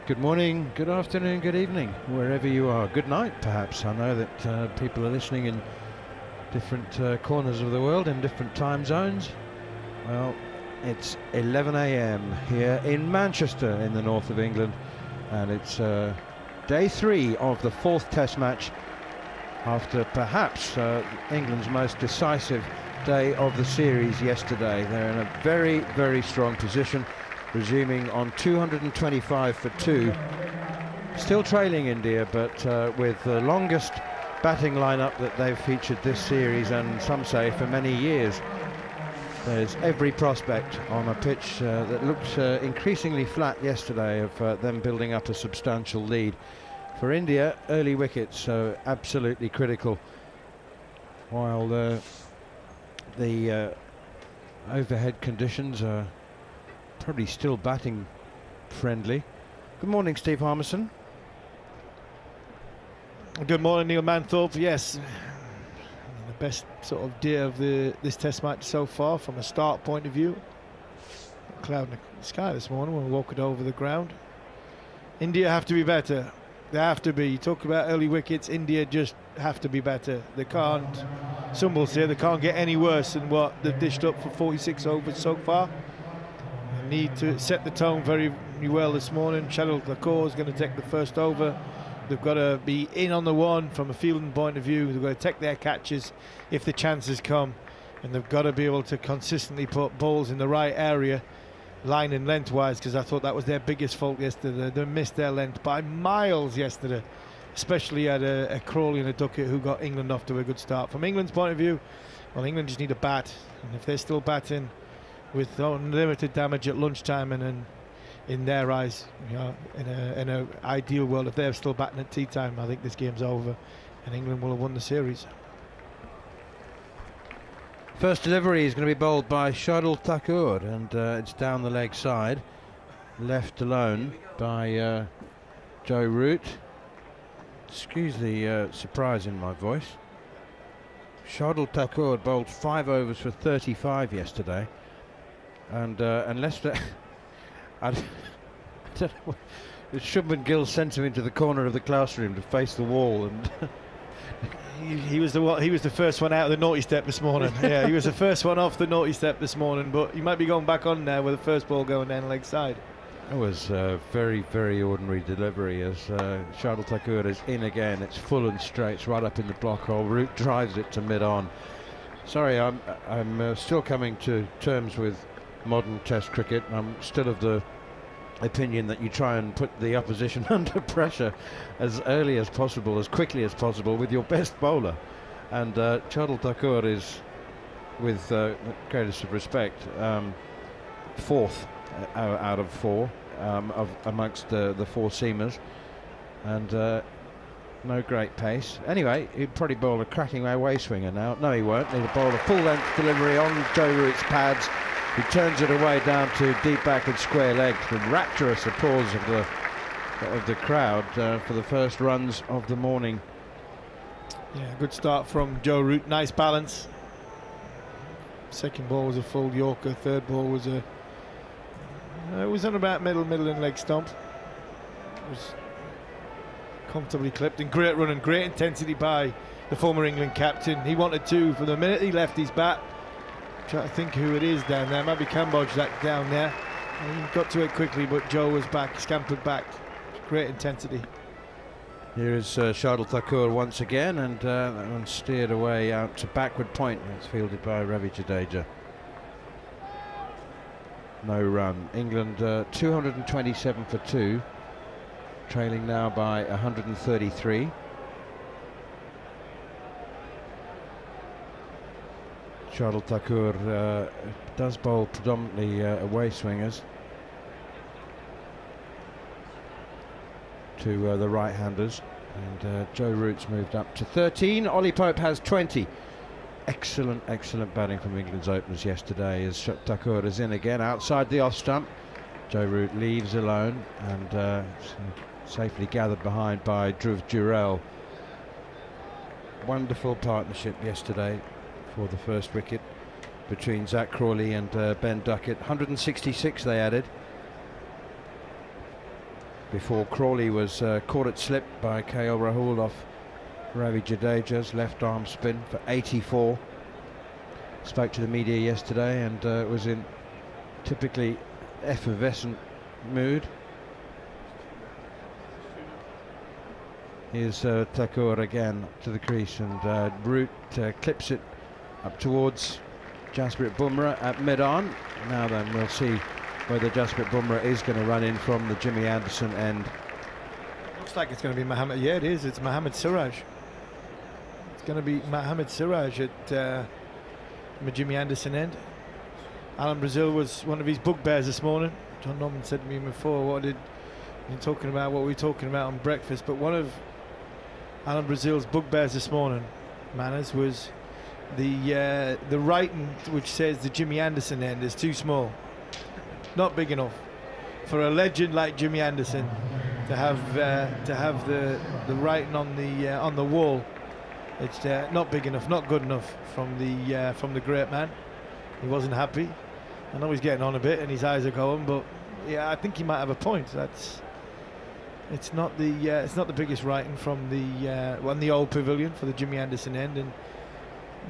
Good morning, good afternoon, good evening, wherever you are. Good night, perhaps. I know that people are listening in different corners of the world, in different time zones. Well, it's 11 a.m. here in Manchester, in the north of England, and it's day 3 of the 4th Test match after perhaps England's most decisive day of the series yesterday. They're in a very, very strong position, resuming on 225 for 2, still trailing India, but with the longest batting lineup that they've featured this series, and some say for many years. There's every prospect on a pitch that looked increasingly flat yesterday of them building up a substantial lead. For India, early wickets, so absolutely critical, while the overhead conditions are probably still batting friendly. Good morning, Steve Harmison. Good morning, Neil Manthorp. Yes, the best sort of day of this Test match so far from a start point of view. Cloud in the sky this morning when we walked over the ground. India have to be better. They have to be. You talk about early wickets. India just have to be better. They can't. Some will say they can't get any worse than what they've dished up for 46 overs so far. They need to set the tone very well this morning. Jarrod Kimber is going to take the first over. They've got to be in on the one from a fielding point of view. They've got to take their catches if the chances come, and they've got to be able to consistently put balls in the right area, line and lengthwise, because I thought that was their biggest fault yesterday. They missed their length by miles yesterday, especially at a Crawley and a Duckett who got England off to a good start. From England's point of view, well, England just need a bat, and if they're still batting with unlimited damage at lunchtime, and then in their eyes, you know, in an ideal world, if they're still batting at tea time, I think this game's over and England will have won the series. First delivery is going to be bowled by Jarrod Kimber, and it's down the leg side, left alone by Joe Root. Excuse the surprise in my voice. Jarrod Kimber bowled 5 overs for 35 yesterday, and unless I don't know, Shubman Gill sent him into the corner of the classroom to face the wall, and he was the first one out of the naughty step this morning. Yeah, he was the first one off the naughty step this morning, but he might be going back on now with the first ball going down the leg side. It was a very, very ordinary delivery as Jarrod Kimber is in again. It's full and straight, it's right up in the block hole. Root drives it to mid-on. Sorry, I'm still coming to terms with modern Test cricket. I'm still of the opinion that you try and put the opposition under pressure as early as possible, as quickly as possible, with your best bowler. And Jarrod Kimber is, with the greatest of respect, 4th out of 4 amongst the 4 seamers, and no great pace. Anyway, he'd probably bowl a cracking away swinger now. No, he won't. He'll bowl a full-length delivery on Joe Root's pads. He turns it away down to deep back and square leg. The rapturous applause of the crowd for the first runs of the morning. Yeah, good start from Joe Root. Nice balance. Second ball was a full Yorker. Third ball was it was on about middle and leg stump. It was comfortably clipped, and great run and great intensity by the former England captain. He wanted to from the minute he left his bat. Trying to think who it is down there. Might be Cambodge that down there. And he got to it quickly, but Joe was back, scampered back. Great intensity. Here is Jarrod Kimber once again, and that one steered away out to backward point. It's fielded by Ravi Jadeja. No run. England 227 for 2, trailing now by 133. Jarrod Kimber does bowl predominantly away swingers to the right-handers, and Joe Root's moved up to 13. Ollie Pope has 20. Excellent batting from England's openers yesterday as Kimber is in again outside the off stump. Joe Root leaves alone and safely gathered behind by Dhruv Jurel. Wonderful partnership yesterday for the first wicket between Zach Crawley and Ben Duckett. 166 they added. before. Crawley was caught at slip by KL Rahul off Ravi Jadeja's left arm spin for 84. Spoke to the media yesterday and was in typically effervescent mood. Here's Thakur again up to the crease, and Root clips it up towards Jasprit Bumrah at mid-on. Now then, we'll see whether Jasprit Bumrah is going to run in from the Jimmy Anderson end. Looks like it's going to be Mohammad. Yeah, it is. It's Mohammad Siraj. It's going to be Mohammad Siraj at the Jimmy Anderson end. Alan Brazil was one of his bugbears this morning. Jon Norman said to me before, what were we talking about on breakfast? But one of Alan Brazil's bugbears this morning, Manners, was the writing which says the Jimmy Anderson end is too small, not big enough for a legend like Jimmy Anderson to have the writing on the wall. It's not big enough, not good enough from the great man. He wasn't happy. I know he's getting on a bit and his eyes are going, but yeah, I think he might have a point. It's not the biggest writing from the old pavilion for the Jimmy Anderson end, and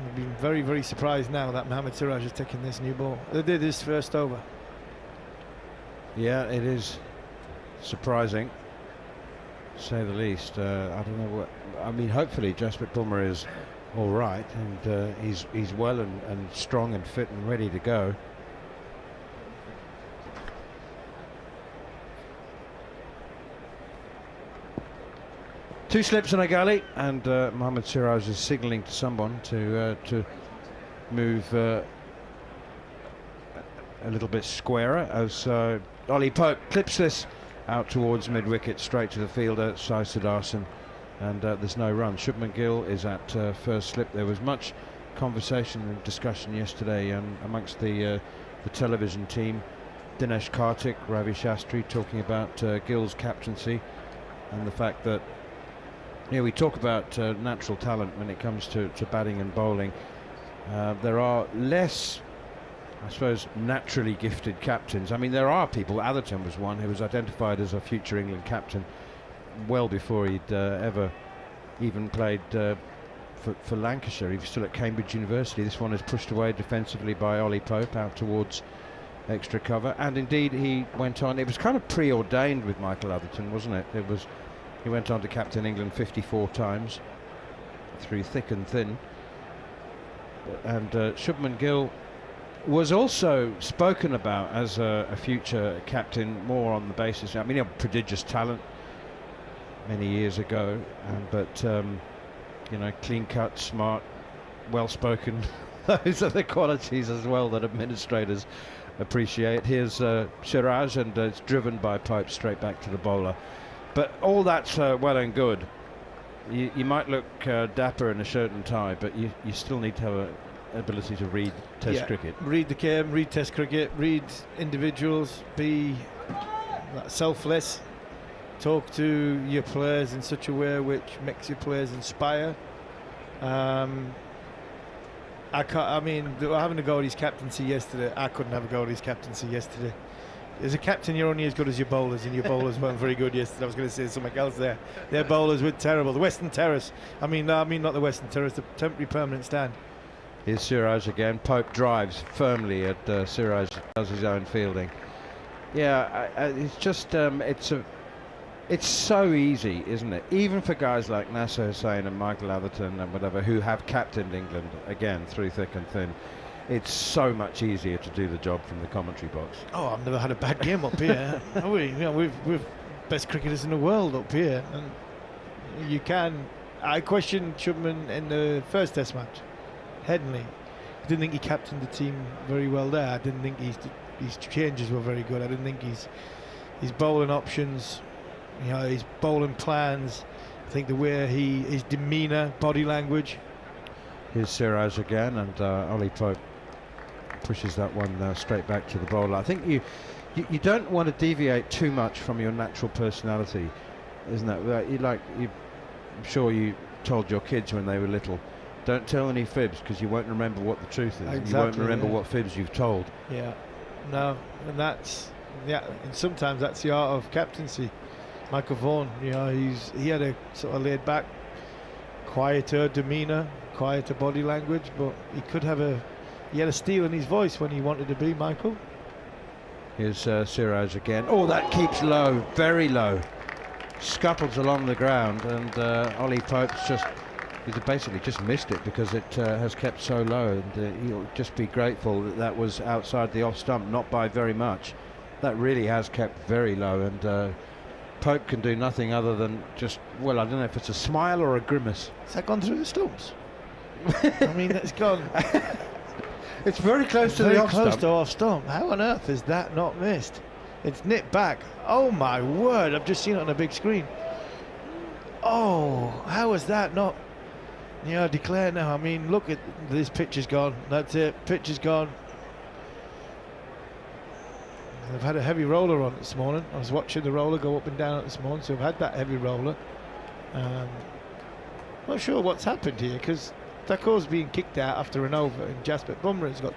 I've been very, very surprised now that Mohammad Siraj has taken this new ball. They did his first over. Yeah, it is surprising, to say the least. I don't know what. I mean, hopefully Jasprit Bumrah is all right, and he's well and strong and fit and ready to go. Two slips and a gully, and Mohammad Siraj is signalling to someone to move a little bit squarer as Ollie Pope clips this out towards mid-wicket, straight to the fielder, Sai Siddharthan, and there's no run. Shubman Gill is at first slip. There was much conversation and discussion yesterday amongst the television team. Dinesh Karthik, Ravi Shastri talking about Gill's captaincy and the fact that, yeah, we talk about natural talent when it comes to batting and bowling. There are less, I suppose, naturally gifted captains. I mean, there are people. Atherton was one who was identified as a future England captain well before he'd ever even played for Lancashire. He was still at Cambridge University. This one is pushed away defensively by Ollie Pope out towards extra cover. And indeed, he went on. It was kind of preordained with Michael Atherton, wasn't it? He went on to captain England 54 times through thick and thin. And Shubman Gill was also spoken about as a future captain, more on the basis, I mean, he had prodigious talent many years ago, but you know, clean cut, smart, well spoken. Those are the qualities as well that administrators appreciate. Here's Siraj, and it's driven by Pope straight back to the bowler. But all that's well and good. You might look dapper in a shirt and tie, but you still need to have an ability to read Test cricket. Read the game, read Test cricket, read individuals, be selfless, talk to your players in such a way which makes your players inspire. Having a go at his captaincy yesterday, I couldn't have a go at his captaincy yesterday. As a captain, you're only as good as your bowlers, and your bowlers weren't very good yesterday. I was going to say something else there. Their bowlers were terrible. The Western Terrace. I mean not the Western Terrace, the temporary permanent stand. Here's Siraj again. Pope drives firmly at Siraj, does his own fielding. Yeah, it's just it's so easy, isn't it? Even for guys like Nasser Hussain and Michael Atherton and whatever, who have captained England again through thick and thin. It's so much easier to do the job from the commentary box. Oh, I've never had a bad game up here. We've best cricketers in the world up here, and you can. I questioned Shubman in the first Test match, Headingley. I didn't think he captained the team very well there. I didn't think his changes were very good. I didn't think his bowling options, his bowling plans. I think the way his demeanour, body language. Here's Siraj again, and Ollie Pope pushes that one straight back to the bowler. I think you don't want to deviate too much from your natural personality, isn't it? I'm sure you told your kids when they were little, don't tell any fibs, because you won't remember what the truth is. Exactly, you won't remember what fibs you've told. Yeah, no, and and sometimes that's the art of captaincy. Michael Vaughan, he had a sort of laid back, quieter demeanour, quieter body language, but he had a steel in his voice when he wanted to be, Michael. Here's Siraj again. Oh, that keeps low, very low. Scuttles along the ground, and Ollie Pope's he's basically just missed it because it has kept so low, and he'll just be grateful that was outside the off stump, not by very much. That really has kept very low, and Pope can do nothing other than just, well, I don't know if it's a smile or a grimace. Has that gone through the stumps? I mean, it's gone. It's very close to the off stump. Very close to off stump. How on earth is that not missed? It's nipped back. Oh my word! I've just seen it on a big screen. Oh, how is that not? Yeah, declare now. I mean, look at this. Pitch is gone. That's it. Pitch is gone. I've had a heavy roller on this morning. I was watching the roller go up and down this morning, so I've had that heavy roller. Not sure what's happened here, because Thakur's being kicked out after an over, and Jasprit Bumrah's got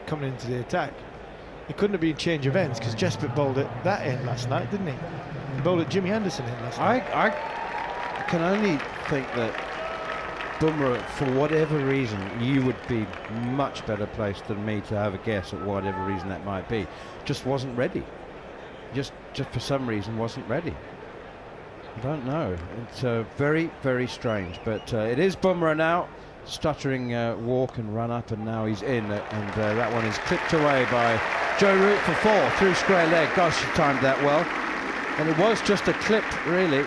coming into the attack. It couldn't have been change of ends, because Jasprit bowled at that end last night, didn't he? He bowled at Jimmy Anderson in last night. I can only think that Bumrah, for whatever reason, you would be much better placed than me to have a guess at whatever reason that might be. Just wasn't ready. Just for some reason wasn't ready. I don't know. It's very, very strange. But it is Bumrah now. Stuttering walk and run up, and now he's in. And that one is clipped away by Joe Root for 4 through square leg. Gosh, he timed that well. And it was just a clip, really.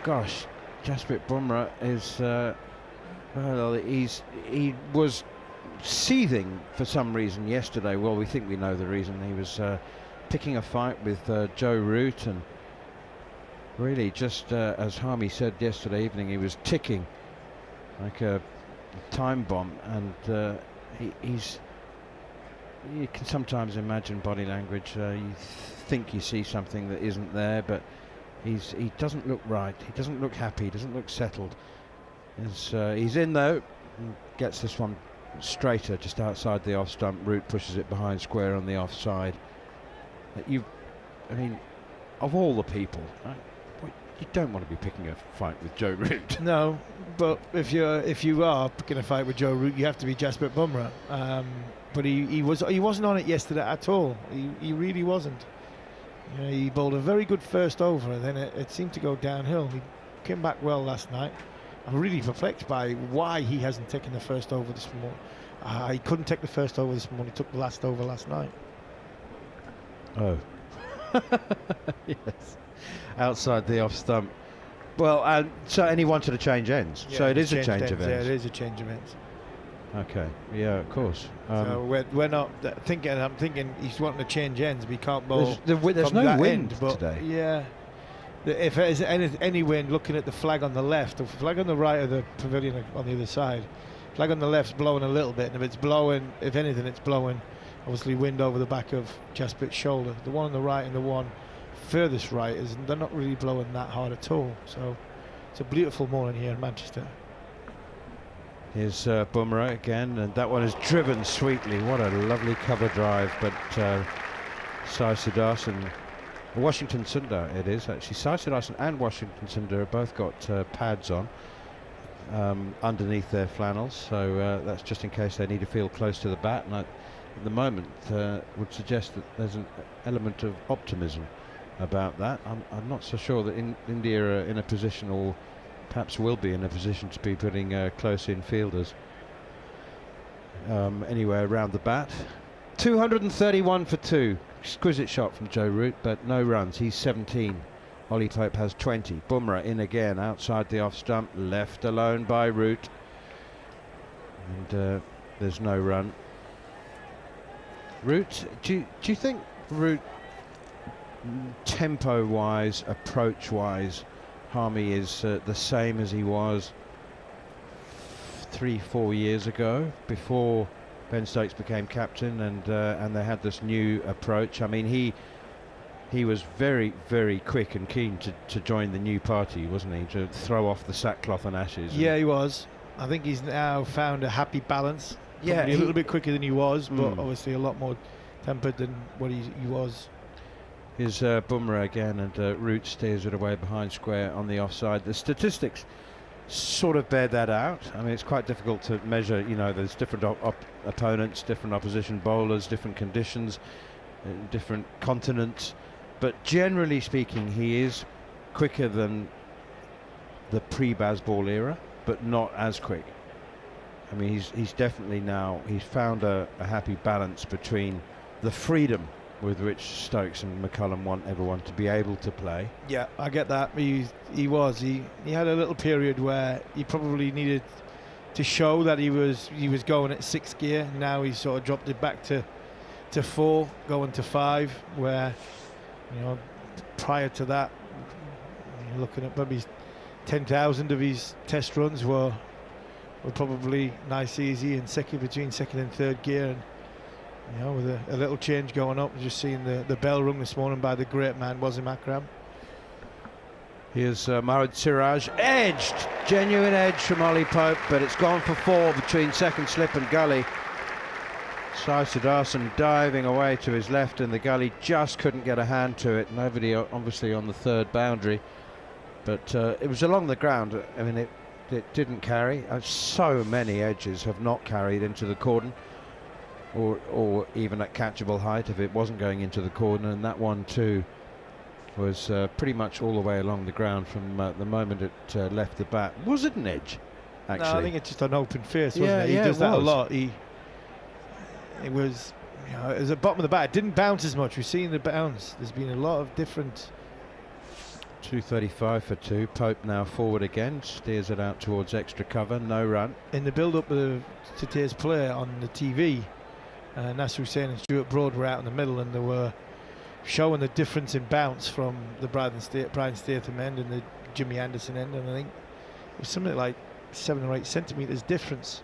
Gosh, Jasprit Bumrah is, well, he was seething for some reason yesterday. Well, we think we know the reason. He was picking a fight with Joe Root, and really just as Harmy said yesterday evening, he was ticking like a time bomb, and you can sometimes imagine body language. You think you see something that isn't there, but he doesn't look right. He doesn't look happy. He doesn't look settled. He's in though, and gets this one straighter just outside the off stump. Root pushes it behind square on the offside. I mean, of all the people, you don't want to be picking a fight with Joe Root. No, but if you are picking a fight with Joe Root, you have to be Jasprit Bumrah. But he wasn't on it yesterday at all. He really wasn't. He bowled a very good first over, and then it seemed to go downhill. He came back well last night. I'm really perplexed by why he hasn't taken the first over this morning. He couldn't take the first over this morning. He took the last over last night. Oh. Yes. Outside the off stump. Well, and he wanted to change ends. Yeah, so it is a change of ends. Yeah, it is a change of ends. Okay. Yeah, of course. So we're not thinking. I'm thinking he's wanting to change ends, but he can't bowl. There's no wind today. Yeah. If there's any wind, looking at the flag on the left, the flag on the right of the pavilion on the other side, flag on the left's blowing a little bit, and if it's blowing, if anything, it's blowing obviously wind over the back of Jasprit's shoulder. The one on the right and the one furthest right, they're not really blowing that hard at all. So it's a beautiful morning here in Manchester. Here's Bumrah again, and that one is driven sweetly. What a lovely cover drive, but Sai Siddharthan, Washington Sundar it is actually. Sai Siddharthan and Washington Sundar have both got pads on underneath their flannels, so that's just in case they need to feel close to the bat, and at the moment would suggest that there's an element of optimism about that. I'm not so sure that India are in a position, or perhaps will be in a position, to be putting close in fielders anywhere around the bat. 231 for 2. Exquisite shot from Joe Root, but no runs. He's 17. Ollie Pope has 20. Bumrah in again outside the off stump, left alone by Root, and there's no run. Root, do you think Root, tempo wise, approach wise, Harmy is the same as he was 3-4 years ago, before Ben Stokes became captain, and they had this new approach? I mean, he was very, very quick and keen to join the new party, wasn't he? To throw off the sackcloth and ashes. Yeah, he was. I think he's now found a happy balance. Yeah, a little bit quicker than he was, but obviously a lot more tempered than what he was. Here's Bumrah again, and Root steers it away behind square on the offside. The statistics sort of bear that out. I mean, it's quite difficult to measure. You know, there's different opponents, different opposition bowlers, different conditions, different continents. But generally speaking, he is quicker than the pre-Bazball era, but not as quick. I mean, he's definitely now, he's found a happy balance between the freedom with which Stokes and McCullum want everyone to be able to play. Yeah, I get that. He had a little period where he probably needed to show that he was going at 6th gear. Now he's sort of dropped it back to 4, going to 5, where, you know, prior to that, you're looking at maybe 10,000 of his test runs were probably nice, easy, and between 2nd and 3rd gear. And, you know, with a little change going up, just seeing the bell rung this morning by the great man Wasim Akram. Here's Mohd Siraj, edged, genuine edge from Ollie Pope, but it's gone for 4 between second slip and gully. Sai Sudarshan diving away to his left in the gully, just couldn't get a hand to it. Nobody obviously on the 3rd boundary, but it was along the ground. I mean, it didn't carry. So many edges have not carried into the cordon, or even at catchable height if it wasn't going into the cordon, and that one too was pretty much all the way along the ground from the moment it left the bat. Was it an edge, actually? No, I think it's just an open face, wasn't it? He Yeah, does that a was. lot. It was, you know, it was at the bottom of the bat. It didn't bounce as much. We've seen the bounce. There's been a lot of different. 235 for 2. Pope now forward again, steers it out towards extra cover, no run. In the build-up to today's play on the TV, Nasser Hussain and Stuart Broad were out in the middle, and they were showing the difference in bounce from the Brian Statham end and the Jimmy Anderson end, and I think it was something like 7 or 8 centimetres difference.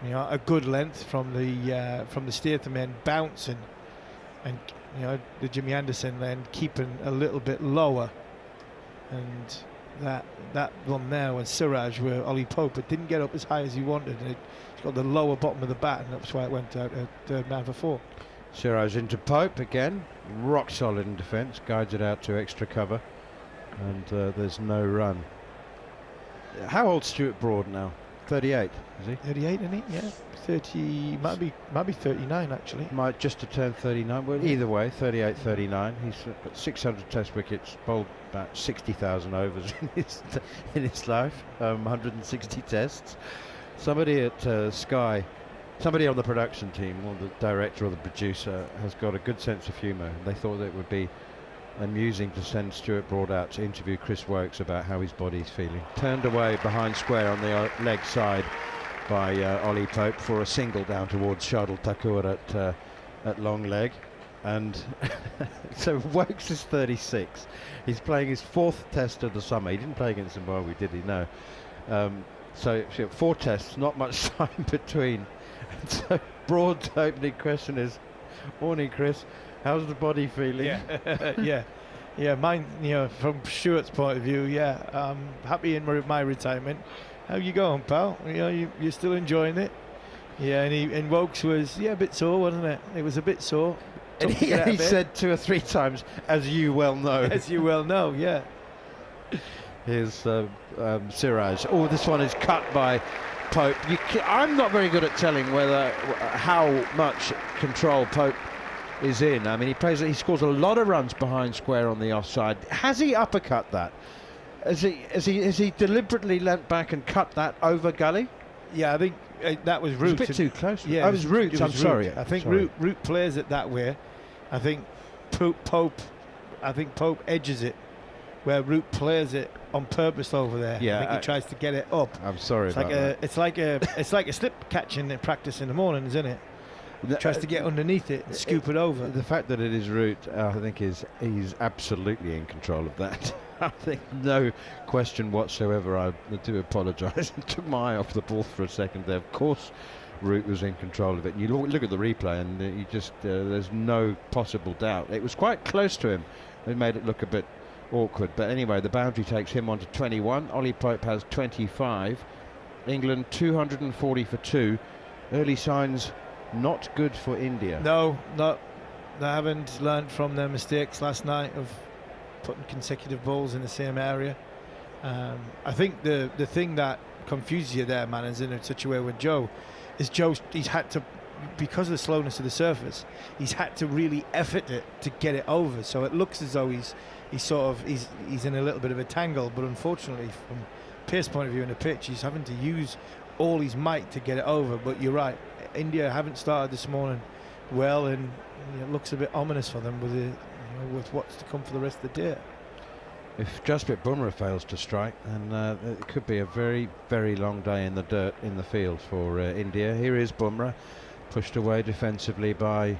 You know, a good length from the Statham end bouncing, and, you know, the Jimmy Anderson end keeping a little bit lower, and that one there when Siraj where Ollie Pope, it didn't get up as high as he wanted, and it's got the lower bottom of the bat, and that's why it went out at 3rd man for 4. Siraj into Pope again, rock solid in defence, guides it out to extra cover, and there's no run. How old's Stuart Broad now? 38, is he? 38, isn't he? Yeah, 30. Might be 39 actually. Might just to turn 39. Well, either way, 38, 39. He's got 600 Test wickets, bowled about 60,000 overs in his life, 160 Tests. Somebody at Sky, somebody on the production team, or the director or the producer, has got a good sense of humour. They thought it would be amusing to send Stuart Broad out to interview Chris Wokes about how his body's feeling. Turned away behind square on the leg side by Ollie Pope for a single down towards Shardul Thakur at long leg. And so Wokes is 36. He's playing his 4th test of the summer. He didn't play against Zimbabwe, did he? No. So 4 tests, not much time between. And so Broad's opening question is, morning Chris, how's the body feeling? Yeah. Mine, you know, from Stuart's point of view, yeah, I'm happy in my retirement. How you going, pal? You know, you're still enjoying it? Yeah, and Wokes was, a bit sore, wasn't it? It was a bit sore. And he said 2 or 3 times, as you well know. As you well know, yeah. Here's Siraj. Oh, this one is cut by Pope. I'm not very good at telling how much control Pope is in. I mean, he scores a lot of runs behind square on the offside. Has he uppercut that? Has he deliberately leant back and cut that over gully? Yeah, I think that was Root. It was a bit too close. Yeah, it was Root. I'm sorry. I think Root plays it that way. I think Pope edges it, where Root plays it on purpose over there. Yeah, I think he tries to get it up. I'm sorry about that. It's like a slip catching in practice in the morning, isn't it? Tries to get underneath it and scoop it over. The fact that it is Root, I think he's absolutely in control of that. I think no question whatsoever. I do apologise. I took my eye off the ball for a second there. Of course, Root was in control of it. And you look at the replay, and you just there's no possible doubt. It was quite close to him. It made it look a bit awkward. But anyway, the boundary takes him on to 21. Ollie Pope has 25. England 240 for 2. Early signs not good for India. No, they haven't learned from their mistakes last night of putting consecutive balls in the same area. I think the thing that confuses you there, man, is in such a way with Joe, is he's had to, because of the slowness of the surface, he's had to really effort it to get it over. So it looks as though he's in a little bit of a tangle, but unfortunately, from pace point of view in the pitch, he's having to use all his might to get it over. But you're right, India haven't started this morning well, and it looks a bit ominous for them with what's to come for the rest of the day. If Jasprit Bumrah fails to strike, then it could be a very, very long day in the dirt in the field for India. Here is Bumrah, pushed away defensively by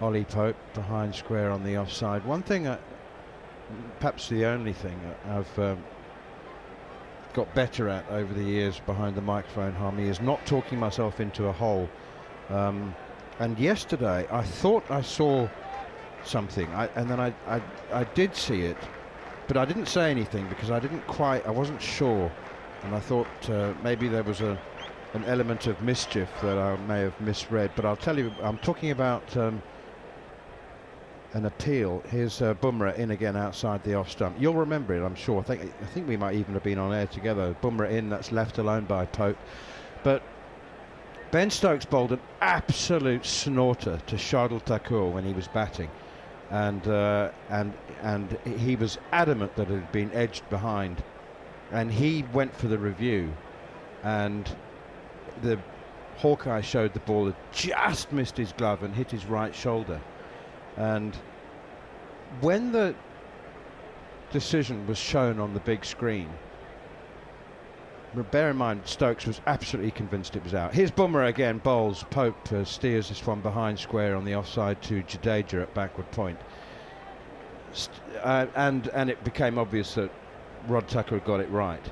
Ollie Pope, behind square on the offside. One thing, perhaps the only thing I've got better at over the years behind the microphone, Harmy, is not talking myself into a hole. And yesterday I thought I saw something, and then I did see it, but I didn't say anything because I wasn't sure, and I thought maybe there was an element of mischief that I may have misread. But I'll tell you, I'm talking about an appeal. Here's Bumrah in again outside the off stump. You'll remember it, I'm sure. I think we might even have been on air together. Bumrah in, that's left alone by Pope. But Ben Stokes bowled an absolute snorter to Shardul Thakur when he was batting. And he was adamant that it had been edged behind, and he went for the review, and the Hawkeye showed the ball had just missed his glove and hit his right shoulder. And when the decision was shown on the big screen, bear in mind Stokes was absolutely convinced it was out. Here's Bumrah again, bowls. Pope steers this one behind square on the offside to Jadeja at backward point. And it became obvious that Rod Tucker had got it right.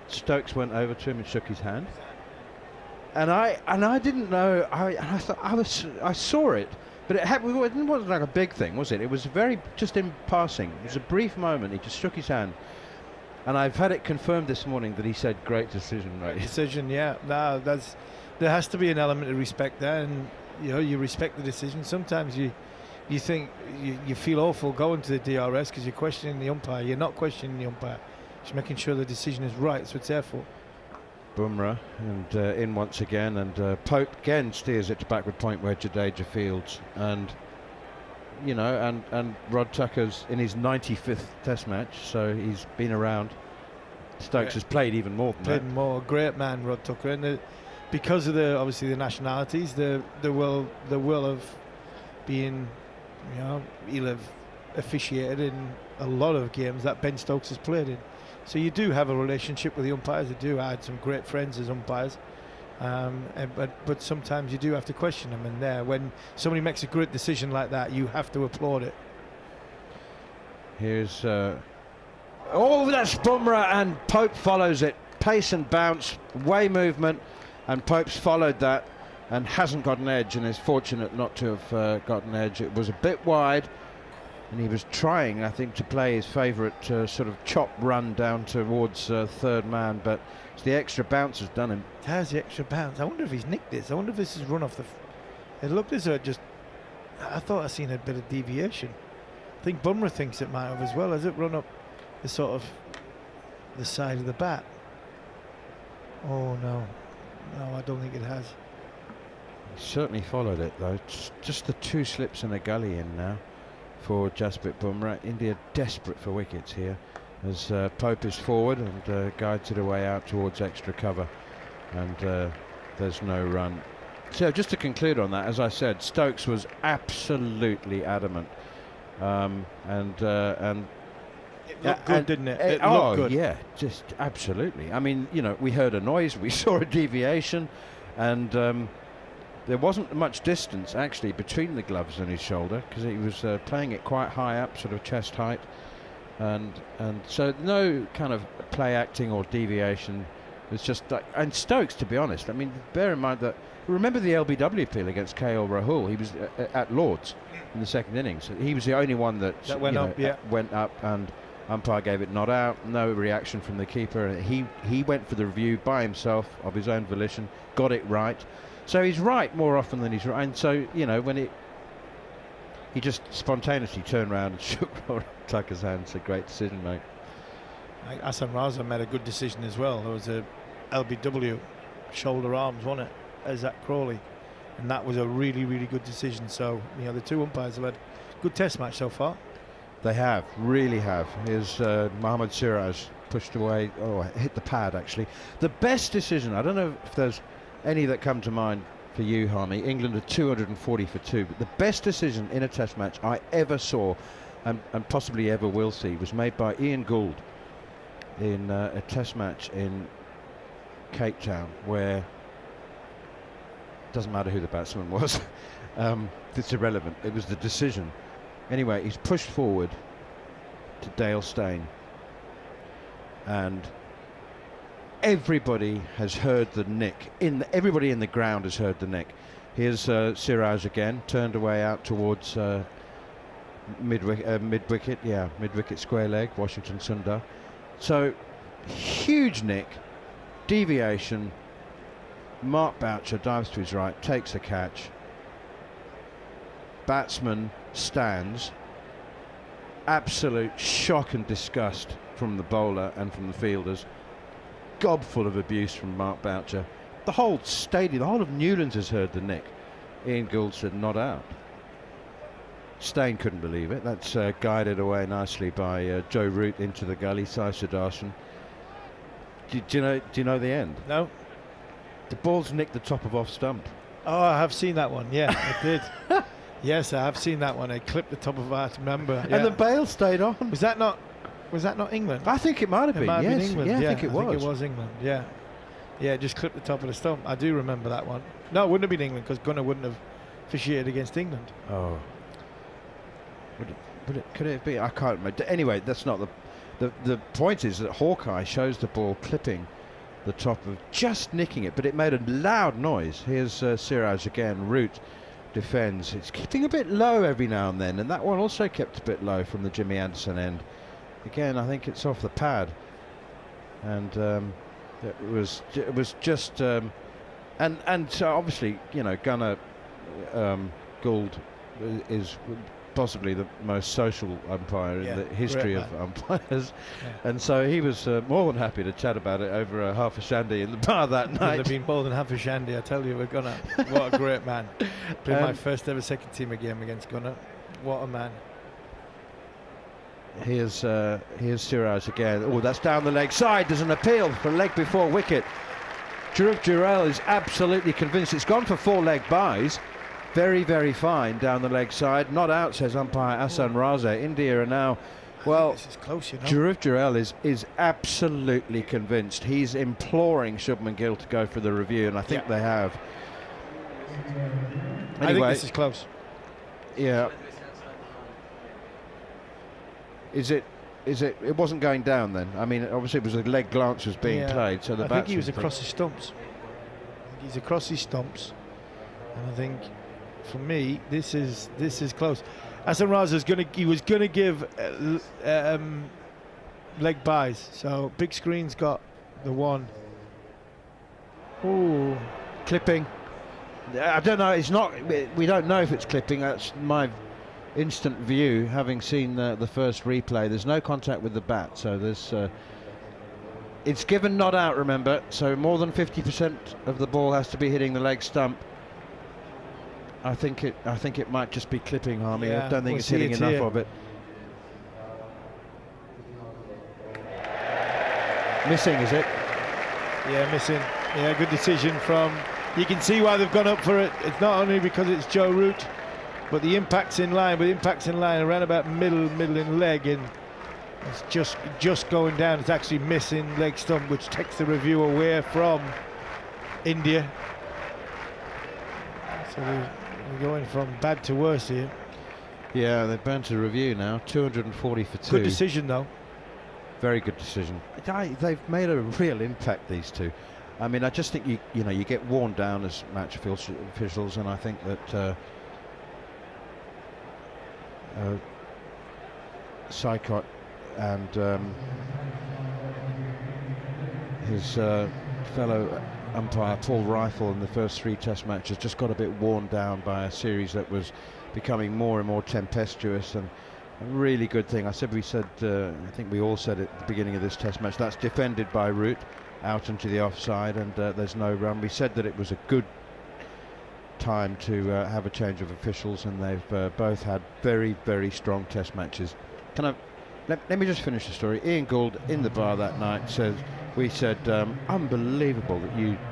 Stokes went over to him and shook his hand. And I didn't know. I thought I saw it, but it wasn't like a big thing, was it? It was just in passing. It was a brief moment. He just shook his hand. And I've had it confirmed this morning that he said great decision, right? Decision, yeah. No, there has to be an element of respect there, and you respect the decision. Sometimes you think you feel awful going to the DRS because you're questioning the umpire. You're not questioning the umpire. Just making sure the decision is right. That's what it's there for. Bumrah and in once again, and Pope again steers it to backward point where Jadeja fields, and and Rod Tucker's in his 95th Test match, so he's been around. Stokes has played even more than that. More, great man, Rod Tucker, and because of obviously the nationalities, the will of being, he'll have officiated in a lot of games that Ben Stokes has played in. So you do have a relationship with the umpires. You do. I had some great friends as umpires. But sometimes you do have to question them, and there, when somebody makes a great decision like that, you have to applaud it. Here's that's Bumrah, and Pope follows it. Pace and bounce, way movement, and Pope's followed that and hasn't got an edge, and is fortunate not to have got an edge. It was a bit wide, and he was trying, I think, to play his favourite sort of chop run down towards third man, but it's the extra bounce has done him. How's the extra bounce? I wonder if he's nicked this. I wonder if this is run off the... It looked as though I thought I seen a bit of deviation. I think Bumrah thinks it might have as well. Has it run up the sort of the side of the bat? Oh, no. No, I don't think it has. He certainly followed it, though. It's just the two slips and a gully in now for Jasprit Bumrah. India desperate for wickets here as Pope is forward and guides it away out towards extra cover, and there's no run. So just to conclude on that, as I said, Stokes was absolutely adamant, and it looked good, didn't it? It looked good. Yeah, just absolutely. I mean, we heard a noise, we saw a deviation, and there wasn't much distance actually between the gloves and his shoulder, because he was playing it quite high up, sort of chest height, and so no kind of play acting or deviation. It's just like, and Stokes, to be honest, I mean, bear in mind that, remember the LBW appeal against KL Rahul? He was at Lord's in the second innings. He was the only one that went up, yeah. Went up, and Umpire gave it not out. No reaction from the keeper. He went for the review by himself of his own volition, got it right. So he's right more often than he's right. And so, you know, when he just spontaneously turned around and shook Tucker's hand. It's a great decision, mate. Hassan Raza made a good decision as well. There was a LBW, shoulder arms, wasn't it, as Zach Crawley, and that was a really, really good decision. So, you know, the two umpires have had a good test match so far. They have, really have. Here's Mohammad Siraj pushed away. Oh, hit the pad, actually. The best decision, I don't know if there's any that come to mind for you, Harmy. England are 240 for 2, but the best decision in a test match I ever saw, and possibly ever will see, was made by Ian Gould in a test match in Cape Town, where it doesn't matter who the batsman was. It's irrelevant. It was the decision. Anyway, he's pushed forward to Dale Steyn, and everybody has heard the nick. Everybody in the ground has heard the nick. Here's Siraj again, turned away out towards mid-wicket, mid-wicket square leg, Washington Sundar. So, huge nick, deviation. Mark Boucher dives to his right, takes the catch. Batsman stands. Absolute shock and disgust from the bowler and from the fielders. Gobful of abuse from Mark Boucher. The whole stadium, the whole of Newlands has heard the nick. Ian Gould said not out. Steyn couldn't believe it. That's guided away nicely by Joe Root into the gully. Sai Sudarshan. Do you know the end? No. The ball's nicked the top of off stump. Oh, I have seen that one. Yeah, I did. Yes, I have seen that one. It clipped the top of our member. Yeah. And the bail stayed on. Was that not England? I think it might have been. Might have been Yes. England. Yeah, I think it was England. Yeah. Yeah, it just clipped the top of the stump. I do remember that one. No, it wouldn't have been England because Gunnar wouldn't have officiated against England. Oh. Could it be? I can't remember. Anyway, that's not the point. Is that Hawkeye shows the ball clipping the top of, just nicking it, but it made a loud noise. Here's Siraj again. Root defends. It's keeping a bit low every now and then, and that one also kept a bit low from the Jimmy Anderson end. Again, I think it's off the pad, and it was just and so obviously, you know, Gunnar Gould is possibly the most social umpire in the history of umpires, and so he was more than happy to chat about it over half a shandy in the bar that night. Would have been more than half a shandy, I tell you. We're Gunnar. What a great man. Played my first ever second team game against Gunnar. What a man. Here's Siraj again. Oh, that's down the leg side. There's an appeal for leg before wicket. Dhruv Jurel is absolutely convinced. It's gone for 4 leg byes. Very, very fine down the leg side. Not out, says umpire Hassan Raza. India are now, well, this is close, you know. Dhruv Jurel is absolutely convinced. He's imploring Shubman Gill to go for the review, and I think they have. Anyway, I think this is close. Yeah. It wasn't going down then? I mean, obviously it was a leg glance was being played, so the I think he was across his stumps. He's across his stumps, and I think, for me, this is close. Hassan Raza was gonna give leg byes, so big screen's got the one. Ooh, clipping. I don't know. It's not. We don't know if it's clipping. That's my instant view, having seen the first replay. There's no contact with the bat, so there's it's given not out, remember, so more than 50% of the ball has to be hitting the leg stump. I think it might just be clipping, Harmy. Yeah, I don't think it's hitting enough of it. Missing, is it? Yeah, missing. Yeah, good decision from. You can see why they've gone up for it. It's not only because it's Joe Root, but the impact's in line. But the impact's in line around about middle in leg, and it's just going down. It's actually missing leg stump, which takes the review away from India. So we're going from bad to worse here. Yeah, they've burned to review now. 240 for 2. Good decision, though. Very good decision. They've made a real impact, these two. I mean, I just think you know you get worn down as match officials, and I think that Saikot and his fellow umpire Paul Rifle in the first 3 Test matches just got a bit worn down by a series that was becoming more and more tempestuous. And a really good thing, I think we all said at the beginning of this Test match, that's defended by Root out into the offside, and there's no run. We said that it was a good time to have a change of officials, and they've both had very, very strong Test matches. Let me just finish the story. Ian Gould in the bar that night says, we said, unbelievable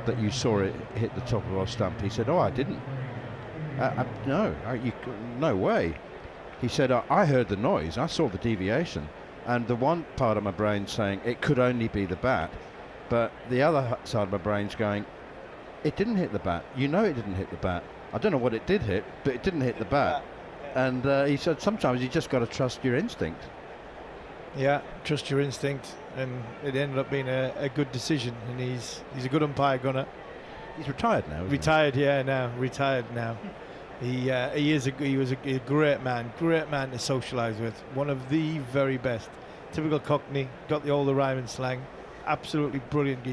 that you saw it hit the top of our stump. He said, oh, I didn't. No way. He said, I heard the noise, I saw the deviation, and the one part of my brain saying it could only be the bat, but the other side of my brain's going, it didn't hit the bat. You know it didn't hit the bat. I don't know what it did hit, but it didn't hit the bat. And he said sometimes you just got to trust your instinct. Yeah, trust your instinct, and it ended up being a good decision. And he's a good umpire, Gunner. He's retired now. Retired now. He was a great man to socialise with. One of the very best. Typical Cockney, got the older rhyme and slang. Absolutely brilliant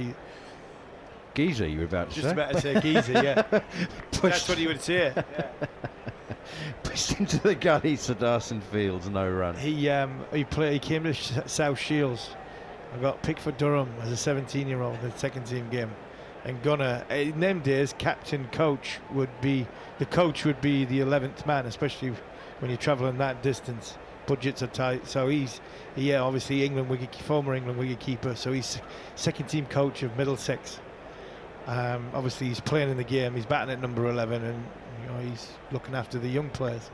geezer, you were about to say. Just about to say geezer, yeah. That's what he would say. Yeah. Pushed into the gully, Darson Fields, no run. He came to South Shields. I got picked for Durham as a 17-year-old in the second team game. And Gunner, in them days, coach would be the 11th man, especially when you're travelling that distance. Budgets are tight, so he's obviously former England wicket keeper, so he's second team coach of Middlesex. Obviously he's playing in the game, he's batting at number 11, and he's looking after the young players.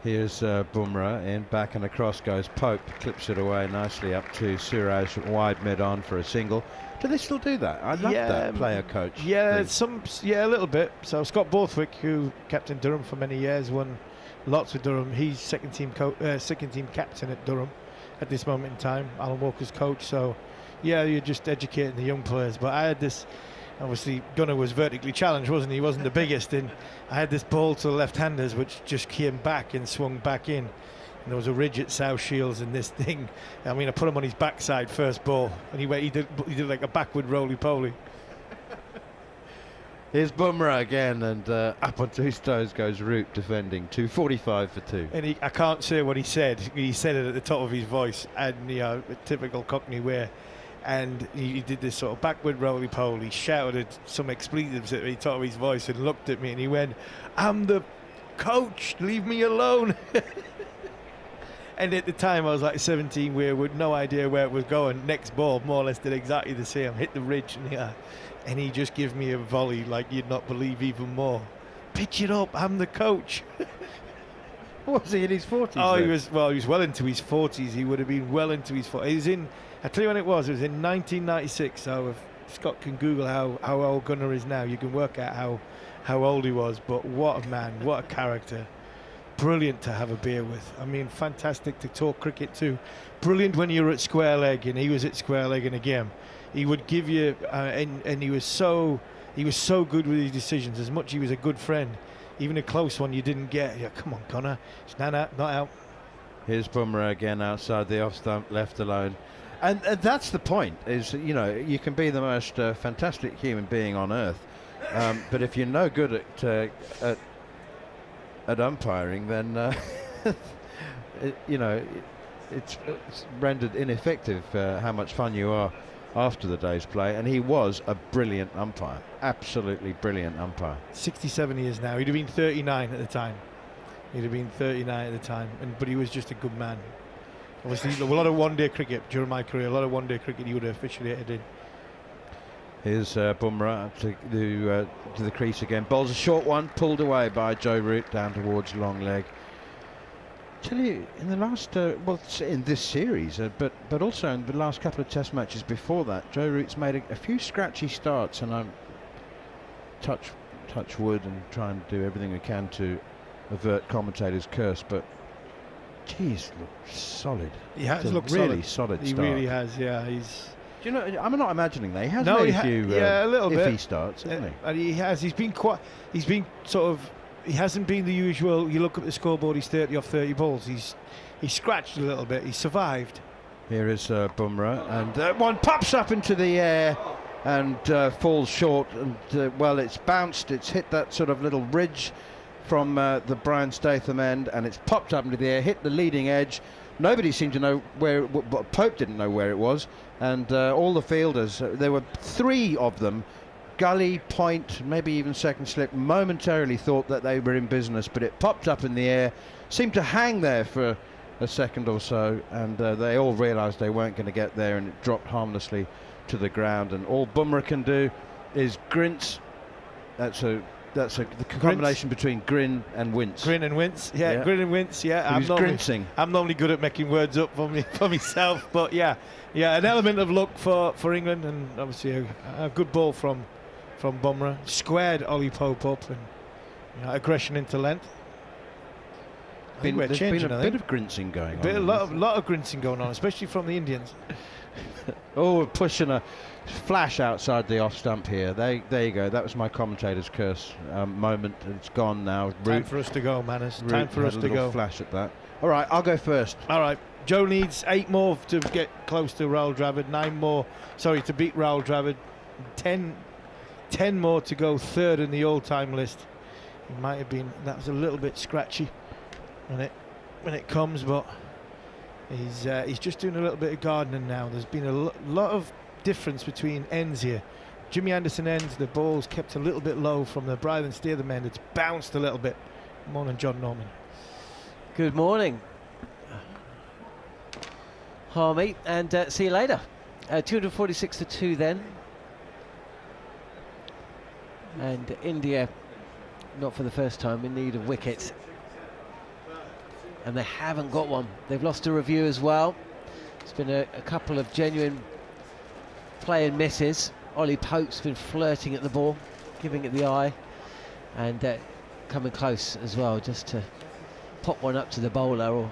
Here's Bumrah in, back and across goes Pope, clips it away nicely up to Suraj, wide mid on for a single. Do they still do that? I love that player coach. Yeah, a little bit. So Scott Borthwick, who captained Durham for many years, won lots with Durham. He's second team captain at Durham at this moment in time. Alan Walker's coach. So yeah, you're just educating the young players. But I had this. Obviously, Gunner was vertically challenged, wasn't he? He wasn't the biggest, and I had this ball to the left-handers, which just came back and swung back in. And there was a ridge at South Shields, and this thing, I mean, I put him on his backside first ball, and he did like a backward roly-poly. Here's Bumrah again, and up onto his toes goes Root defending, 245 for 2. And I can't say what he said. He said it at the top of his voice, and a typical Cockney way. And he did this sort of backward roly-poly, shouted some expletives at the top of his voice and looked at me, and he went, "I'm the coach, leave me alone." And at the time I was like 17, with no idea where it was going. Next ball more or less did exactly the same, hit the ridge, and he just gave me a volley like you'd not believe even more. "Pitch it up, I'm the coach." Was he in his 40s? Oh, then? He was well into his 40s. He would have been well into his 40s. He was in, I tell you when it was in 1996. So if Scott can Google how old Gunner is now, you can work out how old he was. But what a man, what a character. Brilliant to have a beer with. I mean, fantastic to talk cricket to. Brilliant when you were at square leg, and he was at square leg in a game. He would give you, and he was so good with his decisions. As much as he was a good friend, even a close one you didn't get. Yeah, come on, Connor, it's not out. Here's Bumrah again outside the off stump, left alone, and that's the point. Is you can be the most fantastic human being on earth, but if you're no good at umpiring, then it's rendered ineffective how much fun you are after the day's play. And he was a brilliant umpire, absolutely brilliant umpire. 67 years now. He'd have been 39 at the time. But he was just a good man. Obviously, a lot of one-day cricket during my career. A lot of one-day cricket he would have officiated in. Here's Bumrah to the crease again. Bowls a short one, pulled away by Joe Root down towards long leg. Tell you, in the last, in this series, but also in the last couple of Test matches before that, Joe Root's made a few scratchy starts, and I'm touch wood and try and do everything we can to avert commentators' curse. But geez, look solid. He has looked really solid. He start. Really has. Yeah, he's. Do you know? I'm not imagining that he has made a few a little iffy bit starts, hasn't he? And he has. He's been sort of. He hasn't been the usual. You look at the scoreboard. He's 30 off 30 balls. He's he scratched a little bit. He survived. Here is Bumrah, and one pops up into the air and falls short, and well, it's bounced, it's hit that sort of little ridge from the Brian Statham end, and it's popped up into the air, hit the leading edge. Nobody seemed to know where, Pope didn't know where it was, and all the fielders, there were 3 of them, gully, point, maybe even second slip, momentarily thought that they were in business, but it popped up in the air, seemed to hang there for a second or so, and they all realised they weren't going to get there, and it dropped harmlessly to the ground. And all Bumrah can do is grince. That's a combination between grin and wince. Grin and wince, yeah. Grin and wince, yeah. I'm grincing. I'm normally good at making words up for myself, but yeah, an element of luck for England, and obviously a good ball from Bumrah. Squared Ollie Pope up, and aggression into length. There's been a bit of grincing going on. A lot of grincing going on, especially from the Indians. Oh, pushing a flash outside the off stump here. There you go. That was my commentator's curse moment. It's gone now. Time for us to go, Manners. Time for us to go. Flash at that. All right, I'll go first. All right. Joe needs 8 more to get close to Rahul Dravid. 9 more, to beat Rahul Dravid. 10 more to go third in the all-time list. It might have been, that was a little bit scratchy when it comes, but he's just doing a little bit of gardening now. There's been a lot of difference between ends here. Jimmy Anderson ends, the ball's kept a little bit low from the Bryden Steerham end. It's bounced a little bit. Morning, Jon Norman. Good morning, Harmy, and see you later. 246 to 2 then. And India, not for the first time, in need of wickets. And they haven't got one. They've lost a review as well. It's been a couple of genuine play and misses. Ollie Pope's been flirting at the ball, giving it the eye, and coming close as well, just to pop one up to the bowler or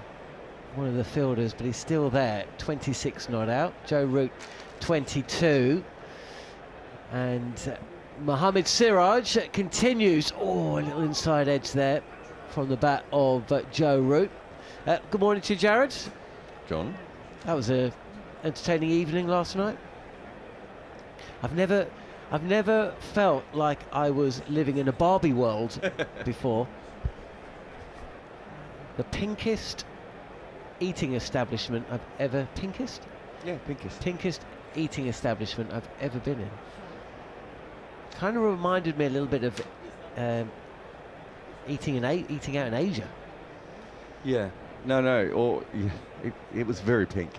one of the fielders, but he's still there. 26 not out. Joe Root 22. And Mohammad Siraj continues. Oh, a little inside edge there from the bat of Joe Root. Good morning to you, Jarrod. John. That was a entertaining evening last night. I've never felt like I was living in a Barbie world before. The pinkest eating establishment I've ever pinkest eating establishment I've ever been in. Kind of reminded me a little bit of eating out in Asia. Yeah. No. It was very pink.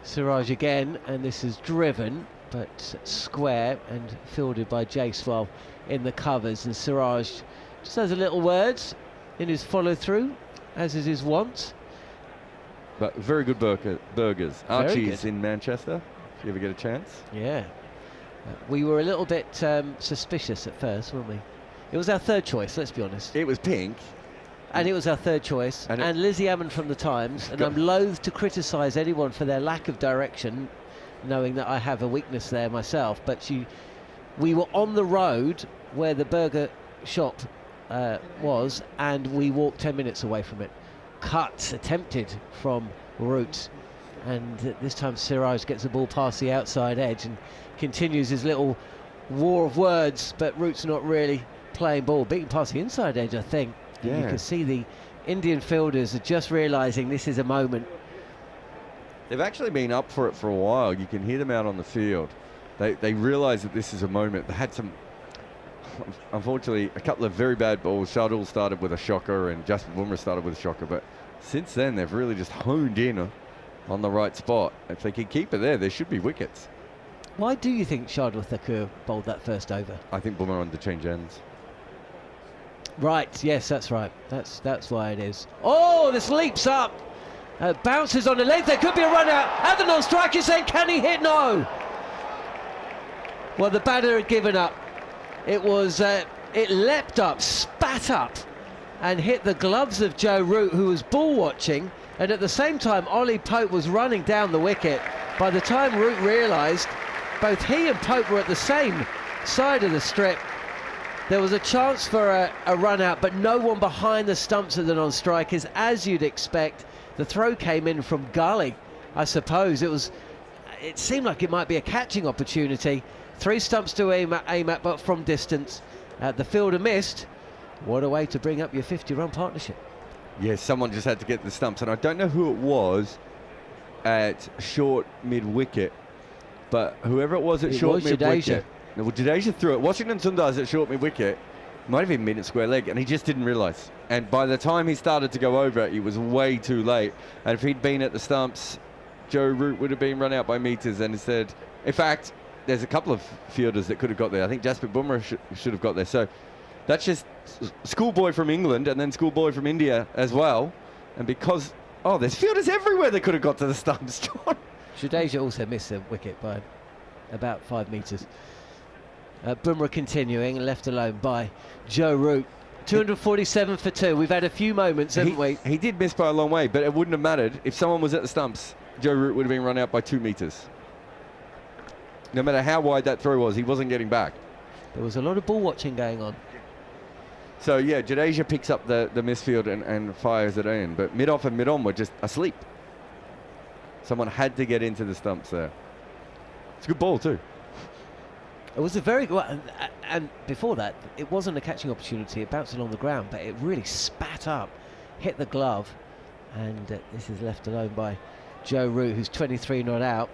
Siraj again, and this is driven, but square and fielded by Jaiswal in the covers. And Siraj just has a little words in his follow-through, as is his wont. But very good burgers. Very Archie's good. in Manchester, if you ever get a chance. Yeah. We were a little bit suspicious at first, weren't we? It was our third choice, let's be honest. It was pink. And it was our third choice. And Lizzie Ammon from the Times. And I'm loath to criticise anyone for their lack of direction, knowing that I have a weakness there myself. But we were on the road where the burger shop was, and we walked 10 minutes away from it. Cut attempted from Root. And this time Siraj gets the ball past the outside edge and continues his little war of words, but Root's not really playing ball. Beating past the inside edge, I think. Yeah. You can see the Indian fielders are just realising this is a moment. They've actually been up for it for a while. You can hear them out on the field. They realise that this is a moment. They had some, unfortunately, a couple of very bad balls. Shardul started with a shocker and Jasprit Bumrah started with a shocker. But since then, they've really just honed in on the right spot. If they can keep it there should be wickets. Why do you think Shardul Thakur bowled that first over? I think Bumrah on the change ends. Right, yes, that's right. That's why it is. Oh, this leaps up. Bounces on the leg. There could be a run out. At the non-strike, you're saying, can he hit? No. Well, the batter had given up. It was, it leapt up, spat up, and hit the gloves of Joe Root, who was ball watching. And at the same time, Ollie Pope was running down the wicket. By the time Root realised, both he and Pope were at the same side of the strip. There was a chance for a run out, but no one behind the stumps of the non-strikers, as you'd expect. The throw came in from Gully, I suppose. It seemed like it might be a catching opportunity. 3 stumps to aim at, but from distance. The fielder missed. What a way to bring up your 50-run partnership. Yeah, someone just had to get the stumps, and I don't know who it was at short mid-wicket, but whoever it was at short mid-wicket. Well, Jadeja threw it. Washington Sundar's at short mid-wicket. Might have been mid square leg, and he just didn't realise. And by the time he started to go over it, he was way too late. And if he'd been at the stumps, Joe Root would have been run out by metres. And instead, in fact, there's a couple of fielders that could have got there. I think Jasprit Bumrah should have got there. So that's just schoolboy from England and then schoolboy from India as well. And because, there's fielders everywhere that could have got to the stumps, John. Jadeja also missed a wicket by about 5 metres. Bumrah continuing, left alone by Joe Root. 247 for 2. We've had a few moments, haven't we? He did miss by a long way, but it wouldn't have mattered. If someone was at the stumps, Joe Root would have been run out by 2 metres. No matter how wide that throw was, he wasn't getting back. There was a lot of ball watching going on. So, yeah, Jadeja picks up the misfield and fires it in. But mid-off and mid-on were just asleep. Someone had to get into the stumps there. It's a good ball, too. It was a very good, and before that, it wasn't a catching opportunity. It bounced along the ground, but it really spat up, hit the glove, and this is left alone by Joe Root, who's 23 not out.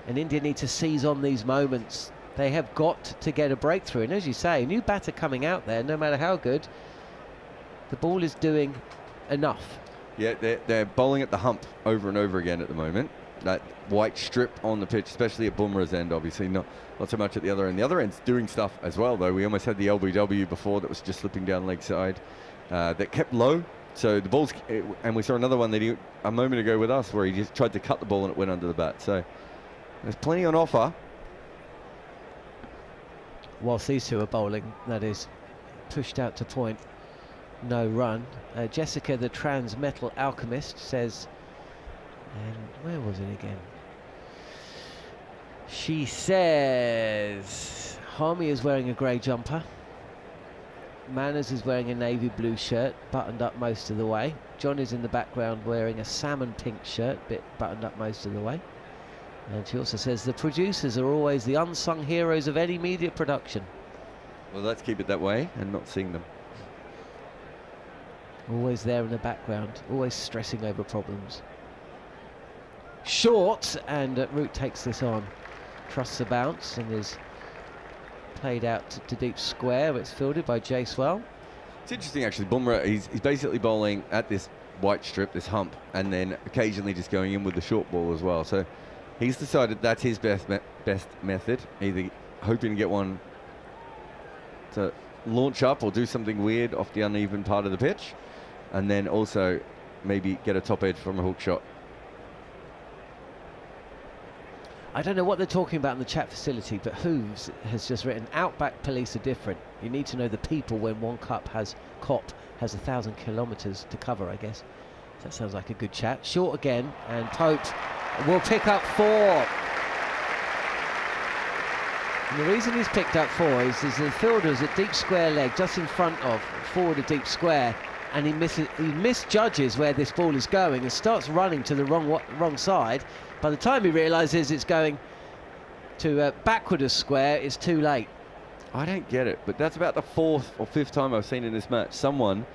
And India need to seize on these moments. They have got to get a breakthrough. And as you say, a new batter coming out there, no matter how good, the ball is doing enough. Yeah, they're bowling at the hump over and over again at the moment. That white strip on the pitch, especially at Bumrah's end, obviously, not so much at the other end. The other end's doing stuff as well, though. We almost had the LBW before that was just slipping down leg side that kept low. So the ball's, and we saw another one that he, a moment ago with us, where he just tried to cut the ball and it went under the bat. So there's plenty on offer. Whilst these two are bowling, that is, pushed out to point, no run. Jessica, the Transmetal Alchemist, says, and where was it again? She says Harmy is wearing a grey jumper. Manners is wearing a navy blue shirt, buttoned up most of the way. John is in the background wearing a salmon pink shirt, bit buttoned up most of the way. And she also says the producers are always the unsung heroes of any media production. Well, let's keep it that way and not sing them. Always there in the background, always stressing over problems. Short, and Root takes this on. Trusts the bounce and is played out to deep square. It's fielded by Jaiswal. It's interesting, actually. Bumrah, he's basically bowling at this white strip, this hump, and then occasionally just going in with the short ball as well. So he's decided that's his best method, either hoping to get one to launch up or do something weird off the uneven part of the pitch, and then also maybe get a top edge from a hook shot. I don't know what they're talking about in the chat facility, but Hooves has just written, Outback police are different. You need to know the people when one cop has 1,000 kilometres to cover, I guess. So that sounds like a good chat. Short again, and Pope will pick up 4. And the reason he's picked up 4 is the fielder's at deep square leg, just in front of, forward of deep square, and he misjudges where this ball is going and starts running to the wrong side. By the time he realises it's going to backward of square, it's too late. I don't get it, but that's about the 4th or 5th time I've seen in this match someone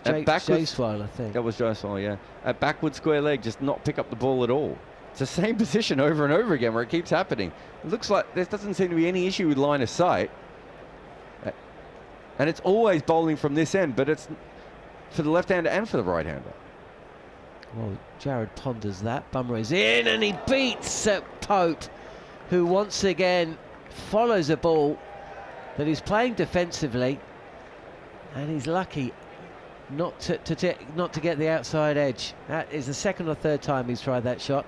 at backwards, Jaiswal, I think. That was Jaiswal, yeah. At backward square leg, just not pick up the ball at all. It's the same position over and over again where it keeps happening. It looks like there doesn't seem to be any issue with line of sight. And it's always bowling from this end, but it's for the left-hander and for the right-hander. Well, Jarrod ponders that. Bumrah is in, and he beats Pope, who once again follows a ball that he's playing defensively, and he's lucky not to get the outside edge. That is the second or third time he's tried that shot,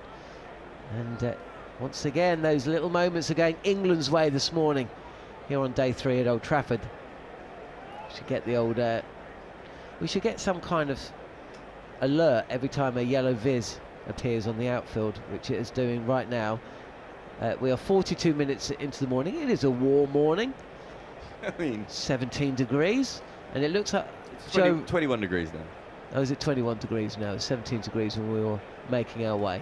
and once again those little moments are going England's way this morning here on day 3 at Old Trafford. Should get the old we should get some kind of alert every time a yellow viz appears on the outfield, which it is doing right now. We are 42 minutes into the morning. It is a warm morning. I mean, 17 degrees, and it looks like it's Joe. 21 degrees now. Oh, is it 21 degrees now? It's 17 degrees when we were making our way.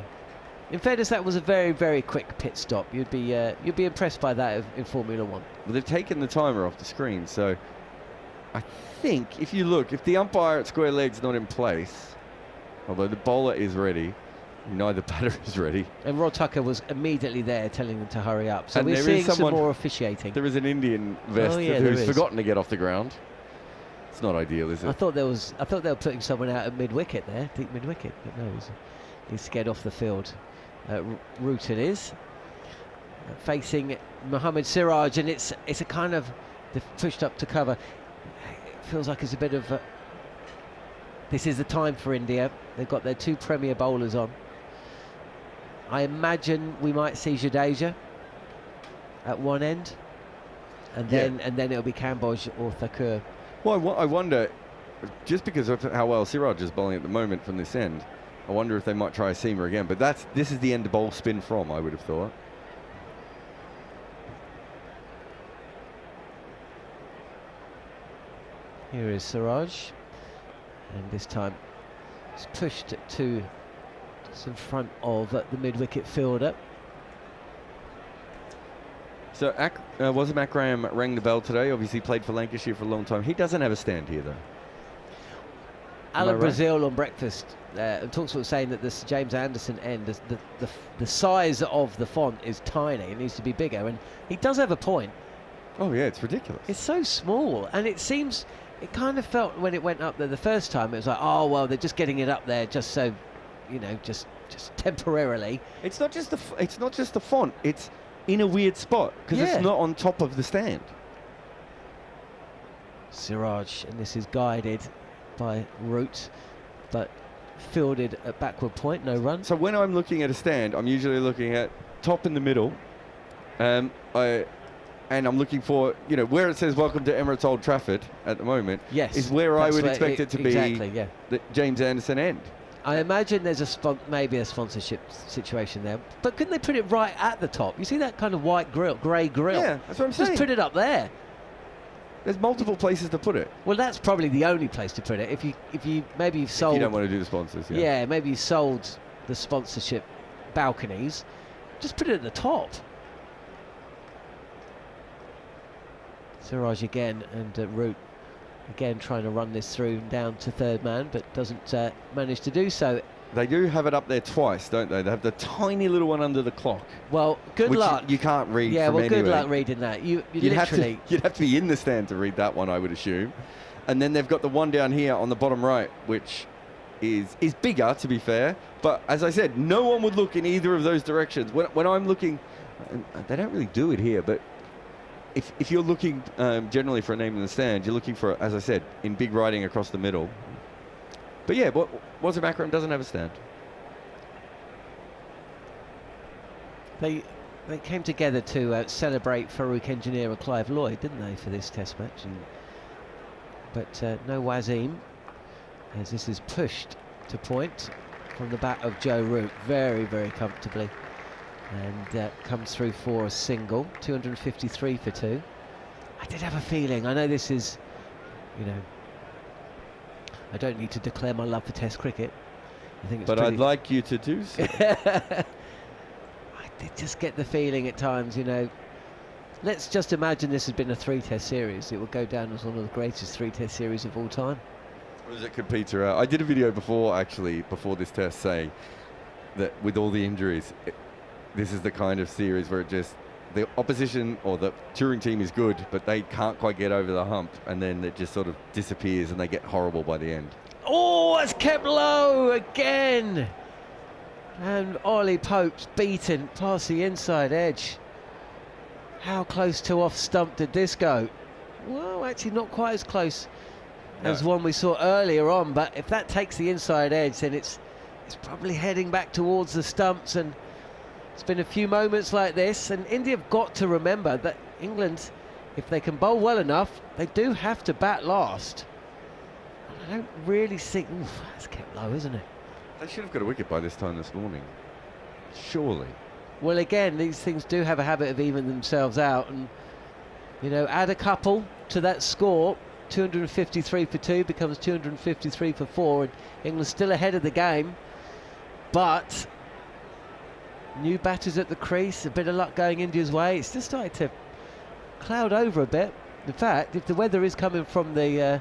In fairness, that was a very, very quick pit stop. You'd be impressed by that in Formula One. Well, they've taken the timer off the screen, so I think if you look, if the umpire at square leg's not in place, although the bowler is ready, neither batter is ready. And Rod Tucker was immediately there telling them to hurry up. So And we're there seeing is some someone- more officiating. There is an Indian vest Oh, yeah, there who's is. forgotten to get off the ground. It's not ideal, is I it? thought they were putting someone out at mid-wicket there, deep mid-wicket, but no, he needs to get off the field. Root it is. Facing Mohammad Siraj, and it's a kind of, they've pushed up to cover. It feels like it's a bit of this is the time for India. They've got their 2 premier bowlers on. I imagine we might see Jadeja at one end, and then it'll be Kamboj or Thakur. Well, I wonder, just because of how well Siraj is bowling at the moment from this end, I wonder if they might try a seamer again. But this is the end to bowl spin from, I would have thought. Here is Siraj, and this time it's pushed to just in front of the mid-wicket fielder. So Wasim Akram rang the bell today. Obviously played for Lancashire for a long time. He doesn't have a stand here, though. Alan right? Brazil on breakfast talks about saying that the Sir James Anderson end, the size of the font is tiny. It needs to be bigger, and he does have a point. Oh yeah, it's ridiculous. It's so small, and it seems, it kind of felt when it went up there the first time, it was like, oh well, they're just getting it up there just so, you know, just temporarily. It's not just the font. It's in a weird spot because Yeah. it's not on top of the stand. Siraj, and this is guided by Root, but fielded at backward point, no run. So when I'm looking at a stand, I'm usually looking at top in the middle, and I'm looking for, you know, where it says "Welcome to Emirates Old Trafford" at the moment. Yes, is where I that's would where expect it to exactly, be. yeah. The James Anderson end. I imagine there's maybe a sponsorship situation there, but couldn't they put it right at the top? You see that kind of white grill, grey grill? Yeah, that's what I'm Just saying. put it up there. There's multiple places to put it. Well, that's probably the only place to put it. If you maybe you've sold. You don't want to do the sponsors. Yeah, maybe you sold the sponsorship balconies. Just put it at the top. Siraj again, and Root again trying to run this through down to third man, but doesn't manage to do so. They do have it up there twice, don't they? They have the tiny little one under the clock. Well, good which luck. You can't read. Yeah, from well, good anywhere. luck reading that. You You'd literally. you'd have to be in the stand to read that one, I would assume. And then they've got the one down here on the bottom right, which is bigger, to be fair. But as I said, no one would look in either of those directions. When I'm looking, and they don't really do it here, but if you're looking generally for a name in the stand, you're looking for, as I said, in big writing across the middle. But yeah, Wasim Akram doesn't have a stand. They came together to celebrate Farouk Engineer and Clive Lloyd, didn't they, for this Test match? But no Wasim, as this is pushed to point from the bat of Joe Root very, very comfortably, and comes through for a single. 253 for 2. I did have a feeling. I know this is, you know, I don't need to declare my love for Test cricket. I think it's But pretty I'd like you to do so. I did just get the feeling at times, you know, let's just imagine this has been a 3-test series. It would go down as one of the greatest 3-test series of all time. Or does it could peter out? I did a video before this test, saying that with all the injuries, this is the kind of series where the opposition or the touring team is good, but they can't quite get over the hump, and then it just sort of disappears and they get horrible by the end. Oh, it's kept low again. And Ollie Pope's beaten past the inside edge. How close to off stump did this go? Well, actually not quite as close as one we saw earlier on, but if that takes the inside edge, then it's probably heading back towards the stumps. And it's been a few moments like this, and India have got to remember that England, if they can bowl well enough, they do have to bat last. And I don't really think... Oof, that's kept low, isn't it? They should have got a wicket by this time this morning. Surely. Well, again, these things do have a habit of evening themselves out, and You know, add a couple to that score. 253 for 2 becomes 253 for 4, and England's still ahead of the game. But new batters at the crease, a bit of luck going India's way. It's just started to cloud over a bit. In fact, if the weather is coming from the,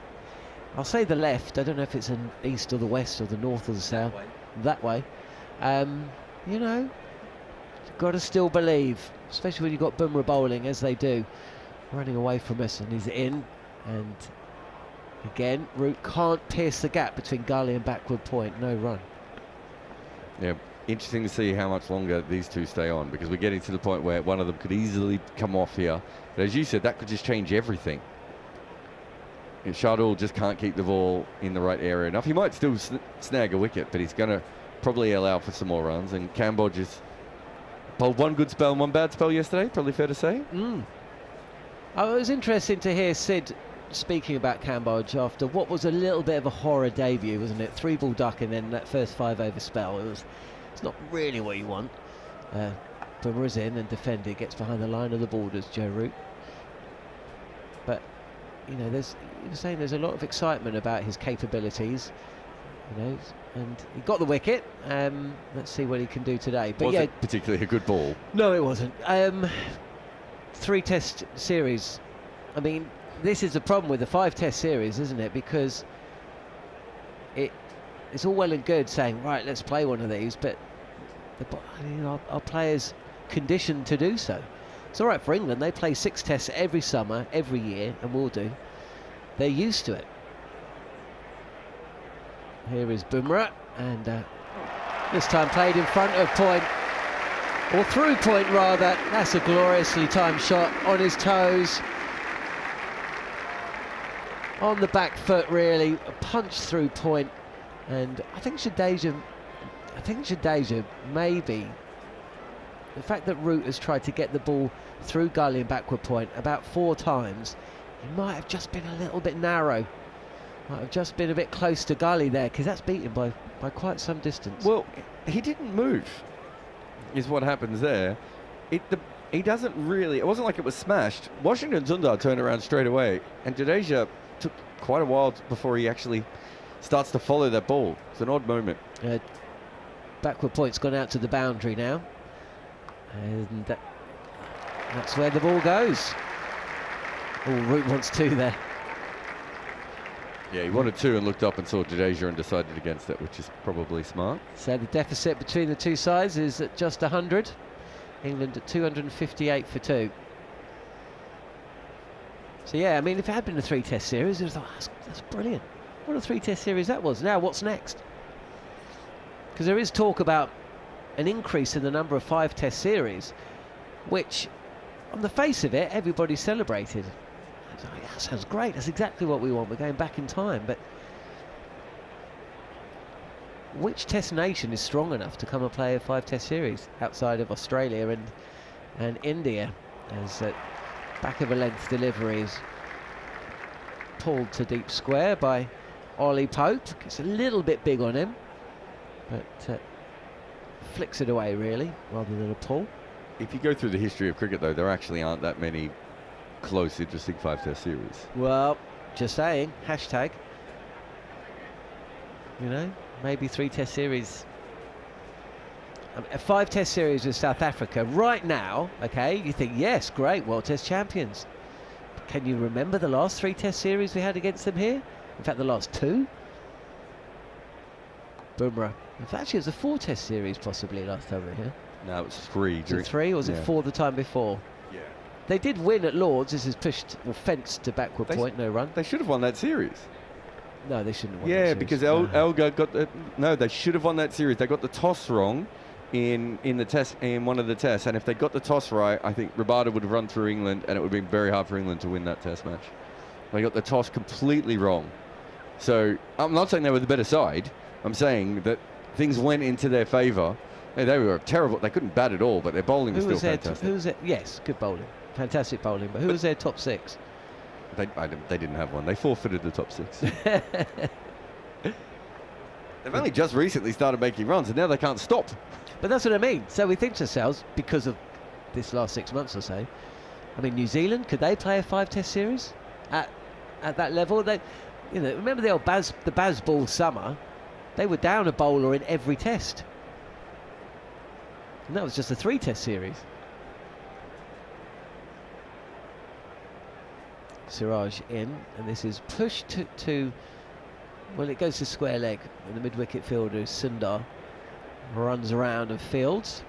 I'll say the left, I don't know if it's an east or the west or the north or the south, that way. You know, you've got to still believe, especially when you've got Bumrah bowling, as they do, running away from us, and he's in. And again, Root can't pierce the gap between gully and backward point. No run. Yeah, interesting to see how much longer these two stay on, because we're getting to the point where one of them could easily come off here. But as you said, that could just change everything. And Shardul just can't keep the ball in the right area enough. He might still snag a wicket, but he's going to probably allow for some more runs. And Cambodge has bowled one good spell and one bad spell yesterday, probably fair to say. Oh, it was interesting to hear Sid speaking about Cambodge after what was a little bit of a horror debut, wasn't it? 3-ball duck and then that first 5-over spell. It's not really what you want. Bumrah's in and defended, gets behind the line of the borders, Joe Root. But, you know, you're saying there's a lot of excitement about his capabilities, you know, and he got the wicket. Let's see what he can do today. But Was it particularly a good ball? No, it wasn't. 3-test series. I mean, this is the problem with the 5-test series, isn't it? Because it's all well and good saying, right, let's play one of these, but our players conditioned to do so. It's all right for England. They play 6 tests every summer, every year, and will do. They're used to it. Here is Bumrah, and this time played in front of point, or through point rather. That's a gloriously timed shot on his toes, on the back foot really, a punch through point. And I think Jadeja maybe, the fact that Root has tried to get the ball through gully and backward point about 4 times, he might have just been a little bit narrow, might have just been a bit close to gully there, because that's beaten by quite some distance. Well, he didn't move, is what happens there. He doesn't really, it wasn't like it was smashed. Washington Sundar turned around straight away, and Jadeja took quite a while before he actually starts to follow that ball. It's an odd moment. Backward point's gone out to the boundary now, and that's where the ball goes. Oh, Root wants 2 there. Yeah, he wanted 2 and looked up and saw Jadeja and decided against it, which is probably smart. So the deficit between the two sides is at just 100. England at 258 for 2. So yeah, I mean, if it had been a 3-test series, it was like, that's brilliant. What a 3-test series that was. Now what's next? Because there is talk about an increase in the number of 5-test series, which on the face of it everybody celebrated. Like, that sounds great, that's exactly what we want, we're going back in time. But which test nation is strong enough to come and play a 5-test series outside of Australia and India, as back of a length delivery is pulled to deep square by Ollie Pope. It's a little bit big on him, but flicks it away really rather than a pull. If you go through the history of cricket though, there actually aren't that many close, interesting 5-test series. Well, just saying, hashtag, you know, maybe 3-test series. A 5-test series with South Africa right now, okay, you think, yes, great, World Test champions. But can you remember the last 3-test series we had against them here? In fact, the last 2? Bumrah. In fact, actually, it was a 4-test series possibly last time we were here. No, it was 3. Was it 3 or was it 4 the time before? Yeah. They did win at Lord's. This is pushed, or fenced to backward point, no run. They should have won that series. No, they shouldn't have won that Yeah, series. because Elgar got the... No, they should have won that series. They got the toss wrong in the test, in one of the tests, and if they got the toss right, I think Rabada would have run through England, and it would have been very hard for England to win that test match. They got the toss completely wrong. So I'm not saying they were the better side. I'm saying that things went into their favour. They were terrible. They couldn't bat at all, but their bowling was still fantastic. Who was it? Yes, good bowling, fantastic bowling. But who was their top 6? They didn't have one. They forfeited the top 6. They've only just recently started making runs, and now they can't stop. But that's what I mean. So we think to ourselves, because of this last 6 months or so, I mean, New Zealand, could they play a 5-test series at that level? They, remember the old Bazball summer? They were down a bowler in every test, and that was just a 3-test series. Siraj in, and this is pushed to well, it goes to square leg, and the mid-wicket fielder is Sundar. Runs around and fields.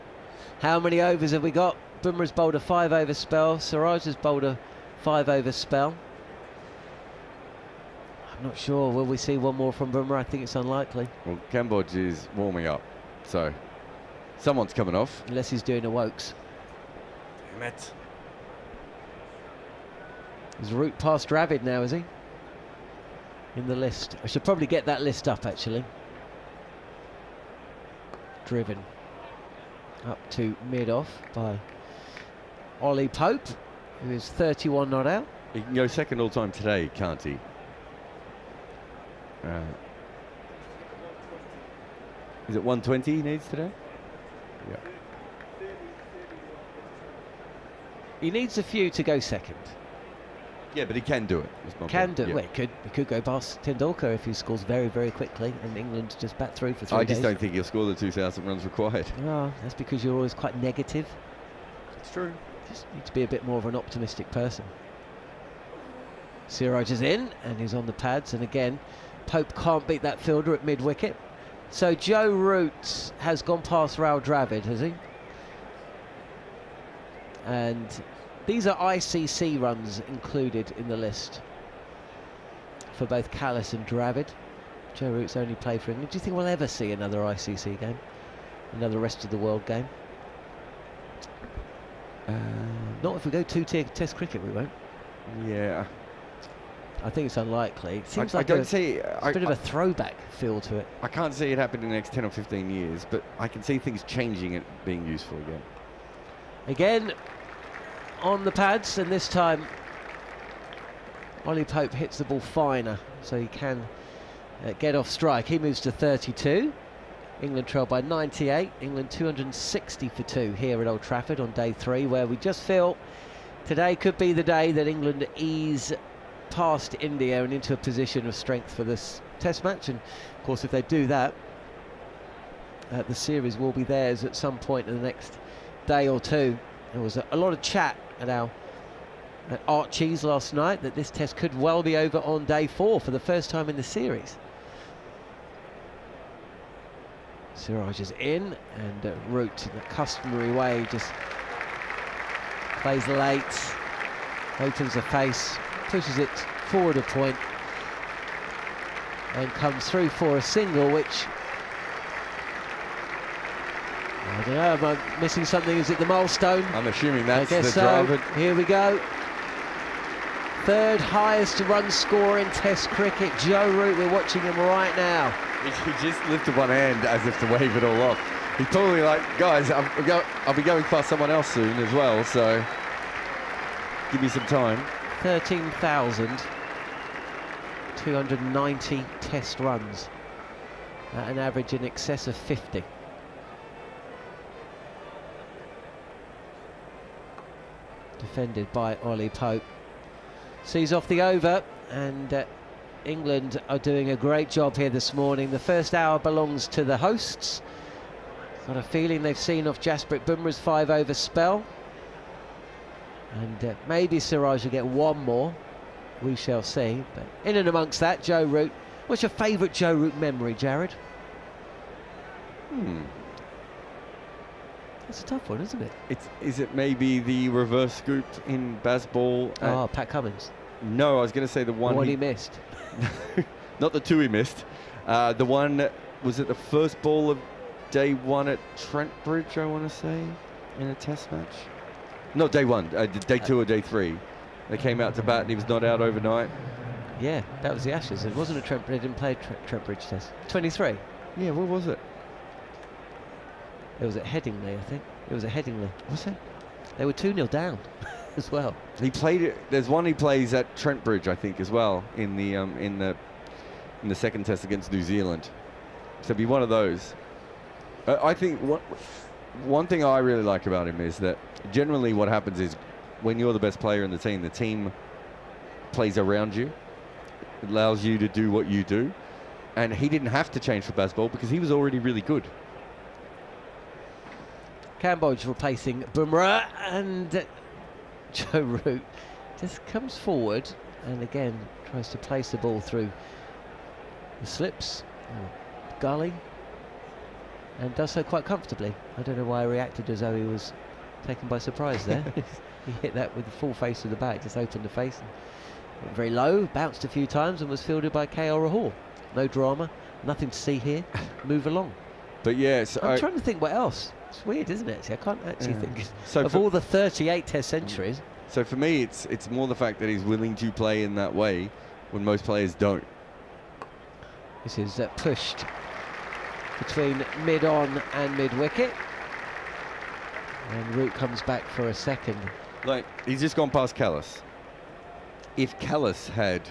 How many overs have we got? Bumrah's bowled a 5-over spell. Siraj has bowled a 5-over spell. I'm not sure. Will we see one more from Bumrah? I think it's unlikely. Well, Cambodge is warming up, so someone's coming off. Unless he's doing a Wokes. Damn it. He's route past Dravid now, is he? In the list. I should probably get that list up, actually. Driven up to mid-off by Ollie Pope, who is 31 not out. He can go second all-time today, can't he? Is it 120 he needs today? Yeah. He needs a few to go second. Yeah, but he can do it. Can do it. Yeah. Well, he could go past Tendulkar if he scores very, very quickly, and England just bat through for 3 days. I just don't think he'll score the 2,000 runs required. Oh, that's because you're always quite negative. It's true. Just need to be a bit more of an optimistic person. Siraj is in, and he's on the pads, and again, Pope can't beat that fielder at mid-wicket. So Joe Root has gone past Rahul Dravid, has he? And these are ICC runs included in the list for both Callis and Dravid. Joe Root's only played for England. Do you think we'll ever see another ICC game? Another rest of the world game? Not if we go 2-tier test cricket, we won't. Yeah. I think it's unlikely. It seems I like don't see a bit of a throwback feel to it. I can't see it happen in the next 10 or 15 years, but I can see things changing and being useful again. Again, on the pads, and this time Ollie Pope hits the ball finer, so he can get off strike. He moves to 32. England trail by 98. England 260 for 2 here at Old Trafford on day 3, where we just feel today could be the day that England ease past India and into a position of strength for this test match. And of course, if they do that, the series will be theirs at some point in the next day or two. There was a lot of chat at Archie's last night that this test could well be over on day 4 for the first time in the series. Siraj is in, and Root, in the customary way, just plays late, opens the face, pushes it forward a point, and comes through for a single, which I don't know, am I missing something? Is it the milestone? I'm assuming that's I guess the so. driver. Here we go. 3rd highest run score in Test cricket. Joe Root, we're watching him right now. He just lifted one hand as if to wave it all off. He's probably like, guys, I'll be going past someone else soon as well, so give me some time. 13,290 Test runs at an average in excess of 50. Defended by Ollie Pope. Sees off the over, and England are doing a great job here this morning. The first hour belongs to the hosts. Got a feeling they've seen off Jasprit Bumrah's 5-over spell, and maybe Siraj will get one more. We shall see. But in and amongst that, Joe Root. What's your favourite Joe Root memory, Jarrod? It's a tough one, isn't it? Is it maybe the reverse scoop in Bazball? Oh, Pat Cummins. No, I was going to say the one he missed. Not the 2 he missed. The one, was it the first ball of day 1 at Trent Bridge, I want to say, in a test match? No, day 1, day 2 or day 3. They came out to bat and he was not out overnight. Yeah, that was the Ashes. It wasn't a Trent Bridge, they didn't play Trent Bridge test. 23. Yeah, what was it? It was at Headingley, I think. It was at Headingley. Was it? They were 2-0 down as well. He played it. There's one he plays at Trent Bridge, I think, as well, in the second test against New Zealand. So it'd be one of those. I think one thing I really like about him is that generally what happens is when you're the best player in the team plays around you. It allows you to do what you do. And he didn't have to change for Bazball because he was already really good. Cambodge replacing Bumrah, and Joe Root just comes forward and again tries to place the ball through the slips, gully, and does so quite comfortably. I don't know why he reacted as though he was taken by surprise there. He hit that with the full face of the bat, just opened the face. And went very low, bounced a few times and was fielded by K.O. Rahul. No drama, nothing to see here. Move along. But yes, I'm trying to think what else. It's weird, isn't it? See, I can't actually think so of all the 38 Test centuries. So for me, it's more the fact that he's willing to play in that way when most players don't. This is pushed between mid-on and mid-wicket. And Root comes back for a second. Like, he's just gone past Callis. If Callis had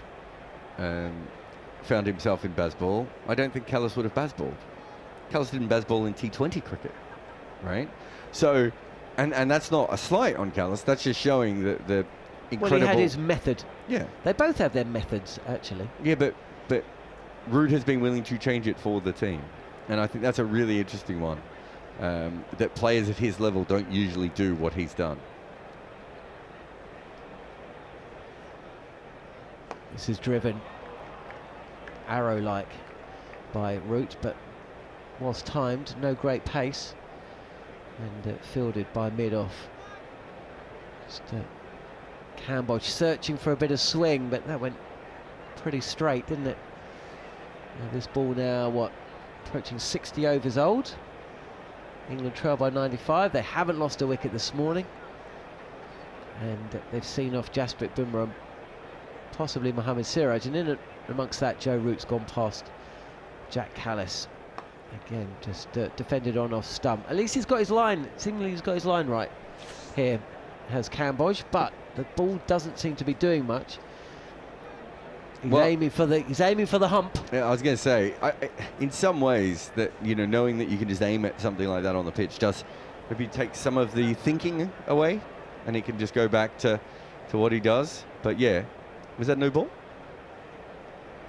found himself in Bazball, I don't think Callis would have Bazballed. Callis didn't Bazball in T20 cricket, right? So, and that's not a slight on Callis, that's just showing the incredible... Well, he had his method. Yeah. They both have their methods, actually. Yeah, but Root has been willing to change it for the team. And I think that's a really interesting one. That players at his level don't usually do what he's done. This is driven arrow-like by Root, but whilst timed, no great pace, and fielded by mid-off. Just Cambodge searching for a bit of swing, but that went pretty straight, didn't it? Now this ball now, what, approaching 60 overs old. England trail by 95. They haven't lost a wicket this morning, and they've seen off Jasprit Bumrah, possibly Mohammad Siraj, and in amongst that, Joe Root's gone past Jack Callis. Again, just defended on off stump. At least he's got his line. Seemingly he's got his line right here. Has Cambodge, but the ball doesn't seem to be doing much. He's aiming for the hump. Yeah, I was going to say, in some ways, that knowing that you can just aim at something like that on the pitch does maybe take some of the thinking away, and he can just go back to what he does. But yeah, was that no ball?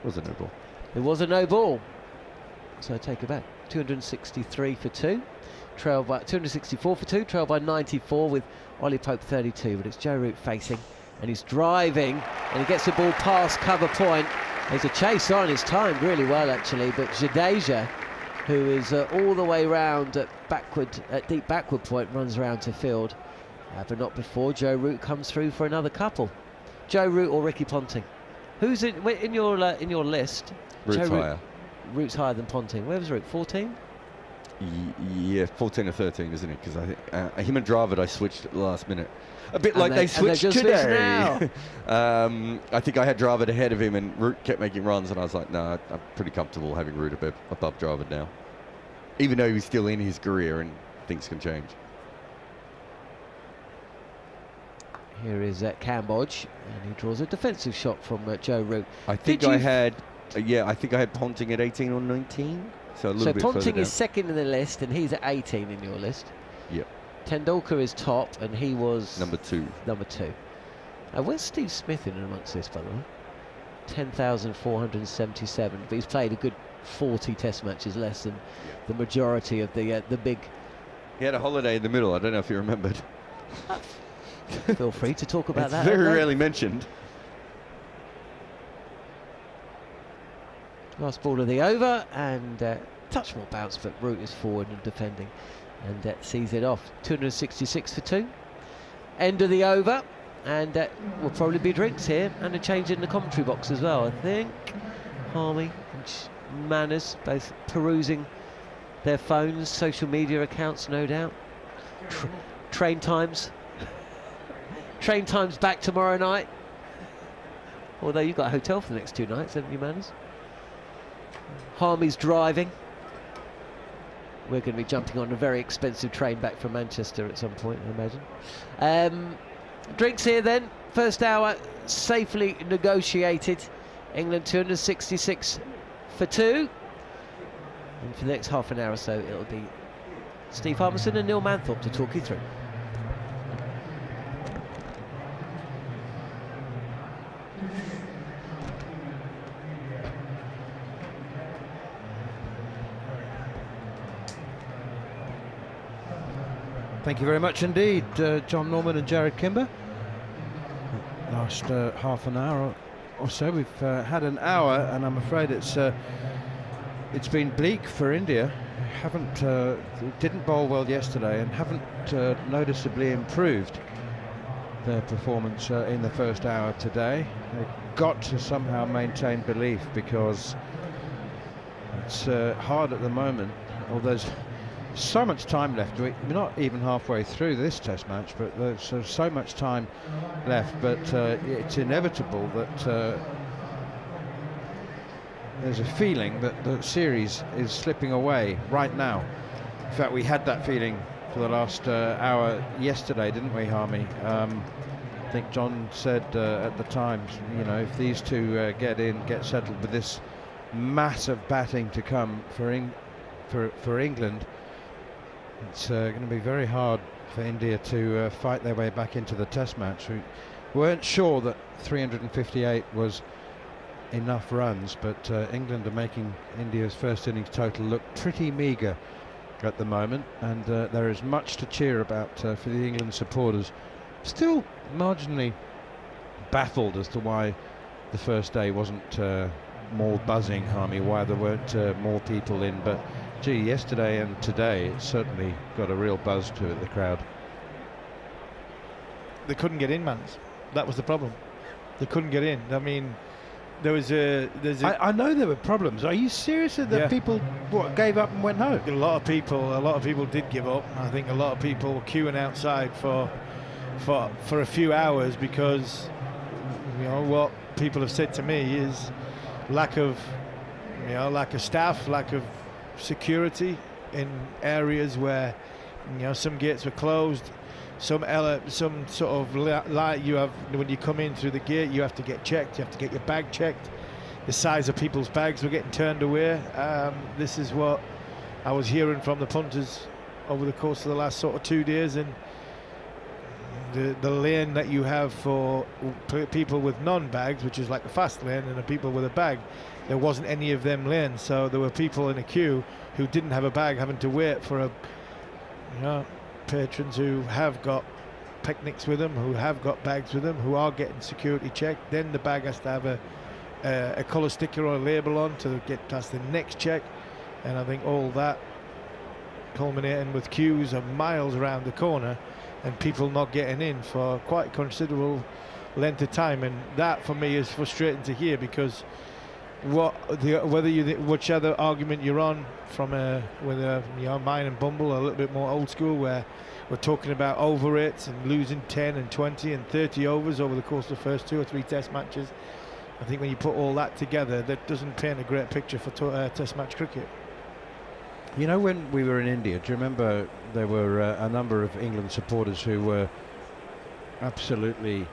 It was a no ball. It was a no ball. So I take it back. 263 for 2. Trail by 264 for 2. Trail by 94 with Ollie Pope 32. But it's Joe Root facing, and he's driving, and he gets the ball past cover point. There's a chase on. It's timed really well actually, but Jadeja, who is all the way round at deep backward point, runs around to field, but not before Joe Root comes through for another couple. Joe Root or Ricky Ponting? Who's in your list? Root's higher. Root's higher than Ponting. Where was Root? 14? Yeah, 14 or 13, isn't it? Because I think him and Dravid I switched at the last minute. A bit like they switched today. I think I had Dravid ahead of him, and Root kept making runs, and I was like, no, I'm pretty comfortable having Root above Dravid now. Even though he's still in his career and things can change. Here is Cambodge, and he draws a defensive shot from Joe Root. I think I had Ponting at 18 or 19. So a little bit further Ponting down. is second in the list, and he's at 18 in your list. Yep. Tendulkar is top, and he was number 2. Where's Steve Smith in amongst this, by the way? 10,477, but he's played a good 40 Test matches less than the majority of the big. He had a holiday in the middle. I don't know if you remembered. Feel free to talk about that. Very rarely mentioned. Last ball of the over, and touch more bounce, but Root is forward and defending, and sees it off. 266 for 2. End of the over, and will probably be drinks here, and a change in the commentary box as well. I think Harmy and Manners both perusing their phones, social media accounts, no doubt. Train times. Train times back tomorrow night. Although you've got a hotel for the next 2 nights, haven't you, Manners? Harmy's driving. We're going to be jumping on a very expensive train back from Manchester at some point, I imagine. Drinks here then. First hour safely negotiated. England 266 for 2. And for the next half an hour or so, it'll be Steve Harmison and Neil Manthorp to talk you through. Thank you very much indeed, Jon Norman and Jarrod Kimber. Last half an hour or so, we've had an hour, and I'm afraid it's been bleak for India. Didn't bowl well yesterday, and haven't noticeably improved their performance in the first hour today. They've got to somehow maintain belief, because it's hard at the moment. Well, there's so much time left. We're not even halfway through this test match, but there's so much time left. But it's inevitable that there's a feeling that the series is slipping away right now. In fact, we had that feeling for the last hour yesterday, didn't we, Harmy? I think Jon said at the time, you know, if these two get settled with this massive batting to come for England, it's going to be very hard for India to fight their way back into the test match. We weren't sure that 358 was enough runs, but England are making India's first innings total look pretty meagre at the moment, and there is much to cheer about for the England supporters. Still marginally baffled as to why the first day wasn't more buzzing, Harmy, why there weren't more people in, but gee, yesterday and today it's certainly got a real buzz to it, the crowd. They couldn't get in, man. That was the problem. They couldn't get in. I mean, I know there were problems. Are you serious that people gave up and went home? A lot of people did give up. I think a lot of people were queuing outside for a few hours, because what people have said to me is lack of staff, lack of security in areas where some gates were closed, some sort of light you have when you come in through the gate. You have to get checked, you have to get your bag checked. The size of people's bags were getting turned away. This is what I was hearing from the punters over the course of the last sort of 2 days, and the lane that you have for people with non-bags, which is like a fast lane, and the people with a bag, there wasn't any of them lanes, so there were people in a queue who didn't have a bag having to wait for patrons who have got picnics with them, who have got bags with them, who are getting security checked. Then the bag has to have a colour sticker or a label on to get past the next check, and I think all that culminating with queues of miles around the corner and people not getting in for quite considerable length of time. And that for me is frustrating to hear, because whichever argument you're on, from whether mine and Bumble are a little bit more old school, where we're talking about over rates and losing 10 and 20 and 30 overs over the course of the first 2 or 3 test matches, I think when you put all that together, that doesn't paint a great picture for test match cricket. You know, when we were in India, do you remember there were a number of England supporters who were absolutely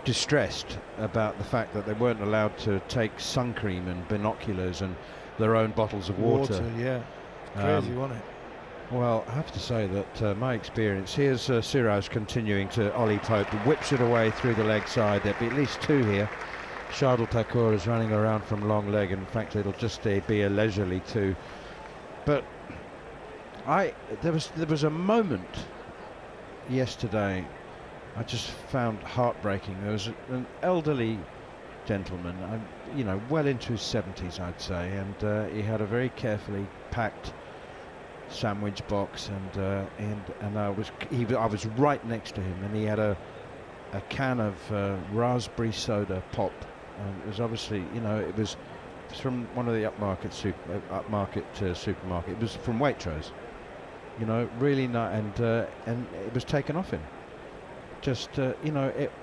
distressed about the fact that they weren't allowed to take sun cream and binoculars and their own bottles of water. Yeah, crazy, wasn't it? Well, I have to say that my experience, here's Siraj continuing to Ollie Pope, who whips it away through the leg side. There'll be at least 2 here. Shardul Thakur is running around from long leg, and in fact it'll just be a leisurely 2. But there was a moment yesterday I just found heartbreaking. There was an elderly gentleman, well into his 70s, I'd say, and he had a very carefully packed sandwich box, and I was right next to him, and he had a can of raspberry soda pop. It was obviously, it was from one of the upmarket supermarket. It was from Waitrose, really nice, and it was taken off him. Just a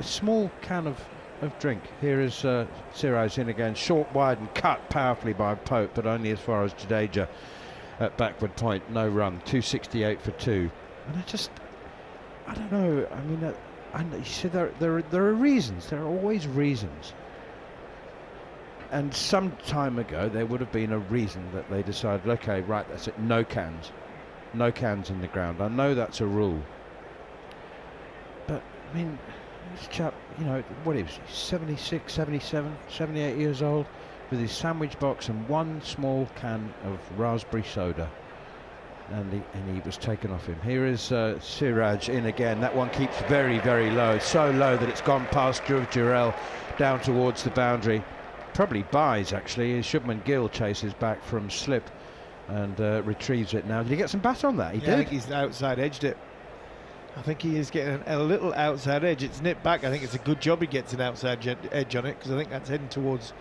small can of drink. Here is Siraj in again, short, wide, and cut powerfully by Pope, but only as far as Jadeja at backward point. No run, 268 for 2. And I don't know. I mean, you see, there are reasons. There are always reasons. And some time ago, there would have been a reason that they decided, okay, right, that's it, no cans in the ground. I know that's a rule, but I mean, this chap, what is he, 76, 77, 78 years old, with his sandwich box and 1 small can of raspberry soda. and he was taken off him. Here is Siraj in again. That one keeps very, very low, so low that it's gone past Jarrell down towards the boundary. Probably buys, actually. Shubman Gill chases back from slip and retrieves it now. Did he get some bat on that? He did. I think he's outside edged it. I think he is getting a little outside edge. It's nipped back. I think it's a good job he gets an outside edge on it, because I think that's heading towards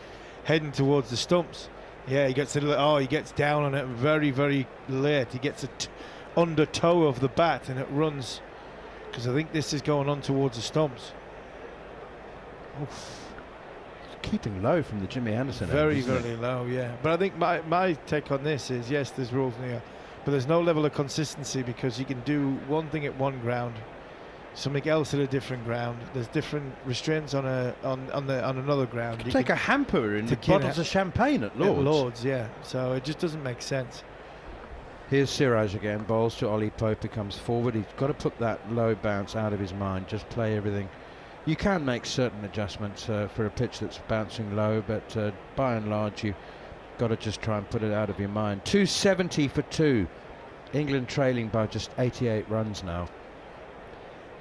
the stumps. Yeah, he gets he gets down on it very, very late. He gets under toe of the bat and it runs, because I think this is going on towards the stumps. Oof. Keeping low from the Jimmy Anderson. Very, end, very low, yeah. But I think my take on this is, yes, there's rules here, but there's no level of consistency, because you can do one thing at one ground, something else at a different ground. There's different restraints on another ground. You take a hamper and bottles of champagne at Lord's. At Lord's, yeah. So it just doesn't make sense. Here's Siraj again, bowls to Ollie Pope, he comes forward. He's got to put that low bounce out of his mind, just play everything. You can make certain adjustments for a pitch that's bouncing low, but by and large you've got to just try and put it out of your mind. 270 for 2. England trailing by just 88 runs now.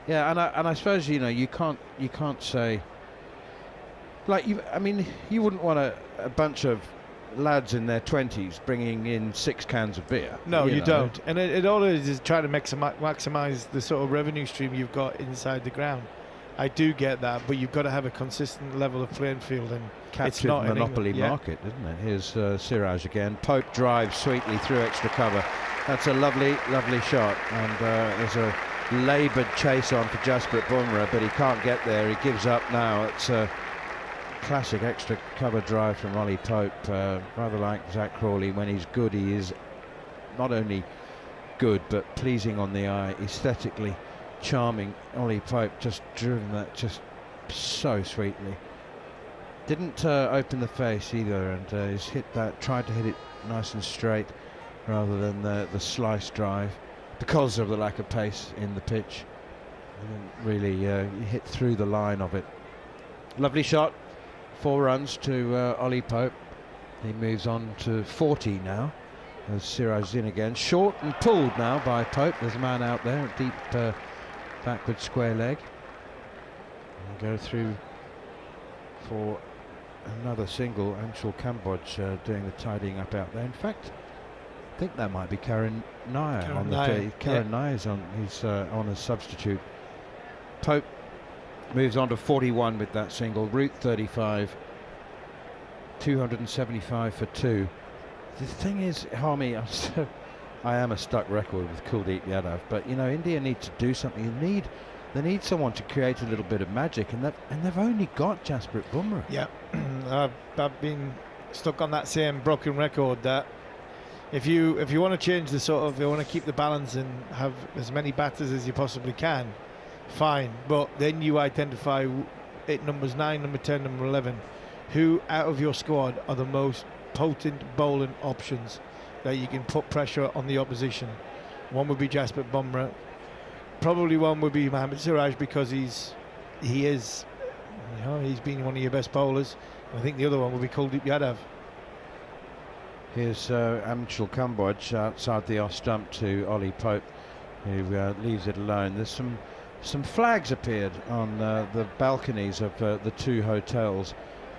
Yeah, and I suppose, you know, you can't say, like, you wouldn't want a bunch of lads in their 20s bringing in 6 cans of beer. No, you don't. And it all is trying to maximise the sort of revenue stream you've got inside the ground. I do get that, but you've got to have a consistent level of playing field, and it's not monopoly market, isn't it? Here's Siraj again. Pope drives sweetly through extra cover. That's a lovely, lovely shot, and there's a laboured chase on for Jasprit Bumrah, but he can't get there. He gives up now. It's a classic extra cover drive from Ollie Pope, rather like Zach Crawley. When he's good, he is not only good but pleasing on the eye, aesthetically charming. Ollie Pope just driven that just so sweetly. Didn't open the face either, and he's tried to hit it nice and straight rather than the slice drive, because of the lack of pace in the pitch. Really hit through the line of it. Lovely shot. 4 runs to Ollie Pope. He moves on to 40 now as Siraj's in again. Short and pulled now by Pope. There's a man out there, deep backward square leg. And go through for another single. Anshul Kamboj doing the tidying up out there. In fact, I think that might be Karen Nair on the day. Karen Nair's on. He's on as substitute. Pope moves on to 41 with that single. Route 35. 275 for 2. The thing is, Harmy, I am a stuck record with Kuldeep Yadav, but you know, India need to do something. They need someone to create a little bit of magic, and they've only got Jasprit Bumrah. Yeah, I've been stuck on that same broken record that if you want to change the sort of, you want to keep the balance and have as many batters as you possibly can, fine. But then you identify at numbers 9, number 10, number 11, who out of your squad are the most potent bowling options that you can put pressure on the opposition. One would be Jasprit Bumrah. Probably one would be Mohammad Siraj, because he's been one of your best bowlers. I think the other one would be Kuldeep Yadav. Here's Anshul Kamboj outside the off stump to Ollie Pope, who leaves it alone. There's some flags appeared on the balconies of the 2 hotels,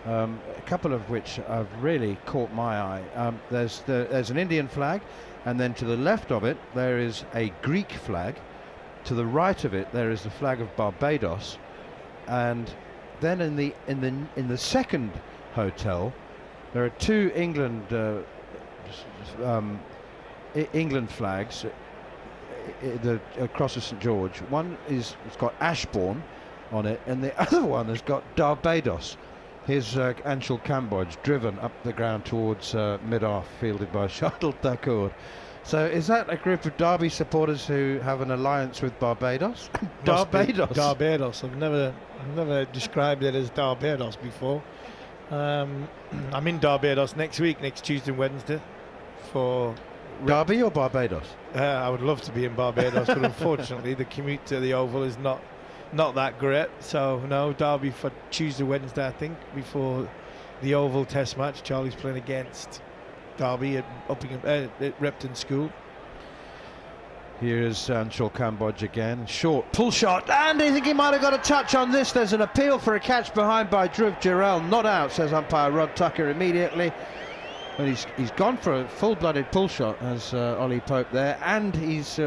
a couple of which have really caught my eye. There's an Indian flag, and then to the left of it there is a Greek flag. To the right of it there is the flag of Barbados, and then in the second hotel there are 2 England flags across of St George. One it's got Ashbourne on it, and the other one has got Barbados. Here's Anshul Kamboj driven up the ground towards mid-off, fielded by Shardul Thakur. So is that a group of Derby supporters who have an alliance with Barbados? Barbados. I've never described it as Barbados before. I'm in Barbados next Tuesday and Wednesday for Derby or Barbados? I would love to be in Barbados, but unfortunately the commute to the Oval is not that great. So no, Derby for Tuesday, Wednesday, I think, before the Oval Test match. Charlie's playing against Derby at Repton School. Here's Anshul Kamboj again. Short pull shot, and I think he might have got a touch on this. There's an appeal for a catch behind by Dhruv Jarrell. Not out, says umpire Rod Tucker immediately. But he's gone for a full-blooded pull shot as Ollie Pope there, and he's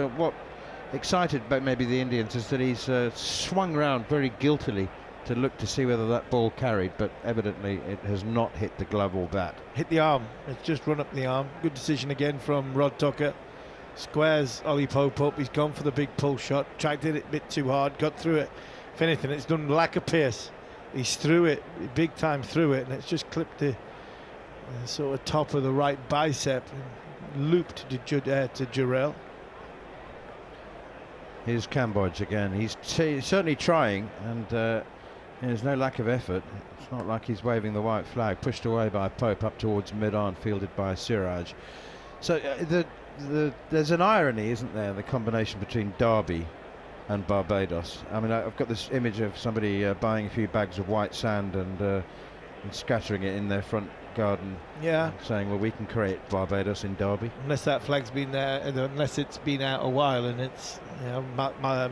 excited about maybe the Indians is that he's swung round very guiltily to look to see whether that ball carried, but evidently it has not hit the glove or bat. Hit the arm. It's just run up the arm. Good decision again from Rod Tucker. Squares Ollie Pope up. He's gone for the big pull shot. Tried it a bit too hard. Got through it. If anything, it's done lack of pace. He's through it, big time through it, and it's just clipped the sort of top of the right bicep and looped to Jarrell. Here's Kamboj again. He's certainly trying, and there's no lack of effort. It's not like he's waving the white flag. Pushed away by Pope up towards mid-on, fielded by Siraj. So there's an irony, isn't there, the combination between Derby and Barbados. I mean, I've got this image of somebody buying a few bags of white sand and scattering it in their front garden, saying, well, we can create Barbados in Derby. Unless that flag's been there, unless it's been out a while, and it's,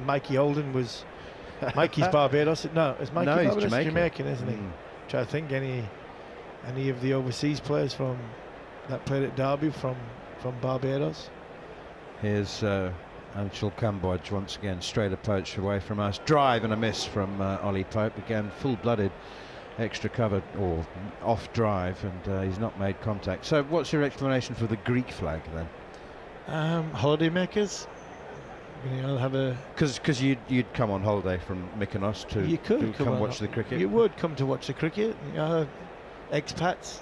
Mikey Holden was Mikey's Barbados. No, it's Mikey Barbados. He's Jamaican, isn't he? Try to think any of the overseas players that played at Derby from Barbados. Here's Anshul Kamboj once again, straight approach away from us. Drive and a miss from Ollie Pope. Again, full-blooded extra cover or off drive, and he's not made contact. So what's your explanation for the Greek flag then? Holidaymakers. Have a because you'd come on holiday from Mykonos to come watch the cricket. You would come to watch the cricket. Expats.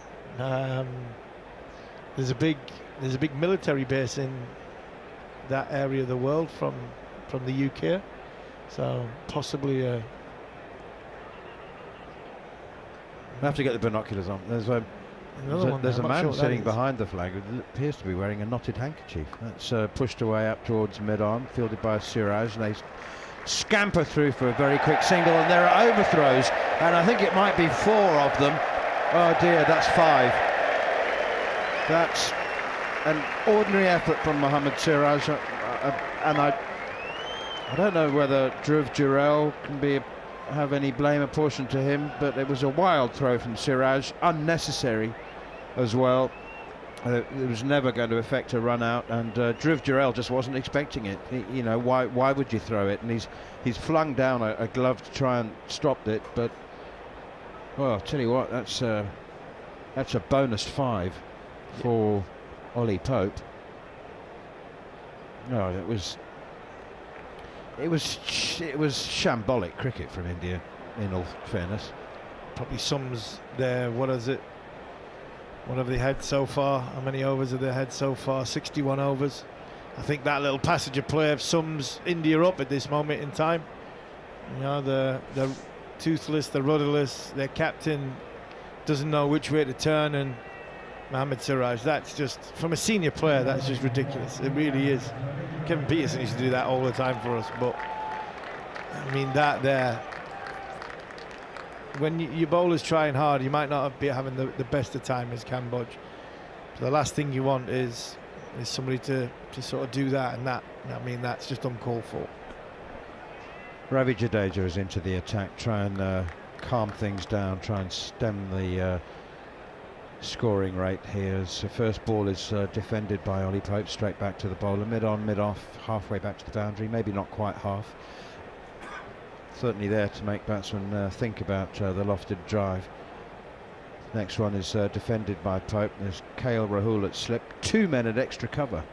There's a big military base in that area of the world from the UK, so possibly I have to get the binoculars on. There's a man sitting behind the flag who appears to be wearing a knotted handkerchief. That's pushed away up towards mid-on, fielded by Siraj, and they scamper through for a very quick single, and there are overthrows, and I think it might be 4 of them. Oh dear, that's 5. That's an ordinary effort from Mohammad Siraj, and I don't know whether Dhruv Jarrell can have any blame apportioned to him, but it was a wild throw from Siraj, unnecessary as well. It was never going to affect a run out, and Dhruv Jarrell just wasn't expecting it. Why would you throw it? And he's flung down a glove to try and stop it, but well, I'll tell you what, that's a bonus 5 for Ollie Pope. No, it was shambolic cricket from India, in all fairness. Probably sums their, what have they had so far? How many overs have they had so far? 61 overs. I think that little passage of play sums India up at this moment in time. They're toothless, they're rudderless, their captain doesn't know which way to turn, and Mohammad Siraj, that's just, from a senior player, that's just ridiculous. It really is. Kevin Peterson used to do that all the time for us, but I mean, that there, when your bowler's trying hard, you might not be having the best of time as Kamboj. So the last thing you want is somebody to sort of do that, and that's just uncalled for. Ravi Jadeja is into the attack, try and calm things down, try and stem the scoring rate here, as the first ball is defended by Ollie Pope, straight back to the bowler, mid-on, mid-off, halfway back to the boundary, maybe not quite half. Certainly there to make batsmen think about the lofted drive. Next one is defended by Pope. There's KL Rahul at slip, 2 men at extra cover,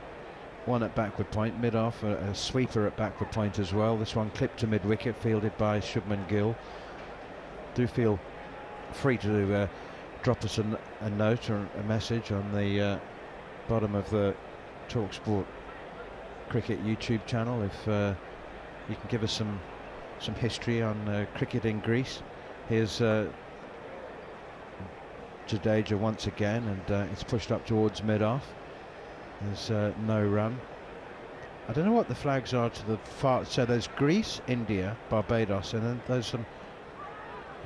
1 at backward point, mid-off, a sweeper at backward point as well. This one clipped to mid-wicket, fielded by Shubman Gill. Do feel free to drop us a note or a message on the bottom of the talkSPORT cricket YouTube channel if you can give us some history on cricket in Greece. Here's Jadeja once again, and it's pushed up towards mid-off. There's no run. I don't know what the flags are to the far. So there's Greece, India, Barbados, and then there's a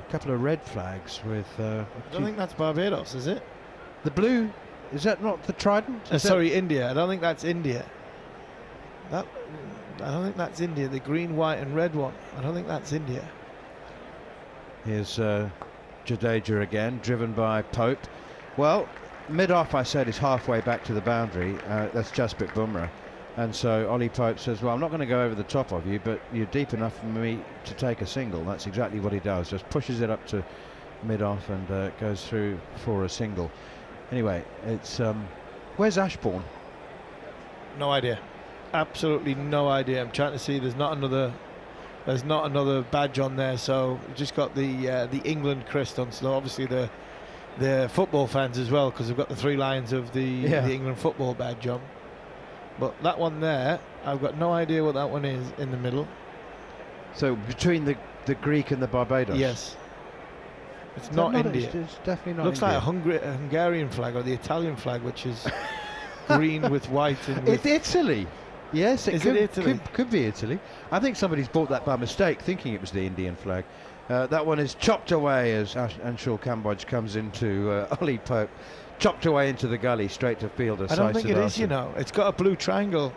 couple of red flags with. I don't think that's Barbados, is it? The blue, is that not the trident? Sorry, India. I don't think that's India. I don't think that's India. The green, white, and red one. I don't think that's India. Here's Jadeja again, driven by Pope. Well, mid-off, I said, is halfway back to the boundary. That's Jasprit Bumrah. And so Ollie Pope says, well, I'm not going to go over the top of you, but you're deep enough for me to take a single. That's exactly what he does. Just pushes it up to mid-off and goes through for a single. Anyway, it's... where's Ashbourne? No idea. Absolutely no idea. I'm trying to see. There's not another badge on there. So we've just got the England crest on. So obviously the football fans as well, because we've got the 3 lions of the England football badge on. But that one there, I've got no idea what that one is in the middle. So between the Greek and the Barbados? Yes. It's not India. It's definitely not Looks India. like a Hungarian flag or the Italian flag, which is green with white. And It's Italy. Yes, Is it Italy? Could be Italy. I think somebody's bought that by mistake, thinking it was the Indian flag. That one is chopped away as Anshul Kamboj comes into Ollie Pope. Chopped away into the gully, straight to fielder. I don't think it is, you know. It's got a blue triangle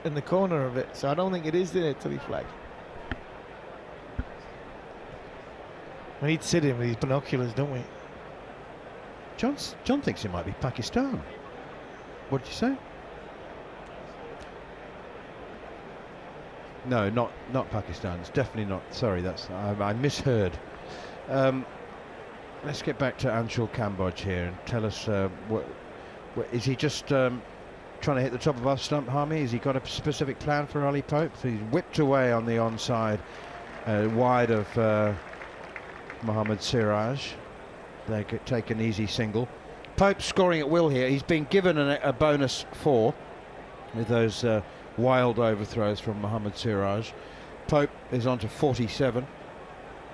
in the corner of it, so I don't think it is the Italy flag. We need to sit him with these binoculars, don't we? John thinks it might be Pakistan. What did you say? No, not Pakistan. It's definitely not. Sorry, I misheard. Let's get back to Anshul Kamboj here and tell us, is he just trying to hit the top of off stump, Harmy? Has he got a specific plan for Ollie Pope? So he's whipped away on the onside, wide of Mohammad Siraj. They could take an easy single. Pope scoring at will here. He's been given a bonus 4 with those wild overthrows from Mohammad Siraj. Pope is on to 47.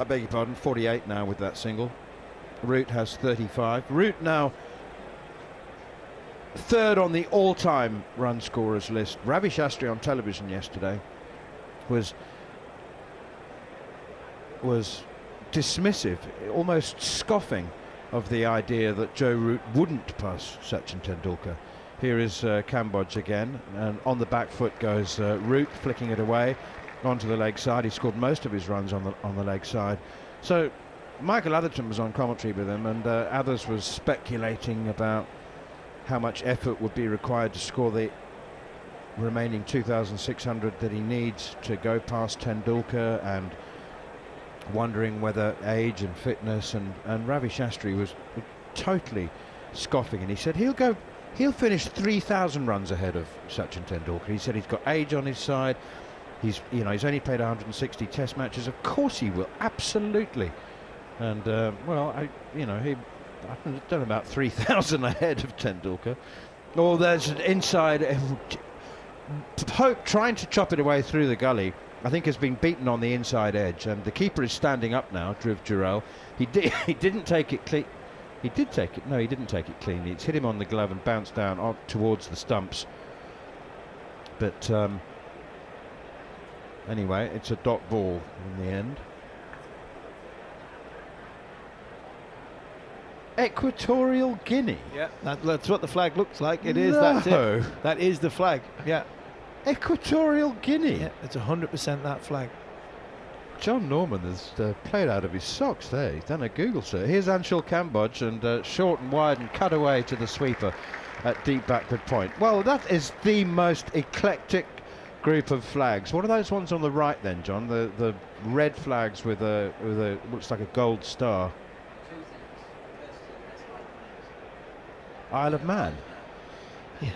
I beg your pardon, 48 now with that single. Root has 35. Root now 3rd on the all-time run scorers list. Ravi Shastri on television yesterday was dismissive, almost scoffing of the idea that Joe Root wouldn't pass Sachin Tendulkar. Here is Kamboj again, and on the back foot goes Root, flicking it away onto the leg side. He scored most of his runs on the leg side. So Michael Atherton was on commentary with him, and Athers was speculating about how much effort would be required to score the remaining 2,600 that he needs to go past Tendulkar, and wondering whether age and fitness, and Ravi Shastri was totally scoffing, and he said he'll finish 3,000 runs ahead of Sachin Tendulkar. He said he's got age on his side. He's only played 160 test matches. Of course he will, absolutely. And I don't know about 3,000 ahead of Tendulkar. Oh, there's an inside. Pope trying to chop it away through the gully, I think, has been beaten on the inside edge, and the keeper is standing up now, Dhruv Jurel. He didn't take it clean. He did take it. No, he didn't take it cleanly. It's hit him on the glove and bounced down towards the stumps. But anyway, it's a dot ball in the end. Equatorial Guinea. Yeah, that's what the flag looks like. It is. No. That's it. That is the flag. Yeah. Equatorial Guinea. Yeah, it's 100% that flag. Jon Norman has played out of his socks there. He's done a Google search. Here's Anshul Kamboj, and short and wide and cut away to the sweeper at deep backward point. Well, that is the most eclectic group of flags. What are those ones on the right then, John? The red flags with a looks like a gold star. Isle of Man. Yeah.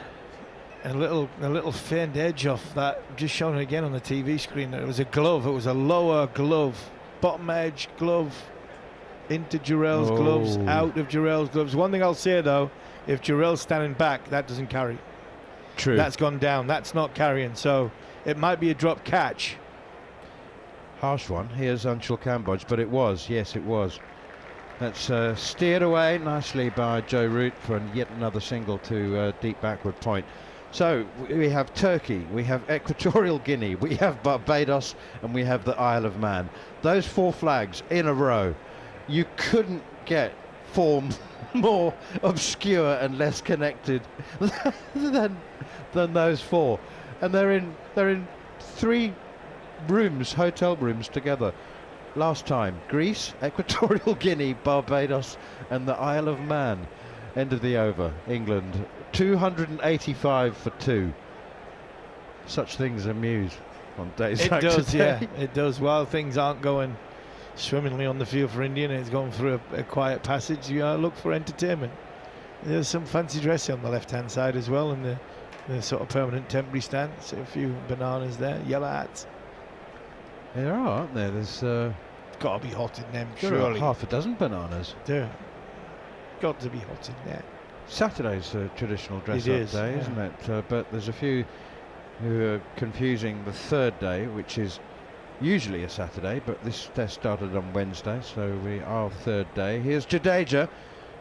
A little faint edge off that, just shown again on the TV screen. It was a glove. It was a lower glove, bottom edge glove into Jurel's gloves, out of Jurel's gloves. One thing I'll say though, if Jurel's standing back, that doesn't carry. True. That's gone down. That's not carrying. So it might be a drop catch. Harsh one. Here's Anshul Kamboj, but it was. Yes, it was. That's steered away nicely by Joe Root for yet another single to deep backward point. So we have Turkey, we have Equatorial Guinea, we have Barbados, and we have the Isle of Man. Those 4 flags in a row. You couldn't get 4 more obscure and less connected than those 4. and they're in 3 rooms, hotel rooms together. Last time, Greece, Equatorial Guinea, Barbados, and the Isle of Man. End of the over. England 285 for 2. Such things amuse on days like today. It does. While things aren't going swimmingly on the field for India, and it's going through a quiet passage, you look for entertainment. There's some fancy dressing on the left-hand side as well, in the sort of permanent temporary stand. So a few bananas there, yellow hats. There are, aren't there? There's got to be hot in them, there are surely. half a dozen bananas. There, got to be hot in there. Saturday's a traditional dress-up day, isn't it? But there's a few who are confusing the third day, which is usually a Saturday, but this test started on Wednesday, so we are third day. Here's Jadeja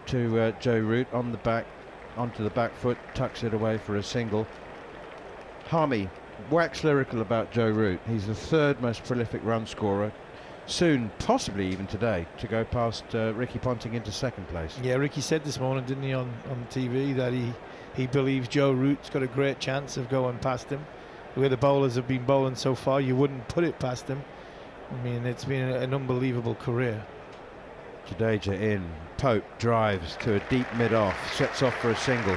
to Joe Root on the back, onto the back foot, tucks it away for a single. Harmy, wax lyrical about Joe Root. He's the 3rd most prolific run scorer, soon, possibly even today, to go past Ricky Ponting into 2nd place. Yeah, Ricky said this morning, didn't he, on TV, that he believes Joe Root's got a great chance of going past him. The way the bowlers have been bowling so far, you wouldn't put it past him. I mean, it's been an unbelievable career. Jadeja in, Pope drives to a deep mid-off, sets off for a single.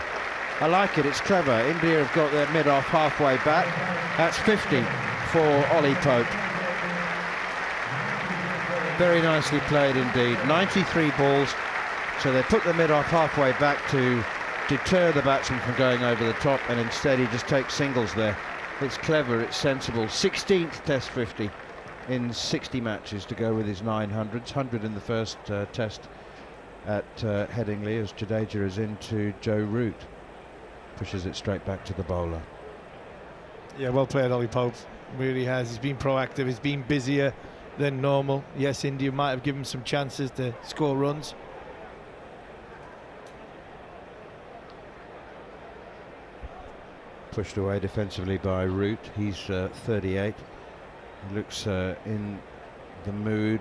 I like it, it's clever. India have got their mid-off halfway back. That's 50 for Ollie Pope. Very nicely played indeed. 93 balls, so they put the mid-off halfway back to deter the batsman from going over the top, and instead he just takes singles there. It's clever, it's sensible. 16th Test 50 in 60 matches to go with his 900s. 100 in the first test at Headingley, as Jadeja is into Joe Root. Pushes it straight back to the bowler. Yeah, well played, Ollie Pope. Really has. He's been proactive. He's been busier than normal. Yes, India might have given him some chances to score runs. Pushed away defensively by Root. He's 38. He looks in the mood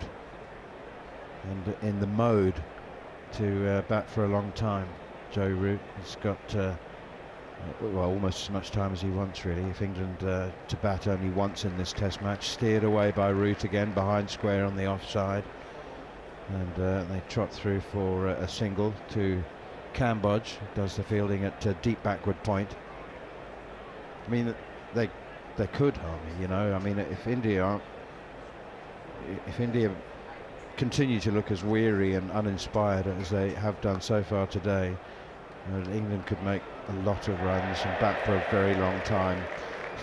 and in the mode to bat for a long time. Joe Root has got well, almost as much time as he wants, really. If England to bat only once in this test match. Steered away by Root again, behind square on the offside, and they trot through for a single to Cambodge, who does the fielding at deep backward point. I mean, they could, Harmy, you know. I mean, if India continue to look as weary and uninspired as they have done so far today, England could make a lot of runs and bat for a very long time.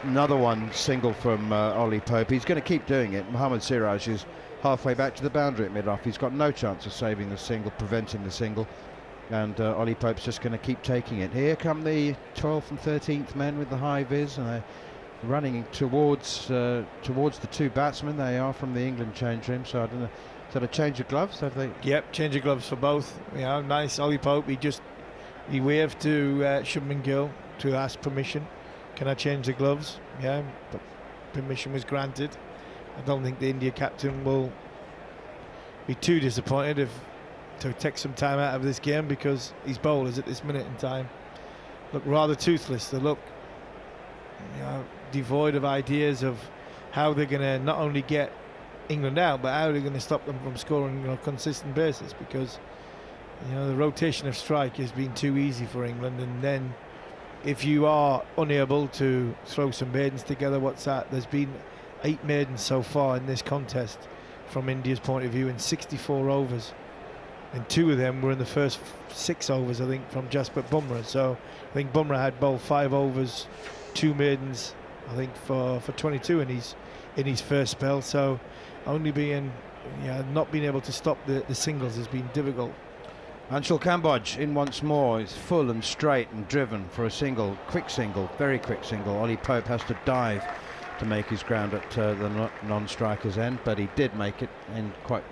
Another one single from Ollie Pope. He's going to keep doing it. Mohammad Siraj is halfway back to the boundary at mid-off. He's got no chance of saving the single, preventing the single, and Ollie Pope's just going to keep taking it. Here come the 12th and 13th men with the high vis, and they're running towards the 2 batsmen. They are from the England change room, so I don't know. Is that a change of gloves? Have they? Yep, change of gloves for both. Yeah, nice. Ollie Pope, he waved to Shubman Gill to ask permission. Can I change the gloves? Yeah, but permission was granted. I don't think the India captain will be too disappointed to take some time out of this game, because his bowlers at this minute in time look rather toothless. They look, devoid of ideas of how they're going to not only get England out, but how they're going to stop them from scoring on a consistent basis, because the rotation of strike has been too easy for England. And then if you are unable to throw some maidens together, what's that? There's been 8 maidens so far in this contest from India's point of view in 64 overs, and 2 of them were in the first 6 overs, I think, from Jasprit Bumrah. So I think Bumrah had bowled 5 overs, 2 maidens, I think, for 22 in his first spell. So only not being able to stop the singles has been difficult. Anshul Kamboj in once more. Is full and straight and driven for a single, very quick single. Ollie Pope has to dive to make his ground at the non-striker's end, but he did make it, and quite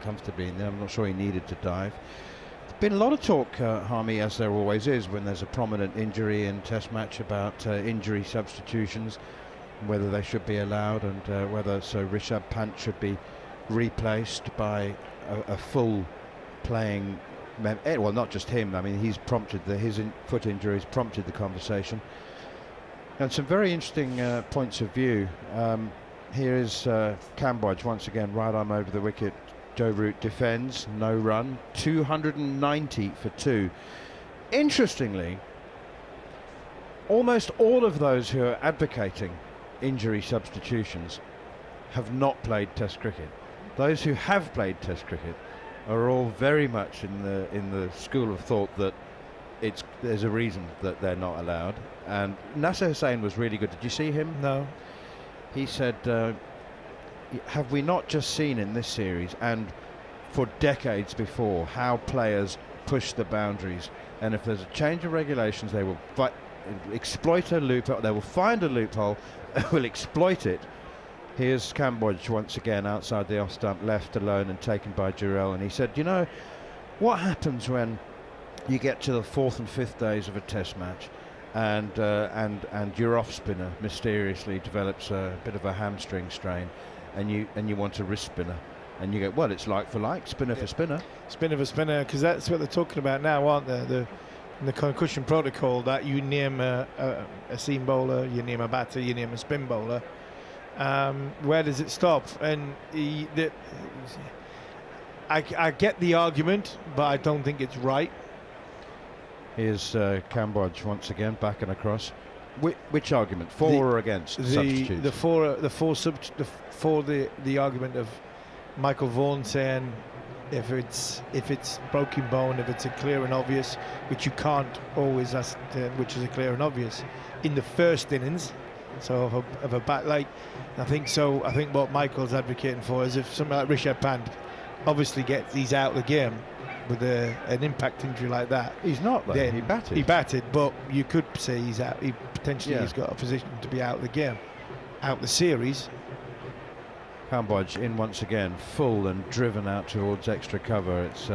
comfortably in there. I'm not sure he needed to dive. There's been a lot of talk, Harmy, as there always is when there's a prominent injury in Test match, about injury substitutions, whether they should be allowed, and whether Rishabh Pant should be replaced by a full playing. Well, not just him. I mean, he's prompted his foot injuries prompted the conversation. And some very interesting points of view. Here is Cambodge once again, right arm over the wicket. Joe Root defends, no run, 290 for 2. Interestingly, almost all of those who are advocating injury substitutions have not played Test cricket. Those who have played Test cricket are all very much in the school of thought that there's a reason that they're not allowed. And Nasser Hussain was really good. Did you see him? No. He said, have we not just seen in this series and for decades before how players push the boundaries, and if there's a change of regulations they will exploit a loophole, they will find a loophole, will exploit it. Here's Cambodge once again outside the off stump, left alone and taken by Jarrell, and he said, you know, what happens when you get to the 4th and 5th days of a Test match and your off spinner mysteriously develops a bit of a hamstring strain, and you want a wrist spinner, and you go, well, it's like for like, spinner for spinner. Spinner for spinner, because that's what they're talking about now, aren't they? The concussion protocol, that you name a seam bowler, you name a batter, you name a spin bowler. Where does it stop? And I get the argument, but I don't think it's right. Here's Cambodge once again, back and across. Which argument, for or against substitutes? The argument of Michael Vaughan saying if it's broken bone, if it's a clear and obvious, which you can't always ascertain which is a clear and obvious in the first innings, so of a bat, like I think what Michael's advocating for is if something like Rishabh Pant obviously he's out of the game with an impact injury like that. He's not though. Then He batted, but you could say he's out. He potentially has got a position to be out of the game, out the series. Cambodge in once again, full and driven out towards extra cover. It's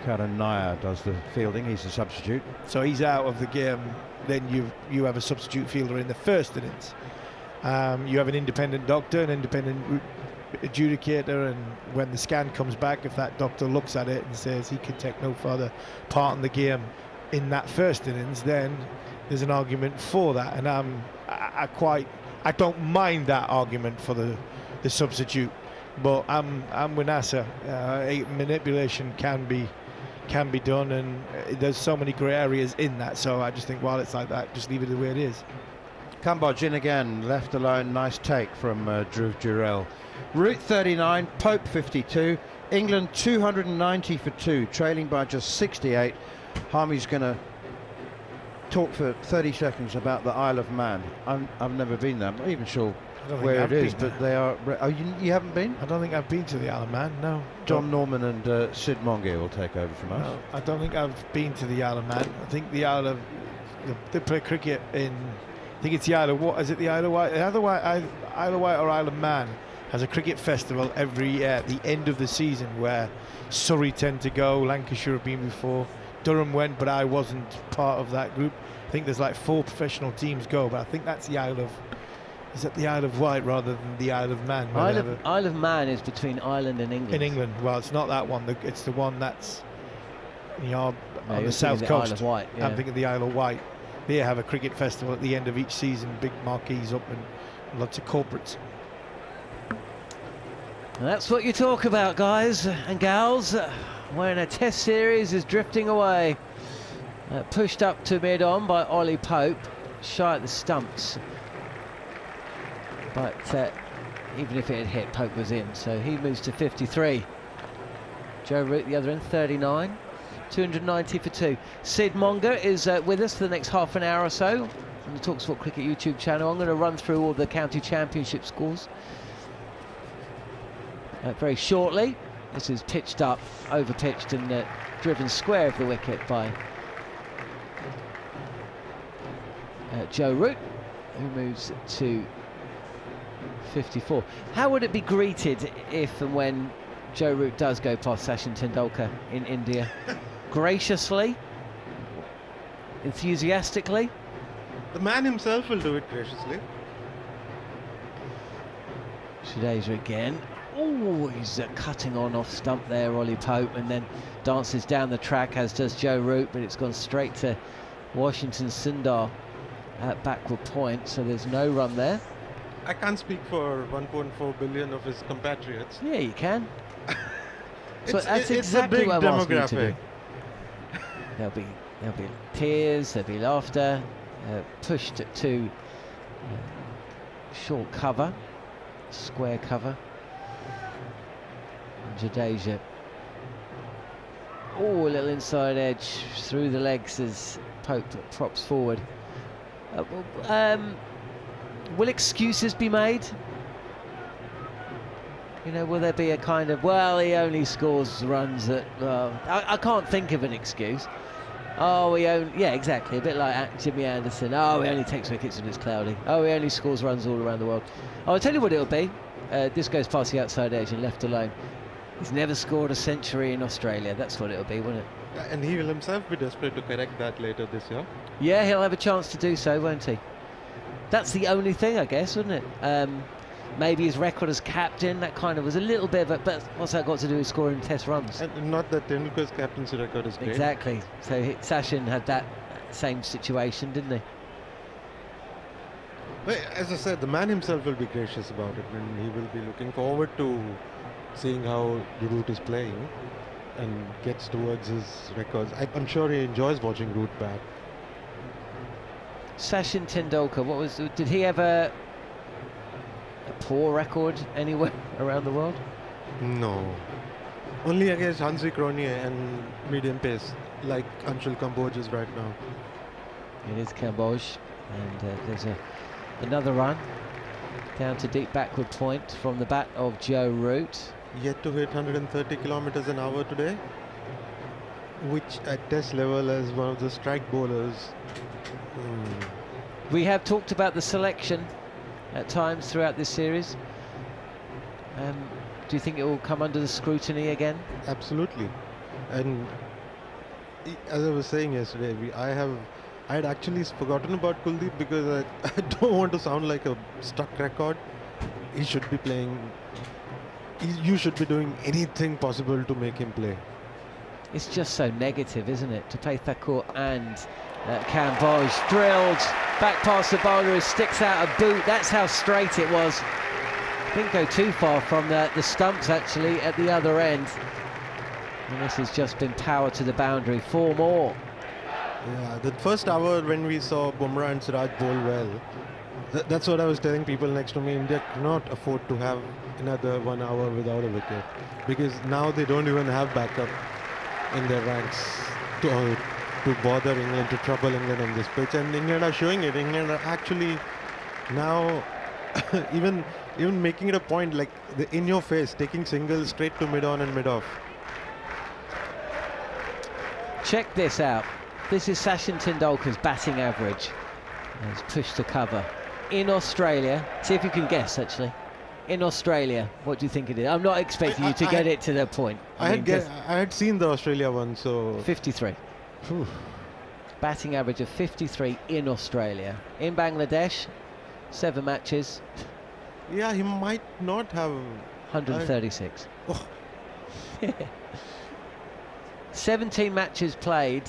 Karan Nair does the fielding. He's a substitute. So he's out of the game. Then you have a substitute fielder in the first innings. You have an independent doctor, an independent adjudicator, and when the scan comes back, if that doctor looks at it and says he can take no further part in the game in that first innings, then there's an argument for that. And I don't mind that argument for the substitute, but I'm with Nasser. Manipulation can be done, and there's so many grey areas in that, so I just think while it's like that, just leave it the way it is. Cambodge in again, left alone. Nice take from Dhruv Jurel. Root 39, Pope 52, England 290 for 2, trailing by just 68. Harmy's going to talk for 30 seconds about the Isle of Man. I've never been there. I'm not even sure where it is, but they are. Oh, you haven't been? I don't think I've been to the Isle of Man. No. Jon Norman and Sid Mongear will take over from us. No, I don't think I've been to the Isle of Man. I think the Isle of they play cricket in. I think it's the Isle of what? Is it the Isle of Wight? Isle of Wight or Isle of Man has a cricket festival every year at the end of the season where Surrey tend to go. Lancashire have been before. Durham went, but I wasn't part of that group. I think there's like 4 professional teams go, but I think that's the Isle of. Is that the Isle of Wight rather than the Isle of Man? Isle of Man is between Ireland and England. In England, well, it's not that one. It's the one that's on the south the coast. Isle of Wight, yeah. I'm thinking the Isle of Wight. They have a cricket festival at the end of each season, big marquees up and lots of corporates. And that's what you talk about, guys and gals, when a Test series is drifting away. Pushed up to mid-on by Ollie Pope, shy at the stumps. But even if it had hit, Pope was in, so he moves to 53. Joe Root, the other end, 39. 290 for 2. Sid Mongear is with us for the next half an hour or so on the talkSPORT Cricket YouTube channel. I'm going to run through all the county championship scores very shortly. This is pitched up, over-pitched and driven square of the wicket by Joe Root, who moves to 54. How would it be greeted if and when Joe Root does go past Sachin Tendulkar in India? Graciously? Enthusiastically? The man himself will do it graciously. Jadeja again. Oh, he's cutting on off stump there, Ollie Pope, and then dances down the track, as does Joe Root, but it's gone straight to Washington Sundar. at backward point, so there's no run there. I can't speak for 1.4 billion of his compatriots. Yeah, you can. So It's, that's it's exactly a big what I'm asking you to demographic. do. There'll be tears, there'll be laughter, pushed to short cover, square cover. And Jadeja. Oh, a little inside edge through the legs as Pope props forward. Will excuses be made? You know, will there be a kind of, well, he only scores runs at, I can't think of an excuse. Oh, yeah, exactly, a bit like Jimmy Anderson. Oh, he only takes wickets when it's cloudy. Oh, he only scores runs all around the world. I'll tell you what it'll be. This goes past the outside edge and left alone. He's never scored a century in Australia. That's what it'll be, won't it? And he will himself be desperate to correct that later this year. Yeah, he'll have a chance to do so, won't he? That's the only thing, I guess, wouldn't it? Maybe his record as captain, that kind of was a little bit of a, but what's that got to do with scoring test runs? And not that Tendulkar's captaincy record is great. Exactly. So Sachin had that same situation, didn't he? But as I said, the man himself will be gracious about it, and he will be looking forward to seeing how the Root is playing and gets towards his records. I'm sure he enjoys watching Root bat. Sachin Tendulkar, did he have a poor record anywhere around the world? No. Only against Hansi Coney and medium pace, like Anshul Kamboj is right now. It is Kamboj, and there's another run down to deep backward point from the bat of Joe Root. Yet to hit 130 kilometers an hour today, which at test level as one of the strike bowlers. We have talked about the selection at times throughout this series. Do you think it will come under the scrutiny again? Absolutely. And as I was saying yesterday, I had actually forgotten about Kuldeep because I don't want to sound like a stuck record. He should be playing. You should be doing anything possible to make him play. It's just so negative, isn't it? To play Thakur and Kamboj drilled back past the bowler who sticks out a boot. That's how straight it was. Didn't go too far from the stumps actually at the other end. And this has just been power to the boundary. 4 more. Yeah, the first hour when we saw Bumrah and Siraj bowl well, that's what I was telling people next to me. India cannot afford to have another 1 hour without a wicket, because now they don't even have backup in their ranks to bother England, to trouble England on this pitch. And England are showing it. England are actually now even making it a point, like in your face, taking singles straight to mid-on and mid-off. Check this out. This is Sachin Tendulkar's batting average. He's pushed to cover. In Australia, see if you can guess actually. In Australia, what do you think it is? I'm not expecting you to get it to the point. I had seen the Australia one, so 53. Whew. Batting average of 53 in Australia. In Bangladesh, 7 matches. Yeah, he might not have 136. Oh. 17 matches played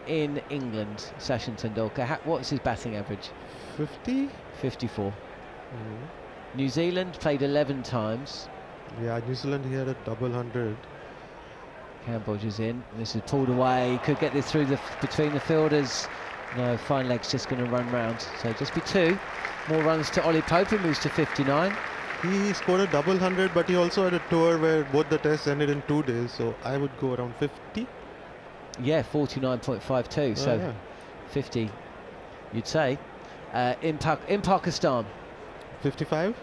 in England, Sachin Tendulkar. What's his batting average? 50? 54. New Zealand played 11 times. Yeah, New Zealand, he had a double 100. Kamboj is in. This is pulled away. He could get this through between the fielders. No, fine leg's just going to run round. So just be 2 more runs to Ollie Pope. He moves to 59. He scored a double 100, but he also had a tour where both the tests ended in 2 days. So I would go around 50. Yeah, 49.52. So yeah. 50, you'd say. In Pakistan, 55?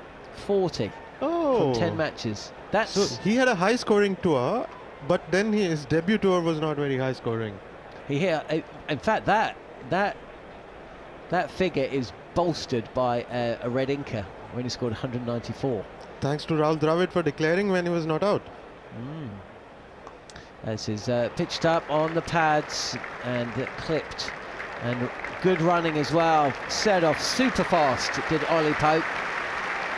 40 from 10 matches. That's So he had a high scoring tour, but then his debut tour was not very high scoring. in fact, that figure is bolstered by a red inker when he scored 194. Thanks to Rahul Dravid for declaring when he was not out. This is pitched up on the pads and clipped, and good running as well. Set off super fast did Ollie Pope,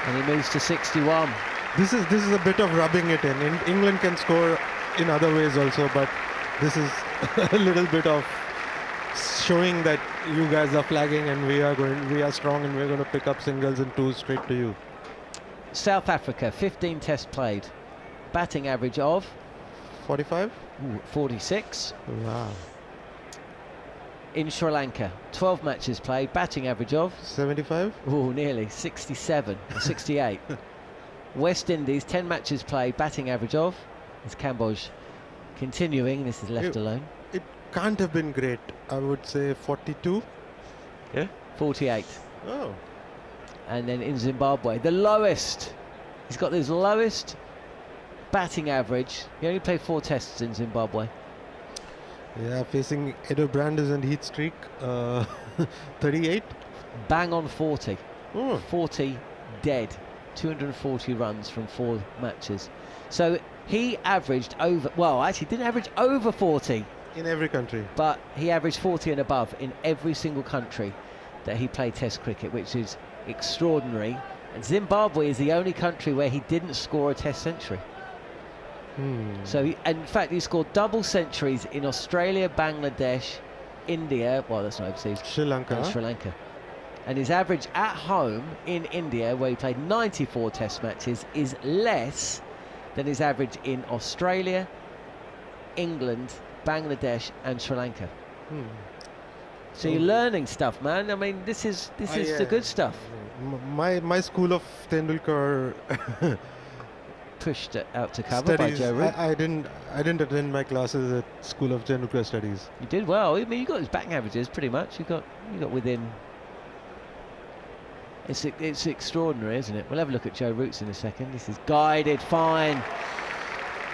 and he moves to 61. This is a bit of rubbing it in. England can score in other ways also, but this is a little bit of showing that you guys are flagging and we are strong and we're going to pick up singles and twos straight to you. South Africa, 15 tests played, batting average of 45? 46. Wow. In Sri Lanka, 12 matches played, batting average of 75? oh, nearly 67 or 68. West Indies, 10 matches played, batting average of, is Cambodge continuing, this is left alone. It can't have been great. I would say 42. 48. Oh. And then in Zimbabwe, the lowest, he's got his lowest batting average. He only played 4 tests in Zimbabwe. Yeah, facing Edo Brandes and Heat Streak, 38. Bang on 40. Oh. 40 dead. 240 runs from 4 matches. So he averaged over, well, actually didn't average over 40. In every country. But he averaged 40 and above in every single country that he played Test cricket, which is extraordinary. And Zimbabwe is the only country where he didn't score a Test century. So, in fact, he scored double centuries in Australia, Bangladesh, India, well, that's not overseas, Sri Lanka. and Sri Lanka. And his average at home in India, where he played 94 Test matches, is less than his average in Australia, England, Bangladesh, and Sri Lanka. So you're learning stuff, man. I mean, this is the good stuff. My school of Tendulkar Pushed it out to cover studies, by Joe Root. I didn't attend my classes at School of Tendulkar Studies. You did well. I mean, you got his batting averages pretty much. You got within. It's extraordinary, isn't it? We'll have a look at Joe Root's in a second. This is guided fine.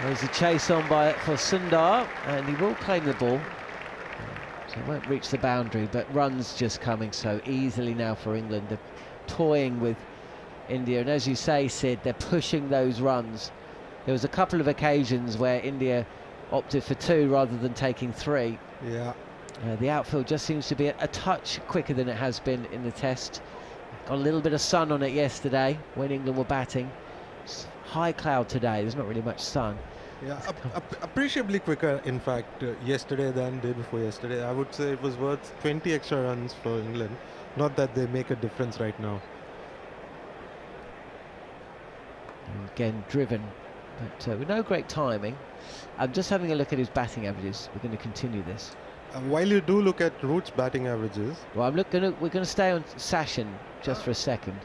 There's a chase on for Sundar, and he will claim the ball. So it won't reach the boundary, but runs just coming so easily now for England. They're toying with India, and as you say, Sid, they're pushing those runs. There was a couple of occasions where India opted for 2 rather than taking 3. Yeah. The outfield just seems to be a touch quicker than it has been in the Test. Got a little bit of sun on it yesterday when England were batting. It's high cloud today, there's not really much sun. Yeah, appreciably quicker, in fact, yesterday than day before yesterday. I would say it was worth 20 extra runs for England. Not that they make a difference right now. And again, driven, but with no great timing. I'm just having a look at his batting averages. We're going to continue this. While you do look at Root's batting averages, Well, we're going to stay on Sachin just for a second.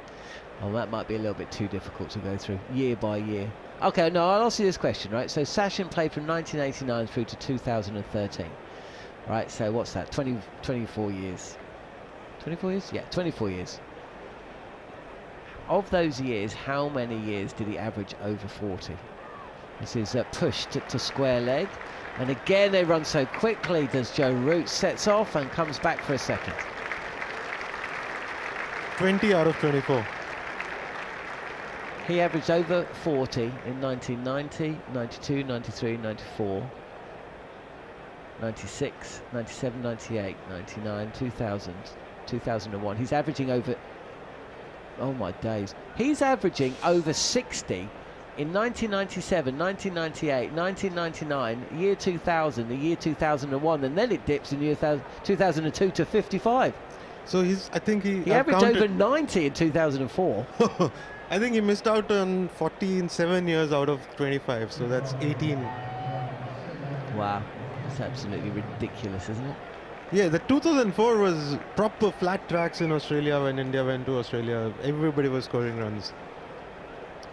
Oh, that might be a little bit too difficult to go through year by year. Okay, no, I'll ask you this question, right? So Sachin played from 1989 through to 2013. Right, so what's that? 24 years. 24 years? Yeah, 24 years. Of those years, how many years did he average over 40? This is pushed to square leg. And again, they run so quickly. Does Joe Root sets off and comes back for a second. 20 out of 24. He averaged over 40 in 1990, 92, 93, 94, 96, 97, 98, 99, 2000, 2001. He's averaging over, oh my days, he's averaging over 60 in 1997, 1998, 1999, year 2000, the year 2001, and then it dips in year 2002 to 55. So I think he averaged over 90 in 2004. I think he missed out on 7 years out of 25, so that's 18. Wow, that's absolutely ridiculous, isn't it? Yeah, the 2004 was proper flat tracks in Australia when India went to Australia. Everybody was scoring runs.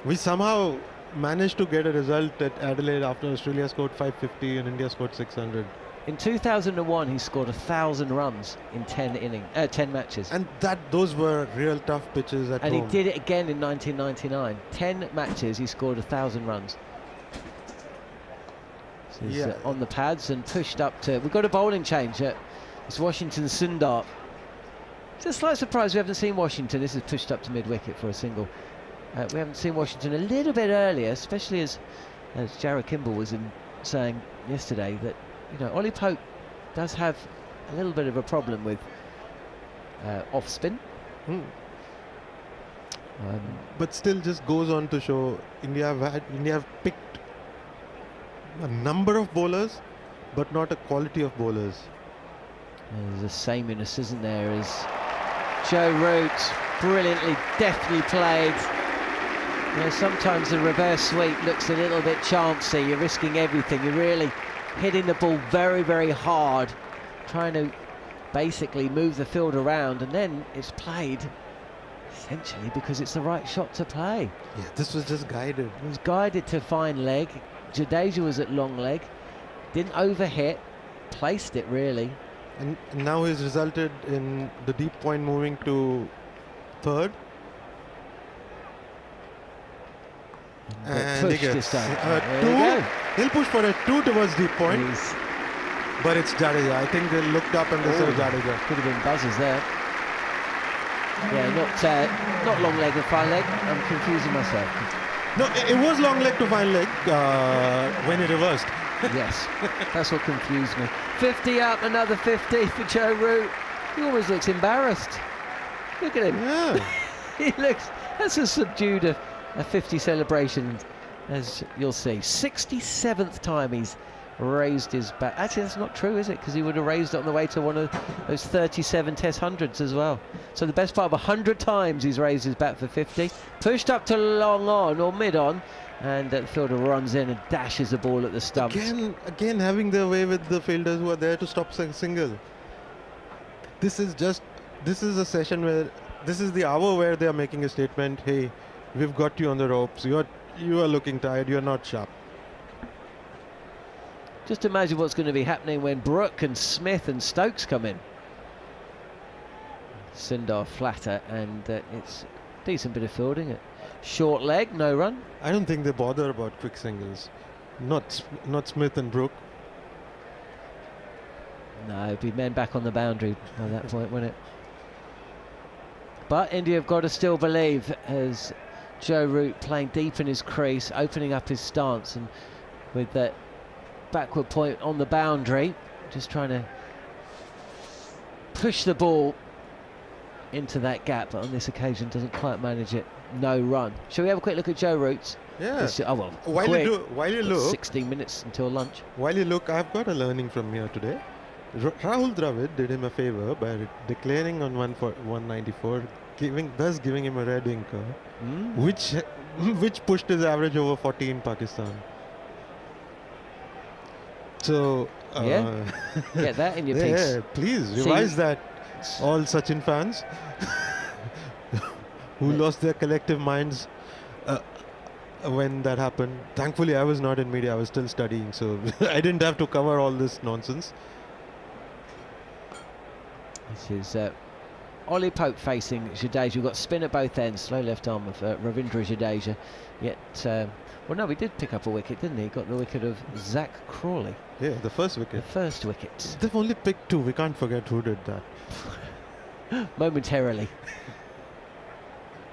We somehow managed to get a result at Adelaide after Australia scored 550 and India scored 600. In 2001, he scored 1,000 runs in 10 matches. And those were real tough pitches at home. And he did it again in 1999. 10 matches, he scored 1,000 runs. So he's on the pads and pushed up to... We've got a bowling change. It's Washington Sundar. It's a slight surprise we haven't seen Washington. This is pushed up to mid-wicket for a single. We haven't seen Washington a little bit earlier, especially as Jarrod Kimber was saying yesterday that, you know, Ollie Pope does have a little bit of a problem with off spin. But still just goes on to show India have picked a number of bowlers, but not a quality of bowlers. There's a sameness, isn't there, as Joe Root brilliantly, deftly played. You know, sometimes the reverse sweep looks a little bit chancy. You're risking everything. You're really hitting the ball very, very hard, trying to basically move the field around, and then it's played essentially because it's the right shot to play. Yeah, this was just guided. It was guided to fine leg. Jadeja was at long leg, didn't overhit, placed it really. And now he's resulted in the deep point moving to third. And Pushed he this gets time. a There two. you go. He'll push for a 2 towards deep point, He's- but it's Jadeja. I think they looked up and they said Jadeja. Could have been buzzers there. Yeah, not long leg and fine leg. I'm confusing myself. No, it was long leg to fine leg when he reversed. Yes, that's what confused me. 50 up, another 50 for Joe Root. He always looks embarrassed. Look at him. Yeah. He looks, that's a subdued a 50 celebration, as you'll see. 67th time he's raised his bat. Actually, that's not true, is it? Because he would have raised it on the way to one of those 37 Test hundreds as well. So the best part of 100 times he's raised his bat for 50. Pushed up to long on or mid on, and the fielder runs in and dashes the ball at the stumps. Again, having their way with the fielders who are there to stop single. This is a session where this is the hour where they are making a statement. Hey, we've got you on the ropes. You are looking tired. You are not sharp. Just imagine what's going to be happening when Brook and Smith and Stokes come in. Sindar flatter, and it's a decent bit of fielding. At short leg, no run. I don't think they bother about quick singles. Not Smith and Brook. No, it'd be men back on the boundary by that point, wouldn't it? But India have got to still believe, as Joe Root playing deep in his crease, opening up his stance, and with that backward point on the boundary, just trying to push the ball into that gap, but on this occasion doesn't quite manage it. No run. Shall we have a quick look at Joe Root's? Yeah. Oh well, While you look, 16 minutes until lunch. While you look, I've got a learning from here today. Rahul Dravid did him a favor by declaring on 194, thus giving him a red inker, which pushed his average over 40 in Pakistan. So Get that in your piece. Yeah, please revise that, all Sachin fans who lost their collective minds when that happened. Thankfully, I was not in media. I was still studying, so I didn't have to cover all this nonsense. This is Ollie Pope facing Jadeja. We've got spin at both ends. Slow left arm of Ravindra Jadeja. Yet, well, no, he did pick up a wicket, didn't he? Got the wicket of Zach Crawley. Yeah, the first wicket. The first wicket. They've only picked 2. We can't forget who did that. Momentarily.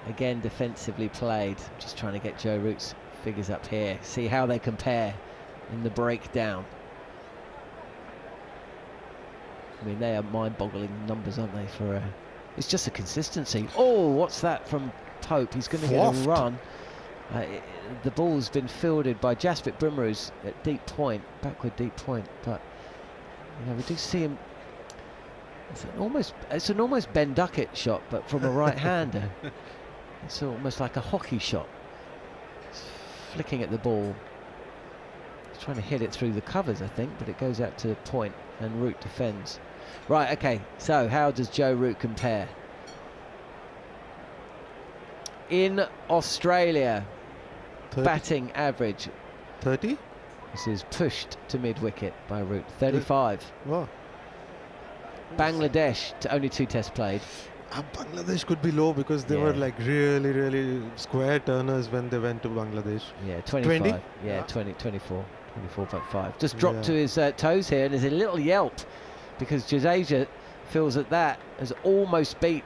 Again, defensively played. Just trying to get Joe Root's figures up here. See how they compare in the breakdown. I mean, they are mind-boggling numbers, aren't they? For it's just a consistency. Oh, what's that from Pope? He's going to get a run. The ball's been fielded by Jasprit Bumrah's at deep point, backward deep point. But you know, we do see him. It's an almost Ben Duckett shot, but from a right-hander. It's almost like a hockey shot. It's flicking at the ball. He's trying to hit it through the covers, I think, but it goes out to the point, and Root defends. Right, okay, so how does Joe Root compare? In Australia, 30? batting average. 30? This is pushed to mid-wicket by Root. 35. Wow. Bangladesh, only 2 tests played. Bangladesh could be low because they were like really, really square turners when they went to Bangladesh. Yeah, 25. 20? Yeah, 24. 24.5. Just dropped to his toes here, and there's a little yelp because Jadeja feels that has almost beat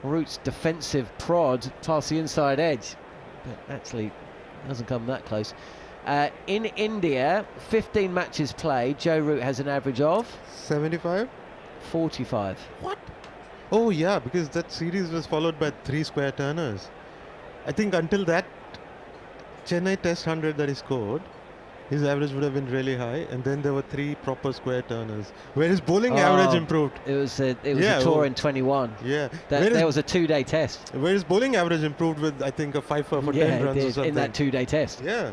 Root's defensive prod past the inside edge, but actually hasn't come that close. In India, 15 matches played. Joe Root has an average of 75? 45. What? Oh yeah, because that series was followed by 3 square turners. I think until that Chennai Test 100 that he scored, his average would have been really high. And then there were 3 proper square turners, where his bowling average improved. It was a tour in 21. Yeah. There was a 2-day test. Where his bowling average improved with, I think, a 5 for 10 runs or something. In that 2-day test. Yeah.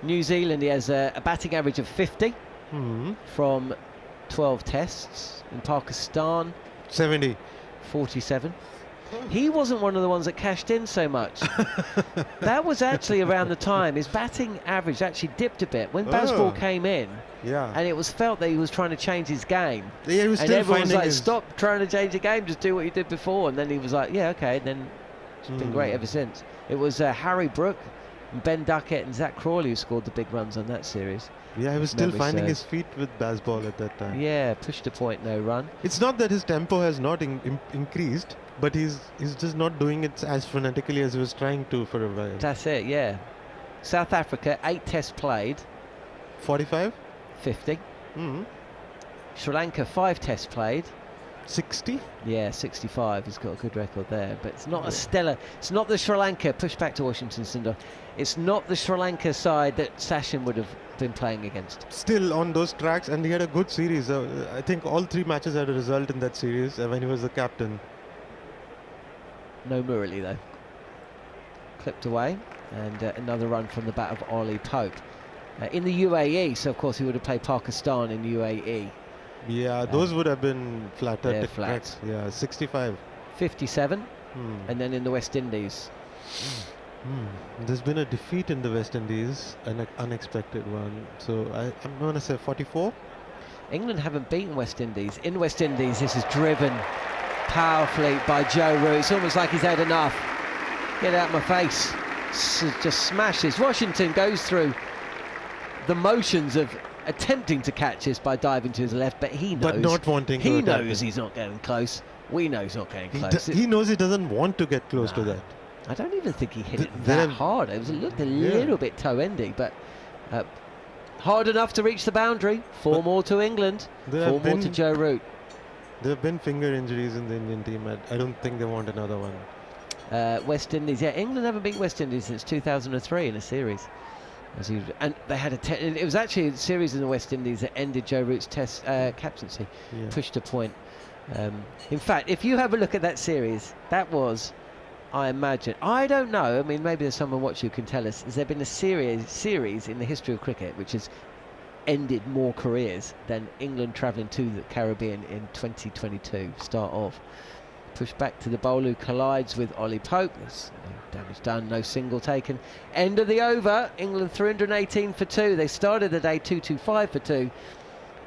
New Zealand, he has a batting average of 50 from 12 tests. In Pakistan, 70. 47. He wasn't one of the ones that cashed in so much. That was actually around the time his batting average actually dipped a bit when Bazball came in. Yeah. And it was felt that he was trying to change his game. Yeah, he was and still everyone was finding like, his... stop trying to change the game, just do what you did before. And then he was like, yeah, okay. And then it's been great ever since. It was Harry Brook, Ben Duckett and Zach Crawley who scored the big runs on that series. Yeah, he was still finding his feet with Bazball at that time. Yeah, pushed a point, no run. It's not that his tempo has not increased, but he's just not doing it as frenetically as he was trying to for a while. That's it, yeah. South Africa, 8 tests played. 45? 50. Sri Lanka, 5 tests played. 60? Yeah, 65. He's got a good record there, but it's not a stellar. It's not the Sri Lanka. Push back to Washington, Sundar. It's not the Sri Lanka side that Sachin would have been playing against. Still on those tracks, and he had a good series. I think all 3 matches had a result in that series when he was the captain. No Murali though. Clipped away, and another run from the bat of Ollie Pope. In the UAE, so of course he would have played Pakistan in UAE. Yeah, those would have been flatter. They're flat. Yeah, 65. 57, and then in the West Indies. There's been a defeat in the West Indies, an unexpected one. So I'm going to say 44. England haven't beaten West Indies. In West Indies, this is driven powerfully by Joe Root. It's almost like he's had enough. Get out of my face. Just smashes. Washington goes through the motions of attempting to catch this by diving to his left, but he knows. But not wanting to. He knows he's not getting close. We know he's not getting close. He knows he doesn't want to get close to that. I don't even think he hit it that hard. It looked a little bit toe-endy, but hard enough to reach the boundary. 4 more to England. 4 more to Joe Root. There have been finger injuries in the Indian team. I don't think they want another one. West Indies, yeah, England haven't beat West Indies since 2003 in a series. And they had it was actually a series in the West Indies that ended Joe Root's test captaincy. Pushed a point. In fact, if you have a look at that series, that was, I imagine, I don't know, I mean, maybe there's someone watching who can tell us, has there been a series in the history of cricket which has ended more careers than England travelling to the Caribbean in 2022, start off? Push back to the bowler who collides with Ollie Pope. There's no damage done, no single taken. End of the over, England 318 for 2. They started the day 225 for 2.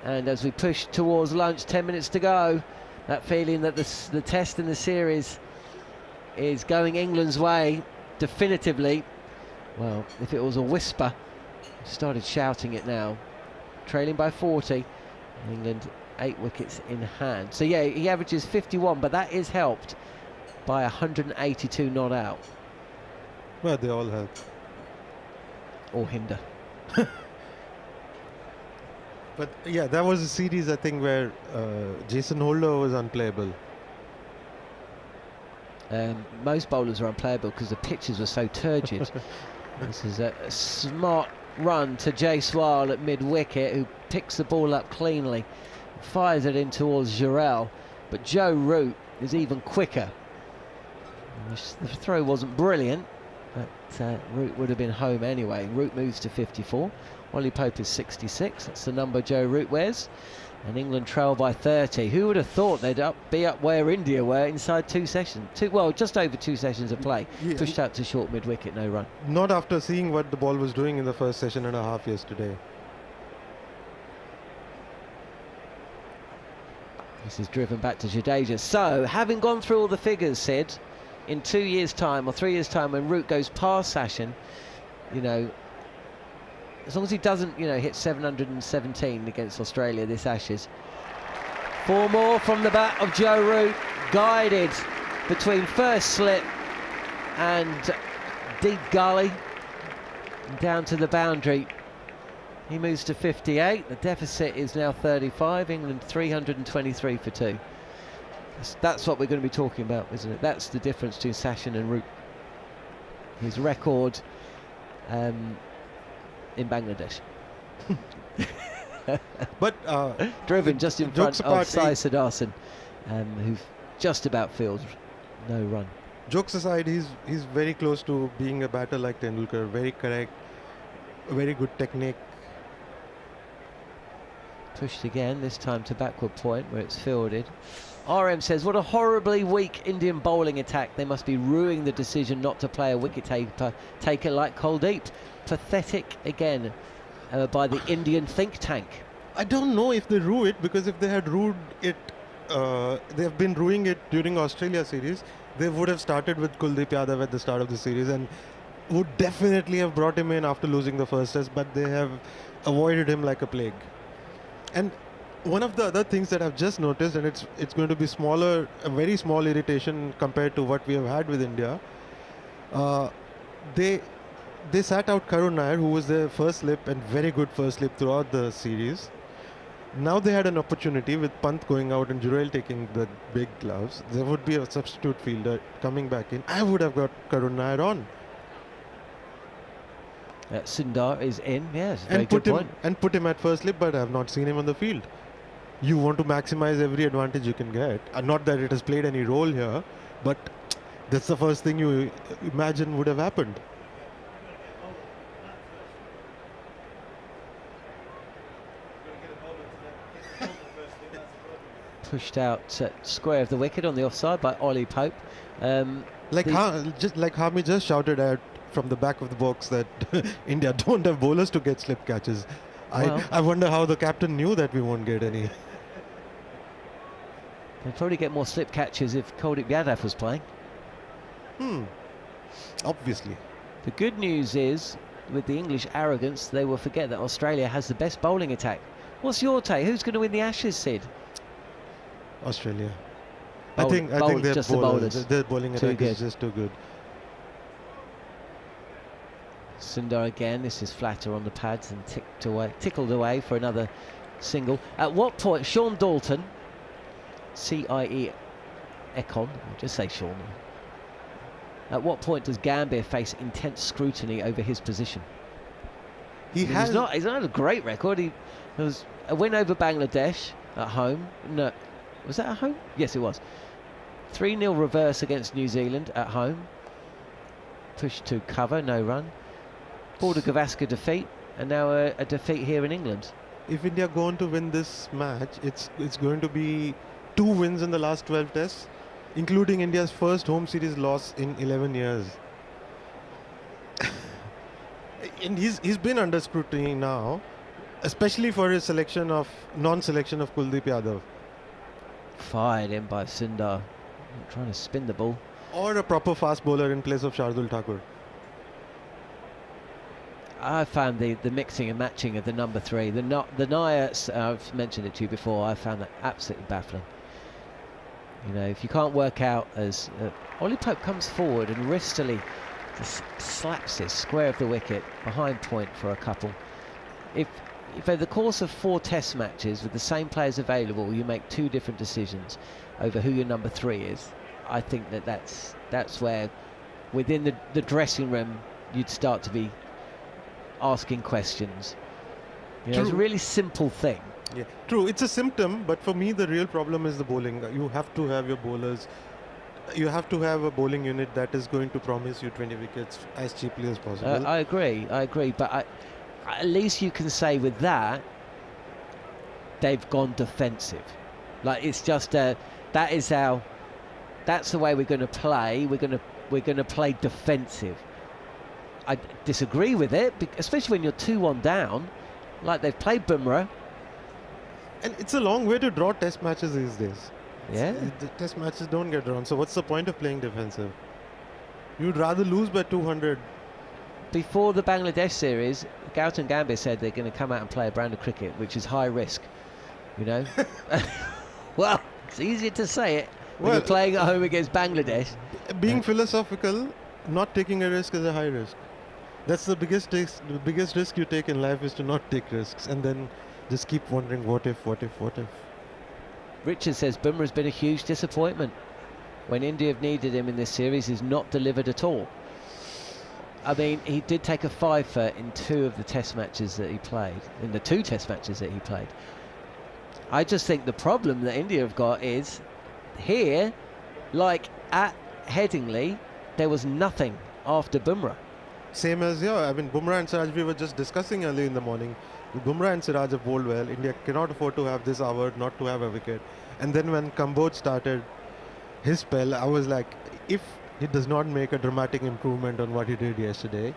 And as we push towards lunch, 10 minutes to go, that feeling that the test in the series is going England's way definitively. Well, if it was a whisper, started shouting it now. Trailing by 40, England 8 wickets in hand. So yeah, he averages 51, but that is helped by 182 not out. Well, they all help. Or hinder. But yeah, that was a series, I think, where Jason Holder was unplayable. Most bowlers are unplayable because the pitches were so turgid. This is a smart run to Jaiswal at mid-wicket, who picks the ball up cleanly, fires it in towards Jarrell, but Joe Root is even quicker. The throw wasn't brilliant, but Root would have been home anyway. Root moves to 54. Ollie Pope is 66. That's the number Joe Root wears. And England trail by 30. Who would have thought they'd be up where India were inside 2 sessions? Just over 2 sessions of play. Yeah. Pushed out to short mid-wicket, no run. Not after seeing what the ball was doing in the first session and a half yesterday. This is driven back to Jadeja. So, having gone through all the figures, Sid, in 2 years' time or 3 years' time, when Root goes past Sachin, as long as he doesn't, hit 717 against Australia this Ashes. 4 more from the bat of Joe Root, guided between first slip and deep gully, down to the boundary. He moves to 58. The deficit is now 35. England 323 for 2. That's what we're going to be talking about, isn't it? That's the difference between Sachin and Root. His record in Bangladesh. But Driven just in front jokes of apart, Sai Siddharthan, who just about fields no run. jokes aside, he's very close to being a batter like Tendulkar. Very correct, very good technique. Pushed again, this time to backward point where it's fielded. RM says, what a horribly weak Indian bowling attack. They must be ruining the decision not to play a wicket taker like Kuldeep. Pathetic again by the Indian think tank. I don't know if they rue it, because if they had rued it, they have been ruining it during Australia series. They would have started with Kuldeep Yadav at the start of the series and would definitely have brought him in after losing the first test, but they have avoided him like a plague. And one of the other things that I've just noticed, and it's going to be smaller, a very small irritation compared to what we have had with India. They sat out Karun Nair, who was their first slip and very good first slip throughout the series. Now they had an opportunity with Pant going out and Jurel taking the big gloves. There would be a substitute fielder coming back in. I would have got Karun Nair on. Sundar is in, yes, very good point. And put him at first slip, but I have not seen him on the field. You want to maximize every advantage you can get. Not that it has played any role here, but that's the first thing you imagine would have happened. Pushed out square of the wicket on the offside by Ollie Pope. Just like Hami just shouted out from the back of the box that India don't have bowlers to get slip catches. Well, I wonder how the captain knew that we won't get any. They'd probably get more slip catches if Kuldeep Yadav was playing. Obviously. The good news is, with the English arrogance, they will forget that Australia has the best bowling attack. What's your take? Who's going to win the Ashes, Sid? Australia. I think their just the bowlers. Their bowling Too attack good. is just too good. Sundar again. This is flatter on the pads and tickled away for another single. At what point, Sean Dalton, C-I-E Econ, I'll just say Sean. At what point does Gambia face intense scrutiny over his position? He's not a great record. There was a win over Bangladesh at home. No, was that at home? Yes, it was. 3-0 reverse against New Zealand at home. Push to cover, no run. Border Gavaskar defeat, and now a defeat here in England. If India go on to win this match, it's going to be 2 wins in the last 12 tests, including India's first home series loss in 11 years. And he's been under scrutiny now, especially for his non-selection of Kuldeep Yadav. Fired in by Sundar, trying to spin the ball. Or a proper fast bowler in place of Shardul Thakur. I found the mixing and matching of the number 3. The Nair, I've mentioned it to you before, I found that absolutely baffling. You know, if you can't work out as... Ollie Pope comes forward and wristily just slaps this square of the wicket behind point for a couple. If over the course of 4 test matches with the same players available, you make 2 different decisions over who your number 3 is, I think that's where within the dressing room you'd start to be asking questions. You know, it's a really simple thing. Yeah, true. It's a symptom, but for me the real problem is the bowling. You have to have your bowlers. You have to have a bowling unit that is going to promise you 20 wickets as cheaply as possible. I agree, but at least you can say with that they've gone defensive. Like, it's just that's the way we're going to play. We're going to play defensive. I disagree with it, especially when you're 2-1 down, like they've played Bumrah. And it's a long way to draw test matches these days. Yeah. The test matches don't get drawn, so what's the point of playing defensive? You'd rather lose by 200. Before the Bangladesh series, Gough and Gambia said they're going to come out and play a brand of cricket, which is high risk, you know. Well, it's easier to say it when you're playing at home against Bangladesh. Being philosophical, not taking a risk is a high risk. That's the biggest risk. The biggest risk you take in life is to not take risks and then just keep wondering what if. Richard says Bumrah's been a huge disappointment. When India have needed him in this series, he's not delivered at all. I mean, he did take a 5-for in 2 of the test matches that he played, in the 2 test matches that he played. I just think the problem that India have got is here, like at Headingley, there was nothing after Bumrah. Same as, I mean, Bumrah and Siraj, we were just discussing early in the morning. Bumrah and Siraj have bowled well. India cannot afford to have this hour not to have a wicket. And then when Kamboj started his spell, I was like, if he does not make a dramatic improvement on what he did yesterday,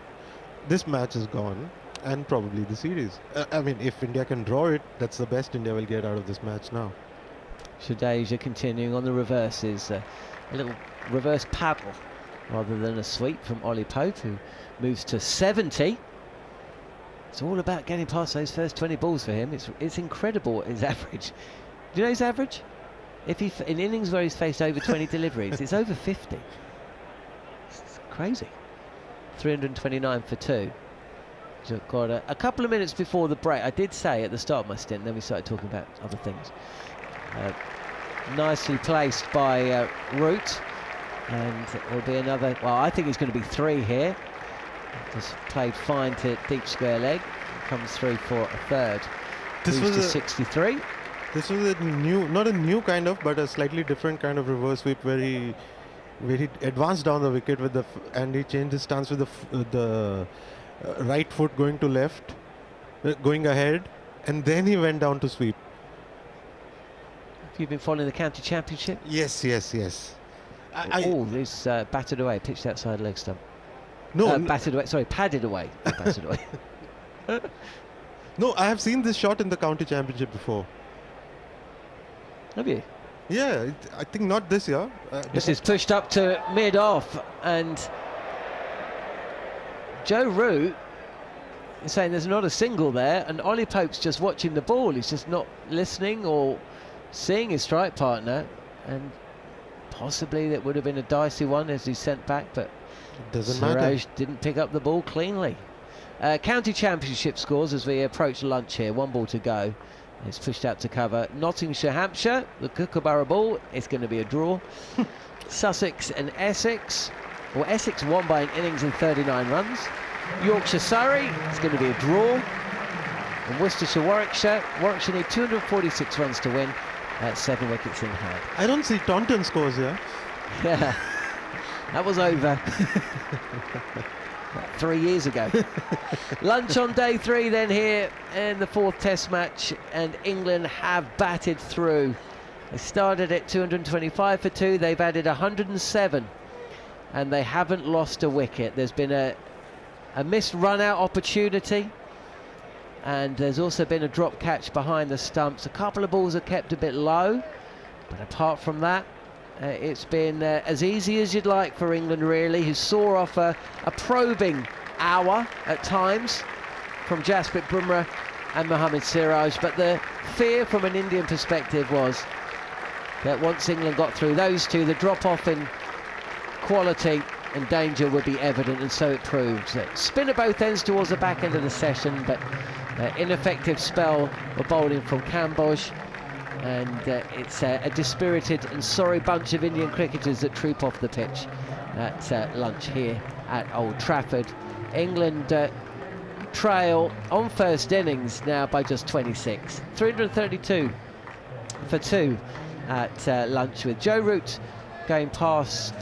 this match is gone, and probably the series. I mean, if India can draw it, that's the best India will get out of this match now. Jadeja continuing on the reverses, a little reverse paddle rather than a sweep from Ollie Pope, who moves to 70. It's all about getting past those first 20 balls for him. It's incredible his average. Do you know his average? If he in innings where he's faced over 20 deliveries, it's over 50. It's crazy. 329 for 2. So got a couple of minutes before the break. I did say at the start of my stint, then we started talking about other things. Nicely placed by Root, and there'll be another. Well, I think it's going to be 3 here. Just played fine to deep square leg. Comes through for a third. This was to 63. This was a new, not a new kind of, but a slightly different kind of reverse sweep where he advanced down the wicket with and he changed his stance with the right foot going to left, going ahead, and then he went down to sweep. Have you been following the county championship? Yes. This battered away, pitched outside leg stump. No, battered away. Sorry, padded away. Not battered away. No, I have seen this shot in the county championship before. Have you? Yeah, I think not this year. This is pushed up to mid-off, and Joe Root is saying there's not a single there, and Ollie Pope's just watching the ball. He's just not listening or seeing his strike partner, and possibly that would have been a dicey one as he sent back, but doesn't matter. Siraj didn't pick up the ball cleanly. County championship scores as we approach lunch here. 1 ball to go. It's pushed out to cover. Nottinghamshire, Hampshire, the Kookaburra ball. It's going to be a draw. Sussex and Essex. Well, Essex won by an innings and 39 runs. Yorkshire, Surrey. It's going to be a draw. And Worcestershire, Warwickshire. Warwickshire need 246 runs to win. 7 wickets in hand. I don't see Taunton scores here. Yeah, that was over 3 years ago. Lunch on day 3 then here in the 4th test match, and England have batted through. They started at 225 for 2, they've added 107, and they haven't lost a wicket. There's been a missed run-out opportunity, and there's also been a drop catch behind the stumps. A couple of balls are kept a bit low, but apart from that, it's been as easy as you'd like for England, really, who saw off a probing hour at times from Jasprit Bumrah and Mohammad Siraj. But the fear from an Indian perspective was that once England got through those two, the drop-off in quality and danger would be evident, and so it proved. Spin at both ends towards the back end of the session, but ineffective spell were bowling from Kamboj. And it's a dispirited and sorry bunch of Indian cricketers that troop off the pitch at lunch here at Old Trafford. England trail on first innings now by just 26. 332 for 2 at lunch, with Joe Root going past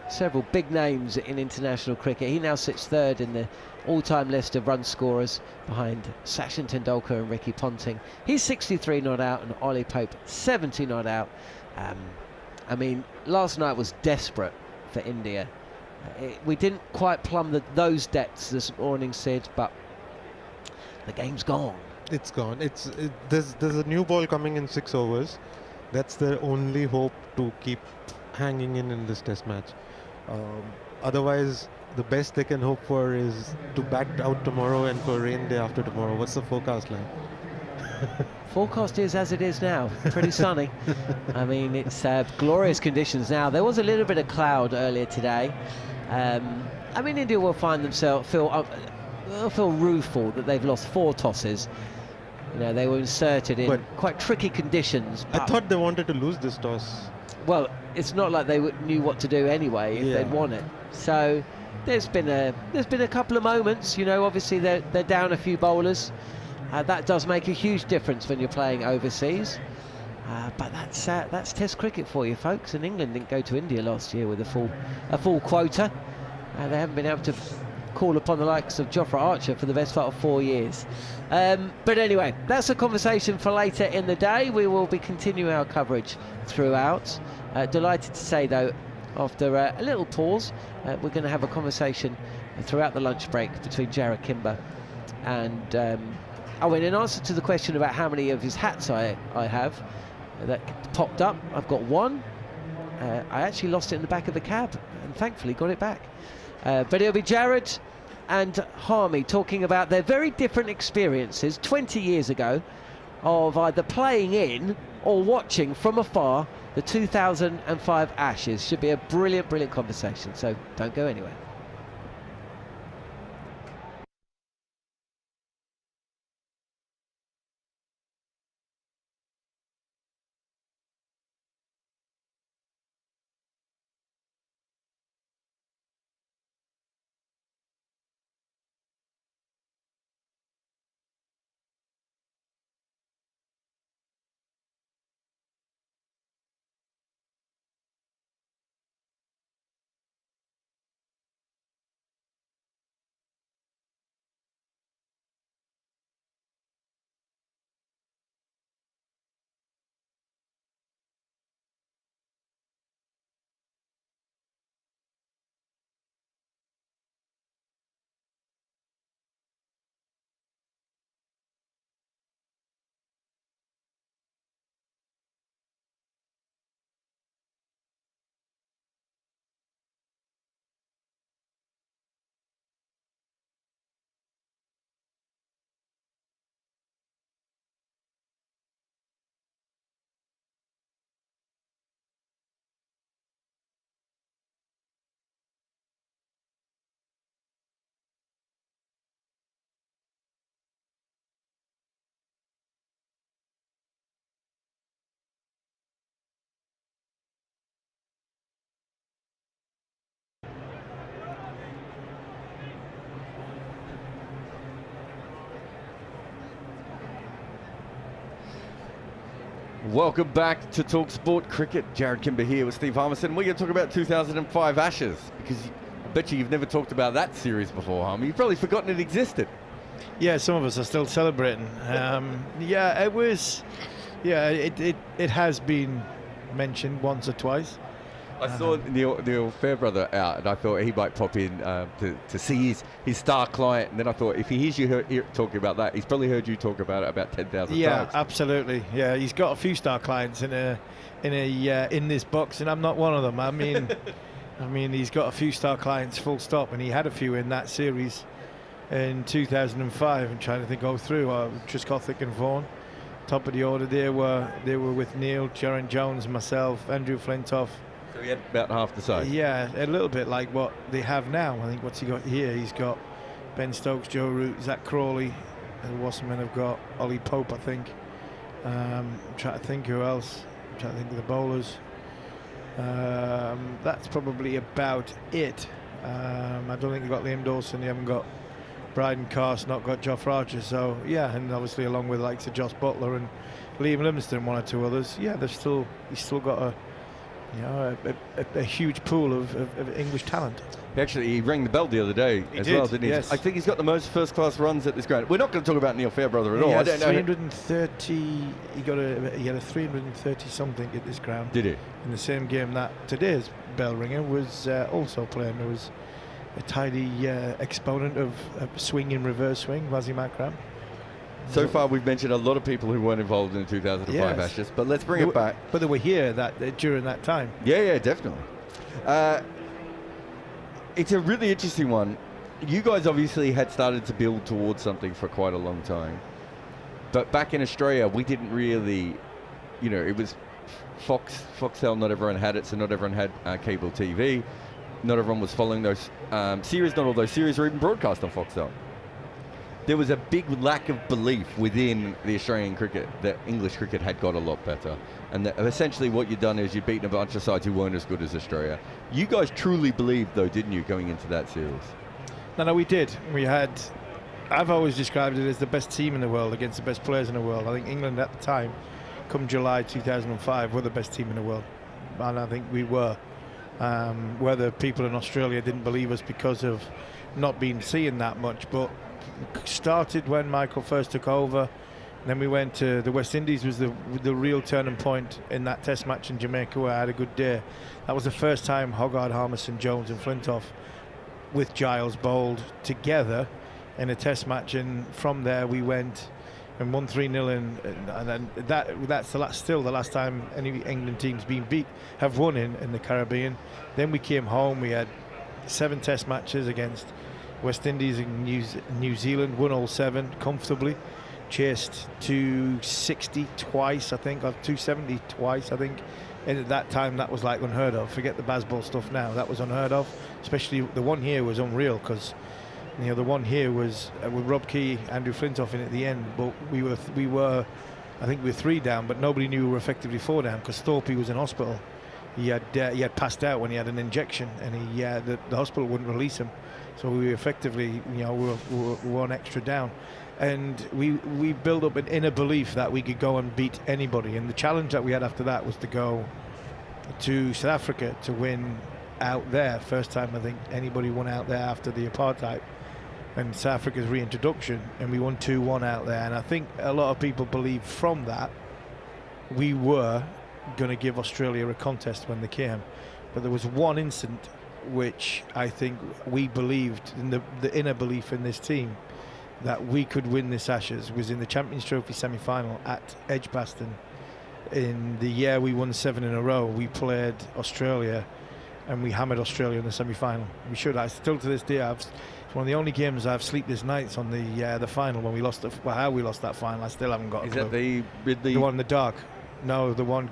several big names in international cricket. He now sits 3rd in the all-time list of run scorers behind Sachin Tendulkar and Ricky Ponting. He's 63 not out, and Ollie Pope 70 not out. I mean, last night was desperate for India. We didn't quite plumb those depths this morning, Sid, but the game's gone. It's gone. There's a new ball coming in 6 overs. That's their only hope to keep hanging in this test match. Otherwise, the best they can hope for is to back out tomorrow and for rain day after tomorrow. What's the forecast like? Forecast is as it is now, pretty sunny. I mean, it's glorious conditions now. There was a little bit of cloud earlier today. I mean, India will find themselves feel rueful that they've lost 4 tosses. You know, they were inserted in quite tricky conditions. I thought they wanted to lose this toss. Well, it's not like they knew what to do anyway if they'd won it. So there's been a couple of moments. You know, obviously they're down a few bowlers. That does make a huge difference when you're playing overseas. But that's Test cricket for you, folks. And England didn't go to India last year with a full quota. They haven't been able to call upon the likes of Jofra Archer for the best part of 4 years. But anyway, that's a conversation for later in the day. We will be continuing our coverage throughout. Delighted to say, though, after a little pause, we're going to have a conversation throughout the lunch break between Jarrod Kimber and in answer to the question about how many of his hats I have that popped up, I've got one. I actually lost it in the back of the cab and thankfully got it back. But it'll be Jarrod and Harmy talking about their very different experiences 20 years ago of either playing in or watching from afar the 2005 Ashes. Should be a brilliant, brilliant conversation, so don't go anywhere. Welcome back to talkSPORT Cricket. Jarrod Kimber here with Steve Harmison. We're going to talk about 2005 Ashes, because I bet you've never talked about that series before, Harmy. You've probably forgotten it existed. Yeah, some of us are still celebrating. It was. Yeah, it has been mentioned once or twice. I saw Neil Fairbrother out, and I thought he might pop in to see his star client. And then I thought, if he hears you talking about that, he's probably heard you talk about it about 10,000 times. Yeah, absolutely. Yeah, he's got a few star clients in this box, and I'm not one of them. I mean, he's got a few star clients, full stop, and he had a few in that series in 2005. I'm trying to think through. Trescothick and Vaughan, top of the order. They were with Neil, Jaron Jones, myself, Andrew Flintoff. So he had about half the size. Yeah, a little bit like what they have now. I think what's he got here? He's got Ben Stokes, Joe Root, Zach Crawley, and Wasserman have got Ollie Pope, I think. I'm trying to think who else. I'm trying to think of the bowlers. That's probably about it. I don't think you've got Liam Dawson. You haven't got Bryden Carse, not got Jofra Archer. So yeah, and obviously along with like Josh Butler and Liam Livingston, one or two others. Yeah, he's still got a huge pool of English talent. He rang the bell the other day well, didn't he? Yes. I think he's got the most first-class runs at this ground. We're not going to talk about Neil Fairbrother at all. He I has don't know. 330. He had a 330 something at this ground. Did he? In the same game that today's bell ringer was also playing. There was a tidy exponent of swing in reverse swing, Wasim Akram. So far, we've mentioned a lot of people who weren't involved in the 2005 Ashes, but let's bring it back. But they were here during that time. Yeah, definitely. It's a really interesting one. You guys obviously had started to build towards something for quite a long time. But back in Australia, we didn't really, it was Foxtel, not everyone had it, so not everyone had cable TV. Not everyone was following those series, not all those series were even broadcast on Foxtel. there was a big lack of belief within the Australian cricket that English cricket had got a lot better. And that essentially what you'd done is you'd beaten a bunch of sides who weren't as good as Australia. You guys truly believed, though, didn't you, going into that series? No, we did. I've always described it as the best team in the world against the best players in the world. I think England at the time, come July 2005, were the best team in the world. And I think we were. Whether people in Australia didn't believe us because of not being seen that much, but started when Michael first took over. Then we went to the West Indies, was the real turning point in that test match in Jamaica where I had a good day. That was the first time Hogarth, Harmison, Jones and Flintoff with Giles bowled together in a test match, and from there we went and won 3-0, and then that's still the last time any England team's have won in the Caribbean. Then we came home, we had 7 test matches against West Indies and New Zealand, won all 7 comfortably, chased 260 twice, I think, or 270 twice, I think. And at that time, that was like unheard of. Forget the Bazball stuff now. That was unheard of. Especially the one here was unreal, because the one here was with Rob Key, Andrew Flintoff in at the end. But we were, I think we were 3 down, but nobody knew we were effectively 4 down because Thorpe was in hospital. He had passed out when he had an injection, and the hospital wouldn't release him. So we were effectively, we were 1 extra down. And we built up an inner belief that we could go and beat anybody. And the challenge that we had after that was to go to South Africa to win out there. First time I think anybody won out there after the apartheid and South Africa's reintroduction. And we won 2-1 out there. And I think a lot of people believe from that we were going to give Australia a contest when they came. But there was one incident which I think we believed, in the inner belief in this team, that we could win this Ashes, was in the Champions Trophy semi-final at Edgbaston. In the year we won 7 in a row, we played Australia and we hammered Australia in the semi-final. We should. Still to this day, it's one of the only games I've sleepless nights on the final when we lost how we lost that final. I still haven't got a clue. Is that the Ridley? The one in the dark? No, the one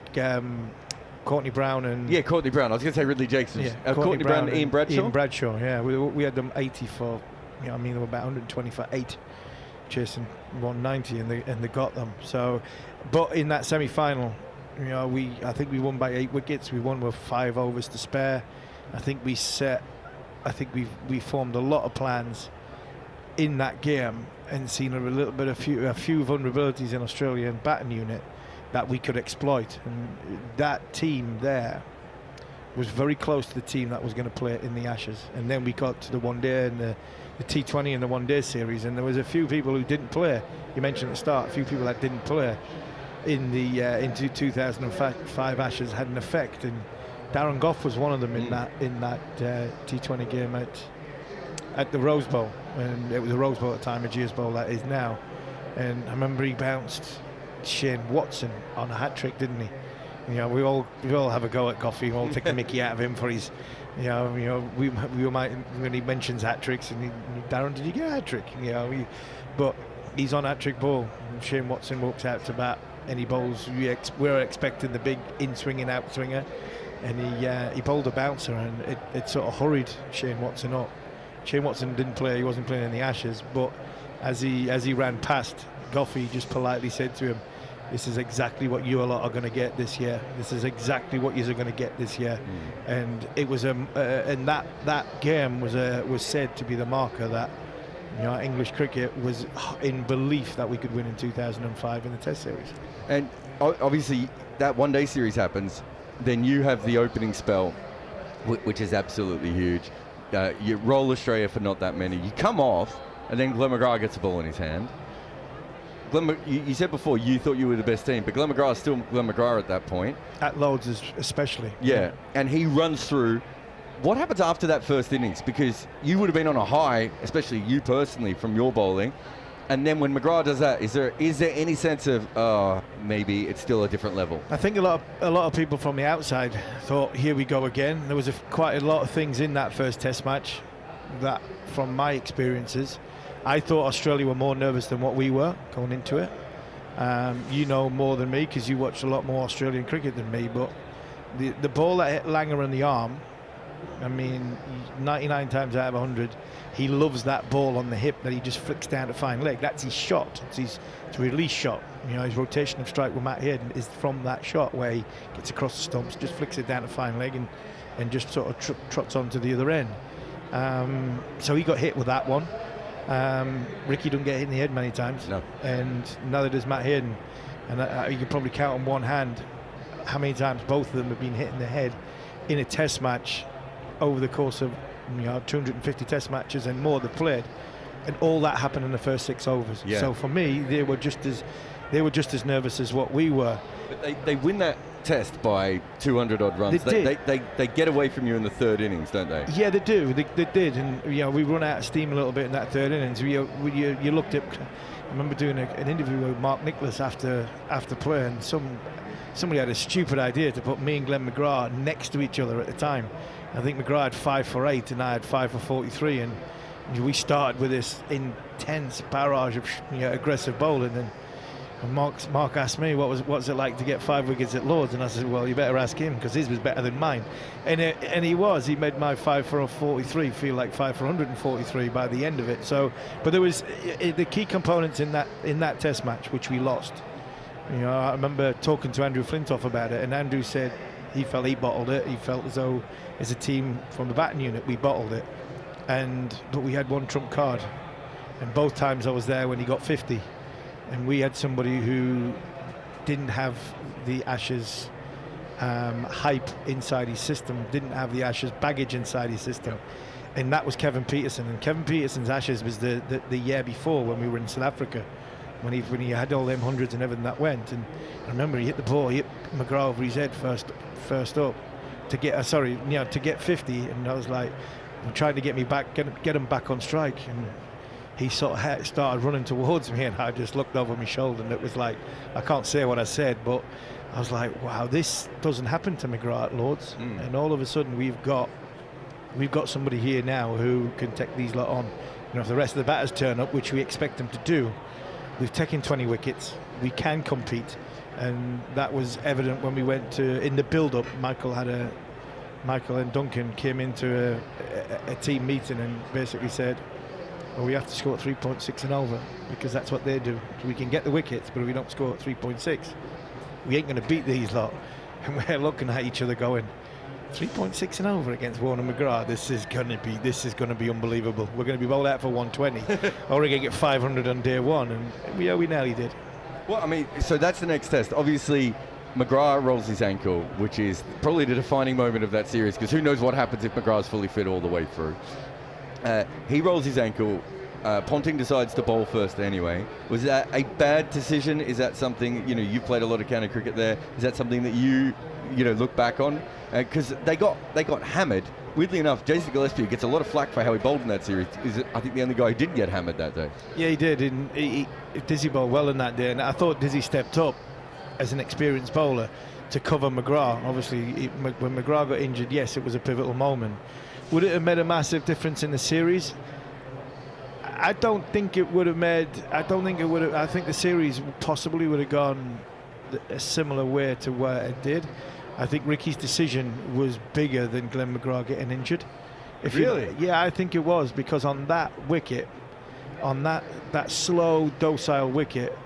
Courtney Brown and... Yeah, Courtney Brown. I was going to say Ridley Jackson. Yeah, Courtney Brown and Ian Bradshaw? Ian Bradshaw, yeah. We had them 80 for... they were about 120 for 8, chasing 190, and they got them. So, but in that semi-final, I think we won by 8 wickets. We won with 5 overs to spare. I think we formed a lot of plans in that game and seen a few vulnerabilities in Australian batting unit that we could exploit. And that team there was very close to the team that was going to play in the Ashes. And then we got to the one day and the T20 and the one day series, and there was a few people who didn't play. You mentioned at the start, a few people that didn't play in the into 2005 Ashes had an effect, and Darren Gough was one of them in that T20 game at the Rose Bowl, and it was a Rose Bowl at the time, a Gears Bowl that is now. And I remember he bounced Shane Watson on a hat trick, didn't he? We all have a go at Gough. We all take the mickey out of him for his, we might, when he mentions hat tricks, and Darren, did you get a hat trick? But he's on hat trick ball. And Shane Watson walks out to bat, and he bowls. We're expecting the big in-swinging out-swinger, and he bowled a bouncer, and it sort of hurried Shane Watson up. Shane Watson didn't play. He wasn't playing in the Ashes, but as he ran past, Goughy just politely said to him, "This is exactly what you lot are going to get this year. This is exactly what you're going to get this year." And it was and that game was said to be the marker that English cricket was in belief that we could win in 2005 in the Test series. And obviously that one day series happens, then you have the opening spell, which is absolutely huge. You roll Australia for not that many. You come off, and then Glenn McGrath gets the ball in his hand. You said before you thought you were the best team, but Glenn McGrath is still Glenn McGrath at that point. At Lloyd's especially. Yeah, and he runs through. What happens after that first innings? Because you would have been on a high, especially you personally, from your bowling. And then when McGrath does that, is there any sense of maybe it's still a different level? I think a lot of people from the outside thought, here we go again. There was quite a lot of things in that first Test match that, from my experiences, I thought Australia were more nervous than what we were going into it. You know more than me because you watch a lot more Australian cricket than me, but the ball that hit Langer in the arm I mean, 99 times out of 100, he loves that ball on the hip that he just flicks down to fine leg. That's his shot. It's his release shot. You know, his rotation of strike with Matt Hayden is from that shot where he gets across the stumps, just flicks it down to fine leg and just sort of trots on to the other end. So he got hit with that one. Ricky doesn't get hit in the head many times. No. And neither does Matt Hayden. And you can probably count on one hand how many times both of them have been hit in the head in a test match over the course of 250 test matches and more they've played, and all that happened in the first 6 overs. Yeah. So for me, they were just as nervous as what we were. But they win that test by 200 odd runs. They get away from you in the third innings, don't they? Yeah, they do. They did, and we run out of steam a little bit in that third innings. You looked at. I remember doing an interview with Mark Nicholas after play, and somebody had a stupid idea to put me and Glenn McGrath next to each other at the time. I think McGrath had 5 for 8 and I had 5 for 43, and we started with this intense barrage of aggressive bowling. And Mark asked me what's it like to get 5 wickets at Lords, and I said, well, you better ask him because his was better than mine. And he made my 5 for 43 feel like 5 for 143 by the end of it. So, but there was the key components in that test match which we lost. I remember talking to Andrew Flintoff about it, and Andrew said he felt he bottled it. He felt as though, as a team from the batting unit, we bottled it. But we had one trump card, and both times I was there when he got 50, and we had somebody who didn't have the Ashes hype inside his system, didn't have the Ashes baggage inside his system, and that was Kevin Peterson. And Kevin Peterson's Ashes was the year before when we were in South Africa, when he had all them hundreds and everything that went. And I remember he hit the ball, he hit McGrath over his head first up to get 50, and I was like, I'm trying to get him back on strike, and he sort of started running towards me, and I just looked over my shoulder, and it was like, I can't say what I said, but I was like, wow, this doesn't happen to McGrath at Lords. And all of a sudden we've got somebody here now who can take these lot on. If the rest of the batters turn up, which we expect them to do, we've taken 20 wickets, we can compete. And that was evident when we went in the build-up. Michael and Duncan came into a team meeting and basically said, well, we have to score at 3.6 and over, because that's what they do. We can get the wickets, but if we don't score at 3.6, we ain't going to beat these lot. And we're looking at each other going, 3.6 and over against Warner McGrath. This is going to be unbelievable. We're going to be bowled out for 120, or we're going to get 500 on day one, and we nearly did. Well, I mean, so that's the next test. Obviously, McGrath rolls his ankle, which is probably the defining moment of that series, because who knows what happens if McGrath's fully fit all the way through. He rolls his ankle. Ponting decides to bowl first anyway. Was that a bad decision? Is that something, you've played a lot of county cricket there, is that something that you look back on? Because they got hammered. Weirdly enough, Jason Gillespie gets a lot of flack for how he bowled in that series. Is I think the only guy who didn't get hammered that day. Yeah, he did. Dizzy bowled well in that day, and I thought Dizzy stepped up as an experienced bowler to cover McGrath. Obviously, when McGrath got injured, yes, it was a pivotal moment. Would it have made a massive difference in the series? I don't think it would have made. I think the series possibly would have gone a similar way to where it did. I think Ricky's decision was bigger than Glenn McGrath getting injured. Really? Yeah, I think it was, because on that wicket, on that slow, docile wicket,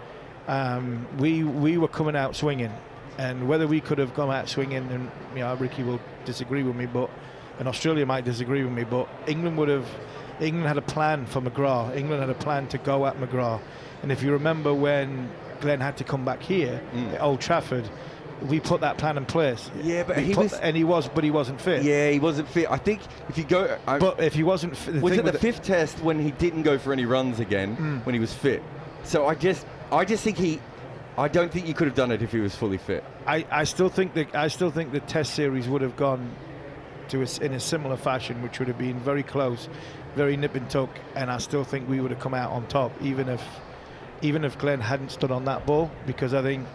we were coming out swinging, and whether we could have gone out swinging, and Ricky will disagree with me, and Australia might disagree with me, but England had a plan for McGrath. England had a plan to go at McGrath, and if you remember when Glenn had to come back here at Old Trafford, we put that plan in place. Yeah, but he wasn't fit. Yeah, he wasn't fit. I think if you go, but if he wasn't fit, was it the fifth test when he didn't go for any runs again when he was fit? So I just think I don't think you could have done it if he was fully fit. I still think the test series would have gone in a similar fashion, which would have been very close, very nip and tuck, and I still think we would have come out on top, even if Glenn hadn't stood on that ball, because I think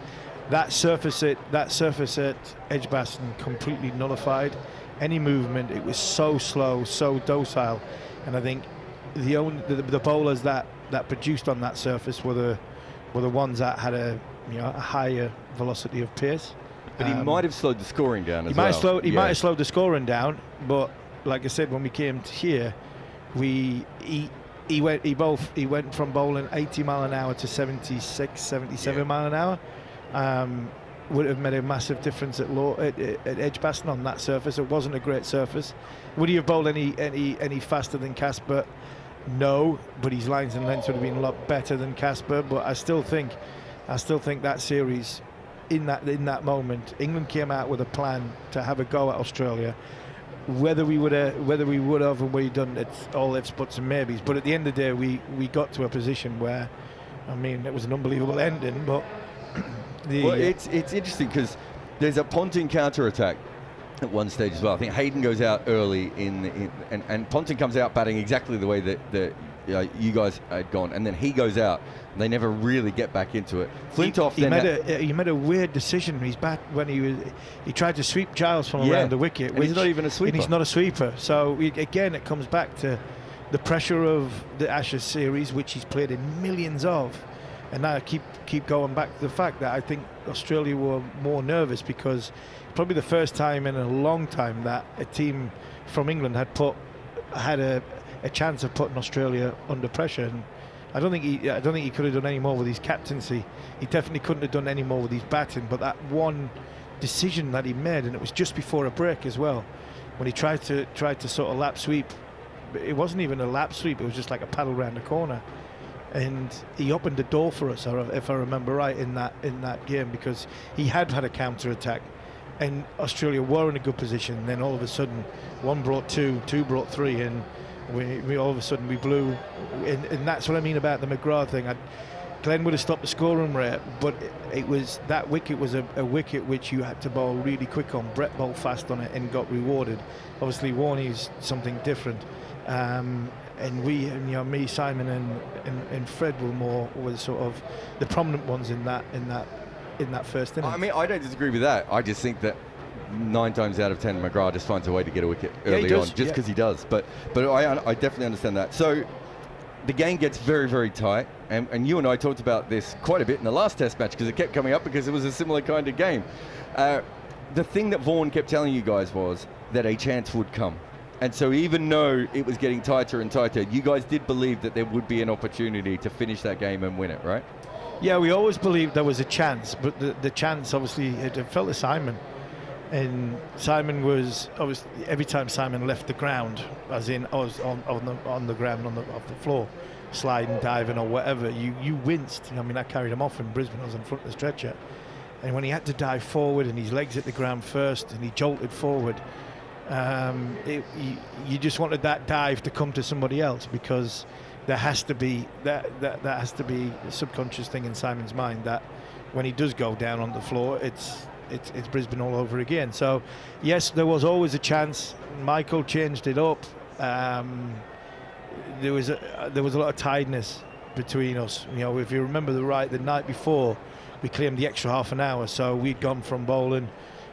that surface at Edgbaston completely nullified any movement. It was so slow, so docile, and I think the bowlers that produced on that surface were the ones that had a higher velocity of pace. But he might have slowed the scoring down He might have slowed the scoring down, but like I said, when we came to here, he went from bowling 80 mile an hour to 76, 77 mile an hour. Would have made a massive difference at Edgbaston on that surface. It wasn't a great surface. Would he have bowled any faster than Casper? No, but his lines and lengths would have been a lot better than Casper. But I still think that series, in that moment, England came out with a plan to have a go at Australia. Whether we would have and we done, it's all ifs, buts and maybes. But at the end of the day, we got to a position where, I mean, it was an unbelievable ending, but. It's interesting because there's a Ponting counter-attack at one stage as well. I think Hayden goes out early and Ponting comes out batting exactly the way that you guys had gone, and then he goes out and they never really get back into it. Flintoff he made a weird decision. He's back when he tried to sweep Giles from around the wicket. And he's not even a sweeper. And he's not a sweeper. So again, it comes back to the pressure of the Ashes series, which he's played in millions of. And now I keep going back to the fact that I think Australia were more nervous because probably the first time in a long time that a team from England had a chance of putting Australia under pressure. And I don't think he could have done any more with his captaincy. He definitely couldn't have done any more with his batting. But that one decision that he made, and it was just before a break as well, when he tried to sort of lap sweep. It wasn't even a lap sweep. It was just like a paddle round the corner. And he opened the door for us, if I remember right, in that game, because he had a counter-attack and Australia were in a good position. And then all of a sudden, one brought two brought three, and we all of a sudden we blew. And that's what I mean about the McGrath thing. Glenn would have stopped the scoring rate, but that wicket was a wicket which you had to bowl really quick on. Brett bowled fast on it and got rewarded. Obviously, Warney's something different. And me, Simon, and Fred were sort of the prominent ones in that first innings. I mean, I don't disagree with that. I just think that 9 times out of 10, McGrath just finds a way to get a wicket early on, just because he does. But I definitely understand that. So the game gets very, very tight, and you and I talked about this quite a bit in the last Test match because it kept coming up because it was a similar kind of game. The thing that Vaughan kept telling you guys was that a chance would come. And so even though it was getting tighter and tighter, you guys did believe that there would be an opportunity to finish that game and win it, right? Yeah, we always believed there was a chance, but the chance, obviously, it fell to Simon. And Simon was, obviously, every time Simon left the ground, as in on the ground, off the floor, sliding, diving or whatever, you winced. I mean, I carried him off in Brisbane. I was in front of the stretcher. And when he had to dive forward and his legs hit the ground first and he jolted forward, you just wanted that dive to come to somebody else, because there has to be that has to be a subconscious thing in Simon's mind that when he does go down on the floor, it's Brisbane all over again. So yes, there was always a chance. Michael changed it up. There was a lot of tiredness between us. You know, if you remember the night before, we claimed the extra half an hour, so we'd gone from bowling.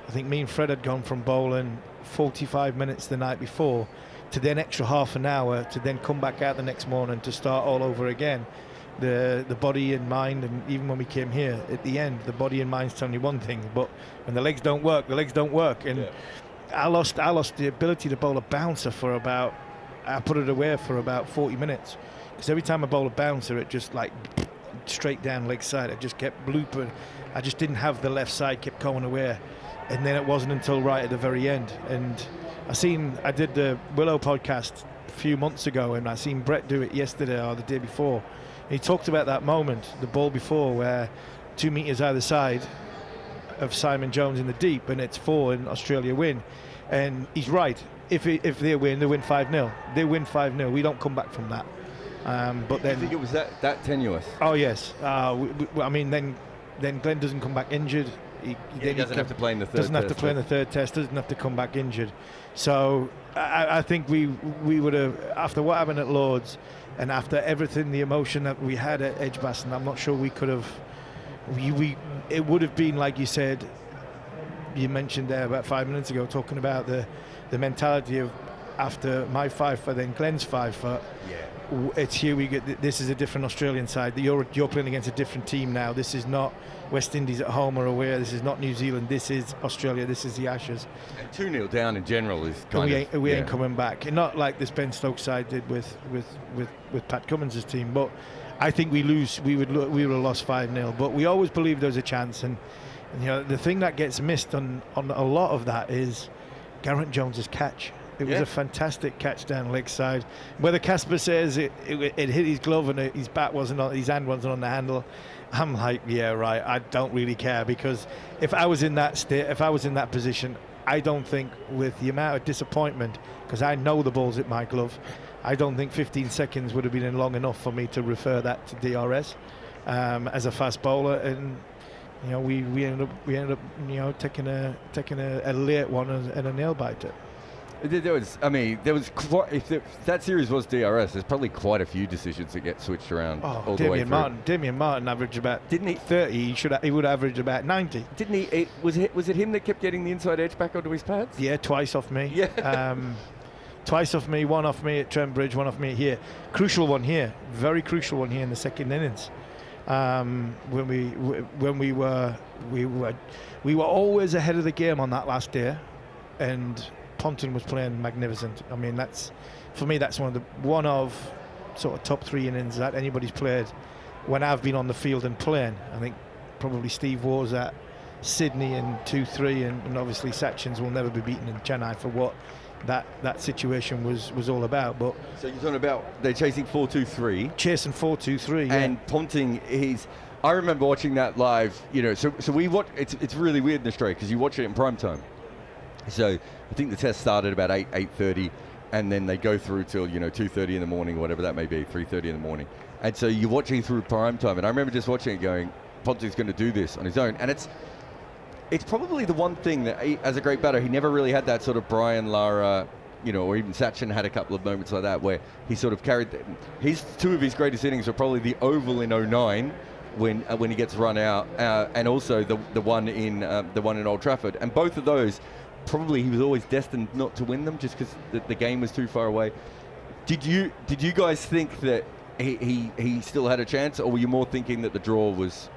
I think me and Fred had gone from bowling 45 minutes the night before to then extra half an hour to then come back out the next morning to start all over again. The body and mind, and even when we came here at the end, the body and mind's telling you one thing, but when the legs don't work, the legs don't work. And I lost the ability to bowl a bouncer for about, I put it away for about 40 minutes, because every time I bowl a bouncer, it just like straight down leg side, it just kept blooping. I just didn't have the left side, kept going away. And then it wasn't until right at the very end. And I did the Willow podcast a few months ago, and I seen Brett do it yesterday or the day before. And he talked about that moment, the ball before, where 2 meters either side of Simon Jones in the deep, and it's 4 and Australia win. And he's right. If they win 5-0. They win 5-0. We don't come back from that. But then, I think it was that tenuous. Oh yes. I mean, then Glenn doesn't come back injured. He doesn't have to play in the third test. Doesn't have to play in the third test. Doesn't have to come back injured. So I think we would have, after what happened at Lord's and after everything, the emotion that we had at Edgbaston, I'm not sure we could have. It would have been, like you said, you mentioned there about 5 minutes ago, talking about the mentality of after my 5 foot, then Glenn's 5 foot. Yeah. it's here we get. This is a different Australian side. You're playing against a different team now. This is not West Indies at home or away. This is not New Zealand. This is Australia. This is the Ashes. And 2-0 down in general is we ain't coming back. And not like this Ben Stokes side did with Pat Cummins' team. But I think we lose. We would have lost 5-0. But we always believed there was a chance. And you know, the thing that gets missed on a lot of that is Garrett Jones's catch. It was a fantastic catch down leg side. Whether Casper says it hit his glove and his bat wasn't on, his hand wasn't on the handle, I'm like, yeah, right. I don't really care, because if I was in that state, if I was in that position, I don't think, with the amount of disappointment, because I know the ball's hit my glove, I don't think 15 seconds would have been long enough for me to refer that to DRS as a fast bowler. And you know, we ended up you know, taking a late one and a nail biter. There was quite, if that series was DRS, there's probably quite a few decisions that get switched around all the way through. Damien Martin averaged about, didn't he, 30? He would average about 90. Didn't he? Was it him that kept getting the inside edge back onto his pads? Yeah, twice off me. Yeah. Twice off me, one off me at Trent Bridge, one off me here. Crucial one here, very crucial one here in the second innings. When we were always ahead of the game on that last day, and Ponting was playing magnificent. I mean, for me that's one of sort of top 3 innings that anybody's played when I've been on the field and playing. I think probably Steve was at Sydney in 2-3, and obviously Sachin's will never be beaten in Chennai for what that situation was all about. But so you're talking about they're chasing 4-2-3, chasing 4-2-3, and Ponting is. I remember watching that live. You know, so we watch. It's really weird in Australia because you watch it in prime time. So I think the test started about 8:30, and then they go through till 2:30 in the morning, whatever that may be, 3:30 in the morning. And so you're watching through prime time, and I remember just watching it going, Ponting's going to do this on his own, and it's probably the one thing that as a great batter, he never really had that sort of Brian Lara, or even Sachin had a couple of moments like that where he sort of carried two of his greatest innings were probably the Oval in 09 when he gets run out, and also the one in Old Trafford, and both of those. Probably he was always destined not to win them just because the game was too far away. Did you guys think that he still had a chance, or were you more thinking that the draw was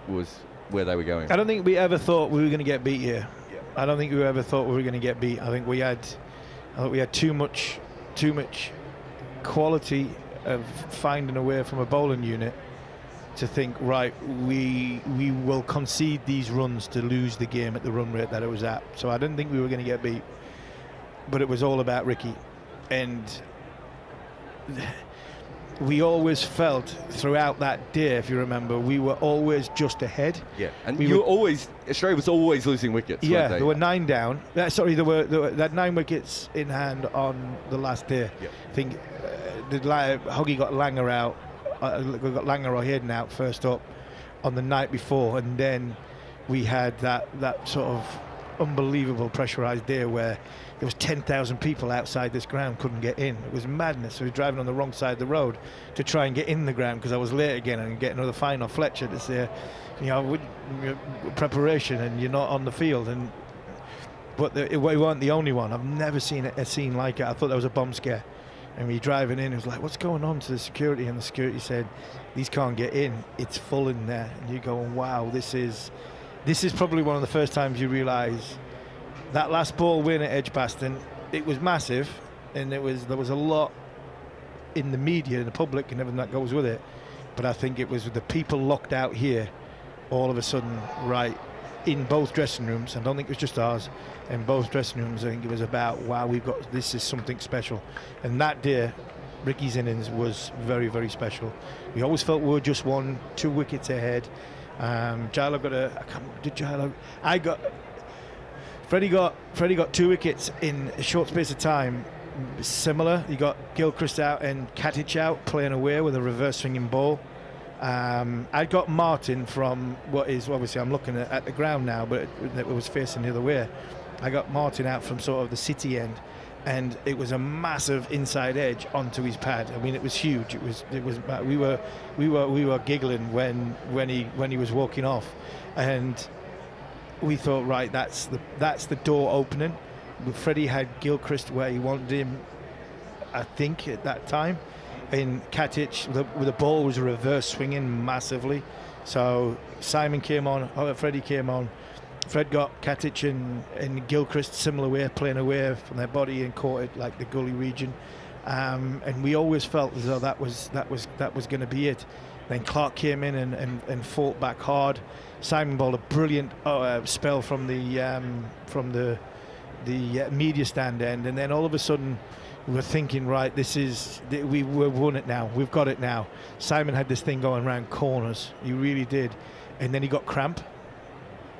where they were going? I don't think we ever thought we were going to get beat here. Yeah. I don't think we ever thought we were going to get beat. I think we had too much quality of finding a way from a bowling unit to think, right, we will concede these runs to lose the game at the run rate that it was at. So I didn't think we were going to get beat, but it was all about Ricky. And we always felt throughout that day, if you remember, we were always just ahead. Yeah, and Australia was always losing wickets. Yeah, there were 9 down. There were 9 wickets in hand on the last day. Yeah. I think Huggy got Langer out. We got Langer or Hayden out first up on the night before, and then we had that sort of unbelievable pressurised day where there was 10,000 people outside this ground, couldn't get in. It was madness. We were driving on the wrong side of the road to try and get in the ground because I was late again, and get another fine off Fletcher to say, with preparation and you're not on the field. But we weren't the only one. I've never seen a scene like it. I thought there was a bomb scare. And we driving in, it was like, what's going on to the security? And the security said, these can't get in. It's full in there. And you're going, wow, this is probably one of the first times you realise that last ball win at Edgbaston, it was massive, and there was a lot in the media and the public and everything that goes with it. But I think it was with the people locked out here, all of a sudden, right, in both dressing rooms. I don't think it was just ours. In both dressing rooms, I think it was about, wow, this is something special. And that day, Ricky's innings was very, very special. We always felt we were just 1-2 wickets ahead. Freddie got 2 wickets in a short space of time. Similar, he got Gilchrist out and Katic out, playing away with a reverse swinging ball. I got Martin from what is, obviously I'm looking at the ground now, but it was facing the other way. I got Martin out from sort of the city end, and it was a massive inside edge onto his pad. I mean, it was huge. We were giggling when he was walking off, and we thought, right, that's the door opening. Freddie had Gilchrist where he wanted him, I think, at that time. in Katic, the ball was reverse swinging massively. So Simon came on, Freddie came on. Fred got Katic and Gilchrist similar way, playing away from their body and caught it like the gully region. And we always felt as though that was going to be it. Then Clark came in and fought back hard. Simon bowled a brilliant spell from the media stand end, and then all of a sudden we were thinking, right, we've won it now. We've got it now. Simon had this thing going around corners. He really did, and then he got cramp,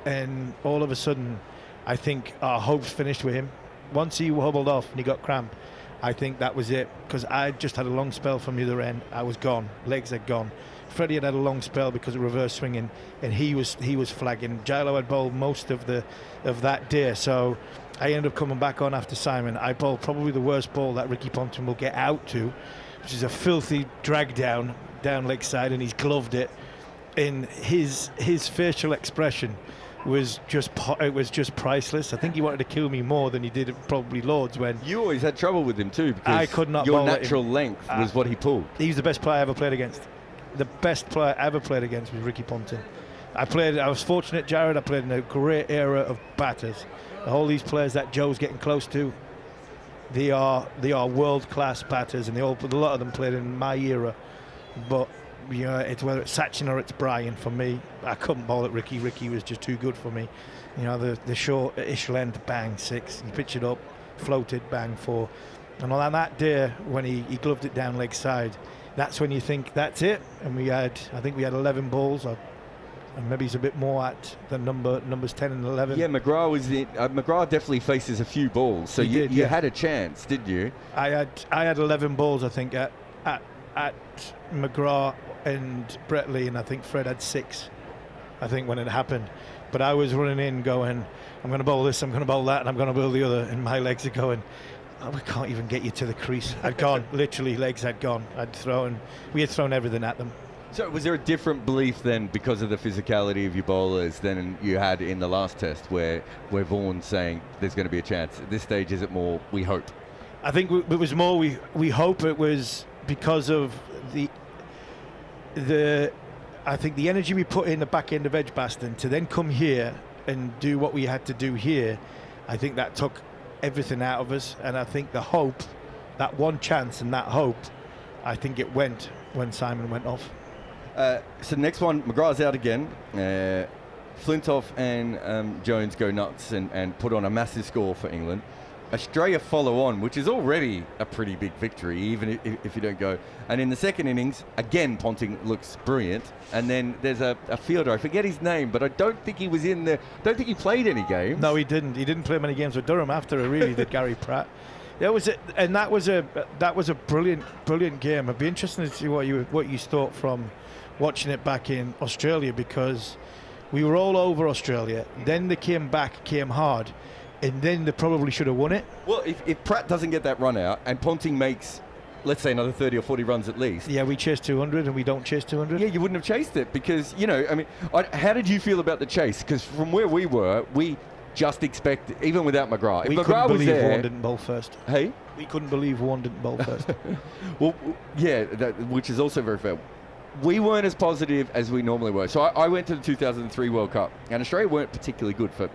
and all of a sudden, I think our hopes finished with him. Once he hobbled off and he got cramp, I think that was it, because I just had a long spell from the other end. I was gone. Legs had gone. Freddie had a long spell because of reverse swinging, and he was flagging. Gilo had bowled most of that day, so I ended up coming back on after Simon. I bowled probably the worst ball that Ricky Ponting will get out to, which is a filthy drag down leg side, and he's gloved it. And his facial expression was just priceless. I think he wanted to kill me more than he did probably Lords. When you always had trouble with him too, because I could not your bowl natural length was what he pulled. He was the best player I ever played against. The best player I ever played against was Ricky Ponting. I was fortunate, Jarrod. I played in a great era of batters. All these players that Joe's getting close to, they are world-class batters, and a lot of them played in my era. But it's whether it's Sachin or it's Brian. For me, I couldn't bowl at Ricky. Ricky was just too good for me. The short-ish length, bang, 6. You pitch it up, floated, bang, 4. And on that day when he gloved it down leg side, that's when you think that's it. And I think we had 11 balls, and maybe it's a bit more at the numbers 10 and 11. Yeah, McGrath definitely faces a few balls, so you had a chance, didn't you? I had 11 balls, I think, at McGrath and Brett Lee, and I think Fred had 6, I think, when it happened. But I was running in going, I'm going to bowl this, I'm going to bowl that, and I'm going to bowl the other, and my legs are going, we can't even get you to the crease. I'd gone, literally, legs had gone. We had thrown everything at them. So was there a different belief then, because of the physicality of your bowlers, than you had in the last test, where Vaughan's saying there's going to be a chance? At this stage, is it more we hope? I think it was more we hope. It was because of I think the energy we put in the back end of Edgbaston to then come here and do what we had to do here. I think that took everything out of us, and I think the hope, that one chance and that hope, I think it went when Simon went off. So the next one, McGrath's out again. Flintoff and Jones go nuts and put on a massive score for England. Australia follow on, which is already a pretty big victory, even if you don't go. And in the second innings, again, Ponting looks brilliant. And then there's a fielder, I forget his name, but I don't think he was in there. Don't think he played any games. No, he didn't. He didn't play many games with Durham after it, really, did Gary Pratt. That was a brilliant game. It'd be interesting to see what you thought from watching it back in Australia, because we were all over Australia. Then they came hard. And then they probably should have won it. Well, if Pratt doesn't get that run out and Ponting makes, let's say, another 30 or 40 runs at least. Yeah, we chased 200 and we don't chase 200. Yeah, you wouldn't have chased it because, how did you feel about the chase? Because from where we were, we just expect, even without McGrath. If we McGrath couldn't believe Vaughan didn't bowl first. Hey? We couldn't believe Vaughan didn't bowl first. Well, yeah, which is also very fair. We weren't as positive as we normally were. So I went to the 2003 World Cup, and Australia weren't particularly good for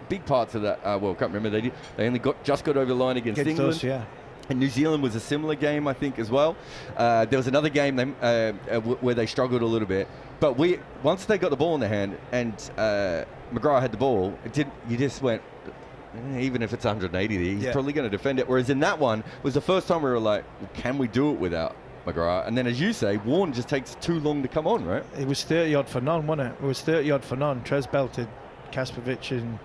big parts of that World Cup. Remember, they only just got over the line against England. Us, yeah. And New Zealand was a similar game, I think, as well. There was another game where they struggled a little bit. But once they got the ball in their hand and McGrath had the ball, you just went, even if it's 180, he's probably going to defend it. Whereas in that one, was the first time we were like, well, can we do it without McGrath? And then, as you say, Vaughan just takes too long to come on, right? It was 30-odd for none, wasn't it? It was 30-odd for none. Trez belted Kaspovic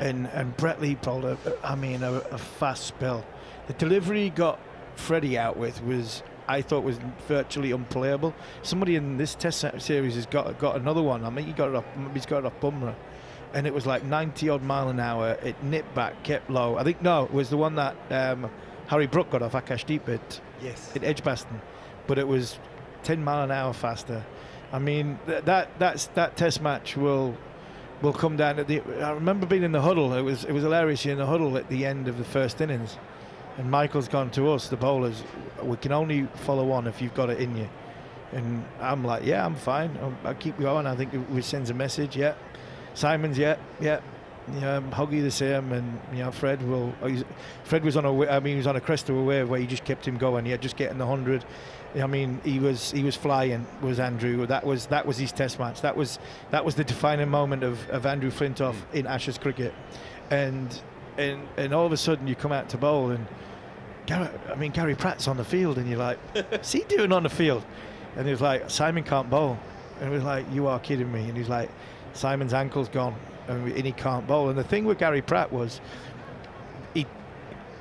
and Brett Lee bowled a fast spell. The delivery he got Freddie out with I thought was virtually unplayable. Somebody in this Test series has got another one. I think he's got it off Bumrah, and it was like 90-odd mile an hour. It nipped back, kept low. I think it was the one that Harry Brook got off Akashdeep at Edgbaston, but it was 10 mile an hour faster. I mean, that Test match will come down at I remember being in the huddle. It was hilarious in the huddle at the end of the first innings, And Michael's gone to us, the bowlers, we can only follow on if you've got it in you. And I'm like, yeah, I'm fine. I'll keep going. I think we sends a message. Yeah. Simon's, yeah. Huggy the same, and Fred will. Fred was on he was on a crest of a wave where you just kept him going. He had just getting the 100. I mean, he was flying. Was Andrew? That was his Test match. That was the defining moment of Andrew Flintoff in Ashes cricket, and all of a sudden you come out to bowl and Gary Pratt's on the field, and you're like, what's he doing on the field? And he was like, Simon can't bowl, and it was like, you are kidding me. And he's like, Simon's ankle's gone. And he can't bowl. And the thing with Gary Pratt was,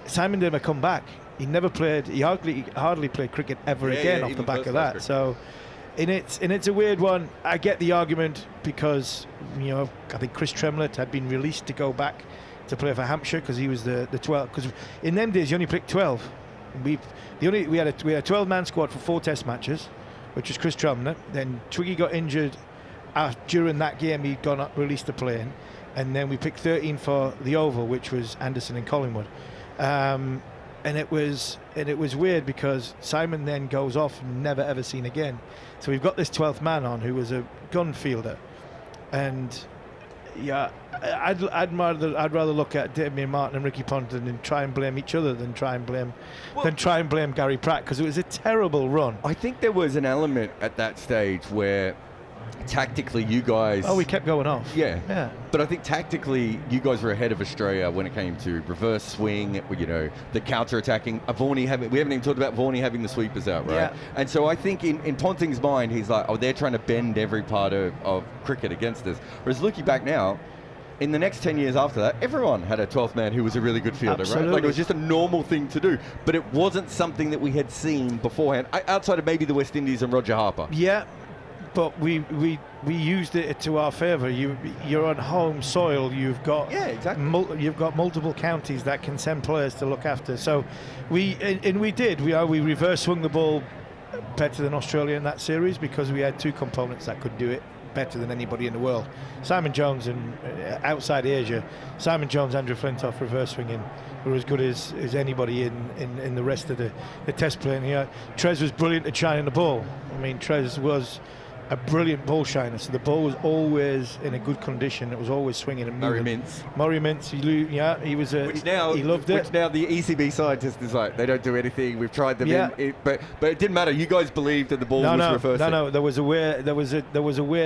Simon never come back. He never played. He hardly played cricket ever again off the back of that. So, it's a weird one. I get the argument because I think Chris Tremlett had been released to go back to play for Hampshire because he was the 12. Because in them days you only picked 12. We had a 12-man squad for 4 Test matches, which was Chris Tremlett. Then Twiggy got injured. During that game he'd gone up, released the plane, and then we picked 13 for the Oval, which was Anderson and Collingwood, and it was weird because Simon then goes off and never ever seen again. So we've got this 12th man on who was a gun fielder, and I'd rather look at Damien Martin and Ricky Ponting and try and blame each other than try and blame Gary Pratt, because it was a terrible run. I think there was an element at that stage where tactically you guys... we kept going off. Yeah. But I think tactically you guys were ahead of Australia when it came to reverse swing, the counter-attacking. We haven't even talked about Varney having the sweepers out, right? Yeah. And so I think in Ponting's mind, he's like, they're trying to bend every part of cricket against us. Whereas looking back now, in the next 10 years after that, everyone had a 12th man who was a really good fielder, Absolutely. right? Like, it was just a normal thing to do. But it wasn't something that we had seen beforehand, outside of maybe the West Indies and Roger Harper. Yeah. But we used it to our favour. You're on home soil. You've got you've got multiple counties that can send players to look after. So we did. We reverse swung the ball better than Australia in that series because we had 2 components that could do it better than anybody in the world. Simon Jones and outside Asia, Simon Jones, Andrew Flintoff reverse swinging were as good as anybody in the rest of the Test playing here. Trez was brilliant at shining the ball. I mean, Trez was a brilliant ball shiner, so the ball was always in a good condition. It was always swinging and moving. Murray Mintz, he was he loved it. Which now the ECB scientist is like, they don't do anything. We've tried them but it didn't matter. You guys believed that the ball was reversing. No. There was a way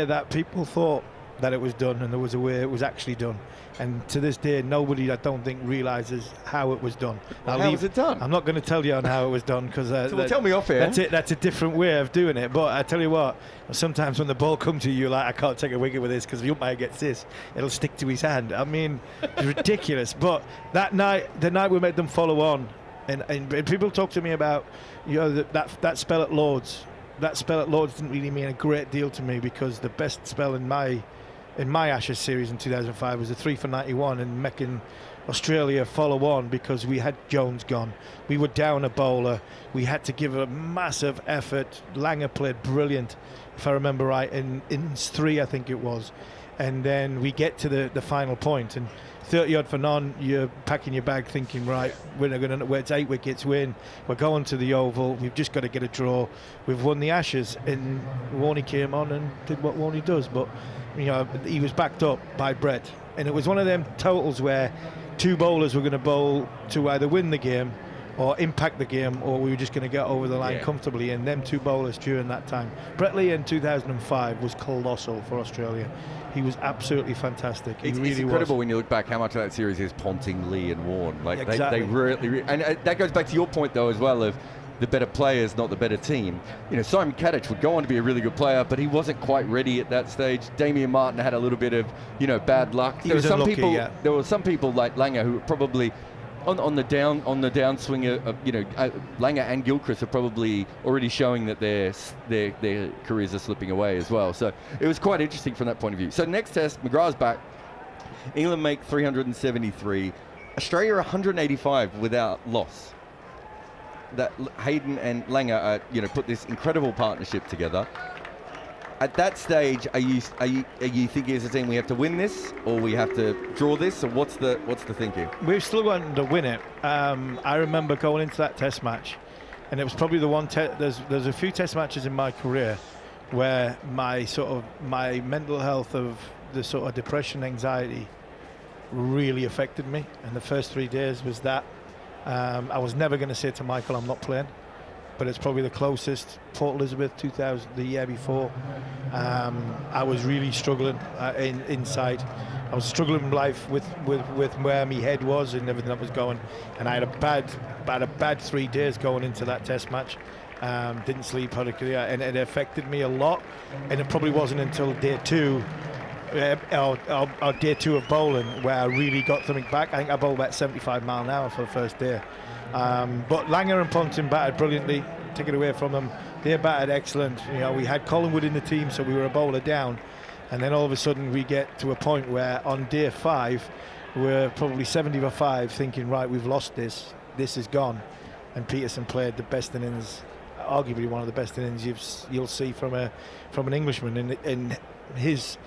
that people thought that it was done, and there was a way it was actually done. And to this day, nobody, I don't think, realises how it was done. How was it done? I'm not going to tell you on how it was done because tell me off here. That's a different way of doing it. But I tell you what, sometimes when the ball comes to you, you're like, I can't take a wicket with this because the umpire gets this, it'll stick to his hand. I mean, it's ridiculous. But the night we made them follow on, and people talk to me about that spell at Lords. That spell at Lords didn't really mean a great deal to me because the best spell in my Ashes series in 2005 was a 3 for 91 and making Australia follow on because we had Jones gone. We were down a bowler. We had to give a massive effort. Langer played brilliant, if I remember right, in innings 3, I think it was. And then we get to the final point, and 30 odd for none, you're packing your bag thinking, right, it's 8 wickets win, we're going to the Oval, we've just got to get a draw, we've won the Ashes. And Warney came on and did what Warney does, but he was backed up by Brett, and it was one of them totals where 2 bowlers were going to bowl to either win the game or impact the game, or we were just going to get over the line comfortably. And them 2 bowlers during that time, Brett Lee in 2005 was colossal for Australia. He was absolutely fantastic. It's incredible when you look back how much of that series is Ponting, Lee and Warne. Like exactly. they really, and that goes back to your point though as well of the better players, not the better team. Simon Kadich would go on to be a really good player, but he wasn't quite ready at that stage. Damien Martin had a little bit of, bad luck. There were some people like Langer who were probably on the downswing of Langer and Gilchrist are probably already showing that their careers are slipping away as well. So it was quite interesting from that point of view. So next test, McGrath's back. England make 373. Australia 185 without loss. That Hayden and Langer put this incredible partnership together. At that stage, are you thinking as a team we have to win this, or we have to draw this, or what's the thinking? We're still wanting to win it. I remember going into that test match, and it was probably the one. There's a few test matches in my career where my mental health of the sort of depression, anxiety, really affected me. And the first 3 days was that. I was never going to say to Michael, I'm not playing. But it's probably the closest. Port Elizabeth 2000, the year before, I was really struggling inside. I was struggling in life with where my head was and everything that was going. And I had a bad 3 days going into that test match. Didn't sleep particularly, and it affected me a lot. And it probably wasn't until day 2, or day 2 of bowling, where I really got something back. I think I bowled about 75 mile an hour for the first day. But Langer and Ponting batted brilliantly. Take it away from them. They batted excellent. We had Collingwood in the team, so we were a bowler down. And then all of a sudden we get to a point where on day 5, we're probably 70 for 5, thinking, right, we've lost this. This is gone. And Peterson played the best innings, arguably one of the best innings you'll see from an Englishman in his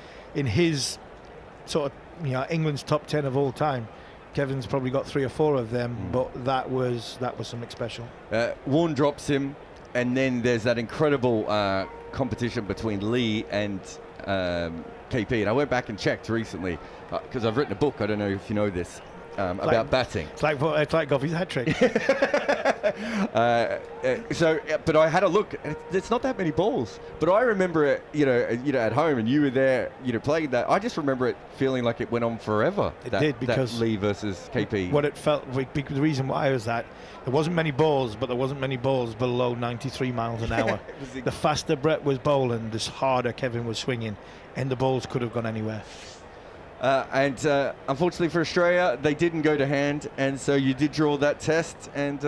sort of England's top 10 of all time. Kevin's probably got 3 or 4 of them, but that was something special. Warne drops him, and then there's that incredible competition between Lee and KP. And I went back and checked recently because I've written a book. I don't know if you know this about batting. It's like Goughy's hat trick. But I had a look. It's not that many balls, but I remember it. At home, and you were there. Playing that. I just remember it feeling like it went on forever. It did, because that Lee versus KP. What it felt like, the reason why was that there wasn't many balls, but there wasn't many balls below 93 miles an hour. The faster Brett was bowling, the harder Kevin was swinging, and the balls could have gone anywhere. Unfortunately for Australia, they didn't go to hand, and so you did draw that test. And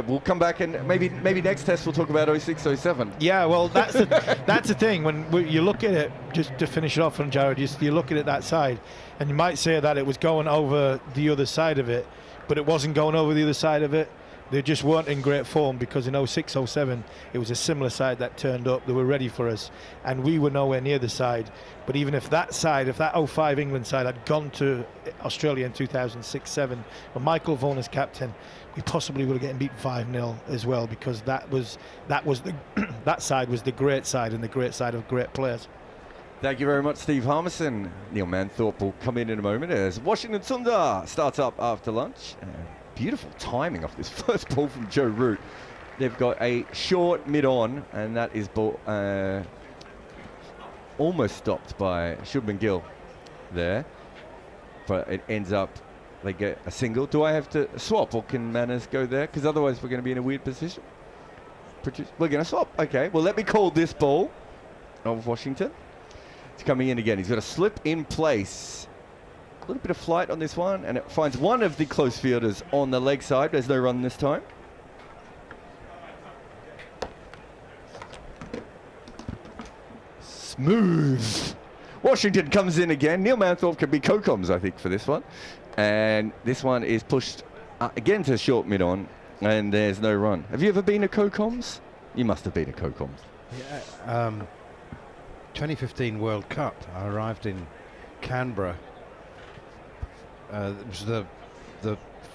we'll come back, and maybe next test we'll talk about 06, 07. Yeah, well, that's the thing. When you look at it, just to finish it off on Jarrod, you look at it that side, and you might say that it was going over the other side of it, but it wasn't going over the other side of it. They just weren't in great form, because in 06, 07, it was a similar side that turned up. They were ready for us, and we were nowhere near the side. But even if that 05 England side had gone to Australia in 2006-07, with Michael Vaughan as captain, we possibly would have gotten beaten 5-0 as well, because that side was the great side, and the great side of great players. Thank you very much, Steve Harmison. Neil Manthorp will come in a moment as Washington Sundar starts up after lunch. Beautiful timing off this first ball from Joe Root. They've got a short mid-on, and that is almost stopped by Shubman Gill there. But it ends up, they get a single. Do I have to swap, or can Manners go there? Because otherwise we're going to be in a weird position. We're going to swap. Okay, well, let me call this ball of Washington. It's coming in again. He's got a slip in place. A little bit of flight on this one, and it finds one of the close fielders on the leg side. There's no run this time. Smooth. Washington comes in again. Neil Manthorp could be co-coms, I think, for this one. And this one is pushed again to short mid-on, and there's no run. Have you ever been a co-coms? You must have been a co-coms. Yeah, 2015 World Cup. I arrived in Canberra. It was the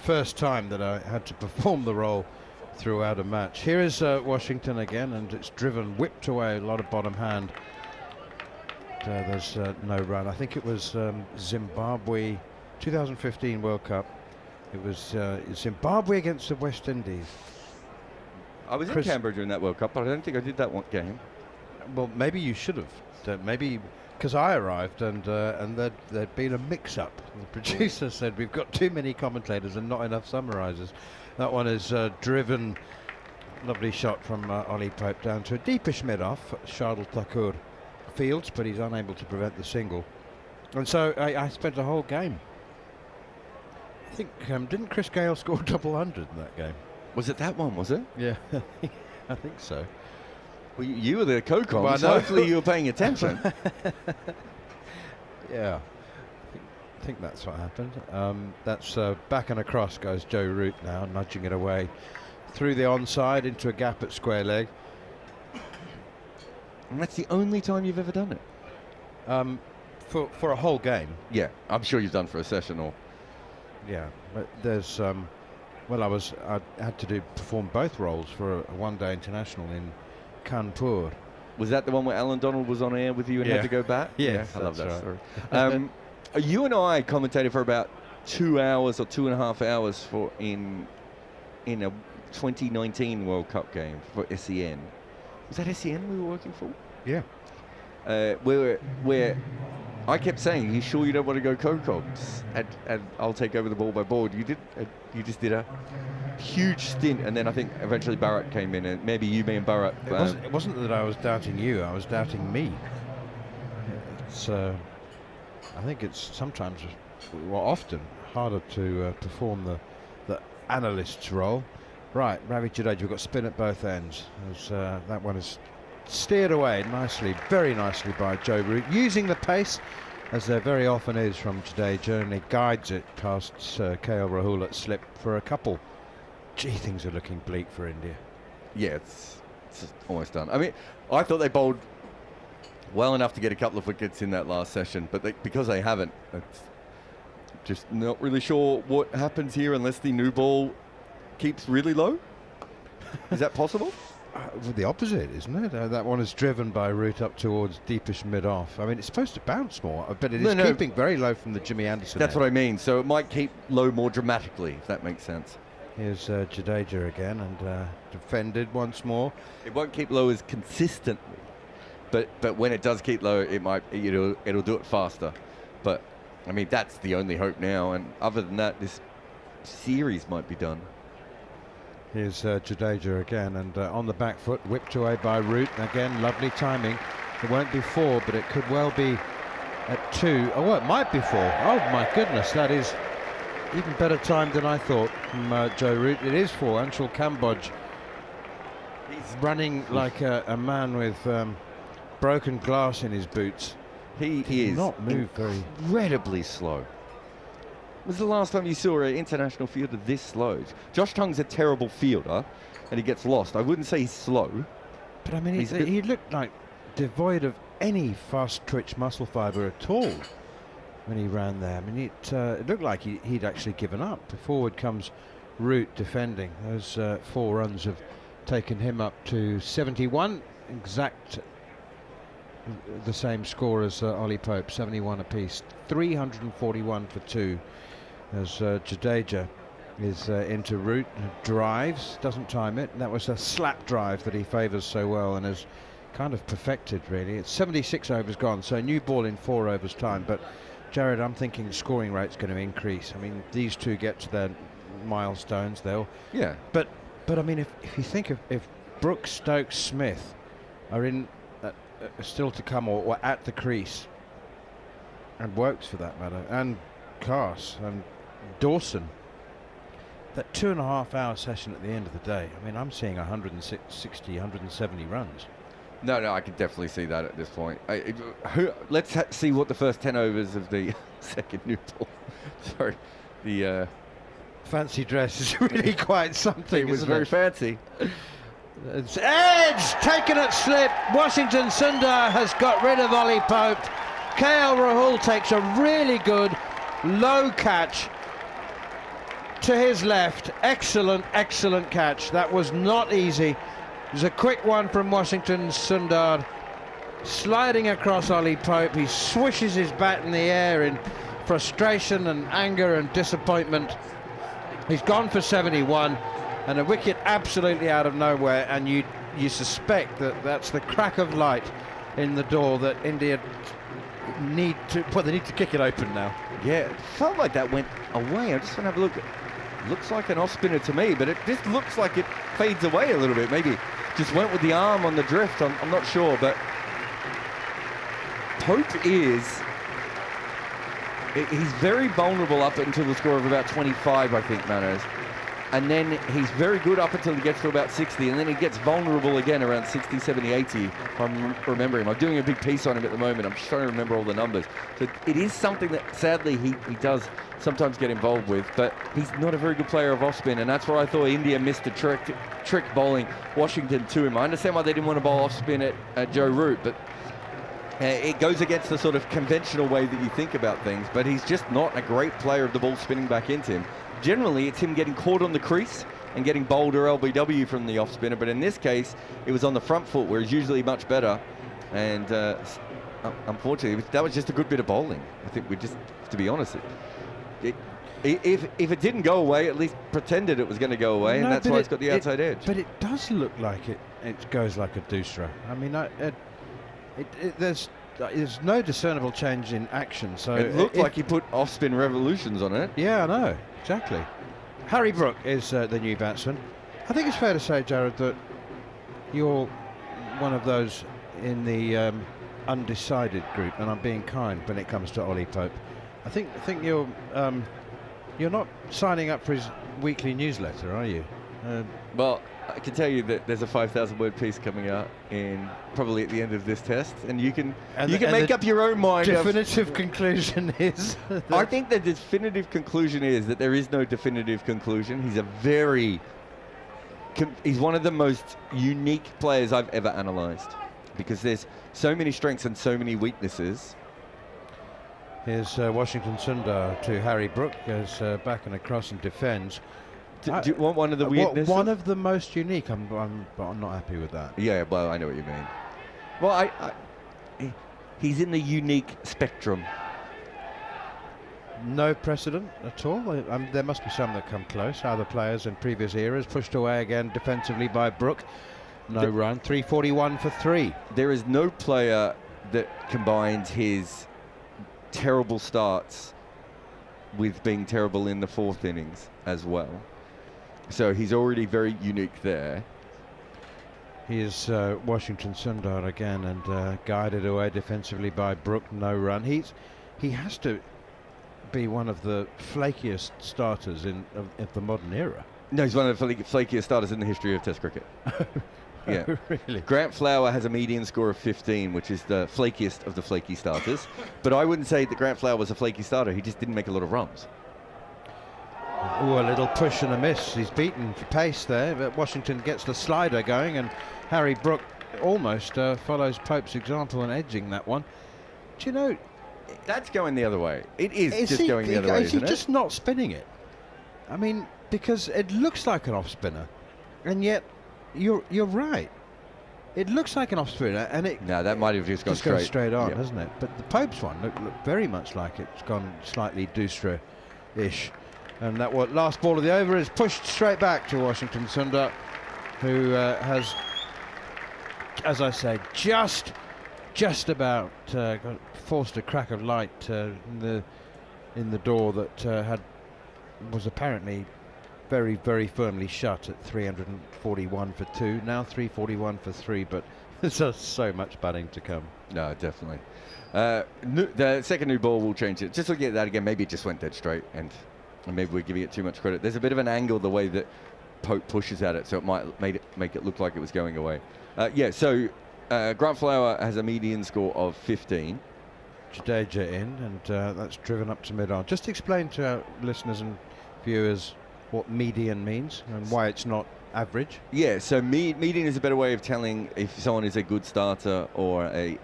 first time that I had to perform the role throughout a match. Here is Washington again, and it's whipped away, a lot of bottom hand. There's no run. I think it was Zimbabwe, 2015 World Cup. It was Zimbabwe against the West Indies. I was in Canberra during that World Cup, but I don't think I did that one game. Well, maybe you should have. Maybe. Because I arrived and there'd been a mix-up. The producer said we've got too many commentators and not enough summarisers. That one is driven, lovely shot from Ollie Pope down to a deepish mid-off. Shardul Thakur fields, but he's unable to prevent the single. And so I spent a whole game. I think, didn't Chris Gale score double 100 in that game? Was it that one, was it? Yeah, I think so. Well, you were the co-com, well, so hopefully you were paying attention. Yeah, I think that's what happened. That's back and across goes Joe Root now, nudging it away through the onside into a gap at square leg. And that's the only time you've ever done it? For a whole game. Yeah, I'm sure you've done for a session or... Yeah, but there's well, I had to perform both roles for a one-day international in Kanpur. Was that the one where Alan Donald was on air with you and had to go back? Yeah, I love that right. story. You and I commentated for about 2 hours or 2.5 hours in a 2019 World Cup game for SEN. Was that SEN we were working for? Yeah. Where I kept saying, "You sure you don't want to go co-cogs? And I'll take over the ball by board." You did. You just did a huge stint, and then I think eventually Barrett came in, and maybe you, me, and Barrett. It wasn't that I was doubting you; I was doubting me. It's. I think it's sometimes, well, often harder to perform the analyst's role. Right, Ravi Jadeja, we've got spin at both ends. That one is steered away nicely, very nicely by Joe Root, using the pace, as there very often is from Jadeja, and he guides it past KL Rahul at slip for a couple. Gee, things are looking bleak for India. Yeah, it's almost done. I mean, I thought they bowled well enough to get a couple of wickets in that last session, but because they haven't, it's just not really sure what happens here unless the new ball keeps really low. Is that possible? Well, the opposite, isn't it? That one is driven by Root up towards deepish mid-off. I mean, it's supposed to bounce more, but it is keeping very low from the Jimmy Anderson. That's what I mean. So it might keep low more dramatically, if that makes sense. Here's Jadeja again, and defended once more. It won't keep low as consistently, but when it does keep low, it might it'll do it faster. But I mean, that's the only hope now. And other than that, this series might be done. Here's Jadeja again, and on the back foot, whipped away by Root. Again, lovely timing. It won't be 4, but it could well be at 2. Oh, well, it might be 4. Oh, my goodness, that is even better time than I thought from Joe Root. It is 4. Anshul Kamboj, he's running like a man with broken glass in his boots. He is not move very incredibly slow. When was the last time you saw an international fielder this slow? Josh Tongue's a terrible fielder, and he gets lost. I wouldn't say he's slow. But I mean, he looked like devoid of any fast twitch muscle fibre at all when he ran there. I mean, it looked like he'd actually given up. Forward comes Root defending. Those 4 runs have taken him up to 71, exact the same score as Ollie Pope, 71 apiece, 341 for 2. As Jadeja is into Root, drives, doesn't time it. That was a slap drive that he favours so well and has kind of perfected, really. It's 76 overs gone, so a new ball in 4 overs time. But Jarrod, I'm thinking the scoring rate's going to increase. I mean, these two get to their milestones, yeah. But I mean, if you think of if Brooks, Stokes, Smith are in still to come or at the crease, and Wokes for that matter, and Carse and Dawson, that 2.5 hour session at the end of the day, I mean, I'm seeing 160, 170 runs. No, I can definitely see that at this point. Let's see what the first 10 overs of the second new ball. Sorry, the fancy dress is really quite something. It was very fancy. It's edge taken at slip. Washington Sundar has got rid of Ollie Pope. KL Rahul takes a really good low catch to his left. Excellent catch. That was not easy. It was a quick one from Washington Sundar, sliding across Ollie Pope. He swishes his bat in the air in frustration and anger and disappointment. He's gone for 71, and a wicket absolutely out of nowhere, and you suspect that that's the crack of light in the door that India need to kick it open now. Yeah, it felt like that went away. I just want to have a look. Looks like an off spinner to me, but it just looks like it fades away a little bit. Maybe just went with the arm on the drift. I'm not sure, but Pope he's very vulnerable up until the score of about 25, I think, Manos. and then he's very good up until he gets to about 60, and then he gets vulnerable again around 60, 70, 80, if I'm remembering. I'm doing a big piece on him at the moment. I'm just trying to remember all the numbers. So it is something that, sadly, he does sometimes get involved with, but he's not a very good player of off-spin, and that's where I thought India missed a trick bowling Washington to him. I understand why they didn't want to bowl off-spin at Joe Root, but it goes against the sort of conventional way that you think about things, but he's just not a great player of the ball spinning back into him. Generally, it's him getting caught on the crease and getting bowled or LBW from the off-spinner, but in this case, it was on the front foot, where he's usually much better, and unfortunately, that was just a good bit of bowling. I think we just, to be honest, if it didn't go away, at least pretended it was going to go away, and that's why it's got the outside edge. But it does look like it goes like a doosra. I mean, there's no discernible change in action. So it looked like he put off-spin revolutions on it. Yeah, I know, exactly. Harry Brook is the new batsman. I think it's fair to say, Jarrod, that you're one of those in the undecided group, and I'm being kind when it comes to Ollie Pope. I think you're not signing up for his weekly newsletter, are you? Well, I can tell you that there's a 5,000-word piece coming out probably at the end of this test, and you can make up your own mind. Definitive conclusion is. I think the definitive conclusion is that there is no definitive conclusion. He's one of the most unique players I've ever analysed, because there's so many strengths and so many weaknesses. Here's Washington Sundar to Harry Brook, goes back and across and defends. Do you want one of the weaknesses? One of the most unique. I'm not happy with that. Yeah, well, I know what you mean. Well, he's in the unique spectrum. No precedent at all. There must be some that come close. Other players in previous eras pushed away again defensively by Brook. No run. 341 for 3. There is no player that combines his terrible starts with being terrible in the fourth innings as well. So he's already very unique there. He is Washington Sundar again, and guided away defensively by Brook. No run. He has to be one of the flakiest starters of the modern era. No, he's one of the flakiest starters in the history of Test cricket. Yeah, really. Grant Flower has a median score of 15, which is the flakiest of the flaky starters. But I wouldn't say that Grant Flower was a flaky starter. He just didn't make a lot of runs. Oh, a little push and a miss. He's beaten for pace there, but Washington gets the slider going, and Harry Brook almost follows Pope's example and edging that one. Do you know, that's going the other way. It is just going the other way, isn't it? Is he just not spinning it? I mean, because it looks like an off spinner, and yet you're right. It looks like an off spinner, and it. No, that might have just gone straight on, hasn't it? But the Pope's one looked very much like it's gone slightly doosra-ish. And that last ball of the over is pushed straight back to Washington Sundar, who has, as I say, just about forced a crack of light in the door that was apparently very, very firmly shut at 341 for 2. Now 341 for 3, but there's so much batting to come. No, definitely. The second new ball will change it. Just looking at that again, maybe it just went dead straight, and maybe we're giving it too much credit. There's a bit of an angle the way that Pope pushes at it, so it might make it look like it was going away. So Grant Flower has a median score of 15. Jadeja in, and that's driven up to mid-on. Just explain to our listeners and viewers what median means and why it's not average. Yeah, so median is a better way of telling if someone is a good starter or a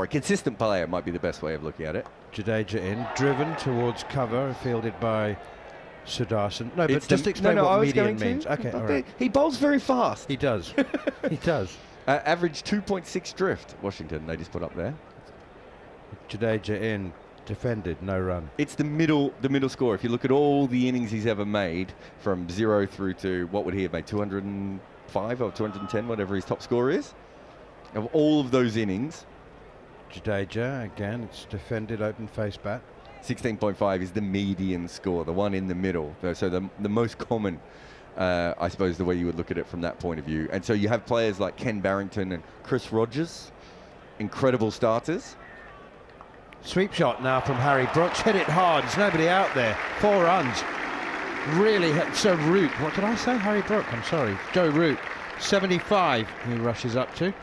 consistent player, might be the best way of looking at it. Jadeja in, driven towards cover, fielded by Sudarshan. No, but just explain what median means. Okay, all right. He bowls very fast. He does. He does. Average 2.6 drift, Washington, they just put up there. Jadeja in, defended, no run. It's the middle score. If you look at all the innings he's ever made, from 0 through to, what would he have made, 205 or 210, whatever his top score is? Of all of those innings. Jadeja, again, it's defended, open face bat. 16.5 is the median score, the one in the middle. So the most common, I suppose, the way you would look at it from that point of view. And so you have players like Ken Barrington and Chris Rogers, incredible starters. Sweep shot now from Harry Brooks, hit it hard, there's nobody out there. 4 runs. really. So Root, what did I say? Harry Brook, I'm sorry. Joe Root, 75 he rushes up to.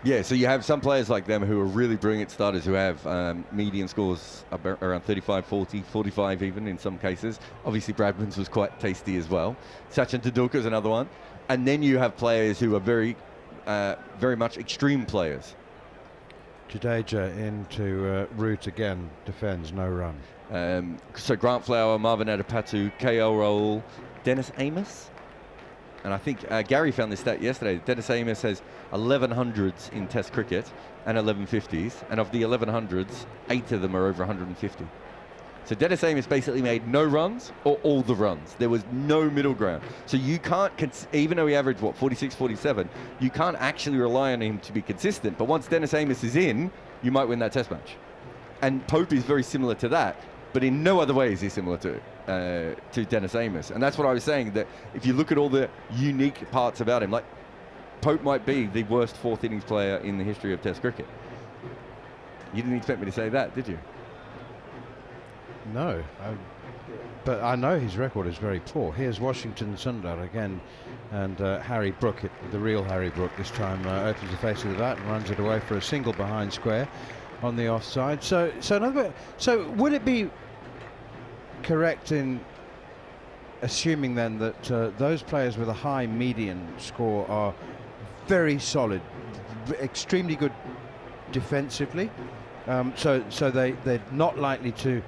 Yeah, so you have some players like them who are really brilliant starters who have median scores around 35, 40, 45 even in some cases. Obviously Bradman's was quite tasty as well. Sachin Tendulkar's another one. And then you have players who are very much extreme players. Jadeja into Root again, defends, no run. So Grant Flower, Marvin Adipatu, KL Raul, Dennis Amos. And I think Gary found this stat yesterday. Dennis Amos has 1100s in Test cricket and 1150s. And of the 1100s, 8 of them are over 150. So Dennis Amos basically made no runs or all the runs. There was no middle ground. So you can't, even though he averaged, 46, 47, you can't actually rely on him to be consistent. But once Dennis Amos is in, you might win that Test match. And Pope is very similar to that, but in no other way is he similar to Dennis Amos. And that's what I was saying, that if you look at all the unique parts about him, like Pope might be the worst fourth innings player in the history of Test cricket. You didn't expect me to say that, did you? No, but I know his record is very poor. Here's Washington Sundar again, and Harry Brook, the real Harry Brook this time, opens the face of the bat and runs it away for a single behind square on the offside. So would it be correct in assuming then that those players with a high median score are very solid, extremely good defensively, so they're not likely to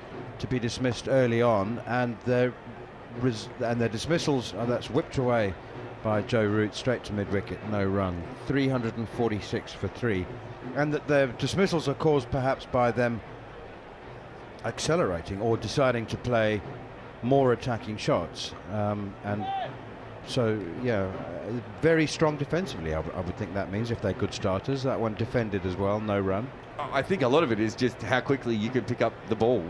be dismissed early on, and their dismissals that's whipped away by Joe Root straight to mid-wicket, no run, 346 for 3, and that their dismissals are caused perhaps by them accelerating or deciding to play more attacking shots, and so yeah, very strong defensively. I would think that means, if they're good starters. That one defended as well, no run. I think a lot of it is just how quickly you can pick up the ball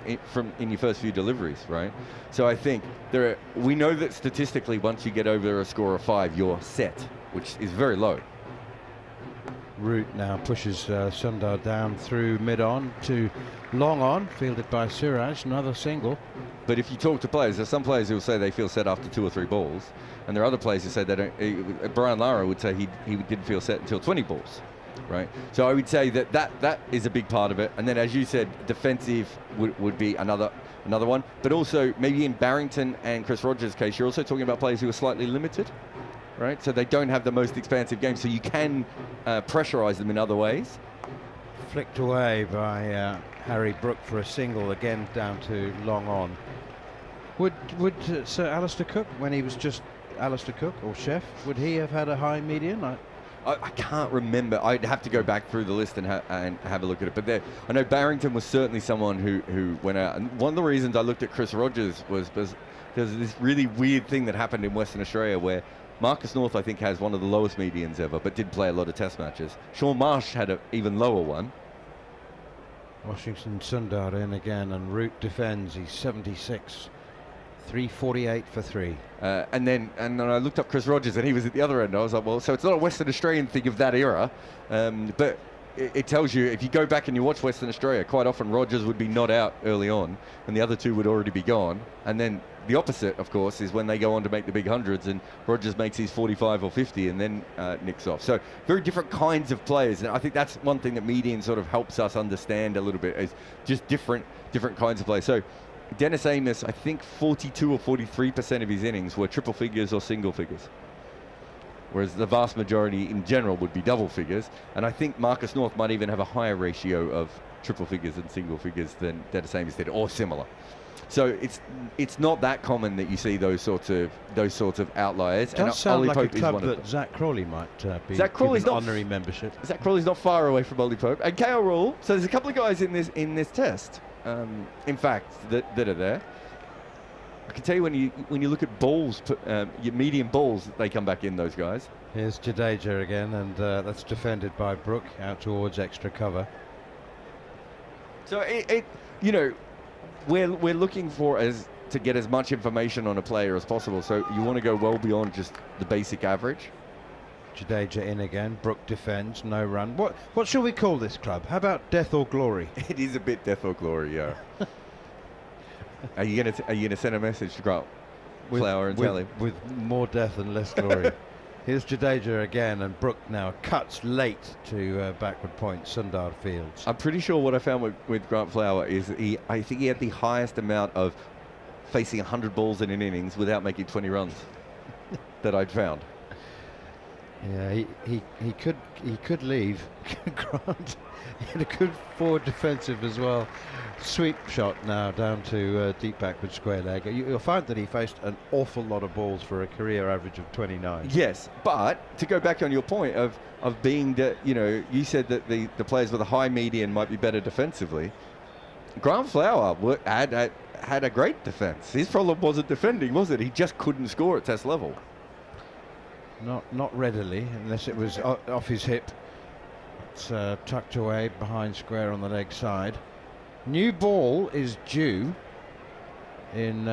in your first few deliveries, right? So I think we know that statistically, once you get over a score of 5, you're set, which is very low. Root now pushes Sundar down through mid-on to long on, fielded by Suraj, another single. But if you talk to players, there's some players who will say they feel set after 2 or 3 balls, and there are other players who say they don't. Brian Lara would say he didn't feel set until 20 balls. Right, so I would say that is a big part of it, and then, as you said, defensive would be another one. But also maybe in Barrington and Chris Rogers' case, you're also talking about players who are slightly limited, right? So they don't have the most expansive game, so you can pressurize them in other ways. Flicked away by Harry Brook for a single, again down to long on. Would Sir Alistair Cook, when he was just Alistair Cook or Chef, would he have had a high median? I can't remember. I'd have to go back through the list and have a look at it. But I know Barrington was certainly someone who went out. And one of the reasons I looked at Chris Rogers was because there's this really weird thing that happened in Western Australia where Marcus North, I think, has one of the lowest medians ever, but did play a lot of Test matches. Sean Marsh had an even lower one. Washington Sundar in again, and Root defends. He's 76. 348 for 3. And then I looked up Chris Rogers, and he was at the other end. I was like, well, so it's not a Western Australian thing of that era, but it tells you, if you go back and you watch Western Australia, quite often Rogers would be not out early on, and the other two would already be gone. And then the opposite, of course, is when they go on to make the big hundreds, and Rogers makes his 45 or 50, and then nicks off. So very different kinds of players, and I think that's one thing that median sort of helps us understand a little bit, is just different kinds of players. So Dennis Amos, I think 42 or 43% of his innings were triple figures or single figures, whereas the vast majority in general would be double figures. And I think Marcus North might even have a higher ratio of triple figures and single figures than Dennis Amos did, or similar. So it's not that common that you see those sorts of outliers. It does sound like a club that Zach Crawley might be given honorary membership. Zach Crawley's not far away from Ollie Pope and KL Raul. So there's a couple of guys in this test. In fact, that are there. I can tell you when you look at balls, your medium balls, they come back in, those guys. Here's Jadeja again, and that's defended by Brook out towards extra cover. So we're looking to get as much information on a player as possible. So you want to go well beyond just the basic average. Jadeja in again. Brook defends, no run. What shall we call this club? How about death or glory? It is a bit death or glory, yeah. Are you gonna send a message to Grant Flower and tell him? With more death and less glory. Here's Jadeja again, and Brook now cuts late to backward point, Sundar Fields. I'm pretty sure what I found with Grant Flower is that I think he had the highest amount of facing 100 balls in an innings without making 20 runs that I'd found. Yeah, he could leave. Grant, he had a good forward defensive as well. Sweep shot now down to deep backward square leg. You'll find that he faced an awful lot of balls for a career average of 29. Yes, but to go back on your point of being that, you said that the players with a high median might be better defensively. Grant Flower had a great defence. His problem wasn't defending, was it? He just couldn't score at Test level. Not readily, unless it was off his hip. It's tucked away behind square on the leg side. New ball is due in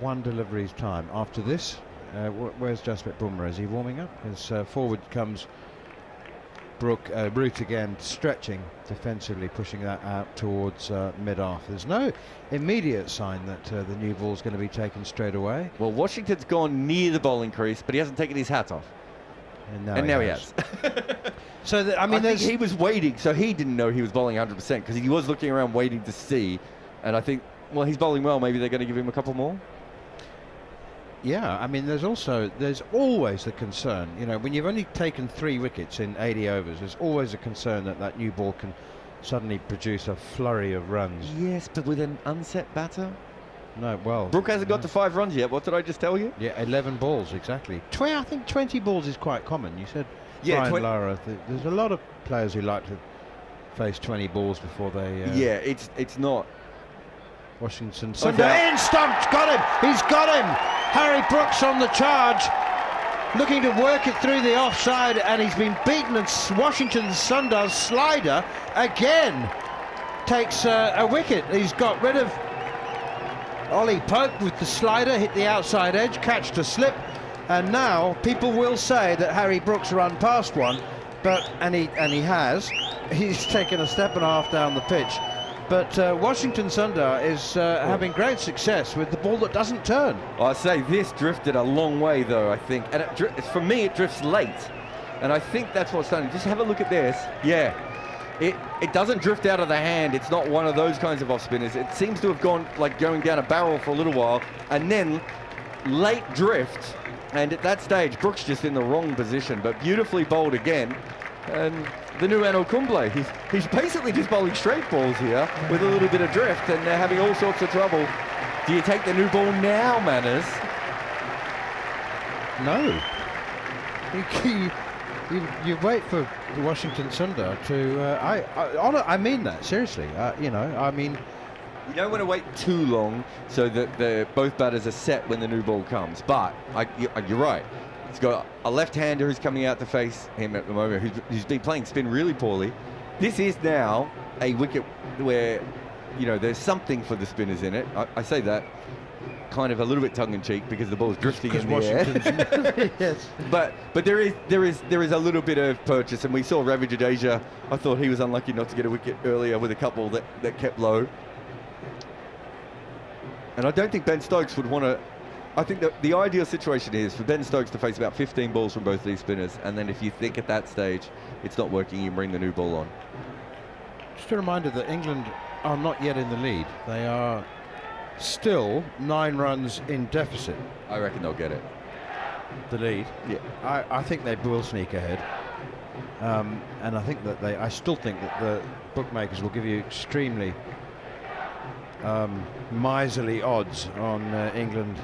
one delivery's time. After this, where's Jasprit Bumrah? Is he warming up? As forward comes Root again, stretching defensively, pushing that out towards mid-off. There's no immediate sign that the new ball's going to be taken straight away. Well, Washington's gone near the bowling crease, but he hasn't taken his hat off. And now he has. So, I think he was waiting, so he didn't know he was bowling 100% because he was looking around waiting to see. And I think, well, he's bowling well. Maybe they're going to give him a couple more. Yeah, I mean, there's always the concern, when you've only taken 3 wickets in 80 overs, there's always a concern that new ball can suddenly produce a flurry of runs. Yes, but with an unset batter? No, well... Brook hasn't got to 5 runs yet. What did I just tell you? Yeah, 11 balls, exactly. I think 20 balls is quite common. You said, yeah, Brian Lara, there's a lot of players who like to face 20 balls before they... yeah, it's not... Washington. In, stumped, got him! He's got him! Harry Brooks on the charge, looking to work it through the offside, and he's been beaten, and Washington's Sundar's slider again takes a wicket. He's got rid of Ollie Pope with the slider, hit the outside edge, catch to slip, and now people will say that Harry Brooks run past one, and he has. He's taken a step and a half down the pitch. But Washington Sundar is having great success with the ball that doesn't turn. I say this drifted a long way, though, I think. And for me, it drifts late. And I think that's what's done. Just have a look at this. Yeah, it doesn't drift out of the hand. It's not one of those kinds of off spinners. It seems to have gone like going down a barrel for a little while. And then late drift. And at that stage, Brooks just in the wrong position. But beautifully bowled again. And the new Anil Kumble, he's basically just bowling straight balls here with a little bit of drift, and they're having all sorts of trouble. Do you take the new ball now, Manners? No. You wait for Washington Sundar to... I mean that, seriously. You don't want to wait too long so that both batters are set when the new ball comes. But you're right. He's got a left-hander who's coming out to face him at the moment, who's been playing spin really poorly. This is now a wicket where, there's something for the spinners in it. I say that kind of a little bit tongue-in-cheek because the ball's drifting in the air. Yes. But there is a little bit of purchase, and we saw Ravi Jadeja. I thought he was unlucky not to get a wicket earlier with a couple that kept low. And I don't think Ben Stokes would want to... I think that the ideal situation is for Ben Stokes to face about 15 balls from both these spinners, and then if you think at that stage it's not working, you bring the new ball on. Just a reminder that England are not yet in the lead. They are still 9 runs in deficit. I reckon they'll get it. The lead? Yeah. I think they will sneak ahead. And I think that I still think that the bookmakers will give you extremely miserly odds on England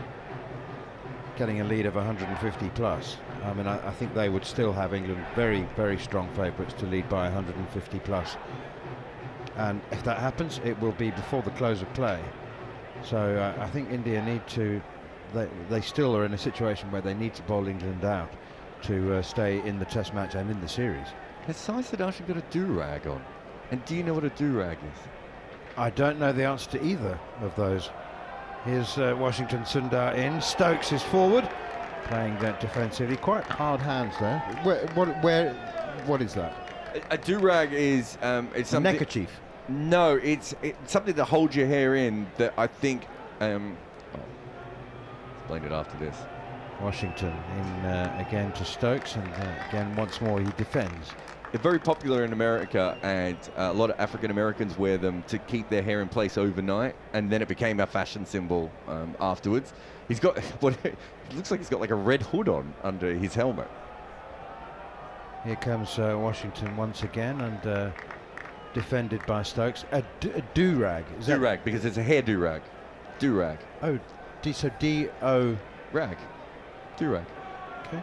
getting a lead of 150 plus. I mean, I think they would still have England very, very strong favourites to lead by 150 plus. And if that happens, it will be before the close of play. So I think India need to... They still are in a situation where they need to bowl England out to stay in the Test match and in the series. Has Sai Sudarshan got a do-rag on? And do you know what a do-rag is? I don't know the answer to either of those. Here's Washington Sundar in. Stokes is forward, playing that defensively. Quite hard hands there. What is that? A do-rag is it's a something... neckerchief. No, it's something that holds your hair in that I think Explain it after this. Washington in again to Stokes, and again once more he defends. They're very popular in America, and a lot of African Americans wear them to keep their hair in place overnight, and then it became a fashion symbol afterwards. He's got what it looks like he's got like a red hood on under his helmet. Here comes Washington once again, and defended by Stokes. A do-rag. Do-rag, because it's a hair do-rag. Do-rag. Oh, so D-O... Rag. Do-rag. Okay.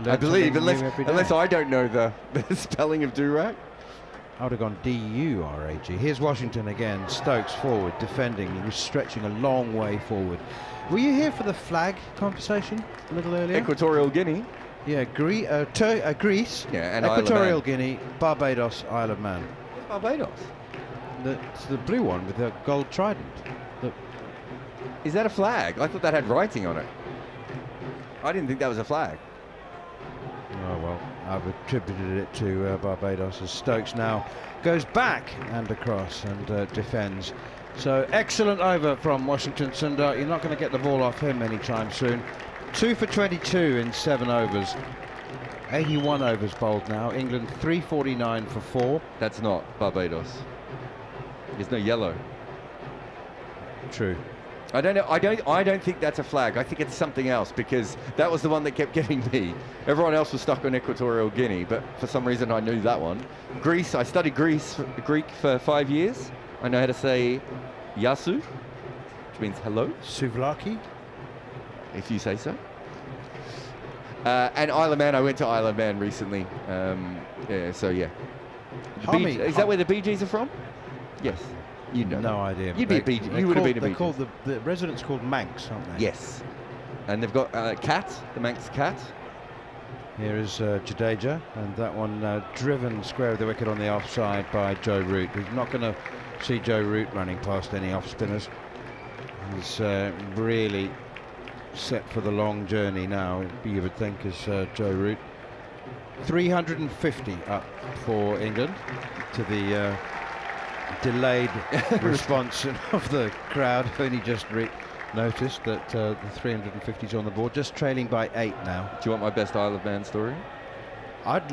I believe, unless I don't know the spelling of do-rag. I would have gone D-U-R-A-G. Here's Washington again. Stokes forward, defending. He was stretching a long way forward. Were you here for the flag conversation a little earlier? Equatorial Guinea. Yeah, Greece. Yeah, and Equatorial Guinea, Barbados, Isle of Man. Barbados. It's the blue one with the gold trident. Is that a flag? I thought that had writing on it. I didn't think that was a flag. Oh well, I've attributed it to Barbados, as Stokes now goes back and across and defends. So excellent over from Washington Sundar. You're not going to get the ball off him anytime soon. 2 for 22 in 7 overs. 81 overs bowled now. England 349 for 4. That's not Barbados. There's no yellow. True. I don't know. I don't think that's a flag. I think it's something else, because that was the one that kept getting me. Everyone else was stuck on Equatorial Guinea, but for some reason I knew that one. Greece. I studied Greek for 5 years. I know how to say yasu, which means hello. Souvlaki, if you say so. And Isle of Man. I went to Isle of Man recently. Yeah. So yeah. Is that where the Bee Gees are from? Yes. You know. No idea. You'd be a Bee Gee. You would have been a Bee They're called the residents called Manx, aren't they? Yes. And they've got cat, the Manx cat. Here is Jadeja, and that one driven square of the wicket on the offside by Joe Root. He's not going to see Joe Root running past any off spinners. He's really set for the long journey now, you would think, as Joe Root. 350 up for England to the delayed response of the crowd. Only just noticed that the 350's on the board, just trailing by 8 now. Do you want my best Isle of Man story? I'd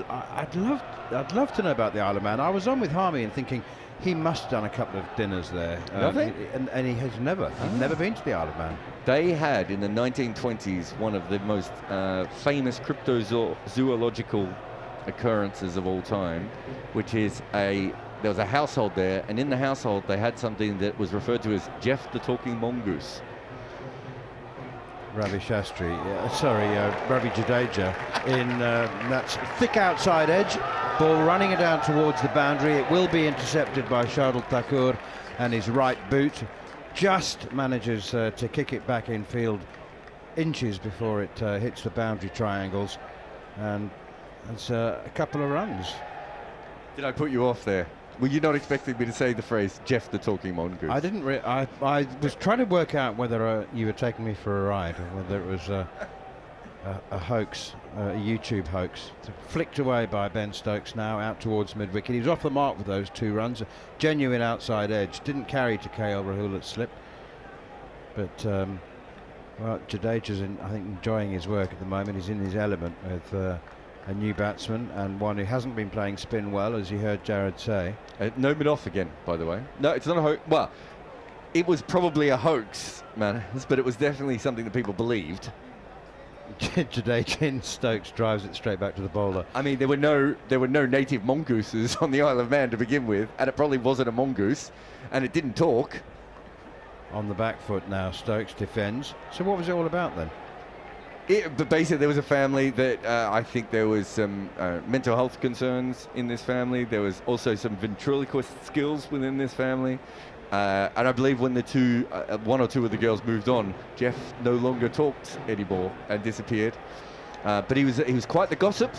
love to know about the Isle of Man. I was on with Harmy and thinking he must have done a couple of dinners there. Nothing? And he has never. He's never been to the Isle of Man. They had in the 1920s one of the most famous cryptozoological occurrences of all time, which is there was a household there, and in the household they had something that was referred to as Jeff the Talking Mongoose. Ravi Shastri, Ravi Jadeja in that thick outside edge, ball running it down towards the boundary. It will be intercepted by Shardul Thakur, and his right boot just manages to kick it back in field inches before it hits the boundary triangles, and it's a couple of runs. Did I put you off there? Were you not expecting me to say the phrase Jeff the Talking Mongoose? I didn't. I was trying to work out whether you were taking me for a ride or whether it was a hoax, a YouTube hoax. Flicked away by Ben Stokes now out towards mid-wicket. He was off the mark with those 2 runs. A genuine outside edge. Didn't carry to KL Rahul at slip. But well, Jadeja's I think enjoying his work at the moment. He's in his element with a new batsman and one who hasn't been playing spin well, as you heard Jarrod say. Noman off again, by the way. No, it's not a hoax. Well, it was probably a hoax, man, but it was definitely something that people believed. Jadeja in Stokes drives it straight back to the bowler. I mean, there were no native mongooses on the Isle of Man to begin with, and it probably wasn't a mongoose, and it didn't talk. On the back foot now, Stokes defends. So what was it all about then? But basically, there was a family that I think there was some mental health concerns in this family. There was also some ventriloquist skills within this family. And I believe when the one or two of the girls moved on, Jeff no longer talked anymore and disappeared. But he was quite the gossip.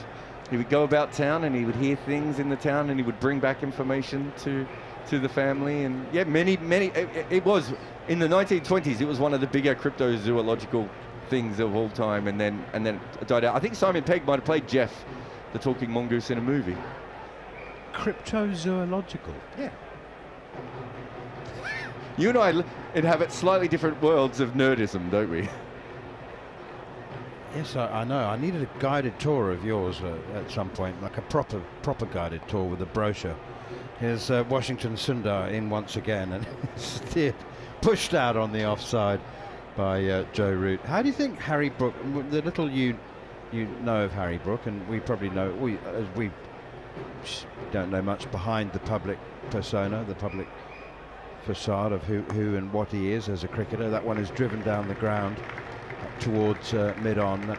He would go about town and he would hear things in the town and he would bring back information to the family. And yeah, many. It was in the 1920s. It was one of the bigger cryptozoological things of all time, and then it died out. I think Simon Pegg might have played Jeff the Talking Mongoose in a movie. Cryptozoological? Yeah. You and I inhabit slightly different worlds of nerdism, don't we? Yes, I know. I needed a guided tour of yours at some point, like a proper guided tour with a brochure. Here's Washington Sundar in once again, and steered, pushed out on the offside by Joe Root. How do you think Harry Brook, the little you know of Harry Brook, and we probably know, we don't know much behind the public persona, the public facade of who and what he is as a cricketer. That one is driven down the ground towards mid-on.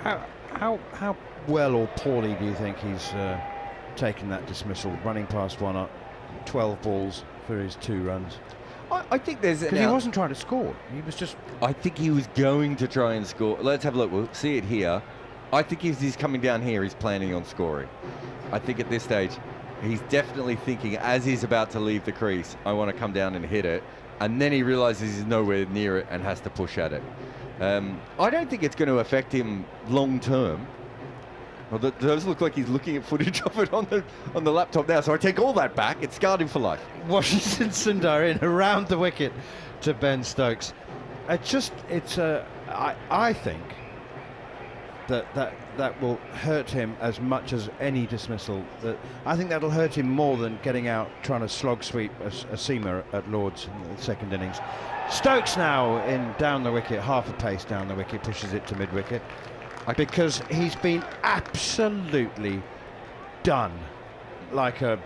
How well or poorly do you think he's taken that dismissal, running past one up, 12 balls for his 2 runs? I think there's... Because he wasn't trying to score. He was just... I think he was going to try and score. Let's have a look. We'll see it here. I think if he's coming down here, he's planning on scoring. I think at this stage, he's definitely thinking, as he's about to leave the crease, I want to come down and hit it. And then he realizes he's nowhere near it and has to push at it. I don't think it's going to affect him long term. Well, it does look like he's looking at footage of it on the laptop now, so I take all that back. It's scarred him for life. Washington Sundar in around the wicket to Ben Stokes. I think that will hurt him as much as any dismissal. I think that'll hurt him more than getting out trying to slog sweep a seamer at Lord's in the second innings. Stokes now in down the wicket, half a pace down the wicket, pushes it to mid-wicket. Because he's been absolutely done like a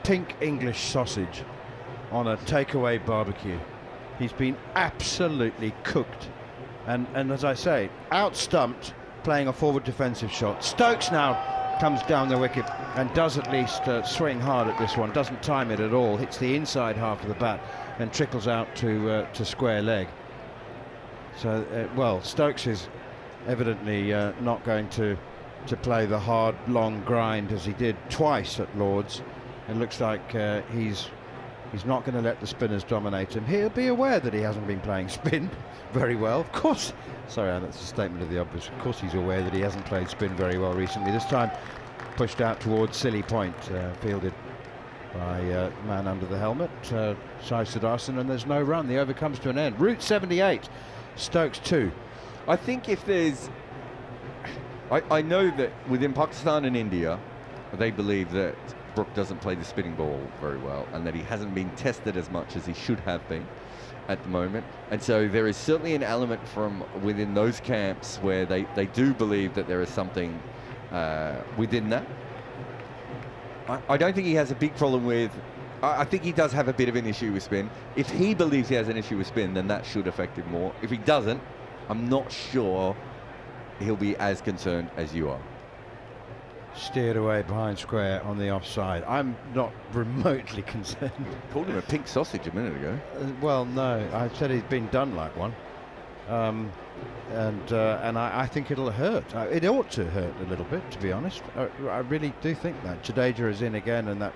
pink English sausage on a takeaway barbecue. He's been absolutely cooked. And as I say, out-stumped, playing a forward defensive shot. Stokes now comes down the wicket and does at least swing hard at this one. Doesn't time it at all. Hits the inside half of the bat and trickles out to square leg. So, well, Stokes is evidently not going to play the hard, long grind as he did twice at Lord's. It looks like he's not going to let the spinners dominate him. He'll be aware that he hasn't been playing spin very well. Of course, sorry, that's a statement of the obvious. Of course he's aware that he hasn't played spin very well recently. This time pushed out towards Silly Point, fielded by man under the helmet, Sai Sudarshan, and there's no run. The over comes to an end. Route 78, Stokes 2. I think if there's... I know that within Pakistan and India, they believe that Brook doesn't play the spinning ball very well and that he hasn't been tested as much as he should have been at the moment. And so there is certainly an element from within those camps where they do believe that there is something within that. I don't think he has a big problem with... I think he does have a bit of an issue with spin. If he believes he has an issue with spin, then that should affect him more. If he doesn't, I'm not sure he'll be as concerned as you are. Steered away behind square on the offside. I'm not remotely concerned. Called him a pink sausage a minute ago. Well, no, I said he's been done like one. And I think it'll hurt. It ought to hurt a little bit, to be honest. I really do think that. Jadeja is in again, and that's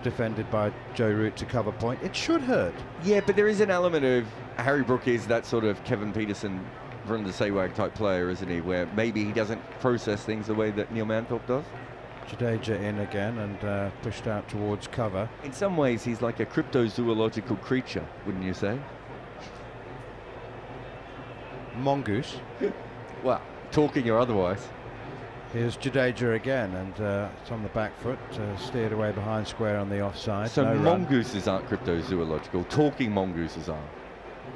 defended by Joe Root to cover point. It should hurt. Yeah, but there is an element of Harry Brook is that sort of Kevin Peterson, Verinder Sehwag type player, isn't he? Where maybe he doesn't process things the way that Neil Manthorp does. Jadeja in again and pushed out towards cover. In some ways, he's like a cryptozoological creature, wouldn't you say? Mongoose. Well, talking or otherwise. Here's Jadeja again, and it's on the back foot, steered away behind square on the offside. So no mongooses aren't cryptozoological, talking mongooses are.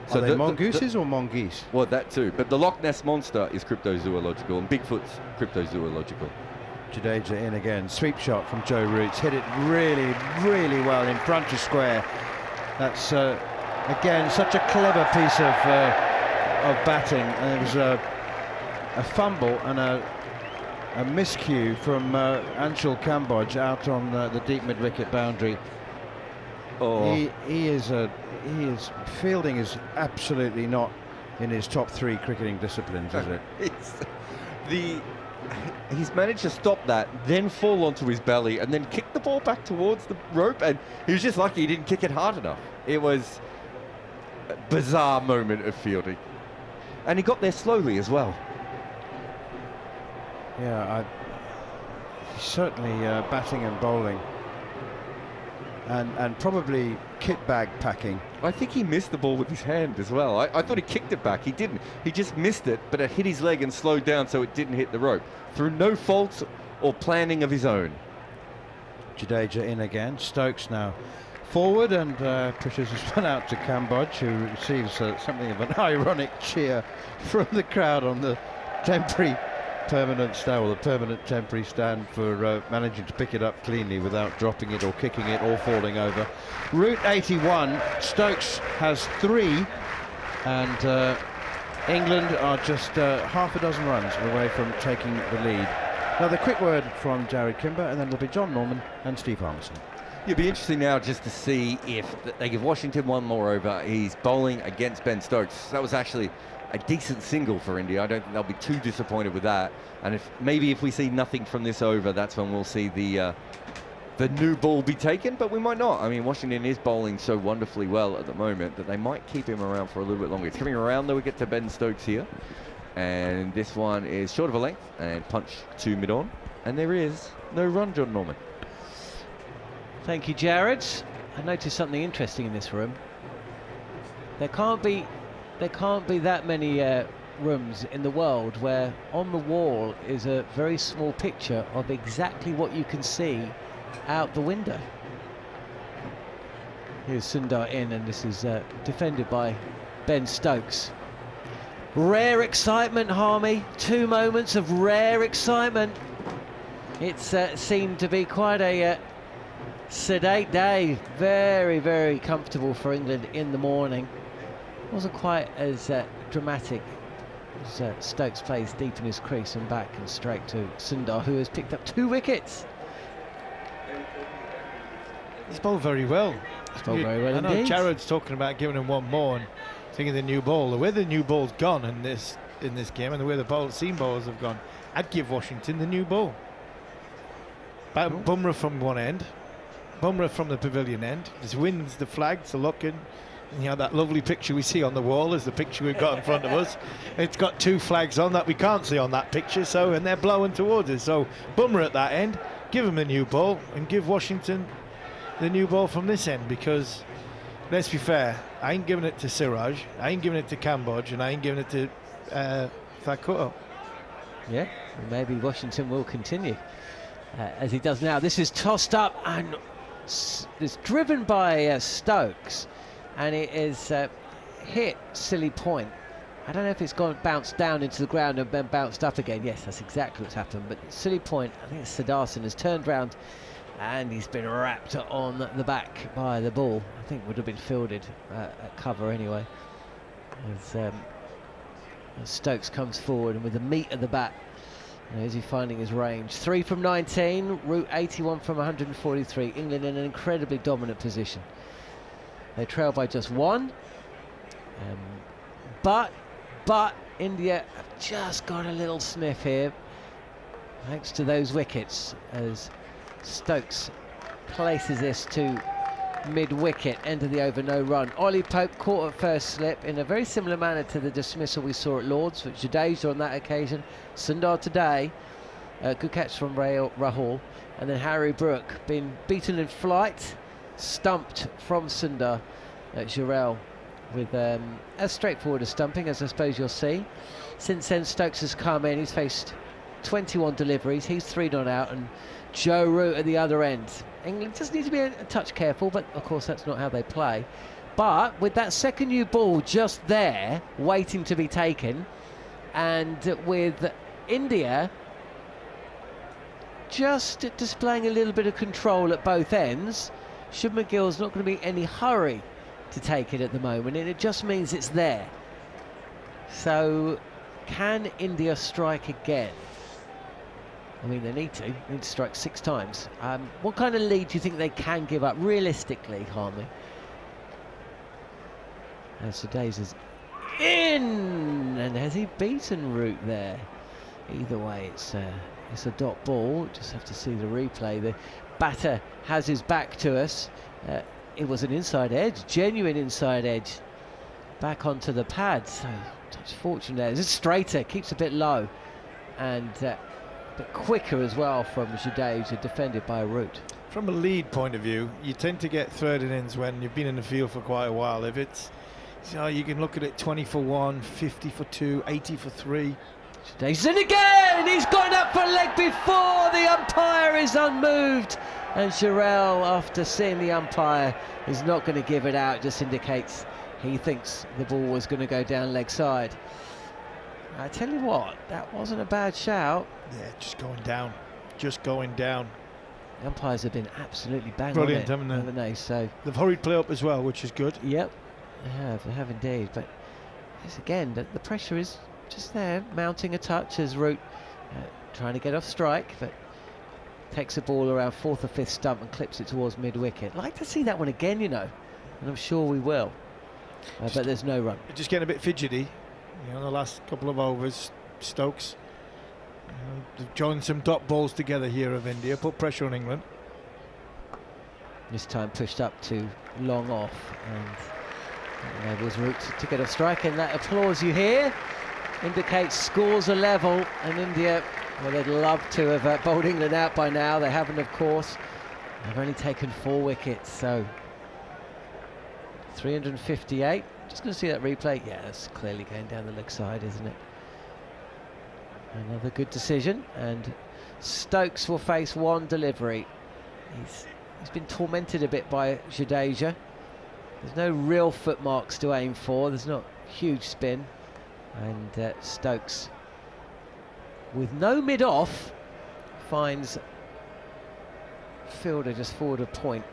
So are they mongooses or mongoose? Well, that too, but the Loch Ness Monster is cryptozoological and Bigfoot's cryptozoological. Jadeja in again, sweep shot from Joe Root, hit it really, really well in front of square. That's again such a clever piece of batting. And it was a fumble and a miscue from Anshul Kamboj out on the deep mid-wicket boundary. Oh. His fielding is absolutely not in his top 3 cricketing disciplines, is it? He's managed to stop that, then fall onto his belly, and then kick the ball back towards the rope, and he was just lucky he didn't kick it hard enough. It was a bizarre moment of fielding. And he got there slowly as well. Yeah, he's certainly batting and bowling and probably kit bag packing. I think he missed the ball with his hand as well. I thought he kicked it back. He didn't. He just missed it, but it hit his leg and slowed down so it didn't hit the rope. Through no fault or planning of his own. Jadeja in again. Stokes now forward and pushes this one out to Cambodge, who receives something of an ironic cheer from the crowd on the temporary permanent stand, or the permanent temporary stand, for managing to pick it up cleanly without dropping it or kicking it or falling over. Route 81, Stokes has 3, and England are just half a dozen runs away from taking the lead. Now the quick word from Jarrod Kimber, and then there'll be Jon Norman and Steve Harmison. It'll be interesting now just to see if they give Washington one more over. He's bowling against Ben Stokes. That was actually a decent single for India. I don't think they'll be too disappointed with that. And if we see nothing from this over, that's when we'll see the new ball be taken, but we might not. I mean, Washington is bowling so wonderfully well at the moment that they might keep him around for a little bit longer. It's coming around though. We get to Ben Stokes here, and this one is short of a length and punch to mid-on, and there is no run, Jon Norman. Thank you, Jarrod. I noticed something interesting in this room. There can't be that many rooms in the world where on the wall is a very small picture of exactly what you can see out the window. Here's Sundar in, and this is defended by Ben Stokes. Rare excitement, Harmy. 2 moments of rare excitement. It's seemed to be quite a sedate day. Very, very comfortable for England in the morning. Wasn't quite as dramatic as Stokes plays deep in his crease and back and straight to Sundar, who has picked up 2 wickets. He's bowled very well. He's bowled very well I know indeed. Jarrod's talking about giving him one more and thinking the new ball. The way the new ball's gone in this game, and the way the seam bowlers have gone, I'd give Washington the new ball. Bumrah from one end, Bumrah from the pavilion end. This wins the flags, the look-in. You know, that lovely picture we see on the wall is the picture we've got in front of us. It's got 2 flags on that we can't see on that picture, so, and they're blowing towards us. So Bumrah at that end, give him the new ball, and give Washington the new ball from this end, because let's be fair, I ain't giving it to Siraj, I ain't giving it to Cambodge, and I ain't giving it to Thakur. Yeah, and maybe Washington will continue as he does now. This is tossed up and it's driven by Stokes, and it is hit silly point. I don't know if it's bounced down into the ground and then bounced up again. Yes, that's exactly what's happened, but silly point. I think it's Siddharthan has turned round and he's been wrapped on the back by the ball. I think would have been fielded at cover anyway. As Stokes comes forward, and with the meat of the bat, is he finding his range. 3 from 19, route 81 from 143. England in an incredibly dominant position. They trail by just 1. But India have just got a little sniff here, thanks to those wickets, as Stokes places this to mid-wicket, end of the over, no run. Ollie Pope caught at first slip in a very similar manner to the dismissal we saw at Lord's, which Jadeja on that occasion. Sundar today, good catch from Rahul, and then Harry Brook been beaten in flight, stumped from Sundar at Jarrell with as straightforward a stumping as I suppose you'll see. Since then Stokes has come in, he's faced 21 deliveries, he's 3 not out, and Joe Root at the other end. England just need to be a touch careful, but of course that's not how they play. But with that second new ball just there, waiting to be taken, and with India just displaying a little bit of control at both ends, Shubman Gill's not going to be any hurry to take it at the moment, and it just means it's there. So can India strike again? I mean, they need to strike 6 times. What kind of lead do you think they can give up realistically, Harmy? As Jadeja's in, and has he beaten Root there? Either way, it's a dot ball. Just have to see the replay. The batter has his back to us. It was an inside edge, genuine inside edge, back onto the pad. So touch fortune there. It's straighter, keeps a bit low, and a bit quicker as well from Jadeja, defended by Root. From a lead point of view, you tend to get third innings when you've been in the field for quite a while. If it's, you can look at it 20 for 1, 50 for 2, 80 for 3. He's in again! He's gone up for a leg before the umpire is unmoved. And Jarrod, after seeing the umpire, is not going to give it out. Just indicates he thinks the ball was going to go down leg side. I tell you what, that wasn't a bad shout. Yeah, just going down. Just going down. The umpires have been absolutely bang Brilliant, on it, haven't they? So they've hurried play up as well, which is good. Yep, they have indeed. But yes, again, the pressure is just there, mounting a touch as Root trying to get off strike, but takes the ball around 4th or 5th stump and clips it towards mid-wicket. I'd like to see that one again, and I'm sure we will. But there's no run. Just getting a bit fidgety, the last couple of overs. Stokes they've joined some dot balls together here of India, put pressure on England. This time pushed up to long off, and enables Root to get off strike, and that applause you hear indicates scores are level, and India, well, they'd love to have bowled England out by now. They haven't, of course. They've only taken 4 wickets, so 358. Just going to see that replay. Yeah, it's clearly going down the leg side, isn't it? Another good decision, and Stokes will face one delivery. He's been tormented a bit by Jadeja. There's no real footmarks to aim for. There's not huge spin, and Stokes, with no mid-off, finds fielder just forward a point.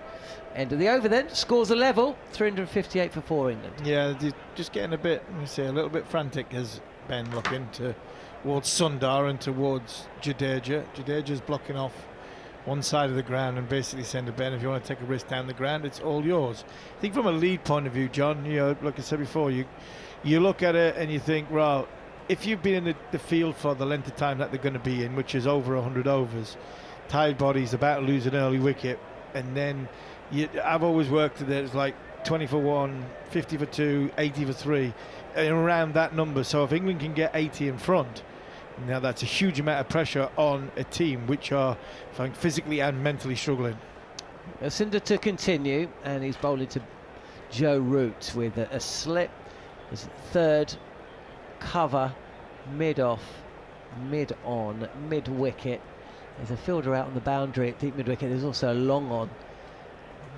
End of the over then, scores a level, 358 for 4 England. Yeah, just getting a bit, a little bit frantic as Ben looking towards Sundar and towards Jadeja. Jadeja's blocking off one side of the ground and basically saying to Ben, if you want to take a risk down the ground, it's all yours. I think from a lead point of view, John, like I said before, you look at it and you think, well, if you've been in the field for the length of time that they're going to be in, which is over 100 overs, tied bodies about to lose an early wicket, and then I've always worked at it as like 20 for 1, 50 for 2, 80 for 3, and around that number. So if England can get 80 in front, now that's a huge amount of pressure on a team which are physically and mentally struggling. Cinder to continue, and he's bowling to Joe Root with a slip. His third cover, mid-off, mid-on, mid-wicket. There's a fielder out on the boundary at deep mid-wicket. There's also a long on.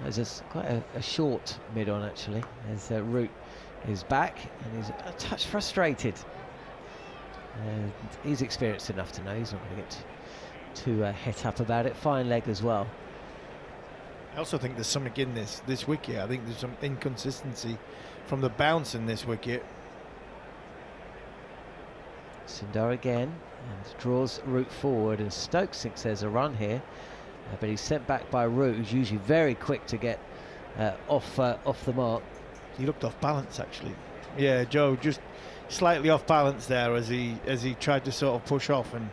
There's quite a short mid-on, actually, as Root is back, and he's a touch frustrated. And he's experienced enough to know he's not going to get too het up about it. Fine leg as well. I also think there's something in this wicket. I think there's some inconsistency from the bounce in this wicket. Sundar again, and draws Root forward, and Stokes thinks there's a run here, but he's sent back by Root, who's usually very quick to get off the mark. He looked off balance, actually. Yeah, Joe just slightly off balance there as he tried to sort of push off, and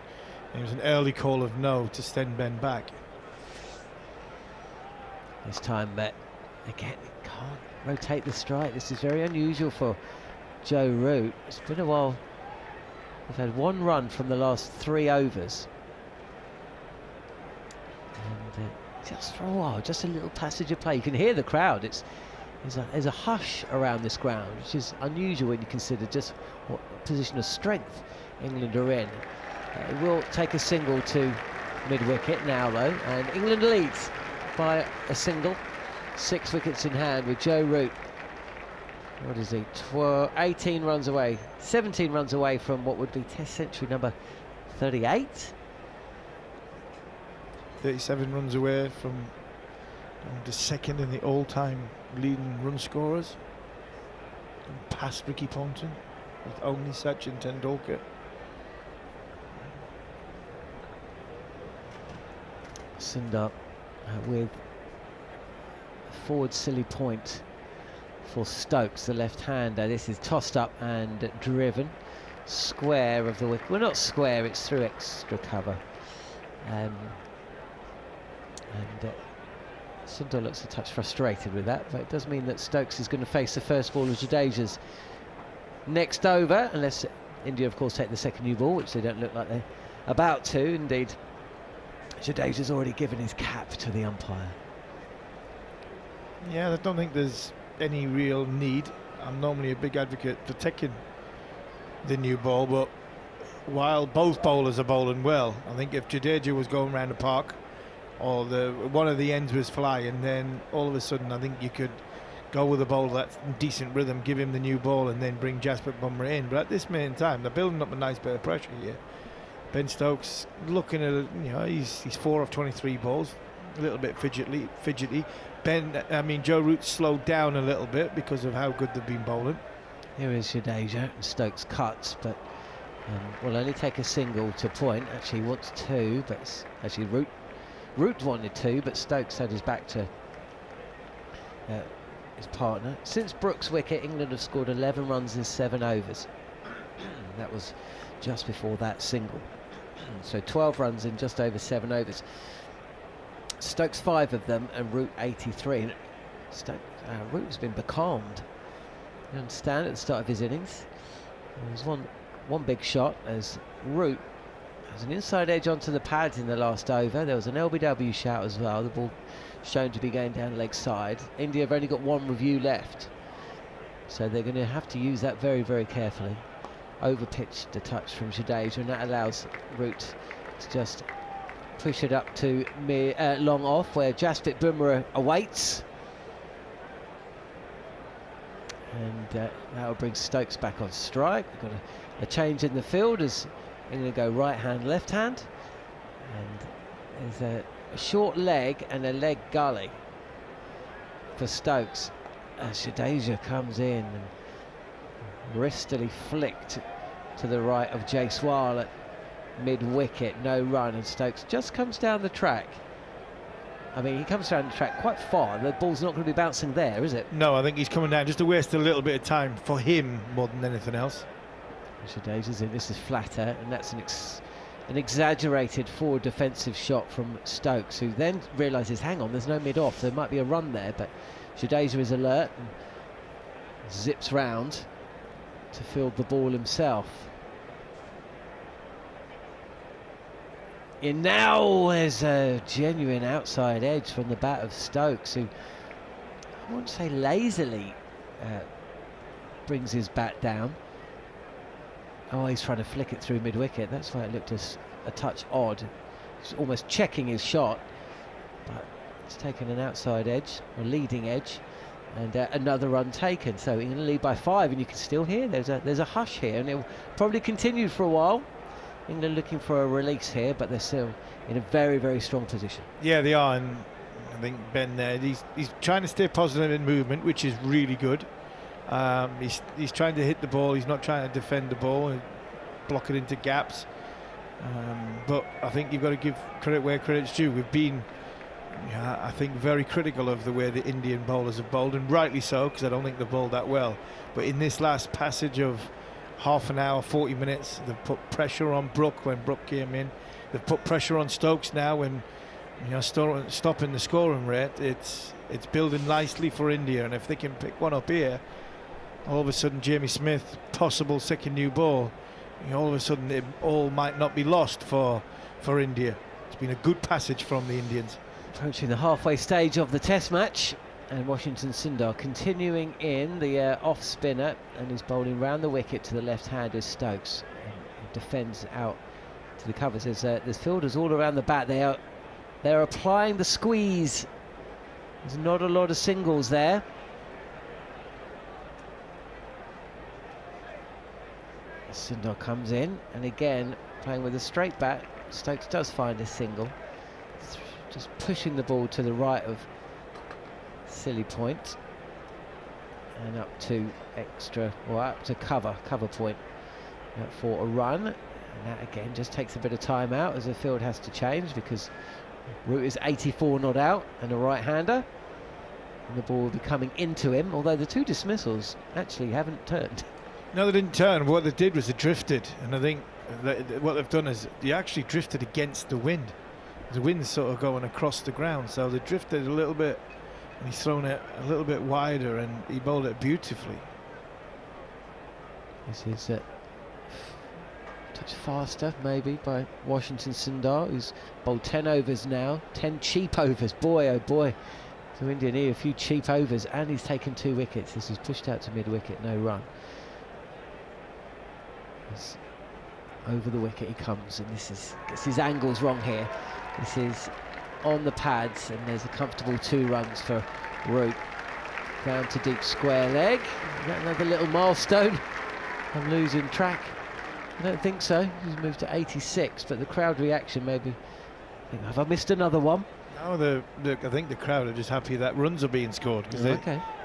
it was an early call of no to send Ben back. This time, again, he can't rotate the strike. This is very unusual for Joe Root. It's been a while. We've had 1 run from the last 3 overs. And just for a while, just a little passage of play. You can hear the crowd. There's a hush around this ground, which is unusual when you consider just what position of strength England are in. It will take a single to mid-wicket now, though, and England leads by a single. 6 wickets in hand with Joe Root. What is he? 18 runs away, 17 runs away from what would be Test century number 38. 37 runs away from the second in the all-time leading run scorers, past Ricky Ponting, with only Sachin Tendulkar. Sundar with forward silly point for Stokes, the left-hander. This is tossed up and driven square of the wicket. Well, not square, it's through extra cover. Sundar looks a touch frustrated with that, but it does mean that Stokes is going to face the first ball of Jadeja's next over, unless India, of course, take the second new ball, which they don't look like they're about to. Indeed, Jadeja's already given his cap to the umpire. Yeah, I don't think there's any real need. I'm normally a big advocate for taking the new ball, but while both bowlers are bowling well, I think if Jadeja was going around the park or one of the ends was flying, then all of a sudden I think you could go with a bowler that's in decent rhythm, give him the new ball and then bring Jasprit Bumrah in. But at this minute in time, they're building up a nice bit of pressure here. Ben Stokes looking at, he's 4 of 23 balls, a little bit fidgety. Joe Root's slowed down a little bit because of how good they've been bowling. Here is Jadeja, and Stokes cuts, but will only take a single to point. Actually wants 2, but actually Root wanted 2, but Stokes had his back to his partner. Since Brooks' wicket, England have scored 11 runs in 7 overs. That was just before that single. So 12 runs in just over 7 overs. Stokes 5 of them, and Root 83. Root has been becalmed. You understand, at the start of his innings. There was one big shot as Root has an inside edge onto the pads in the last over. There was an LBW shout as well. The ball shown to be going down leg side. India have only got 1 review left, so they're going to have to use that very, very carefully. Overpitched a touch from Jadeja, and that allows Root to just push it up to long off, where Jasprit Bumrah awaits. And that will bring Stokes back on strike. We've got a change in the field as they're going to go right hand, left hand. And there's a short leg and a leg gully for Stokes as Jadeja comes in and wristily flicked to the right of Jaiswal at mid-wicket, no run, and Stokes just comes down the track. I mean, he comes down the track quite far. The ball's not going to be bouncing there, is it? No, I think he's coming down just to waste a little bit of time for him more than anything else. Jadeja's in. This is flatter, and that's an exaggerated forward defensive shot from Stokes, who then realises, hang on, there's no mid-off, there might be a run there, but Jadeja is alert and zips round to field the ball himself. And now there's a genuine outside edge from the bat of Stokes, who I won't say lazily brings his bat down. Oh, he's trying to flick it through mid-wicket. That's why it looked a touch odd. He's almost checking his shot, but it's taken an outside edge, a leading edge, and another run taken. So England lead by 5, and you can still hear there's a hush here, and it will probably continue for a while. England looking for a release here, but they're still in a very, very strong position. Yeah, they are, and I think Ben there, he's trying to stay positive in movement, which is really good. He's trying to hit the ball, he's not trying to defend the ball and block it into gaps. But I think you've got to give credit where credit's due. We've been, I think, very critical of the way the Indian bowlers have bowled, and rightly so, because I don't think they've bowled that well. But in this last passage of half an hour, 40 minutes, they've put pressure on Brook when Brook came in. They've put pressure on Stokes now, when stopping the scoring rate. It's building nicely for India, and if they can pick one up here, all of a sudden Jamie Smith, possible second new ball, all of a sudden it all might not be lost for India. It's been a good passage from the Indians. Approaching the halfway stage of the Test match, and Washington Sundar continuing in the off spinner, and he's bowling round the wicket to the left hand is Stokes. And defends out to the covers. There's fielders all around the bat. They're applying the squeeze. There's not a lot of singles there. Sundar comes in, and again playing with a straight bat. Stokes does find a single, just pushing the ball to the right of silly point and up to up to cover point for a run. And that again just takes a bit of time out as the field has to change, because Root is 84 not out and a right-hander, and the ball will be coming into him, although the 2 dismissals actually haven't turned. No, they didn't turn. What they did was they drifted, and I think what they've done is they actually drifted against the wind. The wind's sort of going across the ground, so they drifted a little bit, and he's thrown it a little bit wider, and he bowled it beautifully. This is touch faster maybe by Washington Sundar, who's bowled 10 overs now, 10 cheap overs. Boy, oh boy, so India need a few cheap overs, and he's taken 2 wickets. This is pushed out to mid-wicket, no run. It's over the wicket he comes, and gets his angles wrong here. This is on the pads, and there's a comfortable 2 runs for Root. Down to deep square leg. Is that another little milestone? I'm losing track. I don't think so. He's moved to 86, but the crowd reaction maybe. Have I missed another one? No, I think the crowd are just happy that runs are being scored, because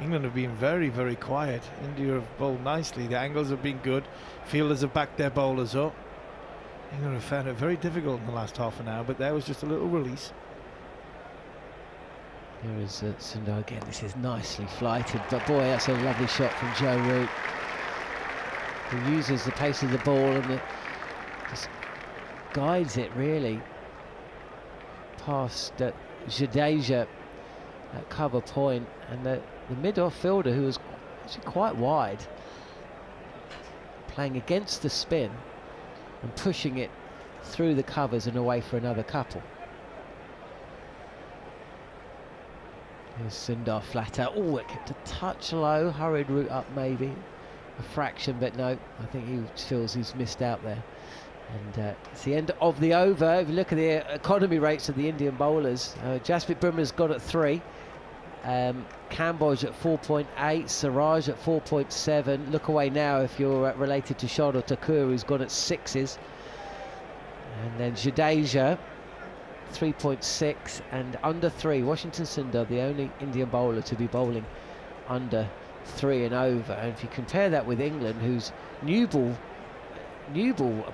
England have been very, very quiet. India have bowled nicely. The angles have been good. Fielders have backed their bowlers up. England have found it very difficult in the last half an hour, but there was just a little release. Here is Sundar again. This is nicely flighted, but boy, that's a lovely shot from Joe Root, who uses the pace of the ball and just guides it really past Jadeja at cover point, and the mid-off fielder, who was actually quite wide, playing against the spin and pushing it through the covers and away for another couple. Here's Sundar flat out. Oh, it kept a touch low. Hurried Root up maybe a fraction, but no, I think he feels he's missed out there. And it's the end of the over. If you look at the economy rates of the Indian bowlers, Jasprit Bumrah's got at 3, Kamboj at 4.8, Siraj at 4.7. Look away now if you're related to Shardul Thakur, who's gone at 6s. And then Jadeja 3.6, and under 3, Washington Sundar, the only Indian bowler to be bowling under 3 and over. And if you compare that with England, whose new ball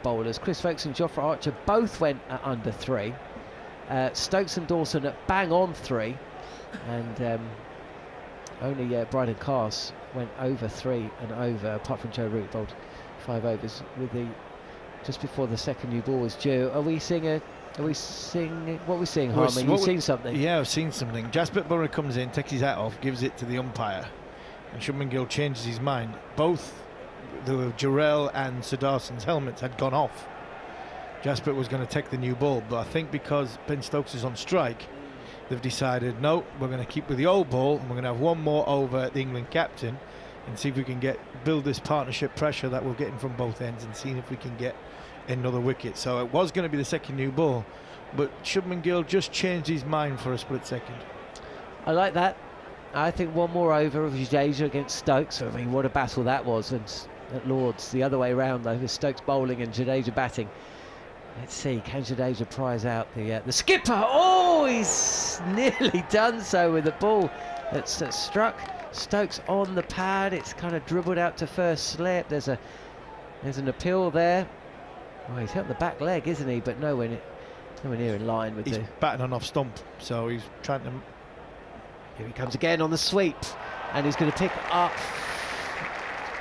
bowlers, Chris Folkes and Jofra Archer, both went at under 3. Stokes and Dawson at bang on 3, and only Bryden Carse went over 3 and over, apart from Joe Root, bowled 5 overs with just before the second new ball was due. What are we seeing, Harman? You've seen something? Yeah, I've seen something. Jasprit Bumrah comes in, takes his hat off, gives it to the umpire, and Shubman Gill changes his mind. Both the Jarrell and Sudarson's helmets had gone off. Jasprit was going to take the new ball, but I think because Ben Stokes is on strike, they've decided, no, we're going to keep with the old ball, and we're going to have one more over at the England captain and see if we can build this partnership pressure that we're getting from both ends, and seeing if we can get another wicket. So it was going to be the second new ball, but Shubman Gill just changed his mind for a split second. I like that. I think one more over of Jadeja against Stokes. I mean, what a battle that was. And at Lord's, the other way round though, with Stokes bowling and Jadeja batting. Let's see, can Jadeja prize out the skipper? Oh, he's nearly done so with the ball that's struck Stokes on the pad. It's kind of dribbled out to first slip. There's an appeal there. Oh, he's hit the back leg, isn't he? But nowhere near in line with he's batting on off stump, so he's trying to. Here he comes again on the sweep, and he's going to pick up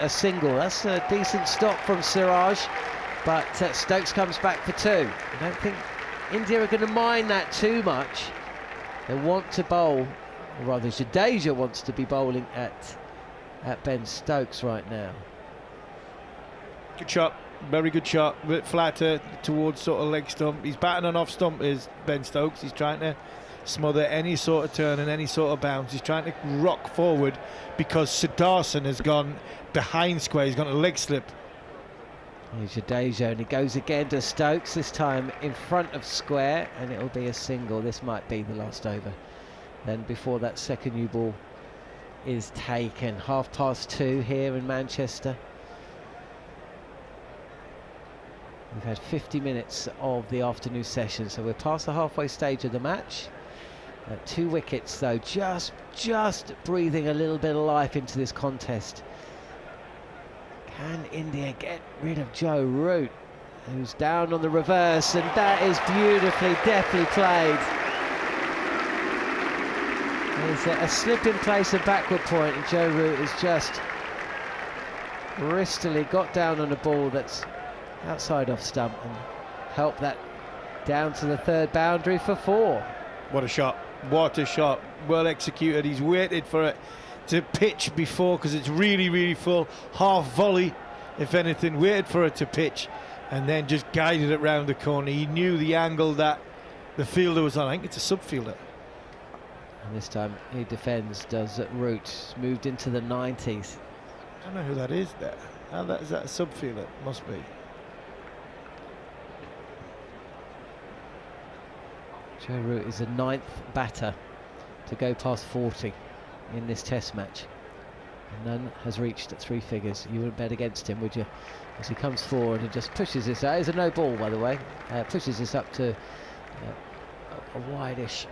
a single. That's a decent stop from Siraj, but Stokes comes back for 2. I don't think India are going to mind that too much. They want to bowl, or rather Jadeja wants to be bowling at Ben Stokes right now. Good shot, very good shot, a bit flatter towards sort of leg stump. He's batting on off stump is Ben Stokes. He's trying to smother any sort of turn and any sort of bounce. He's trying to rock forward because Sudarson has gone behind square. He's gone a leg slip. Here's Jadeja, and he goes again to Stokes, this time in front of square, and it'll be a single. This might be the last over then before that second new ball is taken. 2:30 here in Manchester. We've had 50 minutes of the afternoon session, so we're past the halfway stage of the match. 2 wickets though, just breathing a little bit of life into this contest. Can India get rid of Joe Root, who's down on the reverse, and that is beautifully, deftly played. There's a slip in place, a backward point, and Joe Root has just wristily got down on a ball that's outside off stump and helped that down to the 3rd boundary for 4. What a shot, what a shot, well executed. He's waited for it to pitch before, because it's really full, half volley if anything, waited for it to pitch, and then just guided it round the corner. He knew the angle that the fielder was on. I think it's a sub-fielder. And this time he defends, does Root. Moved into the 90s. I don't know who that is there. Is that a sub-fielder? Must be. Joe Root is the 9th batter to go past 40 in this test match. And none has reached 3 figures. You wouldn't bet against him, would you? As he comes forward and just pushes this out. It's a no ball, by the way. Pushes this up to a wideish,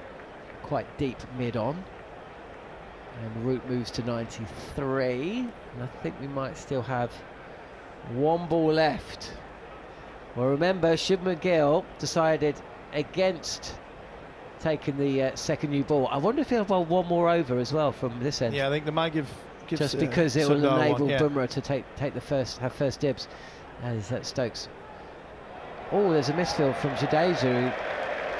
quite deep mid-on. And Root moves to 93. And I think we might still have 1 ball left. Well, remember, Shubman Gill decided against taking the second new ball. I wonder if he'll bowl 1 more over as well from this end. Yeah, I think they might give just because it will Sundar enable one, Bumrah to have first dibs. As Stokes. Oh, there's a misfield from Jadeja,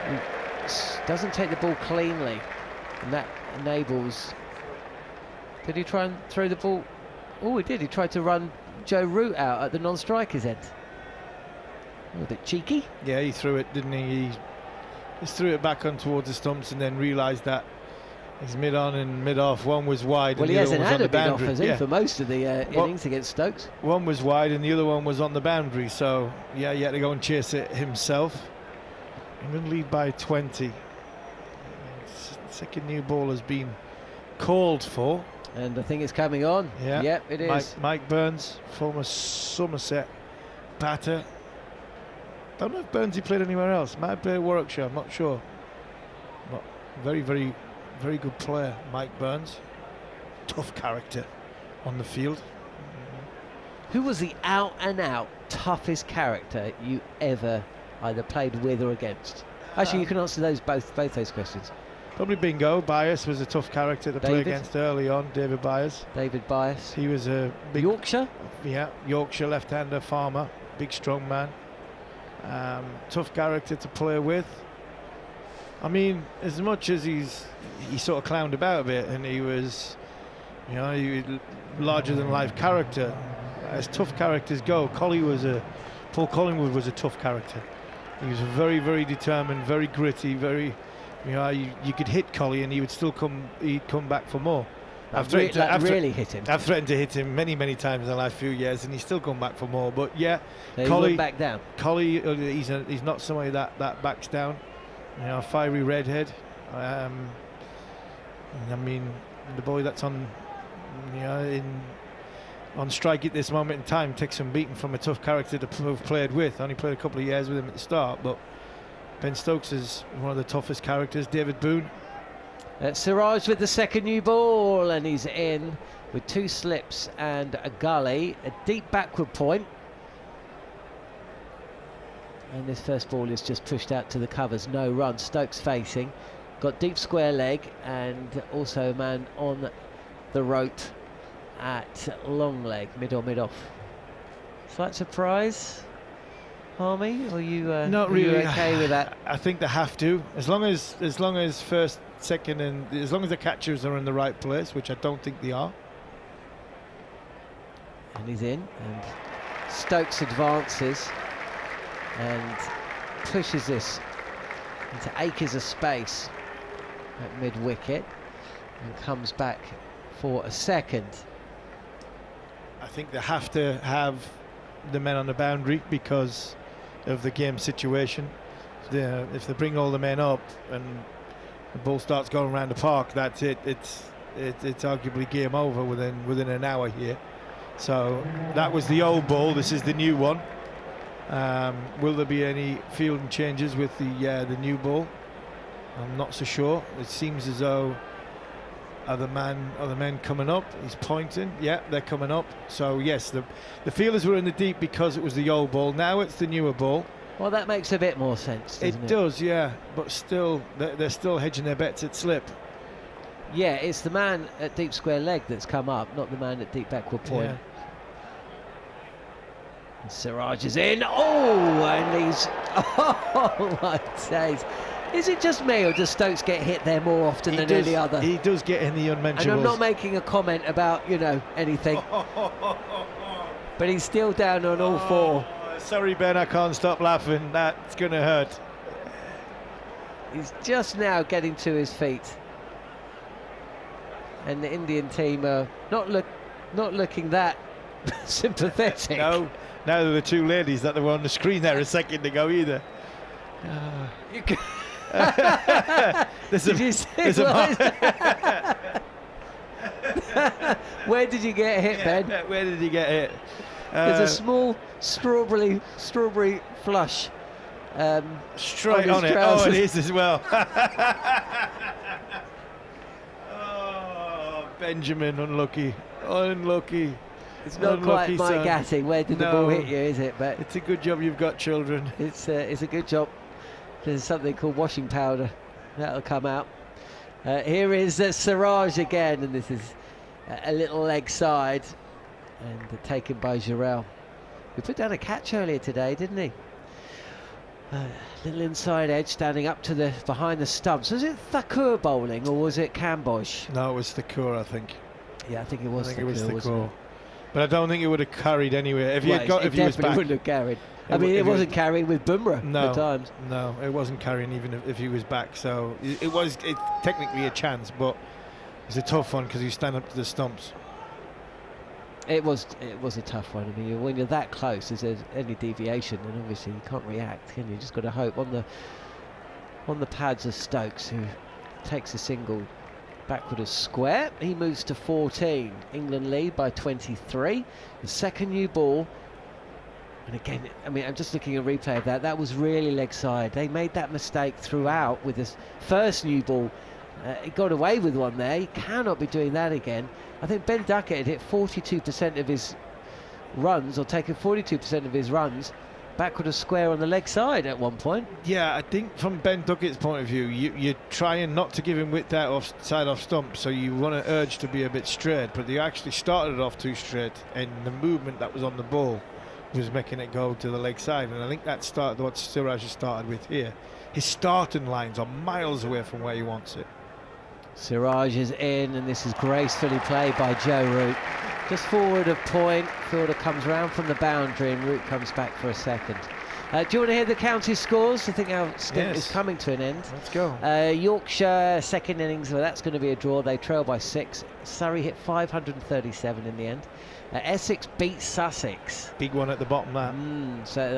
who doesn't take the ball cleanly, and that enables. Did he try and throw the ball? Oh, he did. He tried to run Joe Root out at the non-striker's end. A little bit cheeky. Yeah, he threw it, didn't he? He just threw it back on towards the stumps and then realised that his mid-on and mid-off, one was wide and Well, he the other hasn't one was had on the a mid-off, boundary. has he, for most of the innings against Stokes? One was wide and the other one was on the boundary, so yeah, he had to go and chase it himself. England lead by 20. Second new ball has been called for. And I think it's coming on. Yeah. Yep, it is. Mike Burns, former Somerset batter. Don't know if Burnsy played anywhere else. Might play Warwickshire, I'm not sure. But very, very, very good player, Mike Burns. Tough character on the field. Who was the out-and-out toughest character you ever either played with or against? Actually, you can answer both those questions. Probably Bingo. Byers was a tough character to play against early on. David Byers. David Byers. He was a big Yorkshire? Yeah, Yorkshire left-hander farmer. Big, strong man. Tough character to play with. I mean, as much as he sort of clowned about a bit, and he was, he was larger-than-life character. As tough characters go, Paul Collingwood was a tough character. He was very, very determined, very gritty, very. You could hit Collie and he would still come. He'd come back for more. I've really hit him. I've threatened to hit him many, many times in the last few years, and he's still come back for more. But yeah, He Collie went back down. Collie, he's not somebody that backs down. Fiery redhead. I mean, the boy that's on strike at this moment in time takes some beating from a tough character to have played with. I only played a couple of years with him at the start, but Ben Stokes is one of the toughest characters. David Boone. Siraj with the second new ball, and he's in with 2 slips and a gully, a deep backward point. And this first ball is just pushed out to the covers, no run. Stokes facing, got deep square leg, and also a man on the rope at long leg, mid on, mid off. Slight surprise, Harmy, or you not really you okay with that? I think they have to, as long as first, second, and as long as the catchers are in the right place, which I don't think they are. And he's in, and Stokes advances and pushes this into acres of space at mid wicket and comes back for a second. I think they have to have the men on the boundary because of the game situation. If they bring all the men up and the ball starts going around the park, that's it. It's arguably game over within an hour here. So that was the old ball. This is the new one. Will there be any fielding changes with the new ball? I'm not so sure. It seems as though are the men coming up. He's pointing. Yeah, they're coming up. So yes, the fielders were in the deep because it was the old ball. Now it's the newer ball. Well, that makes a bit more sense, doesn't it? It does, yeah. But still, they're still hedging their bets at slip. Yeah, it's the man at deep square leg that's come up, not the man at deep backward point. Yeah. And Siraj is in. Oh, and he's... Oh, my days. Is it just me, or does Stokes get hit there more often than any other? He does get in the unmentionables. And I'm not making a comment about, anything. But he's still down on all 4. Sorry, Ben, I can't stop laughing. That's going to hurt. He's just now getting to his feet. And the Indian team are not looking that sympathetic. No, neither the two ladies that were on the screen there a second ago either. Did you see Where did you get hit, Ben? Where did he get hit? There's a small strawberry flush. Straight on it. Trousers. Oh, it is as well. Oh, Benjamin, unlucky. It's not unlucky, quite my son. gatting. Where did the ball hit you, is it? But it's a good job you've got children. it's a good job. There's something called washing powder. That'll come out. Here is Siraj again, and this is a little leg side. And taken by Jarrod. He put down a catch earlier today, didn't he? Little inside edge standing up to behind the stumps. Was it Thakur bowling or was it Kambosh? No, it was Thakur, I think. Yeah, I think it was. Thakur. But I don't think it would have carried anywhere if he was definitely back. Wouldn't have carried. I mean, it wasn't carrying with Bumrah at times. No, it wasn't carrying even if he was back. So it was technically a chance, but it's a tough one because you stand up to the stumps. It was a tough one. I mean, when you're that close, if there's any deviation, then obviously you can't react, can you? Just got to hope on the pads of Stokes, who takes a single backward of square. He moves to 14. England lead by 23. The second new ball. And again, I mean, I'm just looking at a replay of that. That was really leg side. They made that mistake throughout with this first new ball. He got away with one there. He cannot be doing that again. I think Ben Duckett had hit 42% of his runs, or taken 42% of his runs backward of square on the leg side at one point. Yeah, I think from Ben Duckett's point of view, you're trying not to give him width out off stump, so you want to urge to be a bit straight, but you actually started off too straight, and the movement that was on the ball was making it go to the leg side, and I think that started what Siraj has started with here. His starting lines are miles away from where he wants it. Siraj is in, and this is gracefully played by Joe Root. Just forward of point, fielder comes round from the boundary and Root comes back for a second. Do you want to hear the county scores? I think our stint is coming to an end. Let's go. Yorkshire, second innings, well, that's going to be a draw. They trail by 6. Surrey hit 537 in the end. Essex beat Sussex. Big one at the bottom there.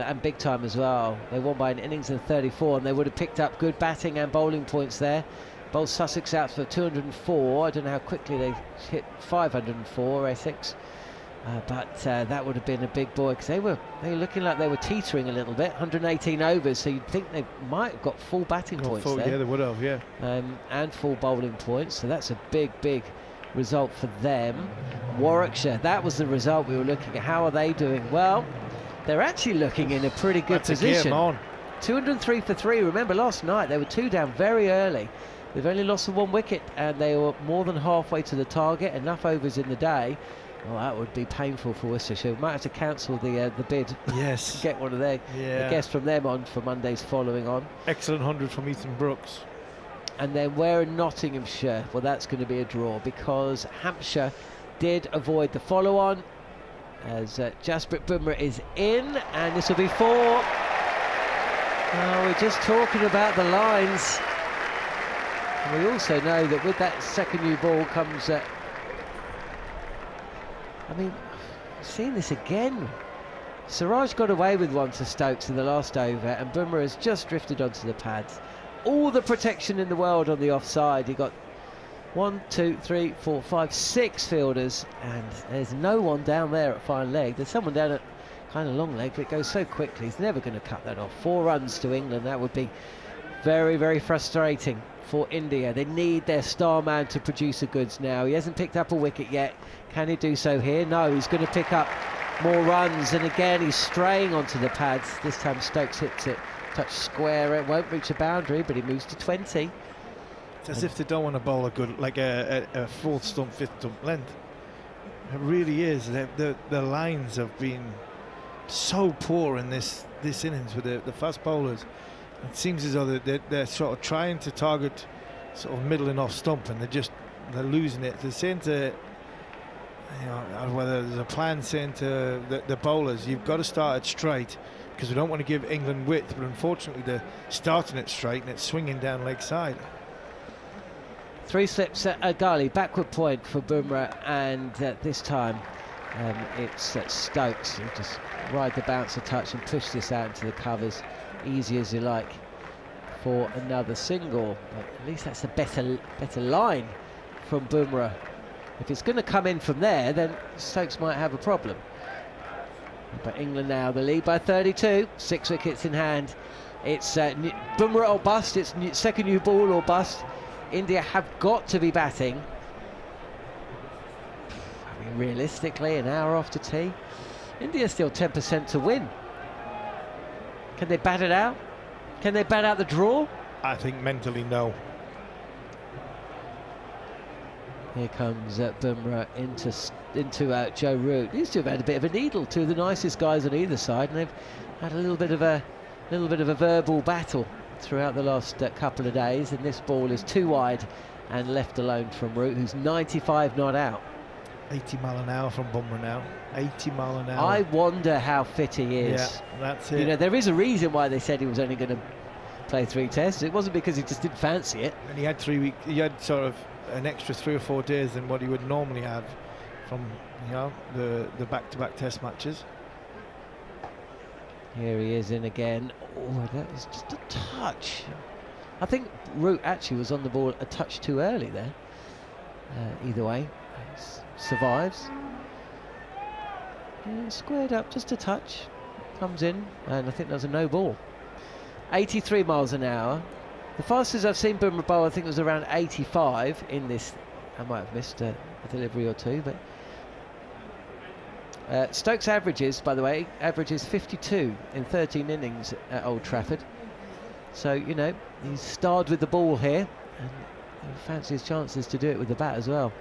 And big time as well. They won by an innings and 34, and they would have picked up good batting and bowling points there. Bowled Sussex out for 204. I don't know how quickly they hit 504, Essex. But that would have been a big boy, because they were looking like they were teetering a little bit. 118 overs, so you'd think they might have got full batting points there. Yeah, they would have, yeah. And full bowling points, so that's a big result for them. Warwickshire, that was the result we were looking at. How are they doing? Well, they're actually looking in a pretty good position. 203 for 3. Remember, last night they were 2 down very early. They've only lost the 1 wicket, and they were more than halfway to the target. Enough overs in the day. Well, that would be painful for Worcestershire. We might have to cancel the bid. Yes. Get one of their guests from them on for Monday's following on. Excellent 100 from Ethan Brooks. And then we're in Nottinghamshire. Well, that's going to be a draw, because Hampshire did avoid the follow-on, as Jasprit Bumrah is in, and this will be 4. We're just talking about the lines. And we also know that with that second new ball comes... I mean, seeing this again. Siraj got away with one to Stokes in the last over, and Bumrah has just drifted onto the pads. All the protection in the world on the offside. He got 1, 2, 3, 4, 5, 6 fielders, and there's no one down there at fine leg. There's someone down at kind of long leg, but it goes so quickly. He's never going to cut that off. 4 runs to England. That would be very frustrating for India. They need their star man to produce the goods now. He hasn't picked up a wicket yet. Can he do so here? No, he's going to pick up more runs, and again he's straying onto the pads. This time Stokes hits it, touch square, it won't reach a boundary, but he moves to 20. It's as if they don't want to bowl a good, like a 4th stump, 5th stump length. It really is. The lines have been so poor in this innings with the fast bowlers. It seems as though they're sort of trying to target sort of middling off stump, and they're losing it. They're saying to, whether there's a plan saying to the bowlers, you've got to start it straight because we don't want to give England width, but unfortunately they're starting it straight and it's swinging down leg side. 3 slips at Ghali, backward point for Bumrah, and this time it's Stokes who just ride the bounce a touch and push this out into the covers, easy as you like, for another single. But at least that's a better line from Bumrah. If it's going to come in from there, then Stokes might have a problem. But England now the lead by 32, 6 wickets in hand. It's Bumrah or bust, it's second new ball or bust. India have got to be batting. I mean, realistically, an hour after tea, India's still 10% to win. Can they bat it out? Can they bat out the draw? I think mentally, no. Here comes Bumrah into Joe Root. These two have had a bit of a needle, two of the nicest guys on either side, and they've had a little bit of a verbal battle throughout the last couple of days, and this ball is too wide and left alone from Root, who's 95 not out. 80 mile an hour from Bumrah now. 80 mile an hour. I wonder how fit he is. Yeah, that's it. You know, there is a reason why they said he was only going to play 3 tests. It wasn't because he just didn't fancy it. And he had 3 weeks. He had sort of an extra 3 or 4 days than what he would normally have from, you know, the back-to-back test matches. Here he is in again. Oh, that was just a touch. I think Root actually was on the ball a touch too early there. Either way, survives. Yeah, squared up just a touch. Comes in, and I think that was a no ball. 83 miles an hour. The fastest I've seen Bumrah bowl, I think, was around 85 in this. I might have missed a delivery or two, but Stokes averages, by the way, averages 52 in 13 innings at Old Trafford. So, you know, he's starred with the ball here, and he fancies his chances to do it with the bat as well.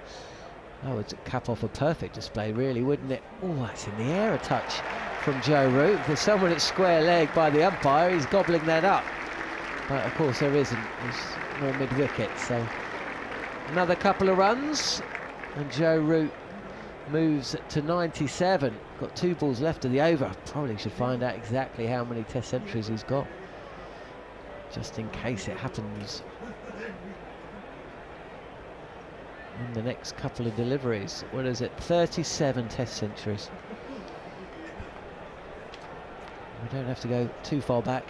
Oh, it's a cap off a perfect display, really, wouldn't it? Oh, that's in the air, a touch from Joe Root. If there's someone at square leg by the umpire, he's gobbling that up. But of course there isn't. It's more mid-wicket, so another couple of runs, and Joe Root moves to 97. Got 2 balls left of the over. Probably should find out exactly how many test centuries he's got, just in case it happens in the next couple of deliveries. What is it? 37 test centuries. We don't have to go too far back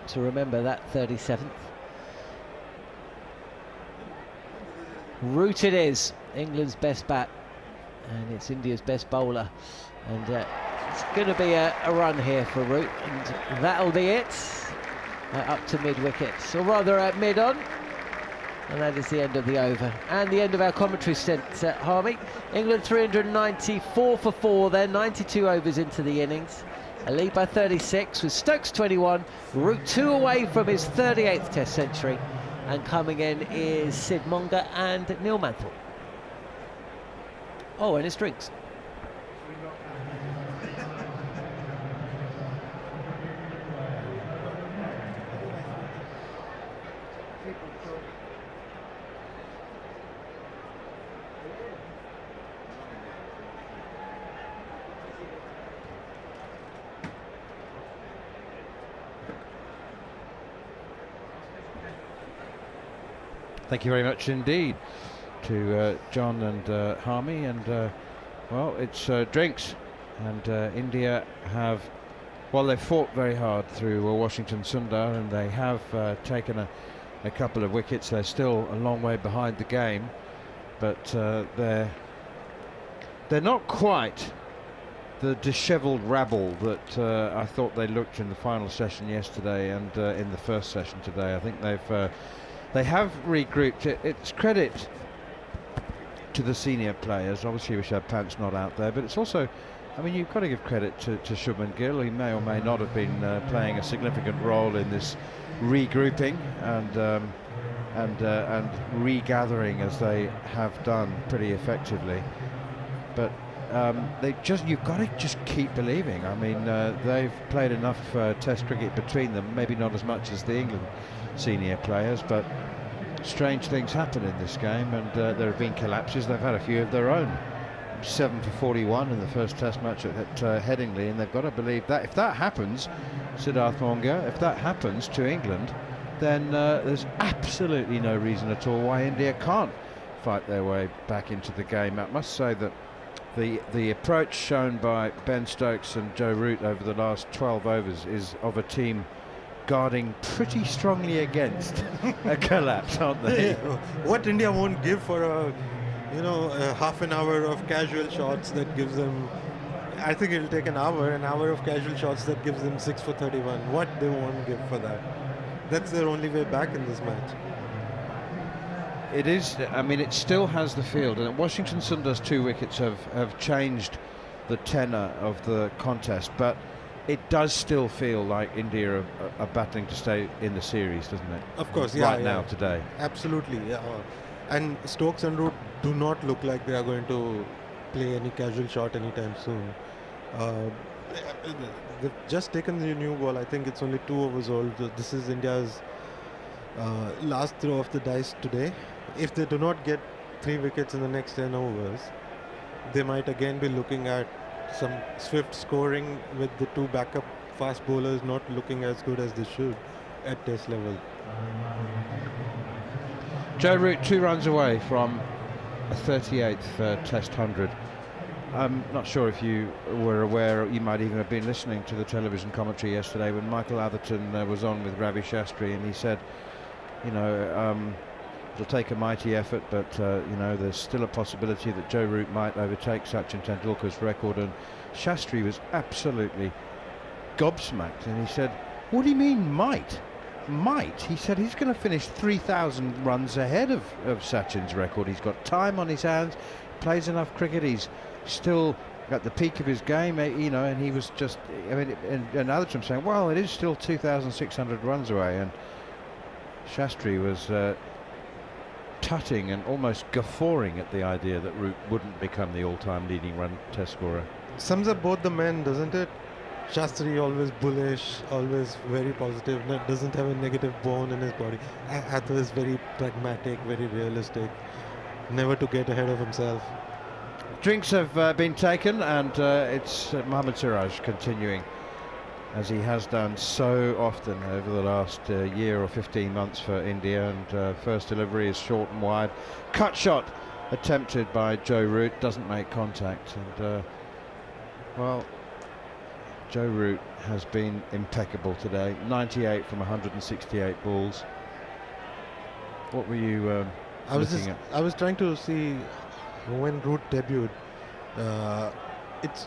to remember that 37th. Root it is, England's best bat, and it's India's best bowler, and it's going to be a run here for Root, and that'll be it. Up to mid-wicket, or rather at mid-on, and that is the end of the over and the end of our commentary stint. Harmy, England 394 for 4 there, 92 overs into the innings. A lead by 36 with Stokes 21, Root 2 away from his 38th test century, and coming in is Sid Monga and Neil Manthorp. Oh, and it's drinks. Thank you very much indeed to John and Harmy, and well, it's drinks, and India have, well, they've fought very hard through Washington Sundar, and they have taken a couple of wickets. They're still a long way behind the game, but they're not quite the dishevelled rabble that I thought they looked in the final session yesterday and in the first session today. I think they have regrouped. It's credit to the senior players. Obviously we should have Pants not out there, but it's also, I mean, you've got to give credit to Shubman Gill. He may or may not have been playing a significant role in this regrouping and regathering, as they have done pretty effectively. But you've got to just keep believing. I mean, they've played enough Test cricket between them, maybe not as much as the England senior players, but strange things happen in this game, and there have been collapses. They've had a few of their own 7 for 41 in the first Test match at Headingley, and they've got to believe that if that happens, Siddharth Monga, if that happens to England, then there's absolutely no reason at all why India can't fight their way back into the game. I must say that the approach shown by Ben Stokes and Joe Root over the last 12 overs is of a team guarding pretty strongly against a collapse, aren't they? What India won't give for a half an hour of casual shots that gives them, I think it'll take an hour of casual shots that gives them 6 for 31. What they won't give for that. That's their only way back in this match. It is, I mean, it still has the field, and Washington Sundar's 2 wickets have changed the tenor of the contest, but it does still feel like India are battling to stay in the series, doesn't it? Of course, right now, today. Absolutely, yeah. And Stokes and Root do not look like they are going to play any casual shot anytime soon. They've just taken the new ball. I think it's only 2 overs old. This is India's last throw of the dice today. If they do not get 3 wickets in the next 10 overs, they might again be looking at some swift scoring with the 2 backup fast bowlers not looking as good as they should at Test level. Joe Root 2 runs away from a 38th Test 100. I'm not sure if you were aware, or you might even have been listening to the television commentary yesterday when Michael Atherton was on with Ravi Shastri, and he said, it'll take a mighty effort, but there's still a possibility that Joe Root might overtake Sachin Tendulkar's record. And Shastri was absolutely gobsmacked, and he said, "What do you mean might? Might?" He said he's going to finish 3,000 runs ahead of Sachin's record. He's got time on his hands, plays enough cricket, he's still at the peak of his game, and he was just, and Atherton saying, well, it is still 2,600 runs away, and Shastri was tutting and almost guffawing at the idea that Root wouldn't become the all-time leading run Test scorer. Sums up both the men, doesn't it? Shastri always bullish, always very positive, doesn't have a negative bone in his body. Athar is very pragmatic, very realistic, never to get ahead of himself. Drinks have been taken, and it's Mohammad Siraj continuing, as he has done so often over the last year or 15 months for India. And first delivery is short and wide. Cut shot attempted by Joe Root, doesn't make contact. And Joe Root has been impeccable today. 98 from 168 balls. What were you looking at? I was trying to see when Root debuted.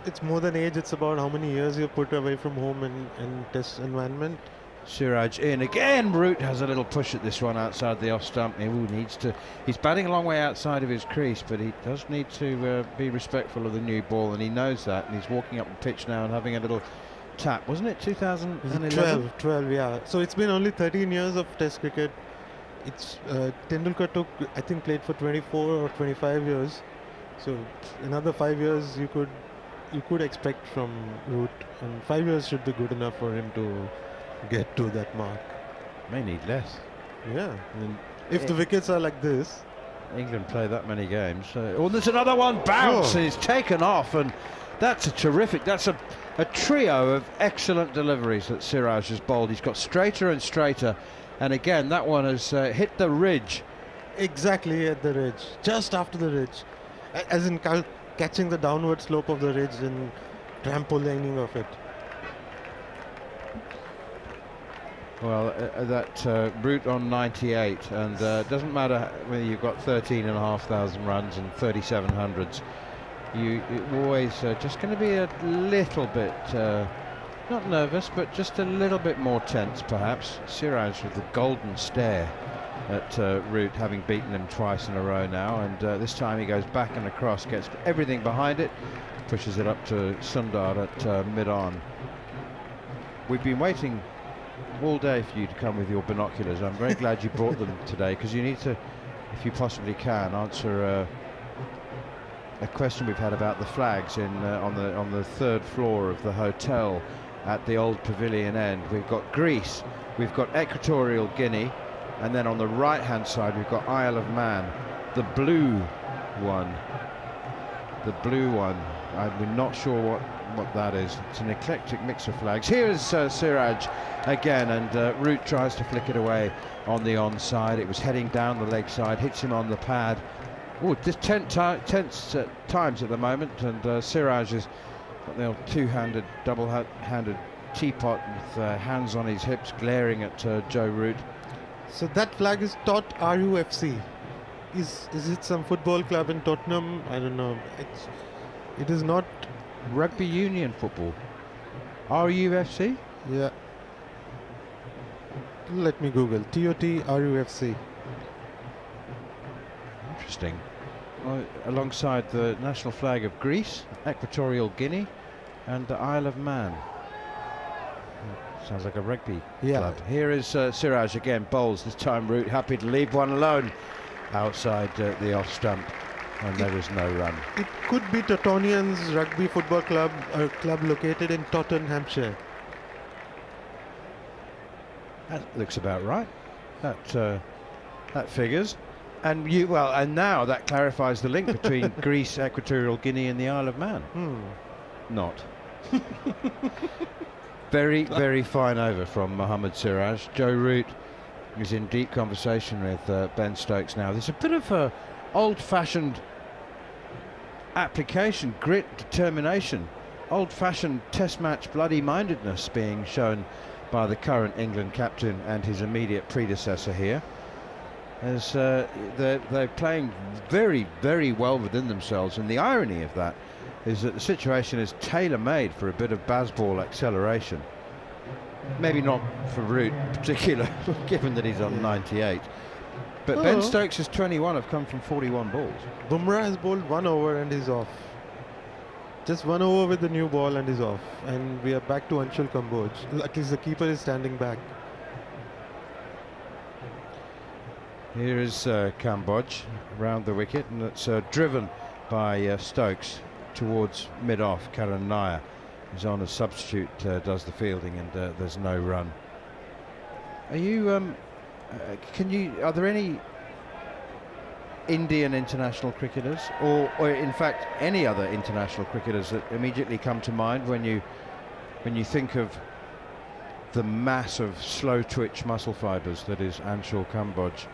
It's more than age, it's about how many years you put away from home and Test environment. Siraj in again. Root has a little push at this one outside the off stump. He's batting a long way outside of his crease, but he does need to be respectful of the new ball, and he knows that, and he's walking up the pitch now and having a little tap. Wasn't it 2011? 12, yeah. So it's been only 13 years of Test cricket. It's Tendulkar played for 24 or 25 years. So another 5 years you could expect from Root, and 5 years should be good enough for him to get to that mark. May need less. Yeah, if the wickets are like this. England play that many games. There's another one. Bounce. He's taken off, and that's a trio of excellent deliveries that Siraj has bowled. He's got straighter and straighter, and again that one has hit the ridge. Exactly at the ridge, just after the ridge, as in catching the downward slope of the ridge and trampolining of it. Well, that Root on 98, and it doesn't matter whether you've got 13,500 runs and 3,700s. You're always just going to be a little bit, not nervous, but just a little bit more tense, perhaps. Siraj with the golden stare at Root, having beaten him twice in a row now, and this time he goes back and across, gets everything behind it, pushes it up to Sundar at mid-on. We've been waiting all day for you to come with your binoculars. I'm very glad you brought them today, because you need to, if you possibly can, answer a question we've had about the flags on the third floor of the hotel at the old pavilion end. We've got Greece, we've got Equatorial Guinea, and then on the right hand side we've got Isle of Man, the blue one. the blue one. I'm not sure what that is. It's an eclectic mix of flags. Here is Siraj again, and Root tries to flick it away on the onside. It was heading down the leg side, hits him on the pad. Oh, just tense times at the moment, and Siraj has got the old two-handed, double-handed teapot with hands on his hips, glaring at Joe Root. So that flag is RUFC. Is it some football club in Tottenham? I don't know. It is not. Rugby union football. RUFC? Yeah. Let me Google. TOT RUFC. Interesting. Alongside the national flag of Greece, Equatorial Guinea, and the Isle of Man. Sounds like a rugby club. Here is Siraj again, bowls, this time Root happy to leave one alone outside the off stump, and there is no run. It could be Totonians Rugby Football Club, a club located in Totton, Hampshire. That looks about right. That figures. And now that clarifies the link between Greece, Equatorial Guinea, and the Isle of Man. Not. Very, very fine over from Mohammad Siraj. Joe Root is in deep conversation with Ben Stokes now. There's a bit of a old-fashioned application, grit, determination, old-fashioned test match bloody-mindedness being shown by the current England captain and his immediate predecessor here. As they're playing very, very well within themselves, and the irony of that is that the situation is tailor-made for a bit of baseball acceleration. Maybe not for Root in particular, given that he's on 98. But Ben Stokes' 21 have come from 41 balls. Bumrah has bowled 1 over and is off. Just 1 over with the new ball and is off. And we are back to Anshul Kamboj. At least the keeper is standing back. Here is Kamboj around the wicket, and it's driven by Stokes towards mid-off. Karan Nair is on as substitute, does the fielding, and there's no run. Are you? Are there any Indian international cricketers, or in fact any other international cricketers that immediately come to mind when you think of the mass of slow twitch muscle fibres that is Anshul Kamboj?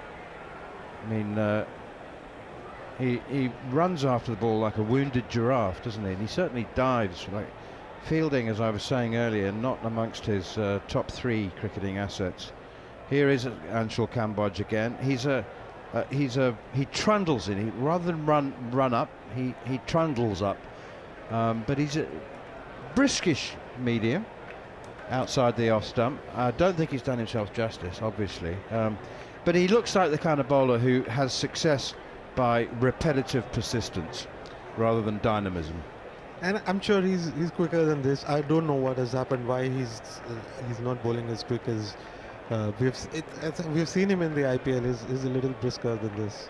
I mean, he runs after the ball like a wounded giraffe, doesn't he? And he certainly dives. Like fielding, as I was saying earlier, not amongst his top 3 cricketing assets. Here is Anshul Kamboj again. He trundles in. Rather than run up, he trundles up. But he's a briskish medium outside the off stump. I don't think he's done himself justice, obviously. But he looks like the kind of bowler who has success by repetitive persistence rather than dynamism. And I'm sure he's quicker than this. I don't know what has happened, why he's not bowling as quick as we've seen him in the IPL. He's a little brisker than this.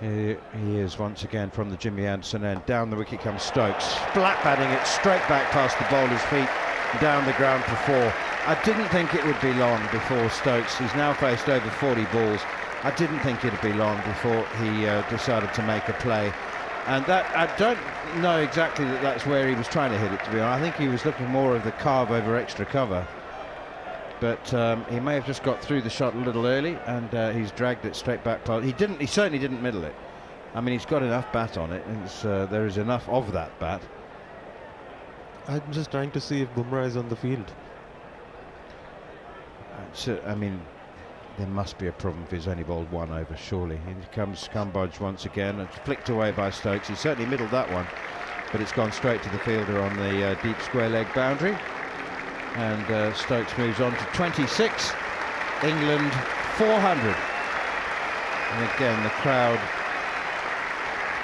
Here he is once again from the Jimmy Anderson end. Down the wicket comes Stokes, flat batting it straight back past the bowler's feet, down the ground for 4. I didn't think it would be long before Stokes. He's now faced over 40 balls. I didn't think it'd be long before he decided to make a play. And that, I don't know exactly that's where he was trying to hit it, to be honest. I think he was looking more of the carve over extra cover. But he may have just got through the shot a little early, and he's dragged it straight back. He certainly didn't middle it. I mean, he's got enough bat on it, and there is enough of that bat. I'm just trying to see if Bumrah is on the field. I mean, there must be a problem if he's only bowled 1 over, surely. Here comes Kamboj once again. It's flicked away by Stokes. He certainly middled that one, but it's gone straight to the fielder on the deep square leg boundary. And Stokes moves on to 26. England 400. And again, the crowd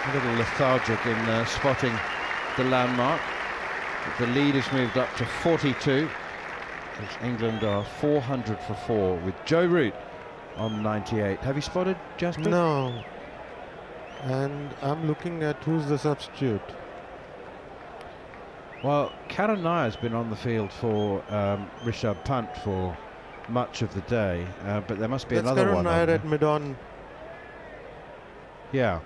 a little lethargic in spotting the landmark. The lead has moved up to 42. England are 400 for 4 with Joe Root on 98. Have you spotted Jasper? No. And I'm looking at who's the substitute. Well, Karan Nair has been on the field for Rishabh Pant for much of the day, but there must be another one. That's Karan Nair at mid-on. Yeah.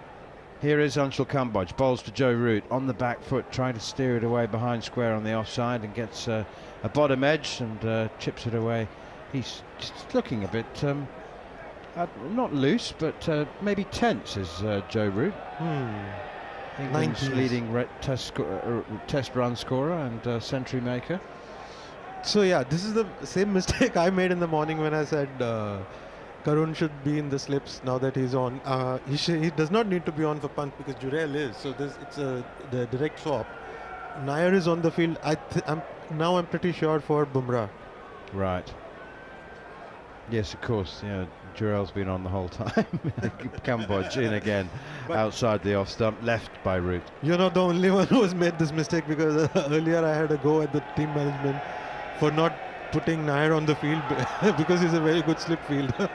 Here is Anshul Kamboj, bowls to Joe Root on the back foot, trying to steer it away behind square on the offside, and gets a bottom edge and chips it away. He's just looking a bit not loose, but maybe tense, is Joe Root. England's 90s. leading test run scorer and century maker. So yeah, this is the same mistake I made in the morning when I said Karun should be in the slips now that he's on. He does not need to be on for punt because Jurel is. So it's the direct swap. Nair is on the field. I'm pretty sure for Bumrah. Right. Yes, of course. Yeah, Jurel's been on the whole time. Kamboj in again, outside the off stump, left by Root. You're not the only one who has made this mistake, because earlier I had a go at the team management for not putting Nair on the field because he's a very good slip fielder.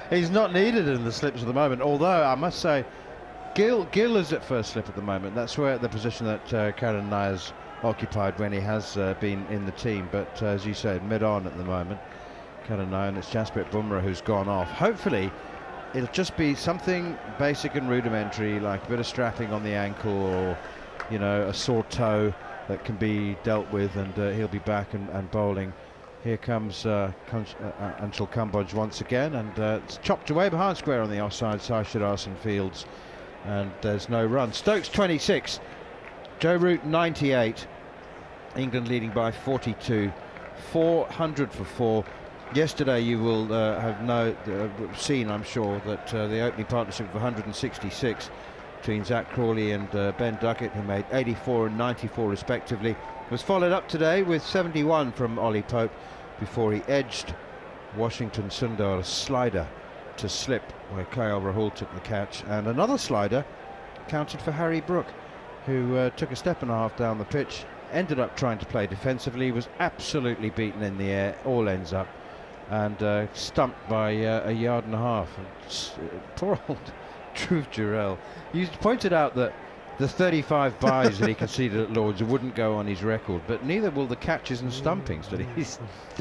He's not needed in the slips at the moment, although I must say Gill is at first slip at the moment. That's where the position that Karen Nair's occupied when he has been in the team, but as you said, mid-on at the moment, Karen Nair, and it's Jasprit Bumrah who's gone off. Hopefully it'll just be something basic and rudimentary, like a bit of strapping on the ankle, or a sore toe that can be dealt with, and he'll be back and bowling. Here comes Anshul Kamboj once again, and it's chopped away behind square on the offside. Shidarsan fields, and there's no run. Stokes 26, Joe Root 98. England leading by 42, 400 for 4. Yesterday you will have seen, I'm sure, that the opening partnership of 166 between Zach Crawley and Ben Duckett, who made 84 and 94 respectively, was followed up today with 71 from Ollie Pope before he edged Washington Sundar, a slider to slip where Kyle Rahul took the catch, and another slider counted for Harry Brook, who took a step and a half down the pitch, ended up trying to play defensively, was absolutely beaten in the air, all ends up, and stumped by a yard and a half. Poor old Dhruv Jurel. You pointed out that the 35 byes that he conceded at Lord's wouldn't go on his record, but neither will the catches and stumpings that he's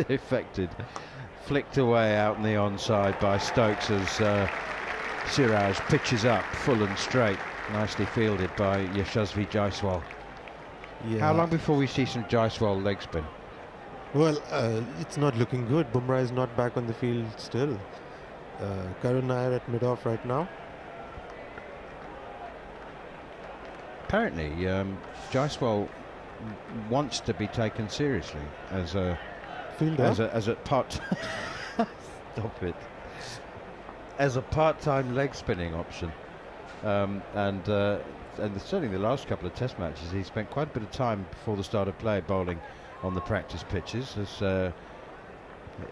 effected. Flicked away out in the onside by Stokes as Siraj pitches up full and straight, nicely fielded by Yashasvi Jaiswal. Yeah. How long before we see some Jaiswal leg spin? Well, it's not looking good. Bumrah is not back on the field still. Karun Nair at mid-off right now. Apparently, Jaiswal wants to be taken seriously as a Fielder. as a part. Stop it. As a part-time leg spinning option, and certainly the last couple of Test matches, he spent quite a bit of time before the start of play bowling on the practice pitches. As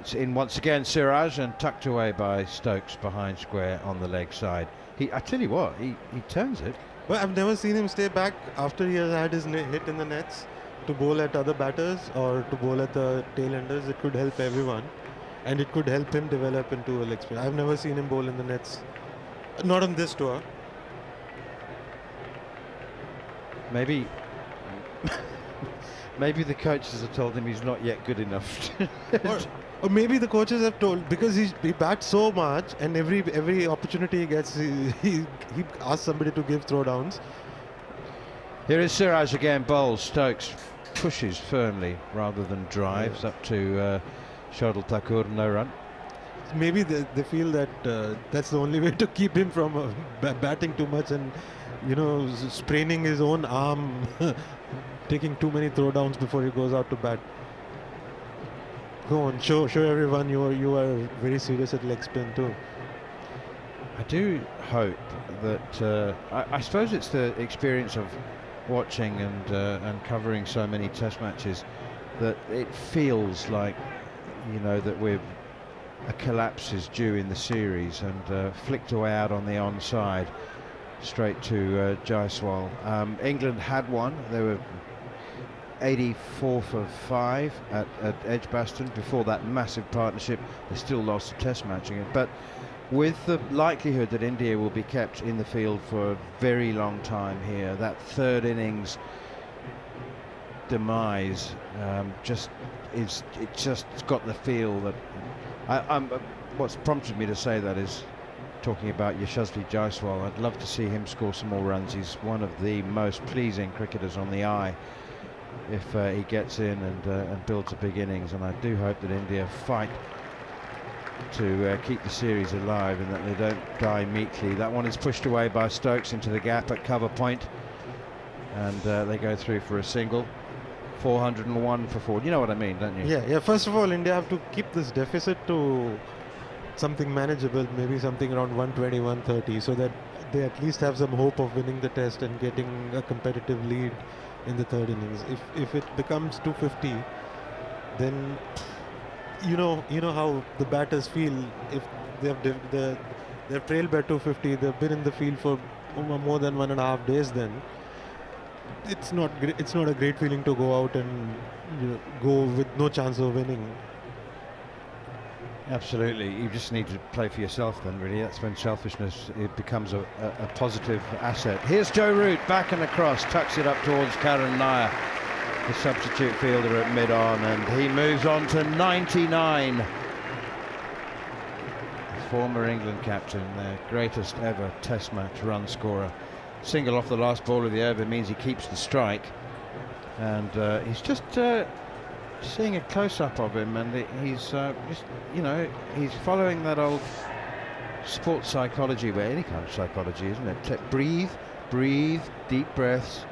it's in once again, Siraj, and tucked away by Stokes behind square on the leg side. I tell you what, he turns it. Well, I've never seen him stay back after he has had his hit in the nets to bowl at other batters or to bowl at the tail enders. It could help everyone, and it could help him develop into a leg spinner. I've never seen him bowl in the nets, not on this tour. Maybe the coaches have told him he's not yet good enough. Or maybe the coaches have told, because he bats so much, and every opportunity he gets, he asks somebody to give throwdowns. Here is Siraj again, bowls. Stokes pushes firmly rather than drives up to Shardul Thakur, no run. Maybe they feel that that's the only way to keep him from batting too much and spraining his own arm, taking too many throwdowns before he goes out to bat. Go on, show everyone you are very serious at leg spin too. I do hope that I suppose it's the experience of watching and covering so many Test matches that it feels like that a collapse is due in the series, and flicked away out on the onside straight to Jaiswal. England had one. They were 84 for 5 at Edgbaston before that massive partnership. They still lost a Test match again, but with the likelihood that India will be kept in the field for a very long time here, that third innings demise it's got the feel that what's prompted me to say that is talking about Yashasvi Jaiswal. I'd love to see him score some more runs. He's one of the most pleasing cricketers on the eye if he gets in and builds a big innings, and I do hope that India fight to keep the series alive and that they don't die meekly. That one is pushed away by Stokes into the gap at cover point, and they go through for a single. 401 for 4. You know what I mean, don't you? Yeah. First of all, India have to keep this deficit to something manageable, maybe something around 120, 130, so that they at least have some hope of winning the test and getting a competitive lead in the third innings. If it becomes 250, then you know how the batters feel. If they've trailed by 250, they've been in the field for more than 1.5 days. Then it's not a great feeling to go out and go with no chance of winning. Absolutely, you just need to play for yourself then, really. That's when selfishness, it becomes a positive asset. Here's Joe Root back and across, tucks it up towards Karan Nair, the substitute fielder at mid-on, and he moves on to 99. The former England captain, their greatest ever test match run scorer. Single off the last ball of the over means he keeps the strike, and he's just seeing a close-up of him, and he's just, he's following that old sports psychology, where any kind of psychology, isn't it? Breathe, deep breaths,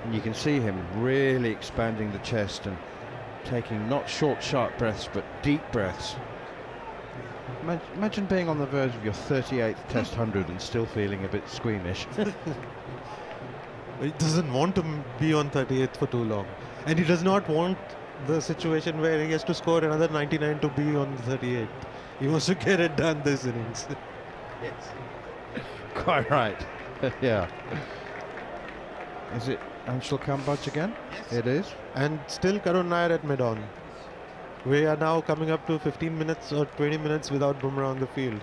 and you can see him really expanding the chest and taking not short, sharp breaths, but deep breaths. Imagine being on the verge of your 38th Test 100 and still feeling a bit squeamish. He doesn't want to be on 38th for too long, and he does not want the situation where he has to score another 99 to be on the 38th. He wants to get it done this innings. Yes. Quite right. Yeah. Is it Anshul Kambaj again? Yes. It is. And still Karun Nair at mid-on. We are now coming up to 15 minutes or 20 minutes without Bumrah on the field.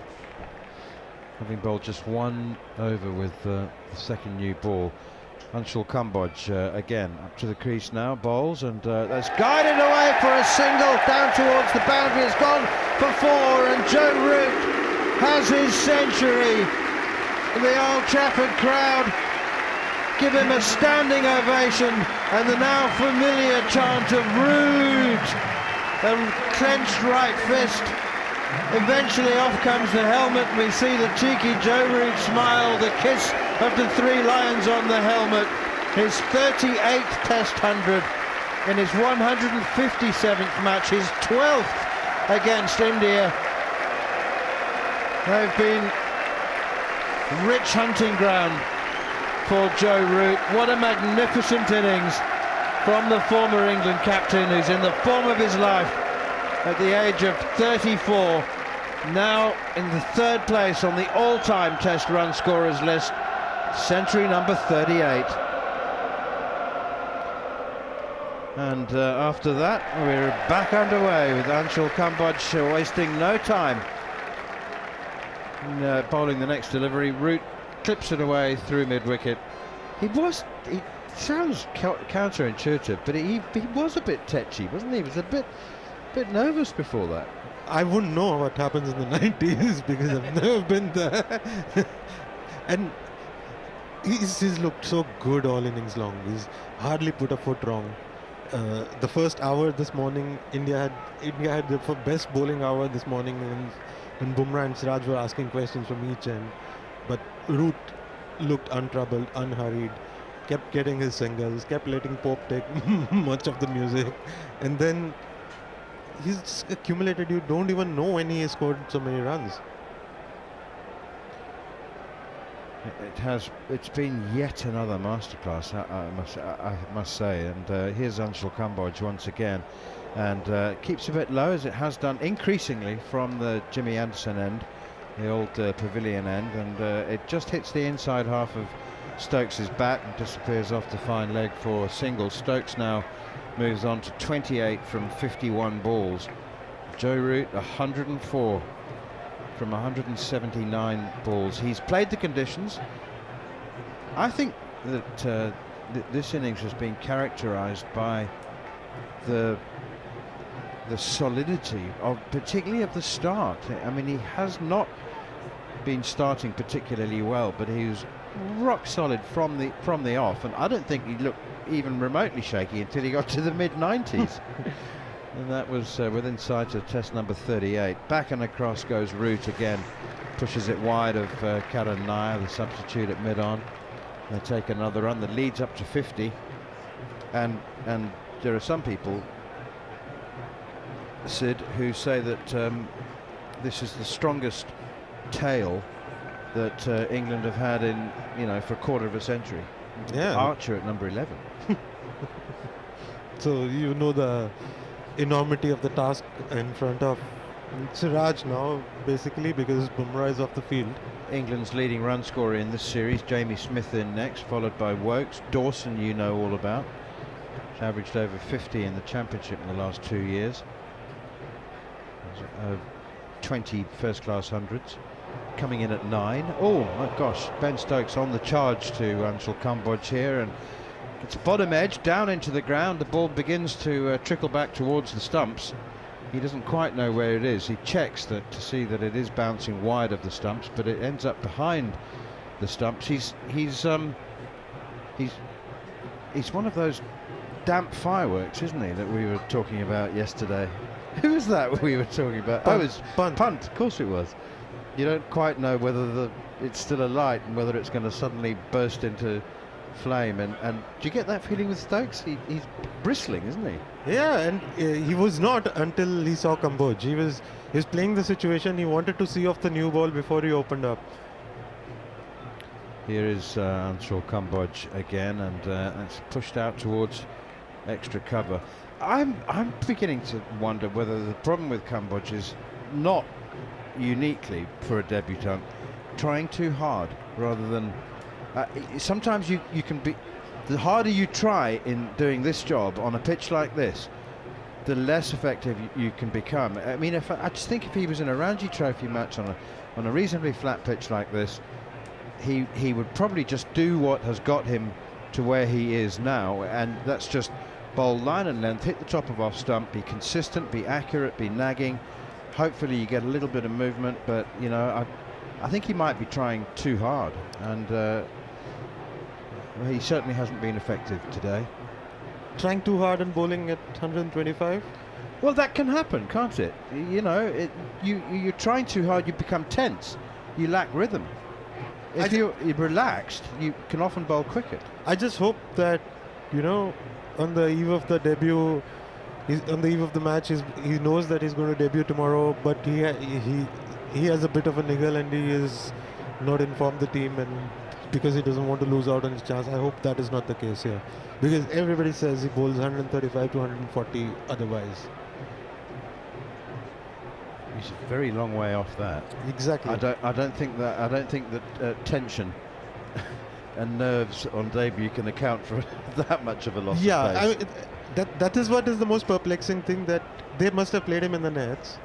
Having bowled just one over with the second new ball. Anshul Kambaj again up to the crease now, bowls, and that's guided away for a single down towards the boundary. It's gone for 4, and Joe Root has his century. The Old Trafford crowd give him a standing ovation, and the now familiar chant of Root, a clenched right fist. Eventually off comes the helmet. We see the cheeky Joe Root smile, the kiss of the 3 lions on the helmet. His 38th Test 100 in his 157th match, his 12th against India. They've been rich hunting ground for Joe Root. What a magnificent innings from the former England captain, who's in the form of his life at the age of 34, now in the 3rd place on the all-time Test run scorers list, century number 38. And after that, we're back underway with Anshul Kambaj wasting no time in bowling the next delivery. Root clips it away through mid-wicket. He sounds counterintuitive, but he was a bit tetchy, wasn't he? He was a bit nervous before that. I wouldn't know what happens in the 90s because I've never been there. And he's looked so good all innings long. He's hardly put a foot wrong. The first hour this morning, India had the best bowling hour this morning, when Bumrah and Siraj were asking questions from each end. But Root looked untroubled, unhurried, kept getting his singles, kept letting Pope take much of the music, and then he's just accumulated. You don't even know when he has scored so many runs. It's been yet another masterclass, I must say. And here's Anshul Kambaj once again, and keeps a bit low, as it has done increasingly from the Jimmy Anderson end, the old pavilion end, and it just hits the inside half of Stokes' bat and disappears off the fine leg for a single. Stokes now moves on to 28 from 51 balls. Joe Root 104 from 179 balls. He's played the conditions. I think that this innings has been characterized by the solidity of, particularly of the start. I mean, he has not been starting particularly well, but he was rock solid from the off, and I don't think he looked even remotely shaky until he got to the mid-90s. And that was within sight of test number 38. Back and across goes Root again, pushes it wide of Karan Nair, the substitute at mid-on. They take another run that leads up to 50, and there are some people, Sid, who say that this is the strongest tail that England have had in, for a quarter of a century. Yeah. Archer at number 11. So you know the enormity of the task in front of Siraj now, basically, because Bumrah is off the field. England's leading run scorer in this series, Jamie Smith in next, followed by Wokes. Dawson, you know all about. He's averaged over 50 in the championship in the last 2 years. 20 first-class hundreds. Coming in at 9. Oh my gosh, Ben Stokes on the charge to Anshul Kamboj here, and it's bottom edge down into the ground. The ball begins to trickle back towards the stumps. He doesn't quite know where it is. He checks that to see that it is bouncing wide of the stumps, but it ends up behind the stumps. He's one of those damp fireworks, isn't he, that we were talking about yesterday? Who was that we were talking about? Punt. Oh, it's Punt. Punt. Of course it was. You don't quite know whether it's still alight and whether it's going to suddenly burst into flame. And do you get that feeling with Stokes? He's bristling, isn't he? Yeah, and he was not until he saw Kamboj. He was playing the situation. He wanted to see off the new ball before he opened up. Here is Anshul Kamboj again, and it's pushed out towards extra cover. I'm beginning to wonder whether the problem with Kamboj is not uniquely for a debutant trying too hard rather than sometimes you can be, the harder you try in doing this job on a pitch like this, the less effective you can become. I mean, I just think if he was in a Ranji Trophy match on a reasonably flat pitch like this, he would probably just do what has got him to where he is now, and that's just bowl line and length, hit the top of off stump, be consistent, be accurate, be nagging. Hopefully you get a little bit of movement, but I think he might be trying too hard, and he certainly hasn't been effective today. Trying too hard and bowling at 125? Well, that can happen, can't it? You're trying too hard, you become tense, you lack rhythm. If you're relaxed, you can often bowl quicker. I just hope that, on the eve of the debut, on the eve of the match, he knows that he's going to debut tomorrow, but he has a bit of a niggle and he is not informed the team, and because he doesn't want to lose out on his chance. I hope that is not the case here, because everybody says he bowls 135 to 140 otherwise. He's a very long way off that. Exactly. I don't think that tension and nerves on debut can account for that much of a loss. Yeah, that is what is the most perplexing thing, that they must have played him in the nets,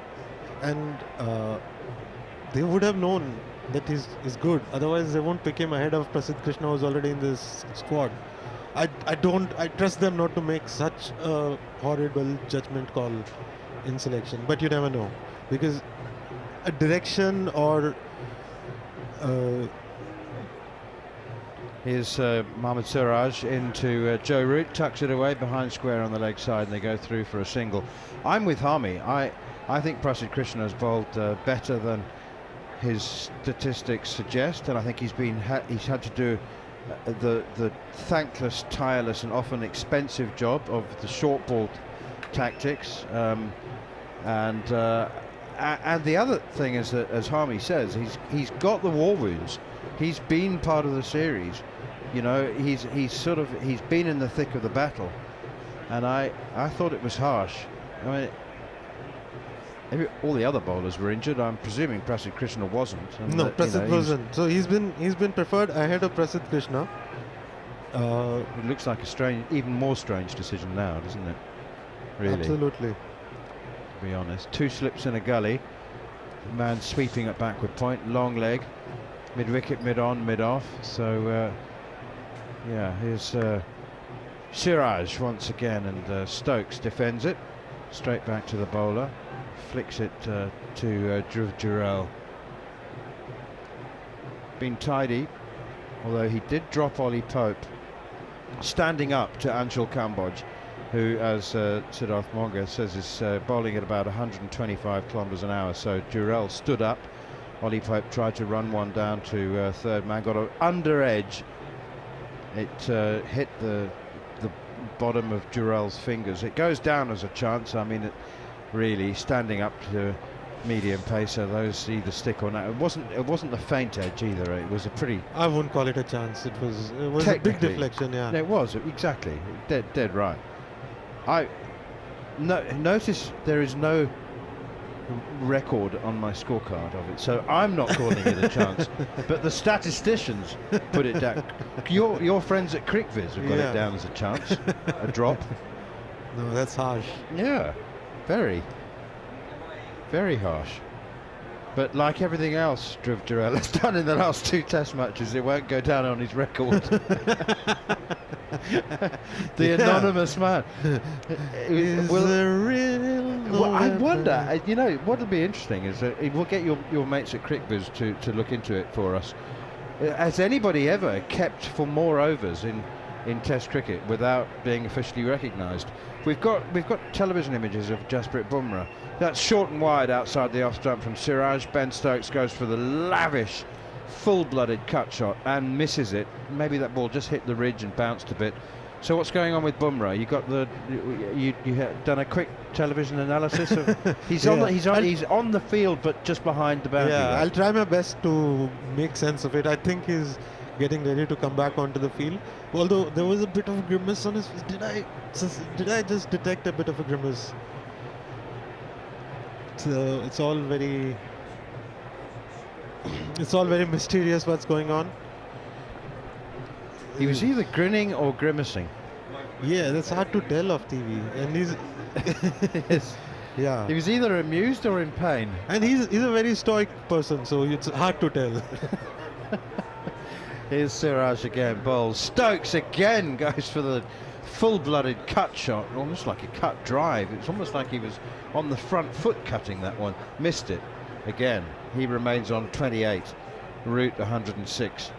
and they would have known that he's good. Otherwise, they won't pick him ahead of Prasidh Krishna, who's already in this squad. I trust them not to make such a horrible judgment call in selection, but you never know, because a direction or here's Mohammad Siraj into Joe Root, tucks it away behind square on the leg side, and they go through for a single. I'm with Harmy. I think Prasidh Krishna has bowled better than his statistics suggest, and I think he's had to do the thankless, tireless, and often expensive job of the short ball tactics. And the other thing is that, as Harmy says, he's got the war wounds. He's been part of the series. He's been in the thick of the battle, and I thought it was harsh. I mean, all the other bowlers were injured. I'm presuming Prasidh Krishna wasn't. No, Prasidh wasn't. So he's been preferred ahead of Prasidh Krishna. It looks like a even more strange decision now, doesn't it? Really. Absolutely. To be honest, 2 slips in a gully. Man sweeping at backward point, long leg, mid wicket, mid on, mid off. So here's Siraj once again, and Stokes defends it straight back to the bowler. Flicks it to Dhruv Jurel. been tidy, although he did drop Ollie Pope, standing up to Anshul Kamboj, who, as Siddharth Monga says, is bowling at about 125 kilometres an hour. So Jurel stood up. Ollie Pope tried to run one down to third man, got an under edge. It hit the bottom of Jurel's fingers. It goes down as a chance. I mean, it really standing up to medium pacer, those either stick or not. It wasn't the faint edge either. It was a pretty. I wouldn't call it a chance. It was a big deflection. Yeah. It was exactly dead right. I notice there is no record on my scorecard of it, so I'm not calling it a chance. But the statisticians put it down. Your friends at CricViz have got it down as a chance, a drop. No, that's harsh. Yeah, very, very harsh. But like everything else Dhruv Jurel has done in the last 2 Test matches, it won't go down on his record. The anonymous man. I wonder, what will be interesting is that we'll get your mates at CricViz to look into it for us. Has anybody ever kept for more overs in Test cricket without being officially recognised? We've got television images of Jasprit Bumrah. That's short and wide outside the off stump from Siraj. Ben Stokes goes for the lavish, full-blooded cut shot and misses it. Maybe that ball just hit the ridge and bounced a bit. So what's going on with Bumrah? You have done a quick television analysis of he's on the field but just behind the boundary. Yeah, I'll try my best to make sense of it. I think he's getting ready to come back onto the field. Although there was a bit of a grimace on his face. Did I just detect a bit of a grimace? So it's all very mysterious what's going on. He was either grinning or grimacing. Yeah, that's hard to tell off TV. And he's he was either amused or in pain. And he's a very stoic person, so it's hard to tell. Here's Siraj again, bowls. Stokes again goes for the full-blooded cut shot, almost like a cut drive. It's almost like he was on the front foot cutting that one. Missed it again. He remains on 28, route 106.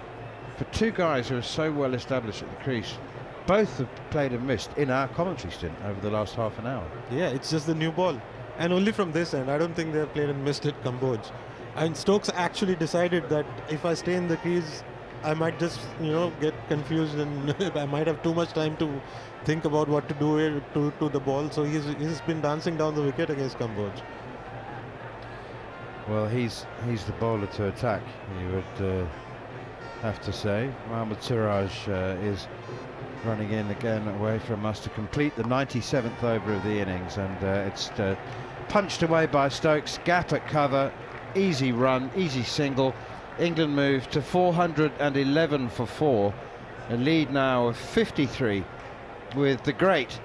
For 2 guys who are so well established at the crease, both have played and missed in our commentary stint over the last half an hour. Yeah, it's just the new ball. And only from this end. I don't think they've played and missed at Kamboj. And Stokes actually decided that if I stay in the crease, I might just, get confused and I might have too much time to think about what to do here to the ball. So he's been dancing down the wicket against Kamboj. Well, he's the bowler to attack, you would have to say. Mohammad Siraj is running in again away from us to complete the 97th over of the innings, and it's punched away by Stokes. Gap at cover, easy run, easy single. England move to 411 for 4, a lead now of 53 with the great,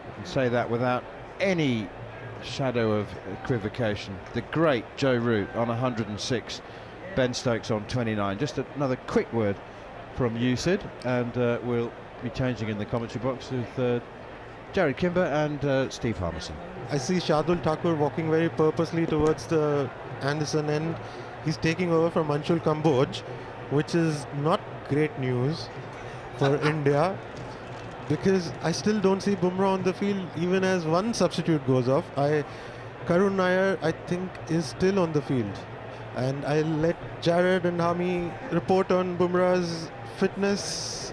I can say that without any shadow of equivocation, the great Joe Root on 106, Ben Stokes on 29. Just another quick word from you, Sid, and we'll be changing in the commentary box with Jarrod Kimber and Steve Harmison. I see Shardul Thakur walking very purposely towards the Anderson end. He's taking over from Anshul Kamboj, which is not great news for India, because I still don't see Bumrah on the field even as one substitute goes off. Karun Nair, I think, is still on the field. And I'll let Jarrod and Hami report on Bumrah's fitness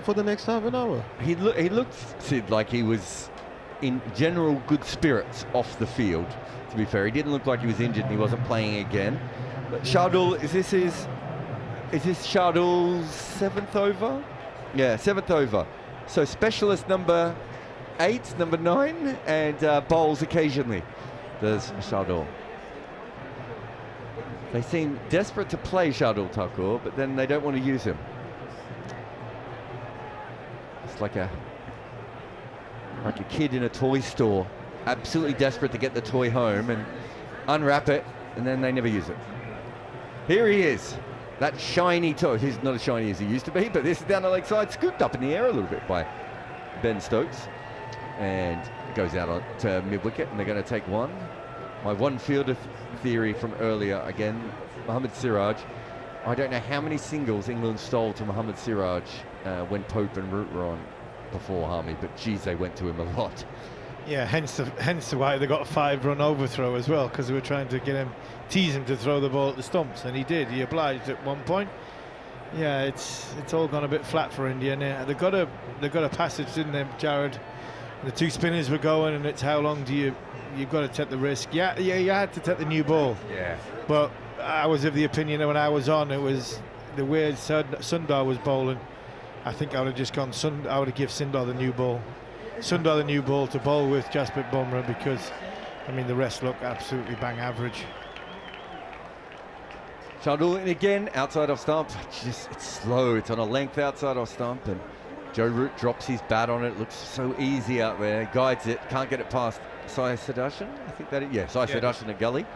for the next half an hour. He looked, Sid, like he was in general good spirits off the field. To be fair, he didn't look like he was injured and he wasn't playing again. But Shardul, is this Shardul's 7th over? Yeah, 7th over. So specialist number 8, number 9, and bowls occasionally. There's Shardul. They seem desperate to play Shardul Thakur, but then they don't want to use him. It's like a kid in a toy store, absolutely desperate to get the toy home and unwrap it, and then they never use it. Here he is, that shiny toy. He's not as shiny as he used to be, but this is down the leg side, scooped up in the air a little bit by Ben Stokes, and goes out on to mid-wicket, and they're going to take one. My one fielder theory from earlier, again, Mohammad Siraj I don't know how many singles England stole to Mohammad Siraj when Pope and Root were on before Harmy, but geez, they went to him a lot. Yeah, hence why they got a 5-run overthrow as well, because they were trying to tease him to throw the ball at the stumps, and he did. He obliged at one point. Yeah, it's all gone a bit flat for India. And they got a passage, didn't they, Jarrod? The two spinners were going, and it's how long do you've got to take the risk. Yeah, you had to take the new ball. Yeah. But I was of the opinion that when I was on, it was the way Sundar was bowling. I think I would have just gone. I would have given Sundar the new ball. Sundar the new ball to bowl with Jasprit Bumrah, because I mean the rest look absolutely bang average. Shardul in again, outside off stump. It's slow. It's on a length outside off stump, and Joe Root drops his bat on it. Looks so easy out there. Guides it. Can't get it past Sai Sudarshan. I think that is. Yeah, Sai Sudarshan at gully.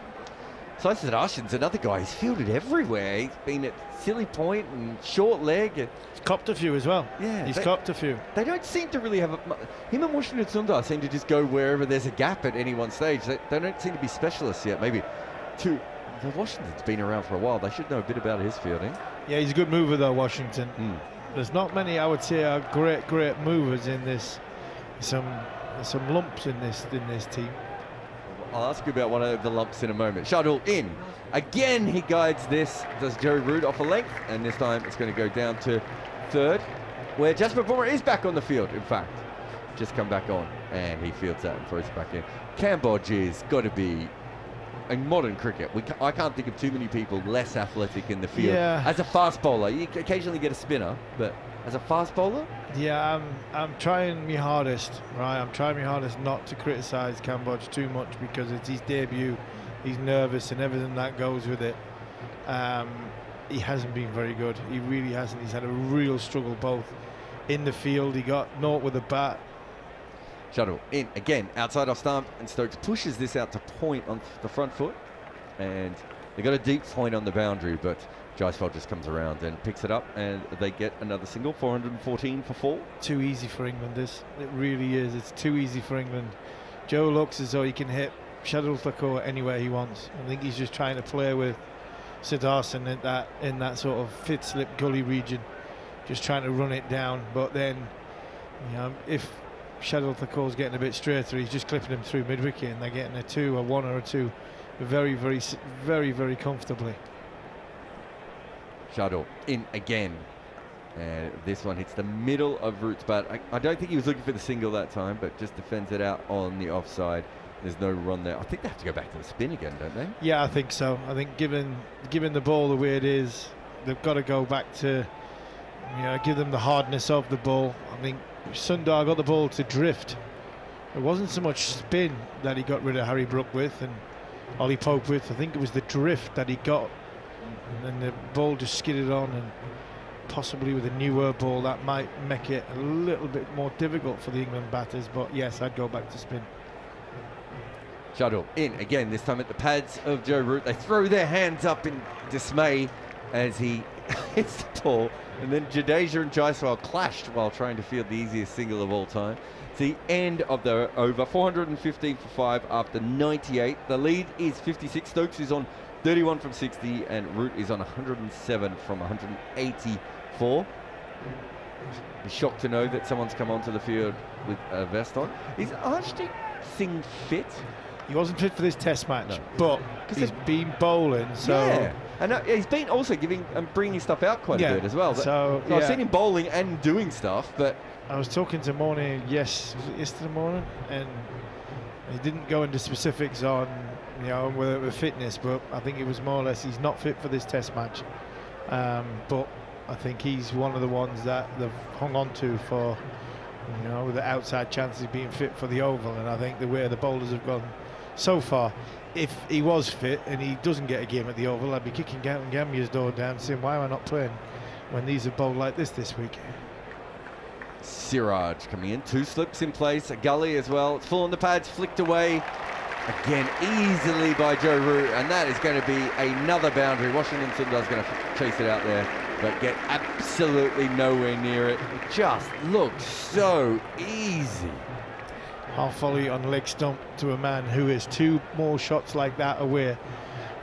Sai Sudarshan's another guy. He's fielded everywhere. He's been at silly point and short leg. He's copped a few as well. Yeah, he's copped a few. They don't seem to really have him and Washington Sundar seem to just go wherever there's a gap at any one stage. They don't seem to be specialists yet. Maybe two. Washington's been around for a while. They should know a bit about his fielding. Yeah, he's a good mover though, Washington. There's not many, I would say, are great movers in this. Some lumps in this team. I'll ask you about one of the lumps in a moment. Shardul in. Again, he guides this. Does Joe Root off a length, and this time it's going to go down to third, where Jasprit Bumrah is back on the field, in fact. Just come back on, and he fields that and throws it back in. Cambodge's got to be, in modern cricket, I can't think of too many people less athletic in the field. Yeah. As a fast bowler, you occasionally get a spinner, but as a fast bowler? Yeah, I'm trying my hardest, right? I'm trying my hardest not to criticise Cambodge too much, because it's his debut. He's nervous and everything that goes with it. He hasn't been very good. He really hasn't. He's had a real struggle both in the field. He got naught with the bat. Shuttle in again, outside off stump, and Stokes pushes this out to point on the front foot, and they got a deep point on the boundary, but Jaiswal just comes around and picks it up, and they get another single. 414 for 4. Too easy for England, this. It really is. It's too easy for England. Joe looks as though he can hit Shardul Thakur anywhere he wants. I think he's just trying to play with Sudarshan in that sort of fit slip gully region, just trying to run it down. But then, you know, if Shardul Thakur's getting a bit straighter, he's just clipping him through mid-wicket, and they're getting a 2, a 1 or a 2 very, very, very, very comfortably. Shardul in again, and this one hits the middle of Root's bat. I don't think he was looking for the single that time, but just defends it out on the offside. There's no run there. I think they have to go back to the spin again, don't they? Yeah, I think so. I think given the ball the way it is, they've got to go back to, you know, give them the hardness of the ball. I think Sundar got the ball to drift. It wasn't so much spin that he got rid of Harry Brook with and Ollie Pope with. I think it was the drift that he got, and the ball just skidded on, and possibly with a newer ball that might make it a little bit more difficult for the England batters. But yes, I'd go back to spin. Shardul in again, this time at the pads of Joe Root. They throw their hands up in dismay as he hits the ball, and then Jadeja and Jaiswal clashed while trying to field the easiest single of all time. It's the end of the over. 415 for 5 after 98. The lead is 56. Stokes is on 31 from 60, and Root is on 107 from 184. Be shocked to know that someone's come onto the field with a vest on. Is Arshdeep Singh fit? He wasn't fit for this test match, but he's been bowling, so... Yeah, and he's been also bringing stuff out quite a bit as well. So I've seen him bowling and doing stuff, but... I was talking to Morning, was it yesterday morning, and he didn't go into specifics on, you know, whether it was fitness, but I think it was more or less he's not fit for this test match. But I think he's one of the ones that they've hung on to for, you know, with the outside chances of being fit for the Oval, and I think the way the bowlers have gone so far, if he was fit and he doesn't get a game at the Oval, I'd be kicking Gambier's door down saying, why am I not playing when these are bowled like this week? Siraj coming in, 2 slips in place, a gully as well. It's full on the pads, flicked away again easily by Joe Root, and that is going to be another boundary. Washington Sundar's going to chase it out there, but get absolutely nowhere near it. It just looks so easy. Half volley on leg stump to a man who is 2 more shots like that away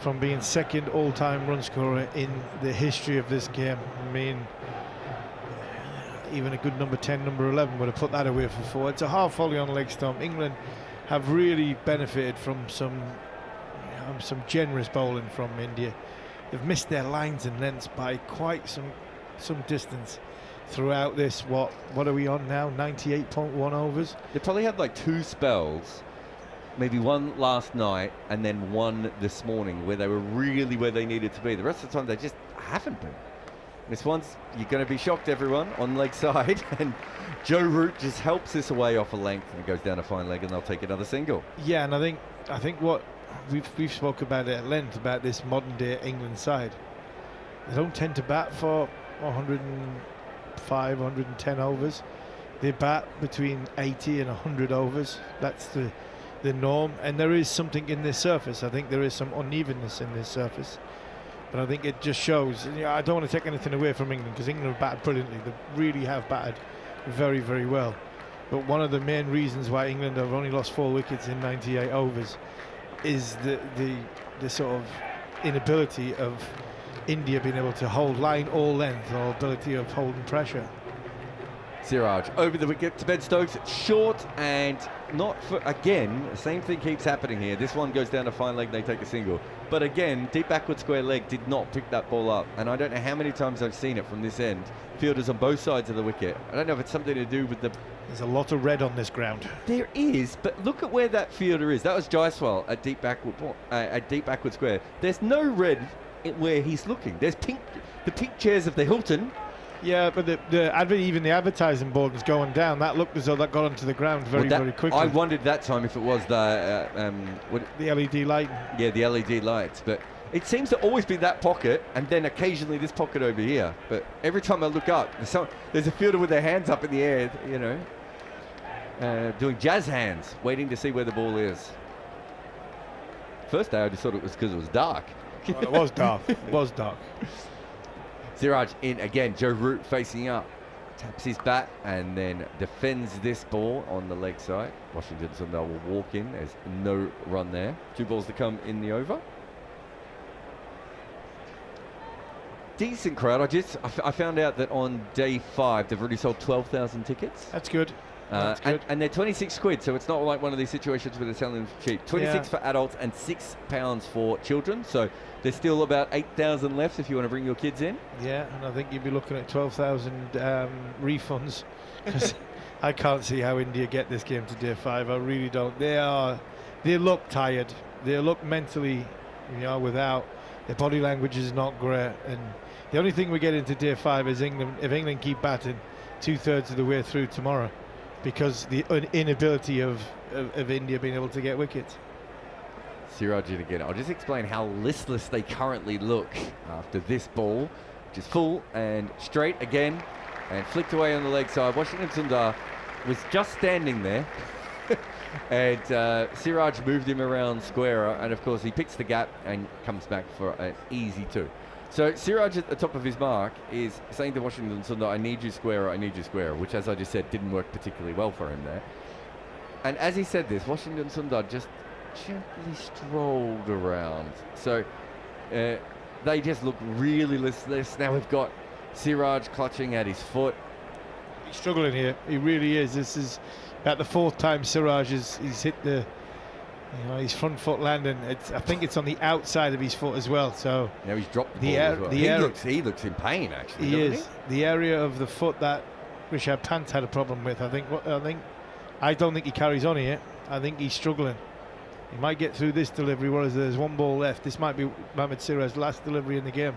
from being second all-time run scorer in the history of this game. I mean, even a good number 10, number 11 would have put that away for 4. It's a half volley on leg stump. England have really benefited from some generous bowling from India. They've missed their lines and lengths by quite some distance throughout this. What are we on now? 98.1 overs. They probably had like 2 spells, maybe one last night and then one this morning, where they were really where they needed to be. The rest of the time they just haven't been. This one's, you're going to be shocked, everyone, on leg side, and Joe Root just helps this away off a length and goes down a fine leg, and they'll take another single. Yeah, and I think what we've spoke about it at length about this modern day England side. They don't tend to bat for 105, 110 overs. They bat between 80 and 100 overs. That's the norm, and there is something in this surface. I think there is some unevenness in this surface. But I think it just shows. I don't want to take anything away from England, because England have batted brilliantly. They really have batted very, very well. But one of the main reasons why England have only lost 4 wickets in 98 overs is the sort of inability of India being able to hold line all length, or ability of holding pressure. Siraj over the wicket to Ben Stokes, short, and not for, again, the same thing keeps happening here. This one goes down a fine leg, they take a single. But again, deep backward square leg did not pick that ball up. And I don't know how many times I've seen it from this end. Fielders on both sides of the wicket. I don't know if it's something to do with the... There's a lot of red on this ground. There is, but look at where that fielder is. That was Jaiswal at deep backward square. There's no red where he's looking. There's pink, the pink chairs of the Hilton. Yeah, but even the advertising board was going down. That looked as though that got onto the ground very quickly. I wondered that time if it was the LED light. Yeah, the LED lights. But it seems to always be that pocket, and then occasionally this pocket over here. But every time I look up, there's a fielder with their hands up in the air, you know, doing jazz hands, waiting to see where the ball is. First day I just thought it was because it was dark. Well, it was dark. It was dark. Siraj in again, Joe Root facing up, taps his bat and then defends this ball on the leg side. Washington Sundar will walk in, there's no run there. 2 balls to come in the over. Decent crowd. I found out that on day 5 they've already sold 12,000 tickets. That's good. That's good. And they're 26 quid, so it's not like one of these situations where they're selling them cheap. 26 for adults and £6 for children. So there's still about 8,000 left if you want to bring your kids in. Yeah, and I think you'd be looking at 12,000 refunds, because I can't see how India get this game to day 5. I really don't. They look tired. They look mentally, without. Their body language is not great, and the only thing we get into day 5 is England. If England keep batting 2/3 of the way through tomorrow, because the inability of India being able to get wickets. Siraj in again. I'll just explain how listless they currently look after this ball, which is full and straight again and flicked away on the leg side. Washington Sundar was just standing there and Siraj moved him around square, and of course he picks the gap and comes back for an easy 2. So Siraj at the top of his mark is saying to Washington Sundar, I need you squarer, I need you squarer, which, as I just said, didn't work particularly well for him there. And as he said this, Washington Sundar just gently strolled around. So they just look really listless. Now we've got Siraj clutching at his foot. He's struggling here. He really is. This is about the 4th time Siraj he's hit the... his front foot landing. I think it's on the outside of his foot as well. So now he's dropped the ball as well. He looks in pain, actually. He is. The area of the foot that Rishabh Pant had a problem with. I don't think he carries on here. I think he's struggling. He might get through this delivery, whereas there's 1 ball left. This might be Mohammad Siraj's last delivery in the game.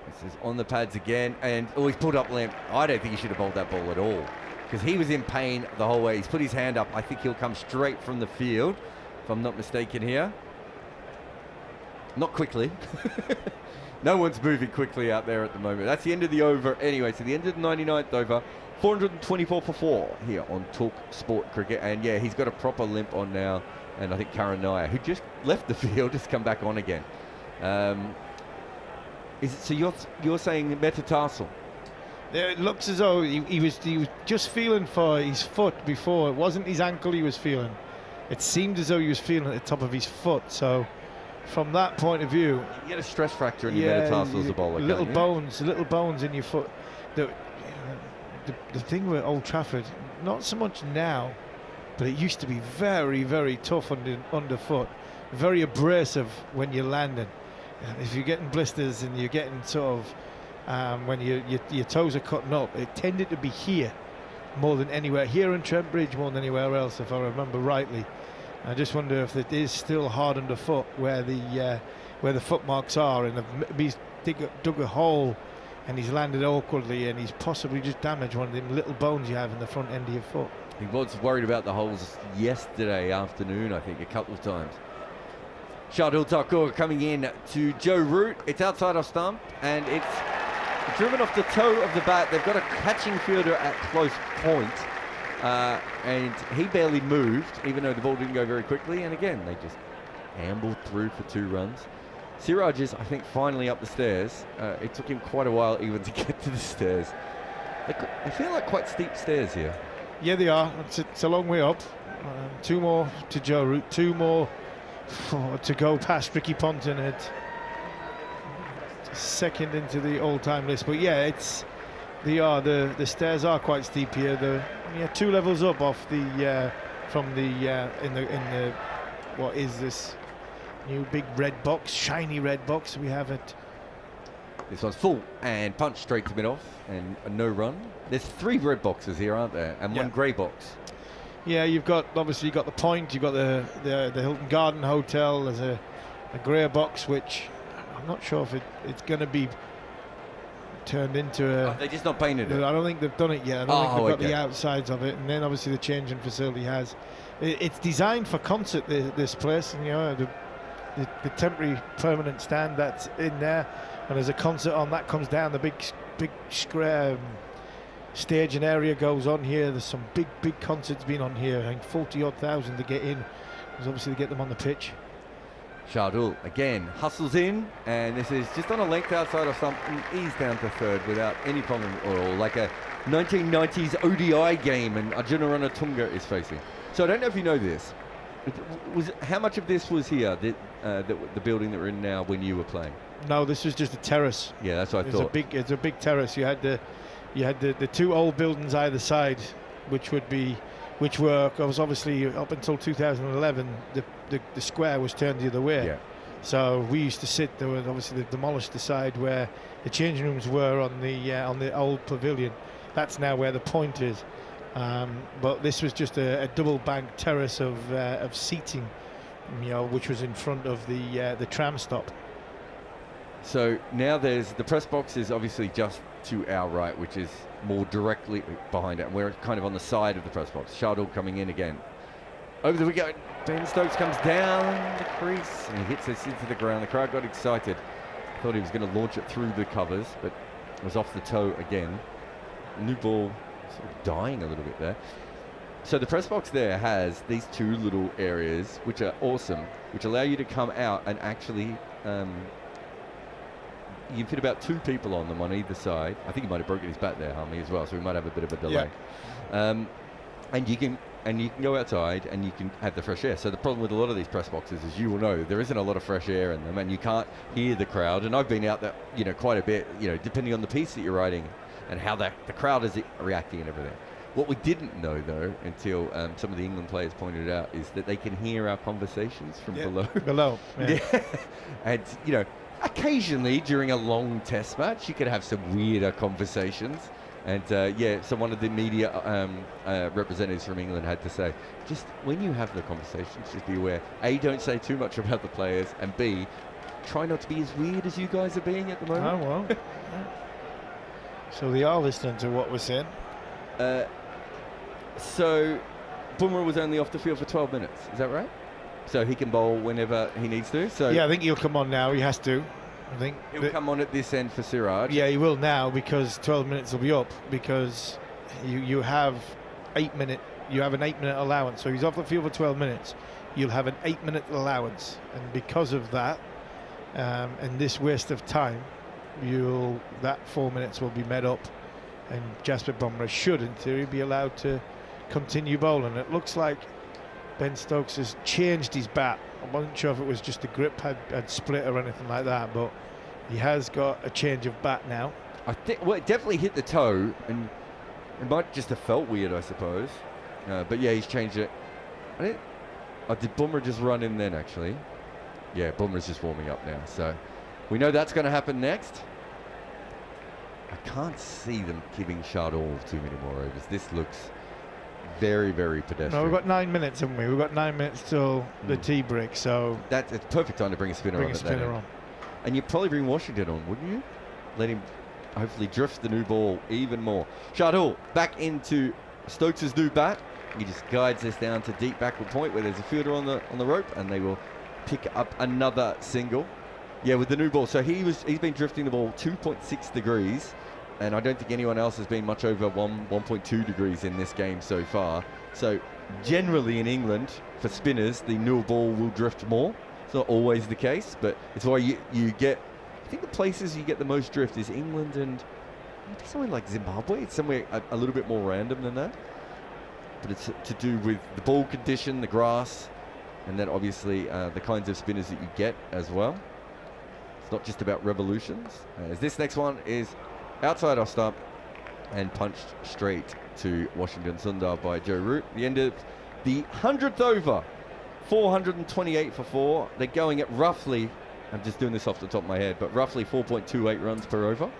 This is on the pads again, and he's pulled up limp. I don't think he should have bowled that ball at all, because he was in pain the whole way. He's put his hand up. I think he'll come straight from the field, if I'm not mistaken here. Not quickly. No one's moving quickly out there at the moment. That's the end of the over anyway. So the end of the 99th over. 424 for 4 here on talkSPORT Cricket. And yeah, he's got a proper limp on now. And I think Karan Nair, who just left the field, has come back on again. So you're saying metatarsal? It looks as though he was just feeling for his foot before. It wasn't his ankle he was feeling. It seemed as though he was feeling at the top of his foot. So from that point of view, You get a stress fracture in your metatarsals as a bowler. little can't you? little bones in your foot. The thing with Old Trafford, not so much now, but it used to be very, very tough underfoot, very abrasive when you're landing. And if you're getting blisters and you're getting sort of when your toes are cutting up, it tended to be here more than anywhere. Here in Trent Bridge more than anywhere else, if I remember rightly. I just wonder if it is still hard underfoot where the footmarks are, and if he's dug a hole and he's landed awkwardly and he's possibly just damaged one of them little bones you have in the front end of your foot. He was worried about the holes yesterday afternoon, I think, a couple of times. Shardul Thakur coming in to Joe Root. It's outside off stump, and it's driven off the toe of the bat. They've got a catching fielder at close point, and he barely moved, even though the ball didn't go very quickly. And again, they just ambled through for 2 runs. Siraj is, I think, finally up the stairs. It took him quite a while even to get to the stairs. They feel like quite steep stairs here. Yeah, they are. It's a long way up. 2 more to Joe Root, 2 more to go past Ricky Ponton at second into the all-time list. But yeah, the stairs are quite steep here. 2 levels up off the from the in the what is this new big red box, shiny red box we have it. This one's full and punched straight to mid-off, and a no run. There's 3 red boxes here, aren't there? And 1 grey box. Yeah, you've got the point, you've got the Hilton Garden Hotel. There's a grey box, which I'm not sure if it's going to be turned into a. They just not painted it. I don't think they've done it yet. I don't think they've got okay. the outsides of it, and then obviously the changing facility has. It's designed for concert. This place, and the temporary permanent stand that's in there, and there's a concert on that comes down. The big stage and area goes on here. There's some big concerts being on here. I think 40-odd thousand to get in, because obviously to get them on the pitch. Shardul again hustles in, and this is just on a length outside of something. He's down to third without any problem at all, like a 1990s ODI game, and Arjuna Ranatunga is facing. So I don't know if you know this. How much of this was here, the building that we're in now, when you were playing? No, this was just a terrace. Yeah, that's what I thought. It's a big terrace. You had the 2 old buildings either side, which were obviously up until 2011. The square was turned the other way. Yeah. So we used to sit there. Obviously, they've demolished the side where the changing rooms were on the old pavilion. That's now where the point is. But this was just a double bank terrace of seating, which was in front of the tram stop. So now there's the press box is obviously just to our right, which is more directly behind it, and we're kind of on the side of the press box. Shardul coming in again. Over the wicket, Ben Stokes comes down the crease and he hits this into the ground. The crowd got excited. Thought he was going to launch it through the covers, but it was off the toe again. New ball sort of dying a little bit there. So the press box there has these 2 little areas, which are awesome, which allow you to come out and actually you can fit about 2 people on them on either side. I think he might have broken his bat there, Harmy, as well, so we might have a bit of a delay. Yeah. And you can go outside and you can have the fresh air. So the problem with a lot of these press boxes, as you will know, there isn't a lot of fresh air in them, and you can't hear the crowd. And I've been out there, quite a bit, depending on the piece that you're writing and how the crowd is reacting and everything. What we didn't know, though, until some of the England players pointed it out, is that they can hear our conversations from below. Below, yeah. And, occasionally during a long test match, you could have some weirder conversations. And, so one of the media representatives from England had to say, just when you have the conversations, just be aware, A, don't say too much about the players, and B, try not to be as weird as you guys are being at the moment. Oh, well. So they are listening to what we're saying. So Bumrah was only off the field for 12 minutes, is that right? So he can bowl whenever he needs to. So yeah, I think he'll come on now. He has to. I think he'll come on at this end for Siraj. Yeah, he will now, because 12 minutes will be up, because you have 8 minute. You have an 8-minute allowance. So he's off the field for 12 minutes. You'll have an 8-minute allowance, and because of that, and this waste of time, that 4 minutes will be made up, and Jasprit Bumrah should, in theory, be allowed to continue bowling. It looks like Ben Stokes has changed his bat I wasn't sure if it was just the grip had split or anything like that, but he has got a change of bat now. I think, well, it definitely hit the toe, and it might just have felt weird, I suppose. But yeah, he's changed it. Did Bumrah just run in then, actually? Yeah, Bumrah's just warming up now, so we know that's going to happen next. I can't see them giving Jarrod too many more overs. This looks very, very pedestrian. No, we've got 9 minutes, haven't we? We've got 9 minutes till the tea break, so it's perfect time to bring a spinner on. Bring a spinner on. And you'd probably bring Washington on, wouldn't you? Let him hopefully drift the new ball even more. Jarrod back into Stokes' new bat. He just guides this down to deep backward point where there's a fielder on the rope, and they will pick up another single. Yeah, with the new ball. So he's been drifting the ball 2.6 degrees, and I don't think anyone else has been much over 1.2 degrees in this game so far. So generally in England, for spinners, the new ball will drift more. It's not always the case, but it's why you get, I think the places you get the most drift is England and maybe somewhere like Zimbabwe. It's somewhere a little bit more random than that. But it's to do with the ball condition, the grass, and then obviously the kinds of spinners that you get as well. It's not just about revolutions. As this next one is outside off stump and punched straight to Washington Sundar by Joe Root. The end of the 100th over, 428 for 4. They're going at roughly, I'm just doing this off the top of my head, but roughly 4.28 runs per over.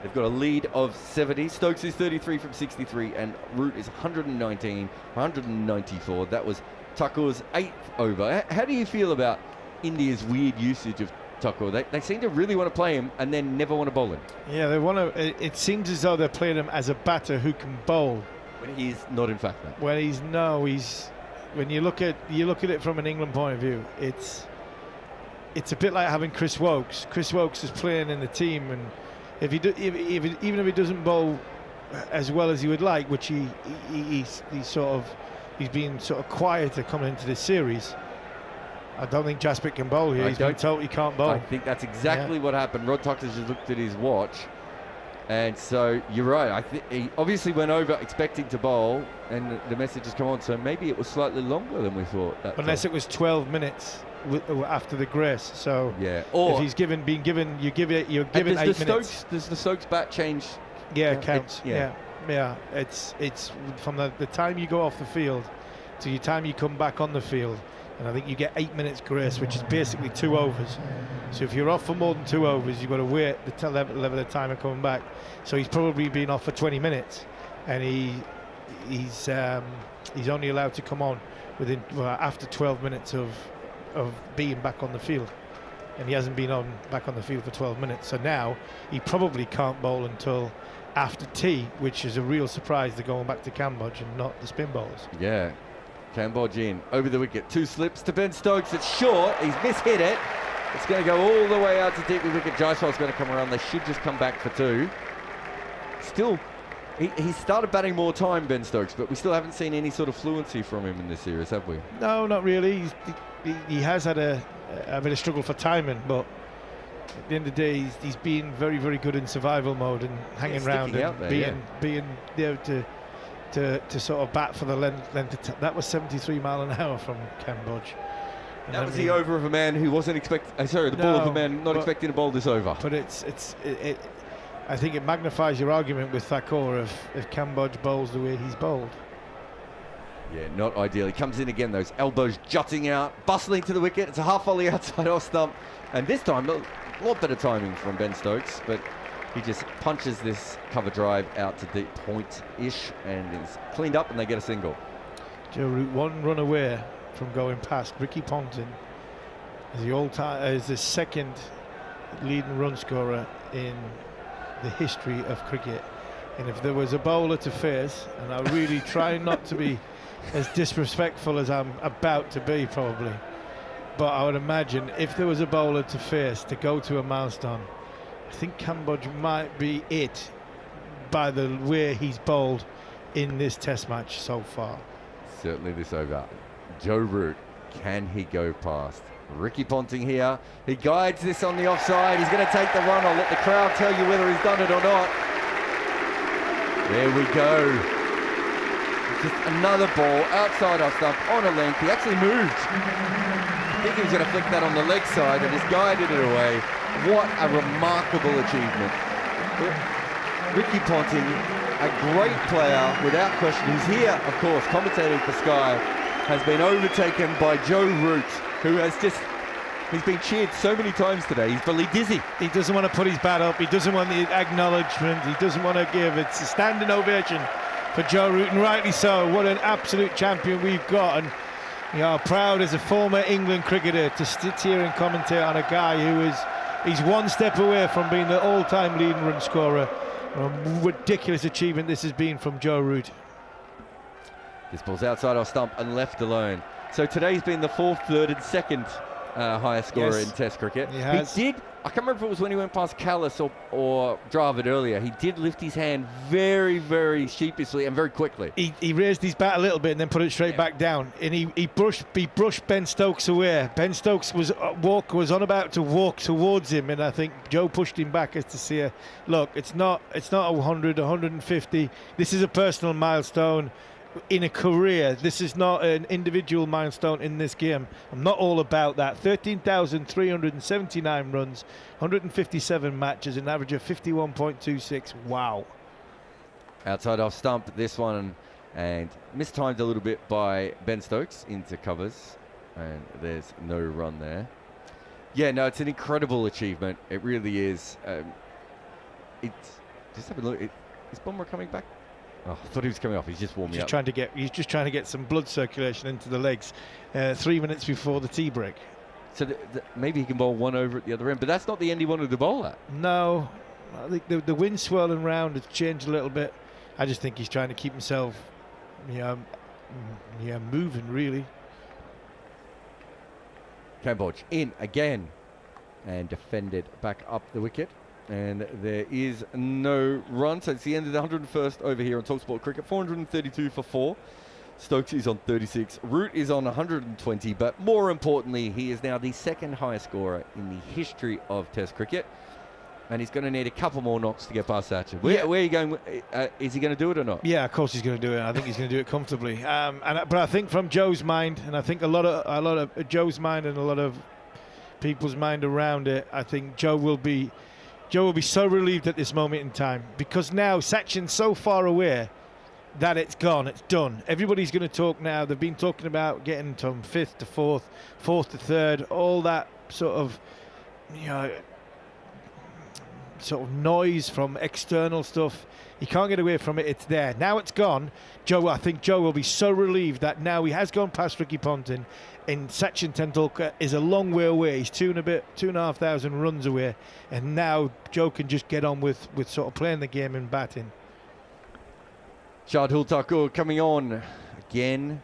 They've got a lead of 70. Stokes is 33 from 63, and Root is 119, 194. That was Thakur's 8th over. How do you feel about India's weird usage of Thakur? They seem to really want to play him and then never want to bowl him. Yeah, they want to. It seems as though they're playing him as a batter who can bowl. When he's not, in fact, that. When he's when you look at it from an England point of view, it's a bit like having Chris Wokes. Chris Wokes is playing in the team, and even if he doesn't bowl as well as he would like, which he's been sort of quieter coming into this series. I don't think Jasprit can bowl here. He's been told he can't bowl. I think that's exactly what happened. Rod Tucker just looked at his watch, and so you're right. I think he obviously went over expecting to bowl, and the message has come on. So maybe it was slightly longer than we thought. Unless it was 12 minutes after the grace. So yeah, or if he's given 8 minutes. Does the Stokes bat change? Yeah, it counts. Yeah. It's from the time you go off the field to the time you come back on the field. And I think you get 8 minutes grace, which is basically 2 overs. So if you're off for more than 2 overs, you've got to wait the level of the time of coming back. So he's probably been off for 20 minutes, and he's only allowed to come on after 12 minutes of being back on the field, and he hasn't been back on the field for 12 minutes. So now he probably can't bowl until after tea, which is a real surprise. They're going back to Cambodge and not the spin bowlers. Yeah. Cambodge in, over the wicket, 2 slips to Ben Stokes. It's short, he's mishit it. It's going to go all the way out to deep the wicket. Jaiswal's going to come around. They should just come back for 2. Still, he started batting more time, Ben Stokes, but we still haven't seen any sort of fluency from him in this series, have we? No, not really. He has had a bit of struggle for timing, but at the end of the day, he's been very, very good in survival mode and hanging around and being there to sort of bat for the length of that was 73 mile an hour from Cambodge. And that was the over of a man who wasn't expecting. The ball of a man not expecting to bowl this over. But I think it magnifies your argument with Thakur if Cambodge bowls the way he's bowled. Yeah, not ideal. He comes in again, those elbows jutting out, bustling to the wicket. It's a half volley outside off stump, and this time a lot better timing from Ben Stokes, but he just punches this cover drive out to deep point-ish and is cleaned up, and they get a single. Joe Root 1 run away from going past. Ricky Ponting is the second leading run scorer in the history of cricket. And if there was a bowler to face, and I really try not to be as disrespectful as I'm about to be probably, but I would imagine if there was a bowler to face to go to a milestone, I think Cambodge might be it by the way he's bowled in this test match so far. Certainly this over. Joe Root, can he go past? Ricky Ponting here. He guides this on the offside. He's going to take the run. I'll let the crowd tell you whether he's done it or not. There we go. Just another ball outside off stump on a length. He actually moved. I think he was going to flick that on the leg side and just guided it away. What a remarkable achievement. Ricky Ponting, a great player without question. He's here, of course, commentating for Sky, has been overtaken by Joe Root, who has just, he's been cheered so many times today, he's probably dizzy. He doesn't want to put his bat up, he doesn't want the acknowledgement, he doesn't want to give. It's a standing ovation for Joe Root, and rightly so. What an absolute champion we've got, and you know, proud as a former England cricketer to sit here and commentate on a guy who is, he's one step away from being the all-time leading run scorer. A ridiculous achievement this has been from Joe Root. This ball's outside our stump and left alone. So today's been the fourth, third and second highest scorer in Test cricket. He has. He did, I can't remember if it was when he went past Callis or Dravid earlier, he did lift his hand very, very sheepishly and very quickly. He raised his bat a little bit and then put it straight back down, and he brushed Ben Stokes away. Ben Stokes was on about to walk towards him, and I think Joe pushed him back as to say, look, it's not 100, 150. This is a personal milestone in a career. This is not an individual milestone in this game. I'm not all about that. 13,379 runs, 157 matches, an average of 51.26. Wow. Outside off stump, this one, and mistimed a little bit by Ben Stokes into covers, and there's no run there. Yeah, no, it's an incredible achievement. It really is. It's just have a look. Is Bummer coming back? Oh, I thought he was coming off. He's just warming up. He's just trying to get some blood circulation into the legs. 3 minutes before the tea break. So maybe he can bowl one over at the other end, but that's not the end he wanted to bowl at. No, I think the wind swirling round has changed a little bit. I just think he's trying to keep himself, moving really. Cambodge in again and defended back up the wicket. And there is no run, so it's the end of the 101st over here on talkSPORT Cricket. 432 for 4. Stokes is on 36. Root is on 120, but more importantly, he is now the second highest scorer in the history of Test cricket. And he's going to need a couple more knocks to get past Thatcher. Where are you going? Is he going to do it or not? Yeah, of course he's going to do it. I think he's going to do it comfortably. But I think from Joe's mind, and I think a lot of Joe's mind and a lot of people's mind around it, I think Joe will be so relieved at this moment in time, because now Sachin's so far away that it's gone, it's done. Everybody's going to talk now. They've been talking about getting from 5th to 4th, 4th to 3rd, all that sort of, sort of noise from external stuff. He can't get away from it. It's there. Now it's gone. I think Joe will be so relieved that now he has gone past Ricky Ponting, and Sachin Tendulkar is a long way away. He's 2,500 runs away, and now Joe can just get on with sort of playing the game and batting. Shardul Thakur coming on again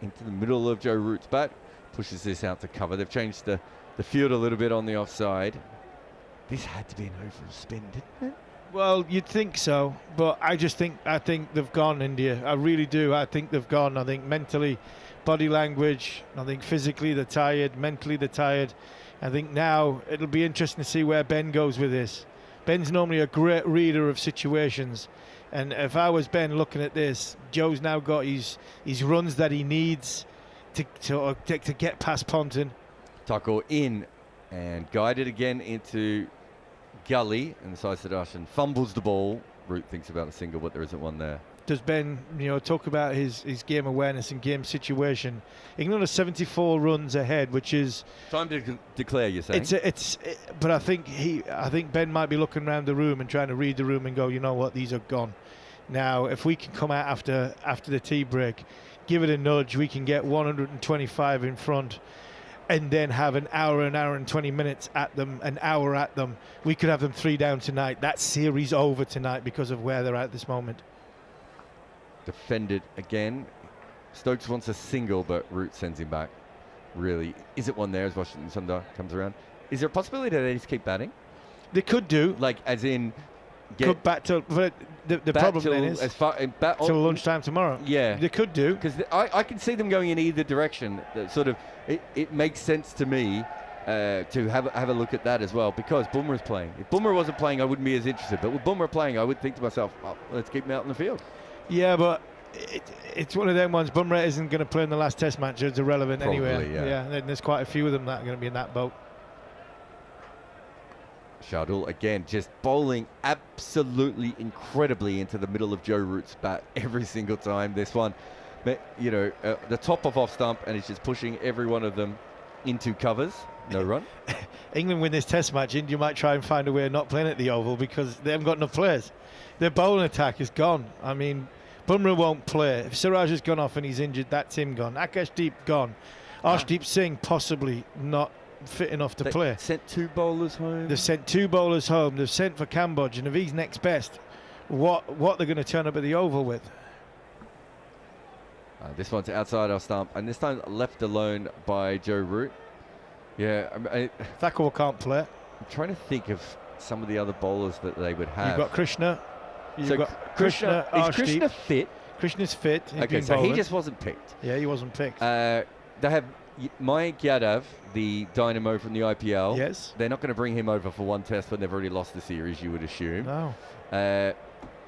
into the middle of Joe Root's bat, pushes this out to cover. They've changed the field a little bit on the offside. This had to be an over spin, didn't it? Well, you'd think so, but I think they've gone, India. I really do. I think they've gone. I think mentally, body language, I think physically they're tired, mentally they're tired. I think now it'll be interesting to see where Ben goes with this. Ben's normally a great reader of situations, and if I was Ben looking at this, Joe's now got his runs that he needs to get past Ponting. Thakur in and guided again into gully, and the side Sudarshan fumbles the ball. Root thinks about a single, but there isn't one there. Does Ben, talk about his game awareness and game situation? England are 74 runs ahead, which is time to declare. You're saying but I think Ben might be looking around the room and trying to read the room and go, you know what, these are gone. Now, if we can come out after the tea break, give it a nudge, we can get 125 in front, and then have an hour and 20 minutes at them, an hour at them. We could have them 3 down tonight. That series over tonight because of where they're at this moment. Defended again. Stokes wants a single, but Root sends him back. Really, is it one there as Washington Sundar comes around? Is there a possibility that they just keep batting? They could do. Like, as in... Could bat till... But the problem then is... till lunchtime tomorrow. Yeah. They could do. Because I can see them going in either direction. That sort of... It makes sense to me to have a look at that as well, because Bumrah is playing. If Bumrah wasn't playing, I wouldn't be as interested. But with Bumrah playing, I would think to myself, let's keep him out in the field. Yeah, but It's one of them ones. Bumrah isn't going to play in the last Test match. It's irrelevant Probably, anyway. yeah. And there's quite a few of them that are going to be in that boat. Shardul again just bowling absolutely incredibly into the middle of Joe Root's bat every single time. This one, you know, the top of off stump, and it's just pushing every one of them into covers. No run. England win this Test match, India might try and find a way of not playing at the Oval because they haven't got enough players. Their bowling attack is gone. I mean, Bumrah won't play. If Siraj has gone off and he's injured, that's him gone. Akashdeep gone. Arshdeep Singh possibly not fit enough to play. Sent 2 bowlers home. They've sent 2 bowlers home. They've sent for Cambodge, and if he's next best, what they're going to turn up at the Oval with? This one's outside our stump, and this time left alone by Joe Root. Yeah, Thakur can't play. I'm trying to think of some of the other bowlers that they would have. You've got Krishna. You've got Krishna. Is Krishna fit? Krishna's fit. Okay, so he just wasn't picked. Yeah, he wasn't picked. They have Mayank Yadav, the dynamo from the IPL. Yes. They're not going to bring him over for one test when they've already lost the series, you would assume. No.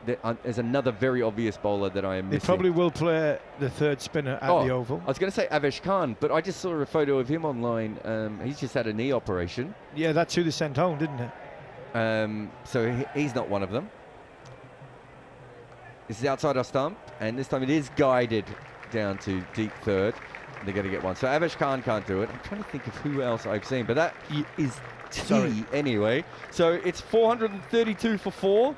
There's another very obvious bowler that I am missing. They probably will play the third spinner at the Oval. I was going to say Avesh Khan, but I just saw a photo of him online. He's just had a knee operation. Yeah, that's who they sent home, didn't it? So he's not one of them. This is outside our stump, and this time it is guided down to deep third. They're going to get one. So Avesh Khan can't do it. I'm trying to think of who else I've seen, but that is T anyway. So it's 432 for 4,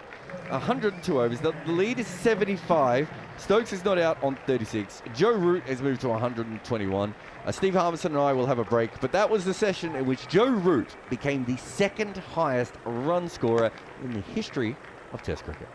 102 overs. The lead is 75. Stokes is not out on 36. Joe Root has moved to 121. Steve Harmison and I will have a break, but that was the session in which Joe Root became the second highest run scorer in the history of Test cricket.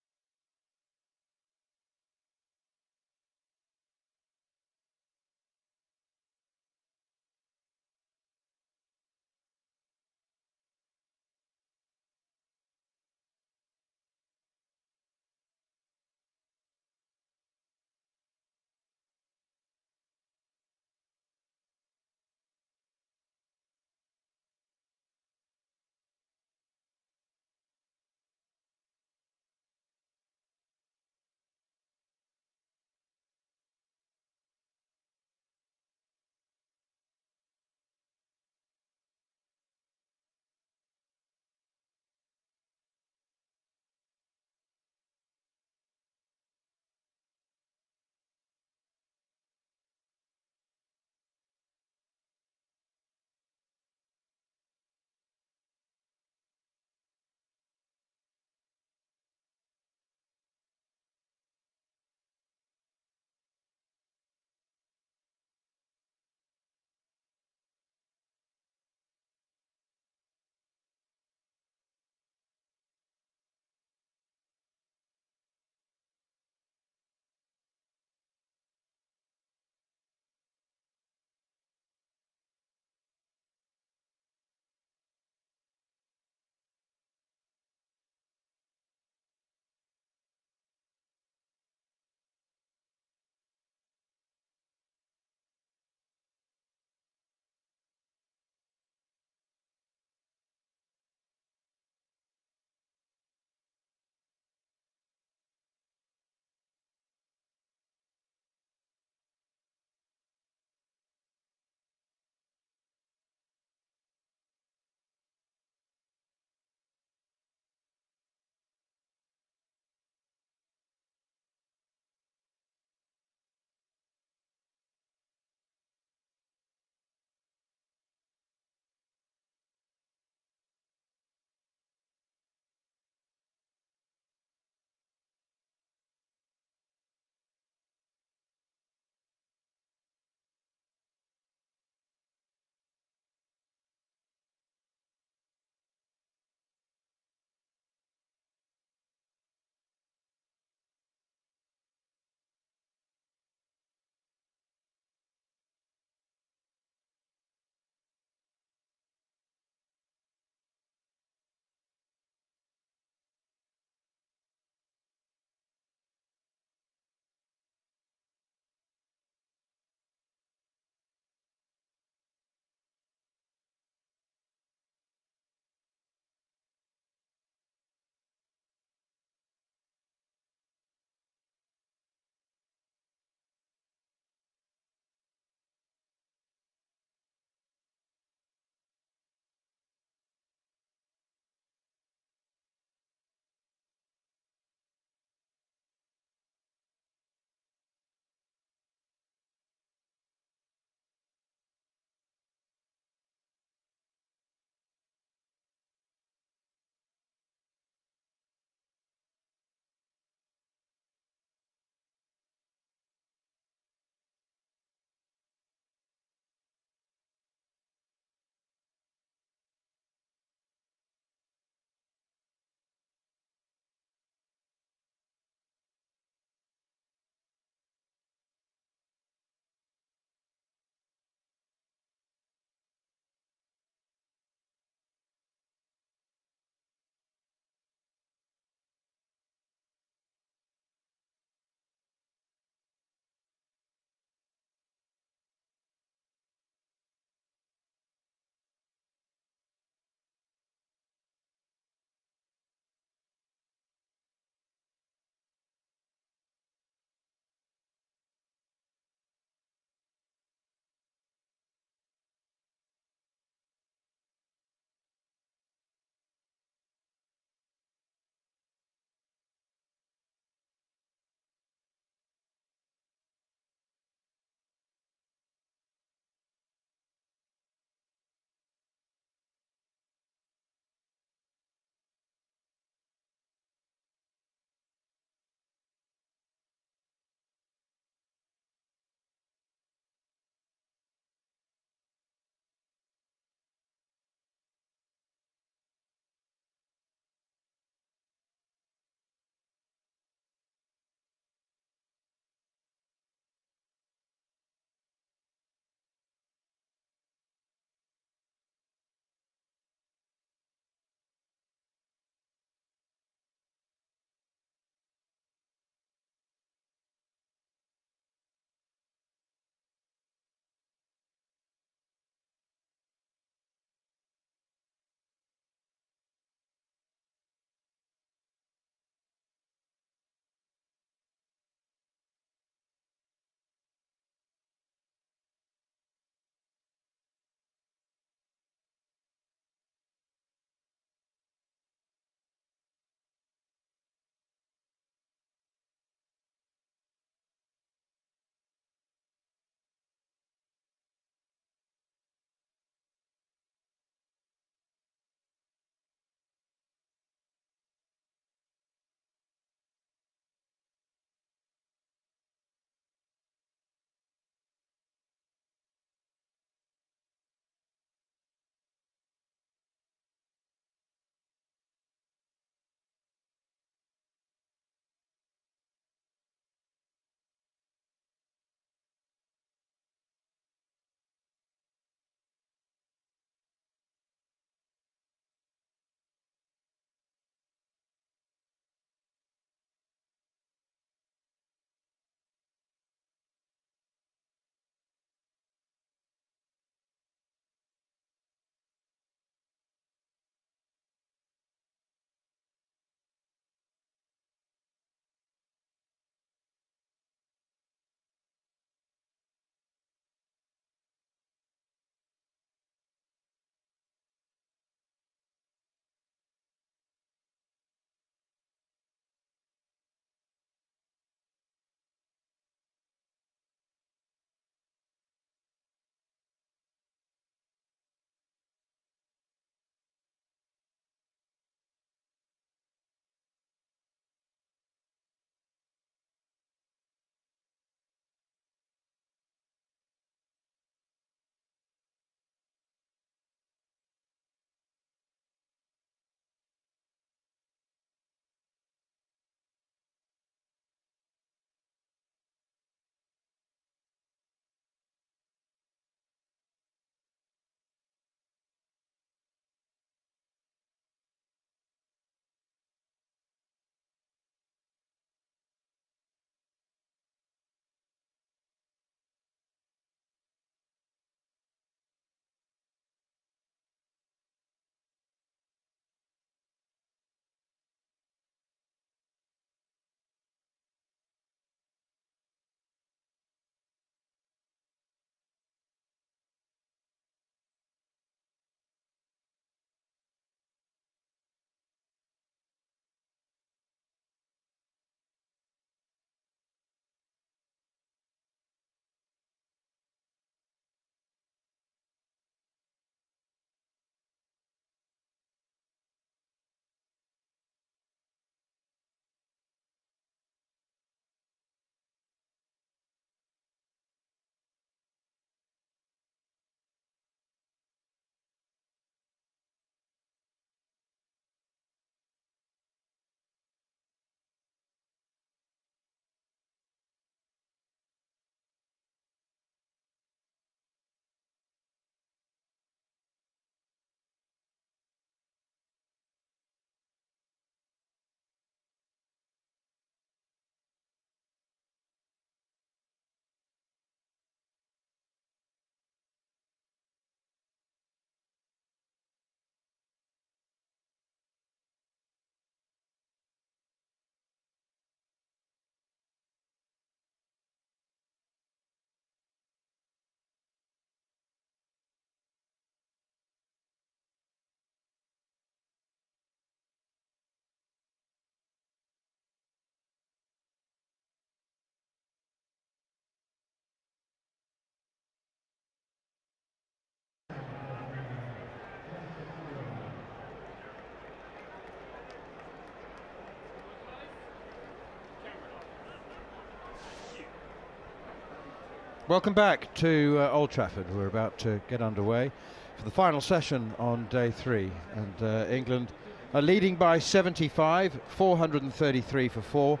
Welcome back to Old Trafford. We're about to get underway for the final session on day 3, and England are leading by 75, 433 for 4.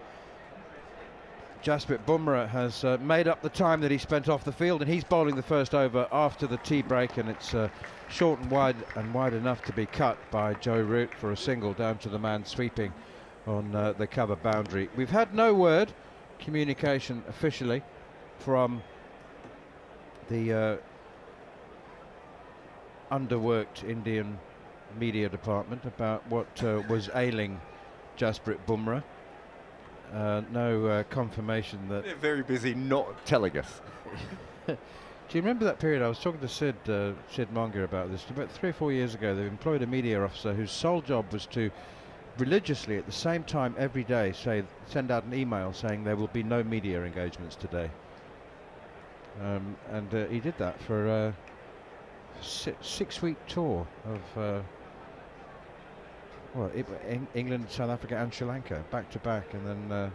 Jasprit Bumrah has made up the time that he spent off the field, and he's bowling the first over after the tea break, and it's short and wide enough to be cut by Joe Root for a single down to the man sweeping on the cover boundary. We've had no word, communication officially, from the underworked Indian media department about what was ailing Jasprit Bumrah. No confirmation that... They're very busy not telling us. Do you remember that period? I was talking to Sid Monger about this. About 3 or 4 years ago, they employed a media officer whose sole job was to religiously, at the same time every day, send out an email saying there will be no media engagements today. And he did that for a 6-week tour of England, South Africa and Sri Lanka, back to back. And then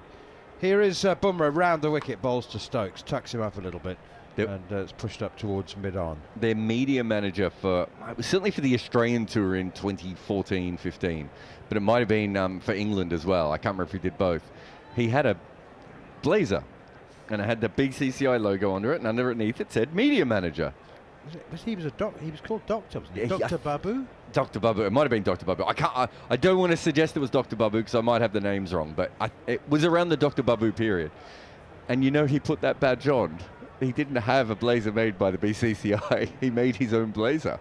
here is Bumrah round the wicket, bowls to Stokes, tucks him up a little bit. Yep. And it's pushed up towards mid-on. Their media manager certainly for the Australian tour in 2014-15, but it might have been for England as well. I can't remember if he did both. He had a blazer, and it had the big CCI logo under it, and underneath it said media manager. He was called Doctor, wasn't he? Dr. Babu? Dr. Babu. It might have been Dr. Babu. I don't want to suggest it was Dr. Babu because I might have the names wrong, but it was around the Dr. Babu period. And you know, he put that badge on. He didn't have a blazer made by the BCCI. He made his own blazer.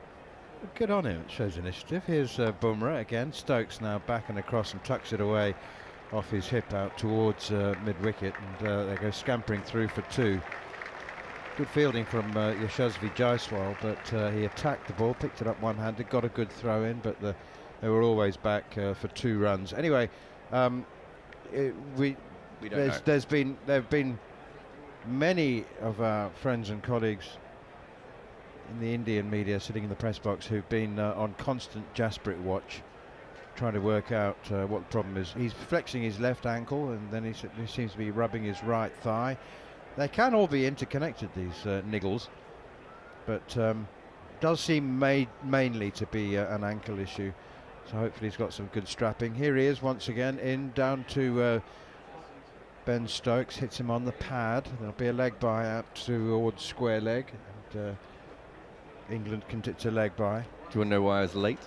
Good on him. It shows initiative. Here's Bumrah again. Stokes now back and across and tucks it away off his hip out towards mid-wicket. And they go scampering through for 2. Good fielding from Yashasvi Jaiswal, but he attacked the ball, picked it up one-handed, got a good throw in, but they were always back for 2 runs. Anyway, there have been many of our friends and colleagues in the Indian media sitting in the press box who've been on constant Jasprit watch, trying to work out what the problem is. He's flexing his left ankle, and then he seems to be rubbing his right thigh. They can all be interconnected, these niggles, but does seem mainly to be an ankle issue. So hopefully he's got some good strapping. Here he is once again, in down to Ben Stokes, hits him on the pad. There'll be a leg by out towards square leg, and England can it's a leg by. Do you want to know why I was late?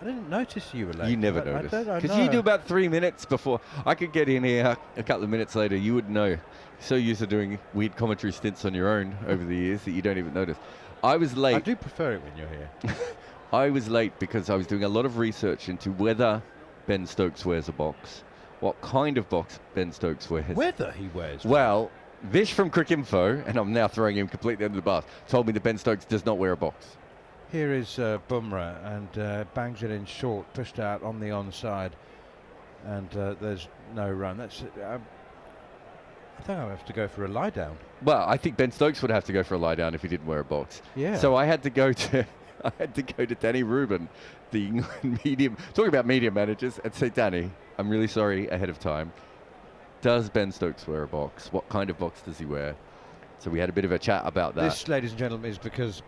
I didn't notice you were late. You never noticed. Because you do about 3 minutes before. I could get in here a couple of minutes later. You wouldn't know. So used to doing weird commentary stints on your own over the years that you don't even notice. I was late. I do prefer it when you're here. I was late because I was doing a lot of research into whether Ben Stokes wears a box, what kind of box Ben Stokes wears. Whether he wears. Well, Vish from Cricinfo, and I'm now throwing him completely under the bus, told me that Ben Stokes does not wear a box. Here is Bumrah, and bangs it in short, pushed out on the onside, and there's no run. That's. I think I have to go for a lie down. Well, I think Ben Stokes would have to go for a lie down if he didn't wear a box. Yeah. So I had to go to Danny Rubin, the England talking about media managers, and say, Danny, I'm really sorry ahead of time. Does Ben Stokes wear a box? What kind of box does he wear? So we had a bit of a chat about that. This, ladies and gentlemen, is because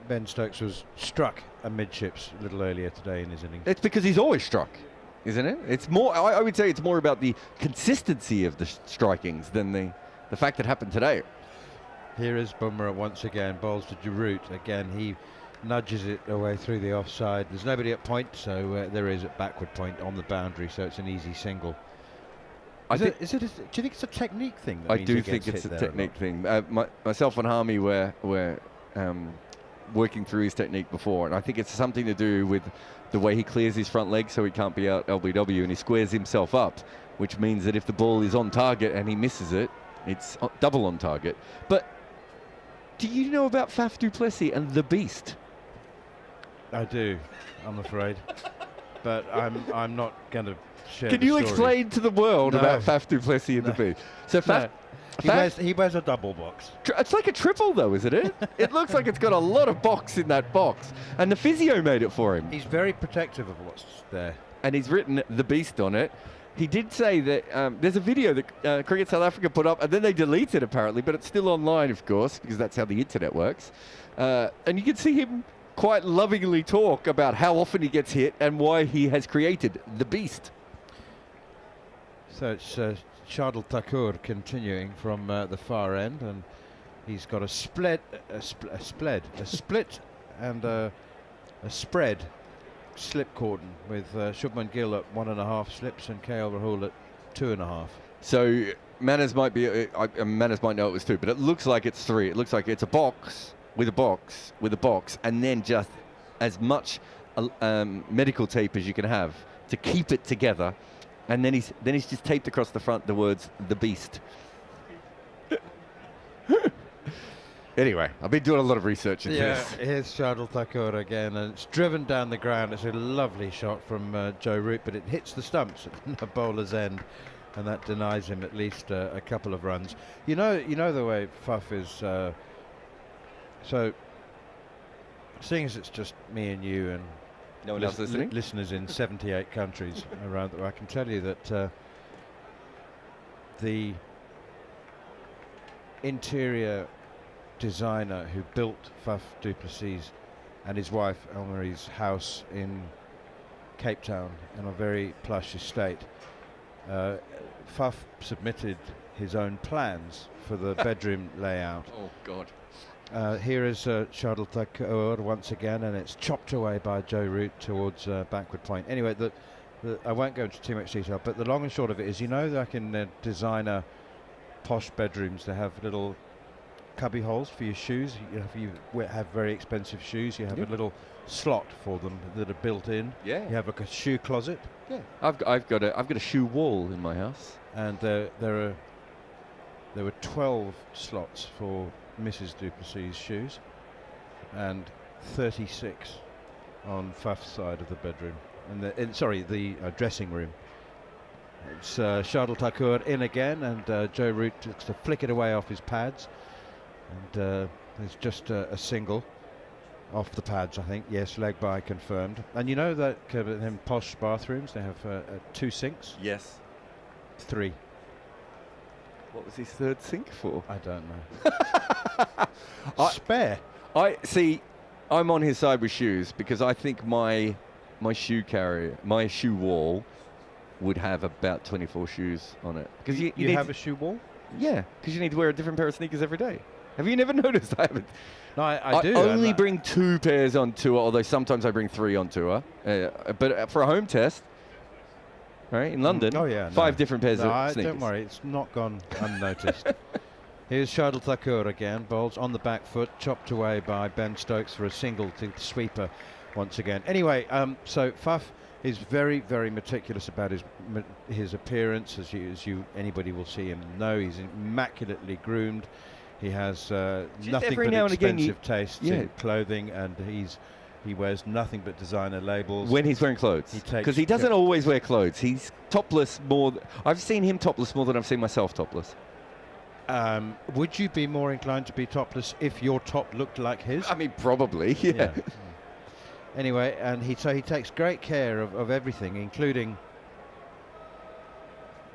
Ben Stokes was struck amidships a little earlier today in his innings. It's because he's always struck, isn't it? It's more. I would say it's more about the consistency of the strikings than the fact that happened today. Here is Bumrah once again, bowls to Jarrod. Again, he nudges it away through the offside. There's nobody at point, so there is at backward point on the boundary, so it's an easy single. Do you think it's a technique thing? I do think it's a technique thing. Myself and Harmy were working through his technique before, and I think it's something to do with the way he clears his front leg so he can't be out LBW, and he squares himself up, which means that if the ball is on target and he misses it, it's double on target. But do you know about Faf du Plessis and the Beast? I do, I'm afraid, but I'm not going to share. Can you explain to the world about Faf du Plessis and the Beast? So Faf. He wears a double box. It's like a triple, though, isn't it? It looks like it's got a lot of box in that box. And the physio made it for him. He's very protective of what's there. And he's written The Beast on it. He did say that there's a video that Cricket South Africa put up, and then they deleted apparently, but it's still online, of course, because that's how the internet works. And you can see him quite lovingly talk about how often he gets hit and why he has created the beast. So it's Shardul Thakur continuing from the far end, and he's got a split and a spread slip cordon with Shubman Gill at 1.5 slips and KL Rahul at 2.5. So Manners might be, Manners might know it was 2, but it looks like it's 3. It looks like it's a box with a box with a box, and then just as much medical tape as you can have to keep it together, and then he's just taped across the front the words "the Beast." Anyway, I've been doing a lot of research into this. Here's Shardul Thakur again, and it's driven down the ground. It's a lovely shot from Joe Root, but it hits the stumps at the bowler's end, and that denies him at least a couple of runs. You know the way Fuff is. So, seeing as it's just me and you and No one else listening? listeners in 78 countries around, I can tell you that the interior designer who built Faf du Plessis and his wife Elmarie's house in Cape Town in a very plush estate, Faf submitted his own plans for the bedroom layout. Oh God. Here is Shardul Thakur once again, and it's chopped away by Joe Root towards backward point. Anyway, I won't go into too much detail, but the long and short of it is, like in designer posh bedrooms, they have little cubby holes for your shoes. If you have very expensive shoes, you have a little slot for them that are built in. Yeah. You have like a shoe closet. Yeah. I've got a shoe wall in my house. And there were 12 slots for Mrs. du Plessis' shoes, and 36 on Faf's side of the bedroom, and the dressing room. It's Shardul Thakur in again, and Joe Root looks to flick it away off his pads, and there's just a single off the pads, I think. Yes, leg by confirmed. And you know that in posh bathrooms they have 2 sinks? Yes. 3. What was his third sink for? I don't know. Spare. I see. I'm on his side with shoes because I think my shoe carrier, my shoe wall, would have about 24 shoes on it. Because you have a shoe wall? Yeah, because you need to wear a different pair of sneakers every day. Have you never noticed? I haven't. No, I do. I only bring 2 pairs on tour, although sometimes I bring 3 on tour. But for a home test, right, in London, 5 different pairs of sneakers. Don't worry, it's not gone unnoticed. Here's Shardul Thakur again, bowls on the back foot, chopped away by Ben Stokes for a single to the sweeper once again. Anyway, so Faf is very, very meticulous about his appearance, as anybody will see him know. He's immaculately groomed. He has nothing but expensive tastes in clothing, and he wears nothing but designer labels. When he's wearing clothes. Because he doesn't always wear clothes. He's topless more. I've seen him topless more than I've seen myself topless. Would you be more inclined to be topless if your top looked like his? I mean, probably, yeah. Anyway, and he takes great care of everything, including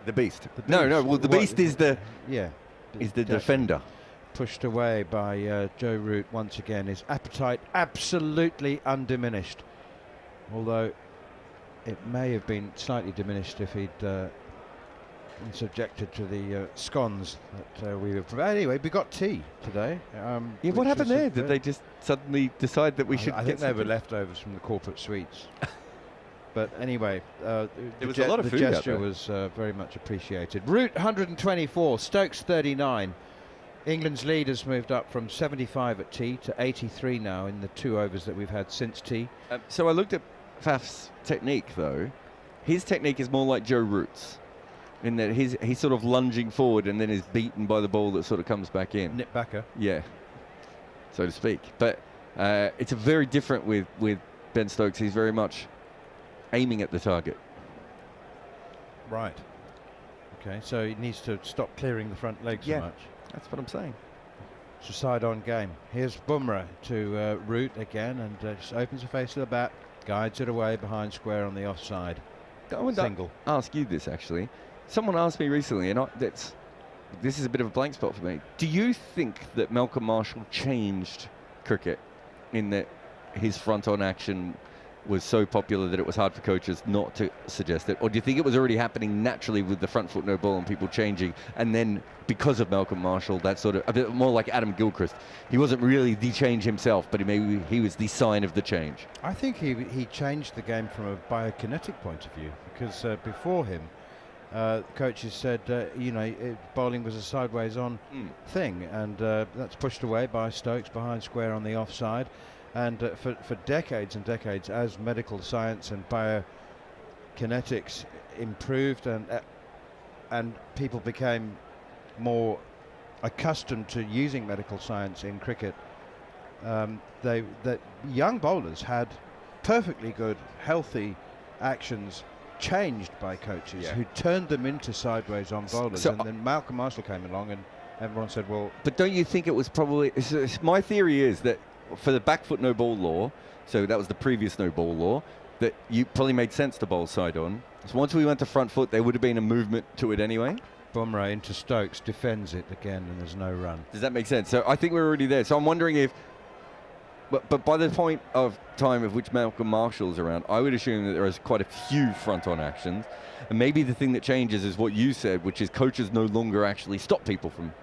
the beast. No. Well, the beast is the defender. Pushed away by Joe Root once again. His appetite absolutely undiminished, although it may have been slightly diminished if he'd been subjected to the scones that we were provided. Anyway, we got tea today. What happened there? Did they just suddenly decide that we should I get think they were leftovers from the corporate suites. But anyway, there was a lot of the food gesture out there. was very much appreciated. Root 124, Stokes 39. England's lead has moved up from 75 at tea to 83 now in the 2 overs that we've had since tea. So I looked at Faf's technique, though. His technique is more like Joe Root's, in that he's sort of lunging forward and then is beaten by the ball that sort of comes back in. Nip backer. Yeah, so to speak. But it's a very different with Ben Stokes. He's very much aiming at the target. Right. Okay, so he needs to stop clearing the front leg so much. That's what I'm saying. It's a side-on game. Here's Bumrah to Root again, and just opens the face of the bat, guides it away behind square on the offside. want single. to ask you this, actually. Someone asked me recently, and this is a bit of a blank spot for me. Do you think that Malcolm Marshall changed cricket in that his front-on action was so popular that it was hard for coaches not to suggest it? Or do you think it was already happening naturally with the front foot no ball and people changing, and then because of Malcolm Marshall, that sort of, a bit more like Adam Gilchrist, he wasn't really the change himself, but he was the sign of the change? I think he changed the game from a biokinetic point of view, because before him, coaches said, bowling was a sideways on thing, and that's pushed away by Stokes behind square on the offside. And for decades and decades, as medical science and biokinetics improved and people became more accustomed to using medical science in cricket, that young bowlers had perfectly good, healthy actions changed by coaches who turned them into sideways on bowlers. And then Malcolm Marshall came along, and everyone said, well... But don't you think it was probably... my theory is that for the back foot no ball law, so that was the previous no ball law, that you probably made sense to bowl side on. So once we went to front foot, there would have been a movement to it anyway. Bumrah into Stokes, defends it again, and there's no run. Does that make sense? So I think we're already there. So I'm wondering if... But by the point of time of which Malcolm Marshall's around, I would assume that there is quite a few front-on actions. And maybe the thing that changes is what you said, which is coaches no longer actually stop people from...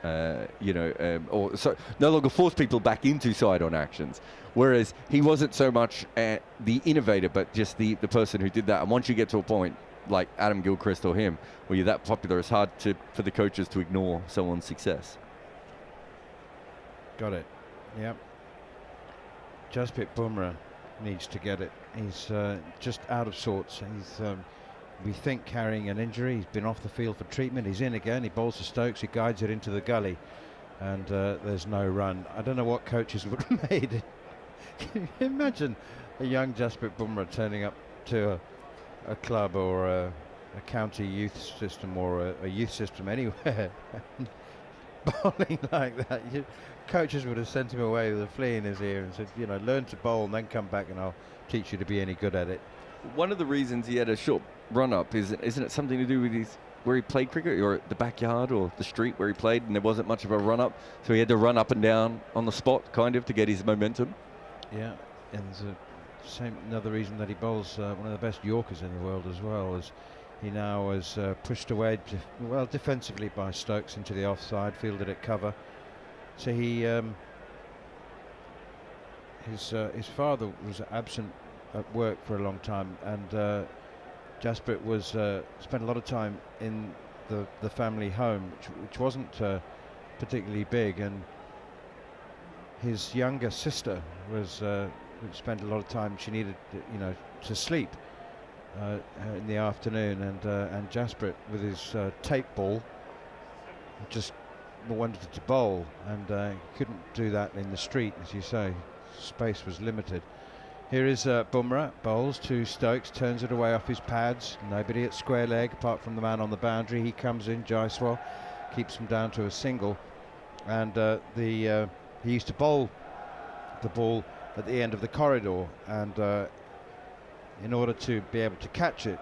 or so no longer force people back into side-on actions, whereas he wasn't so much the innovator, but just the person who did that. And once you get to a point like Adam Gilchrist or him, where you're that popular, it's hard for the coaches to ignore someone's success. Got it. Yep. Jasprit Bumrah needs to get it. He's just out of sorts. He's we think carrying an injury. He's been off the field for treatment. He's in again. He bowls to Stokes. He guides it into the gully, and there's no run. I don't know what coaches would have made. Can you imagine a young Jasprit Bumrah turning up to a club or a county youth system or a youth system anywhere, bowling like that? Coaches would have sent him away with a flea in his ear and said, learn to bowl and then come back and I'll teach you to be any good at it. One of the reasons he had a short run-up isn't it something to do with where he played cricket, or the backyard or the street where he played, and there wasn't much of a run-up, so he had to run up and down on the spot kind of to get his momentum? Yeah, and another reason that he bowls one of the best Yorkers in the world as well, is he now is pushed away defensively by Stokes into the offside, fielded at cover. So he his father was absent at work for a long time, and Jasprit was spent a lot of time in the family home, which wasn't particularly big, and his younger sister was spent a lot of time. She needed to sleep in the afternoon, and Jasprit with his tape ball just wanted to bowl, and couldn't do that in the street, as you say. Space was limited. Here is Bumrah, bowls to Stokes, turns it away off his pads. Nobody at square leg apart from the man on the boundary. He comes in, Jaiswal keeps him down to a single, and he used to bowl the ball at the end of the corridor, and in order to be able to catch it,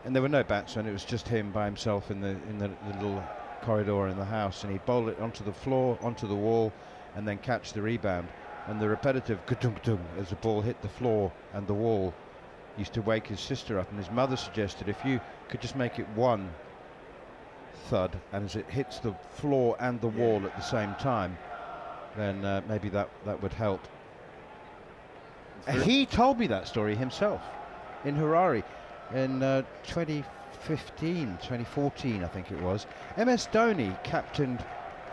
and there were no batsmen, it was just him by himself in the little corridor in the house, and he'd bowl it onto the floor, onto the wall, and then catch the rebound. And the repetitive ka-tung-tung as the ball hit the floor and the wall used to wake his sister up, and his mother suggested if you could just make it one thud, and as it hits the floor and the wall at the same time, then maybe that would help. He told me that story himself in Harare in 2014 I think it was. MS Dhoni captained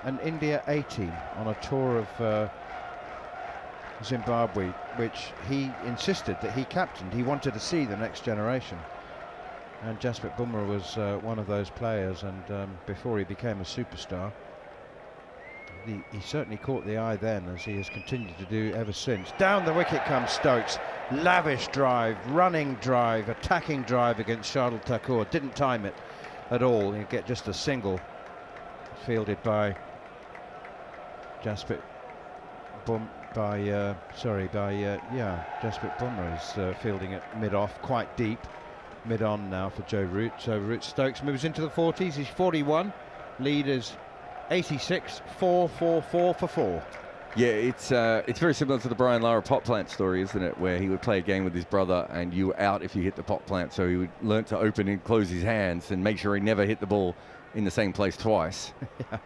an India A team on a tour of Zimbabwe, which he insisted that he captained. He wanted to see the next generation, and Jasprit Bumrah was one of those players, and before he became a superstar, he certainly caught the eye then, as he has continued to do ever since. Down the wicket comes Stokes, lavish drive, running drive, attacking drive against Shardul Thakur, didn't time it at all. He'd get just a single, fielded by Jasprit Jasprit Bumrah is fielding it mid-off, quite deep. mid-on now for Joe Root. So Root Stokes moves into the 40s. He's 41. Lead is 86. 4-4-4 for 4. Yeah, it's very similar to the Brian Lara pot plant story, isn't it? Where he would play a game with his brother and you were out if you hit the pot plant. So he would learn to open and close his hands and make sure he never hit the ball in the same place twice. Yeah.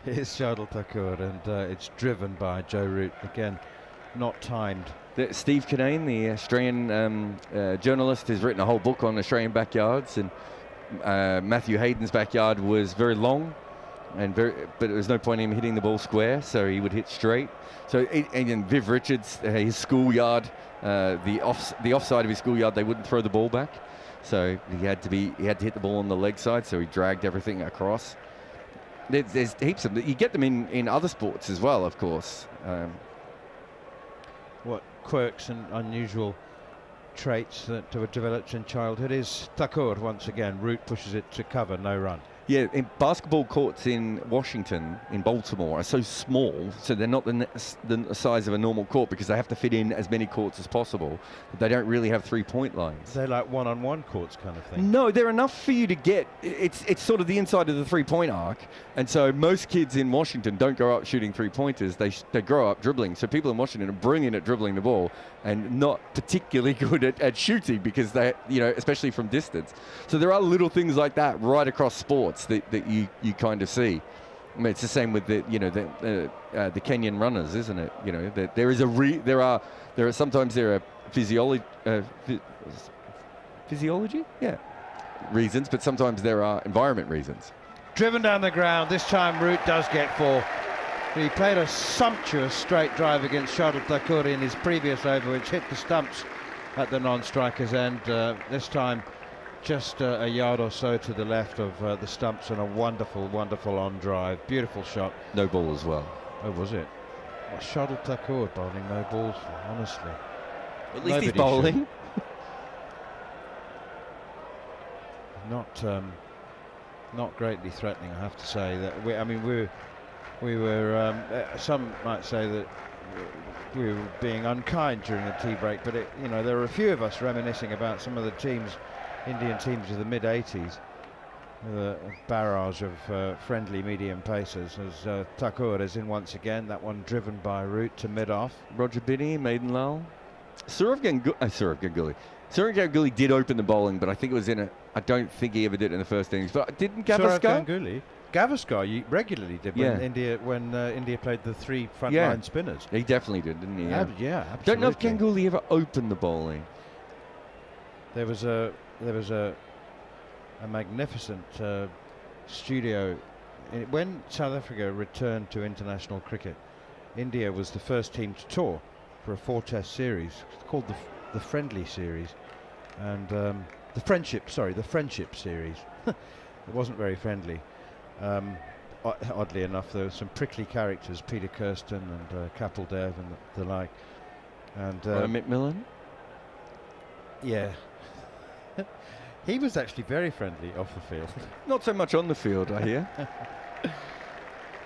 Here's Jarrod Kimber, and it's driven by Joe Root. Again, not timed. Steve Coney, the Australian journalist, has written a whole book on Australian backyards, and Matthew Hayden's backyard was very long, but there was no point in him hitting the ball square, so he would hit straight. So, and Viv Richards, his schoolyard, the offside of his schoolyard, they wouldn't throw the ball back, so he had to hit the ball on the leg side, so he dragged everything across. There's heaps of them. You get them in other sports as well, of course. What quirks and unusual traits that were developed in childhood is Thakur once again. Root pushes it to cover, no run. Yeah, in basketball courts in Washington, in Baltimore, are so small, so they're not the size of a normal court because they have to fit in as many courts as possible, but they don't really have three-point lines. They're like one-on-one courts kind of thing. No, they're enough for you to get. It's sort of the inside of the three-point arc, and so most kids in Washington don't grow up shooting three-pointers. They grow up dribbling. So people in Washington are brilliant at dribbling the ball and not particularly good at shooting because they, especially from distance. So there are little things like that right across sports that you kind of see. I mean, it's the same with the Kenyan runners, isn't it? That there is sometimes physiology, reasons, but sometimes there are environment reasons. Driven down the ground. This time Root does get 4. He played a sumptuous straight drive against Jarrod Kimber in his previous over, which hit the stumps at the non-striker's end. This time just a yard or so to the left of the stumps, and a wonderful, wonderful on drive. Beautiful shot. No ball as well. Oh, was it? Jarrod Kimber bowling no balls for, honestly. At least he's bowling. Not greatly threatening, I have to say. That we were. Some might say that we were being unkind during the tea break, but there were a few of us reminiscing about some of the Indian teams of the mid-80s, with a barrage of friendly medium pacers. As Thakur is in once again, that one driven by Root to mid-off. Roger Binney, Maidenlal. Sourav Ganguly did open the bowling, but I think it was I don't think he ever did it in the first innings. But didn't Gavaskar? Gavaskar regularly did when India played the 3 front-line spinners. He definitely did, didn't he? Yeah, absolutely. Don't know if Ganguly ever opened the bowling. There was a magnificent studio when South Africa returned to international cricket. India was the first team to tour for a 4-test series called the Friendly Series, and the Friendship Series. It wasn't very friendly. Oddly enough, there were some prickly characters, Peter Kirsten and Kapil Dev and the like. And McMillan? Yeah. He was actually very friendly off the field. Not so much on the field, I hear.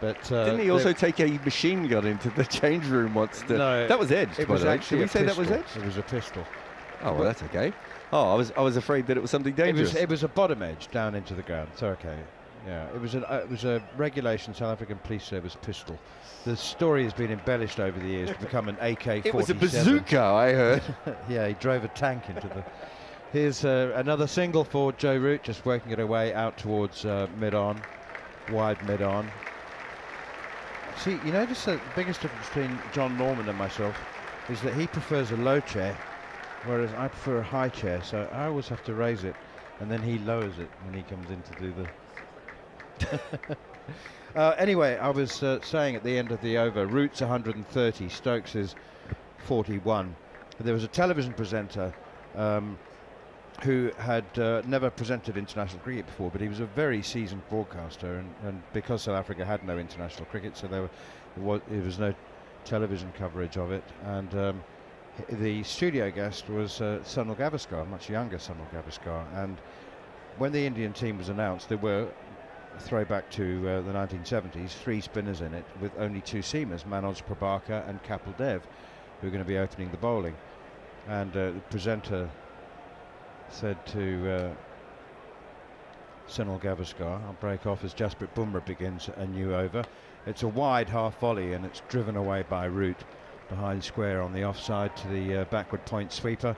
But didn't he also take a machine gun into the change room once? No, that was edged. It was actually. Did we say that was edged? It was a pistol. Oh, well, that's okay. Oh, I was afraid that it was something dangerous. It was a bottom edge down into the ground. So okay. Yeah, it was a regulation South African Police Service pistol. The story has been embellished over the years to become an AK-47. It was a bazooka, I heard. Yeah, he drove a tank into the. Here's another single for Joe Root, just working it away out towards mid-on, wide mid-on. See, you notice the biggest difference between Jon Norman and myself is that he prefers a low chair, whereas I prefer a high chair, so I always have to raise it, and then he lowers it when he comes in to do the... Anyway, I was saying at the end of the over, Root's 130, Stokes is 41. There was a television presenter who had never presented international cricket before, but he was a very seasoned broadcaster, and because South Africa had no international cricket, so there was no television coverage of it, and the studio guest was Sunil Gavaskar, much younger Sunil Gavaskar, and when the Indian team was announced, there were, throwback to the 1970s, 3 spinners in it with only 2 seamers, Manoj Prabhakar and Kapil Dev, who are going to be opening the bowling. And the presenter said to Sunil Gavaskar, I'll break off as Jasprit Bumrah begins a new over. It's a wide half volley and it's driven away by Root behind square on the offside to the backward point sweeper.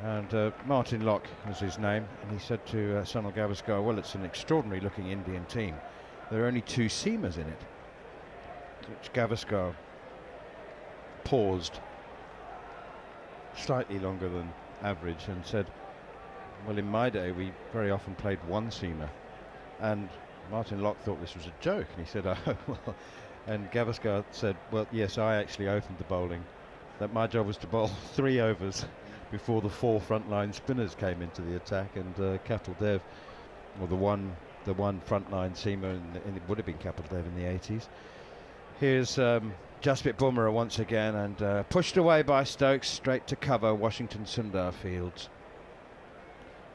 And Martin Locke was his name, and he said to Sunil Gavaskar, well, it's an extraordinary looking Indian team. There are only 2 seamers in it. Which Gavaskar paused slightly longer than average and said, well, in my day we very often played 1 seamer. And Martin Locke thought this was a joke, and he said, oh, well. And Gavaskar said, well, yes, I actually opened the bowling, that my job was to bowl 3 overs before the 4 frontline spinners came into the attack, and Kapil Dev, or the one frontline seamer, it would have been Kapil Dev in the 80s. Here's Jasprit Bumrah once again, and pushed away by Stokes, straight to cover Washington Sundar Fields.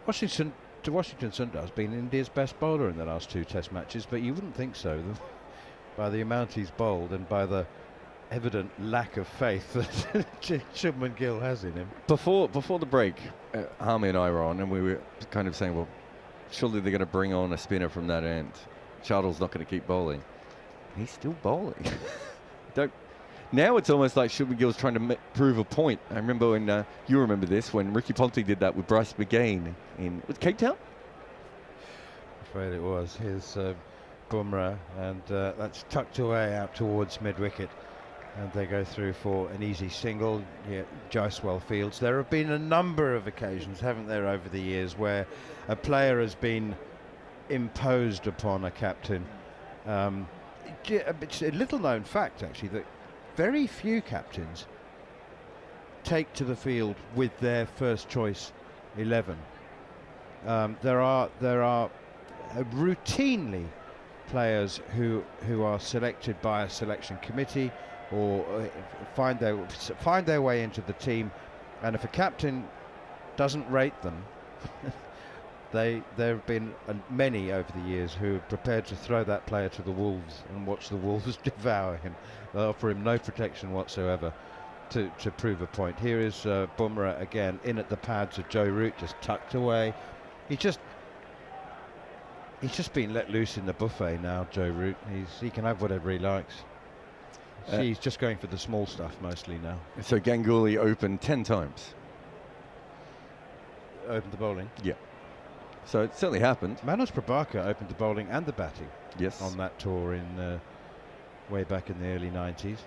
Washington Sundar has been India's best bowler in the last 2 Test matches, but you wouldn't think so by the amount he's bowled and by the evident lack of faith that Shubman Gill has in him. Before the break, Harmy and I were on, and we were kind of saying, well, surely they're going to bring on a spinner from that end. Shardul's not going to keep bowling. He's still bowling. Now it's almost like Shubman Gill's trying to prove a point. I remember when, you remember this, when Ricky Ponting did that with Bryce McGain in Cape Town? I'm afraid it was. Here's Bumrah, and that's tucked away out towards mid-wicket. And they go through for an easy single. Yeah, Jaiswal Fields. There have been a number of occasions, haven't there, over the years, where a player has been imposed upon a captain. It's a little-known fact, actually, that very few captains take to the field with their first-choice 11. There are routinely players who are selected by a selection committee, or find their way into the team, and if a captain doesn't rate them, there have been many over the years who are prepared to throw that player to the wolves and watch the wolves devour him. They'll offer him no protection whatsoever to prove a point. Here is Bumrah again, in at the pads of Joe Root, just tucked away. He's just been let loose in the buffet now, Joe Root. He can have whatever he likes. He's just going for the small stuff mostly now. So Ganguly opened 10 times. Opened the bowling? Yeah. So it certainly happened. Manoj Prabhakar opened the bowling and the batting. Yes. On that tour in way back in the early 90s.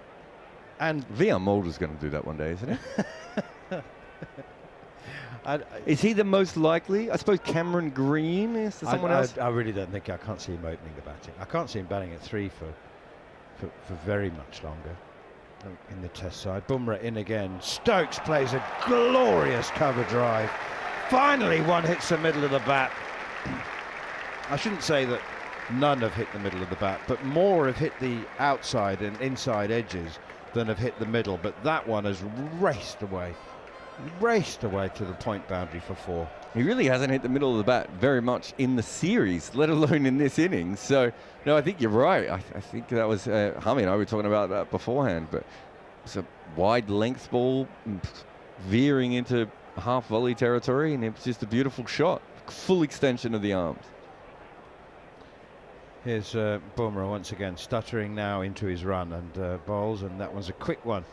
And VR Mulder's going to do that one day, isn't he? Is he the most likely? I suppose Cameron Green is someone else. I really don't think. I can't see him opening the batting. I can't see him batting at 3 for very much longer in the Test side. Bumrah in again. Stokes plays a glorious cover drive. Finally, one hits the middle of the bat. I shouldn't say that none have hit the middle of the bat, but more have hit the outside and inside edges than have hit the middle. But that one has raced away to the point boundary for 4. He really hasn't hit the middle of the bat very much in the series, let alone in this innings. So, no, I think you're right. I think that was, Harmy and I were talking about that beforehand, but it's a wide length ball veering into half volley territory, and it's just a beautiful shot. Full extension of the arms. Here's Bumrah once again, stuttering now into his run and bowls, and that one's a quick one.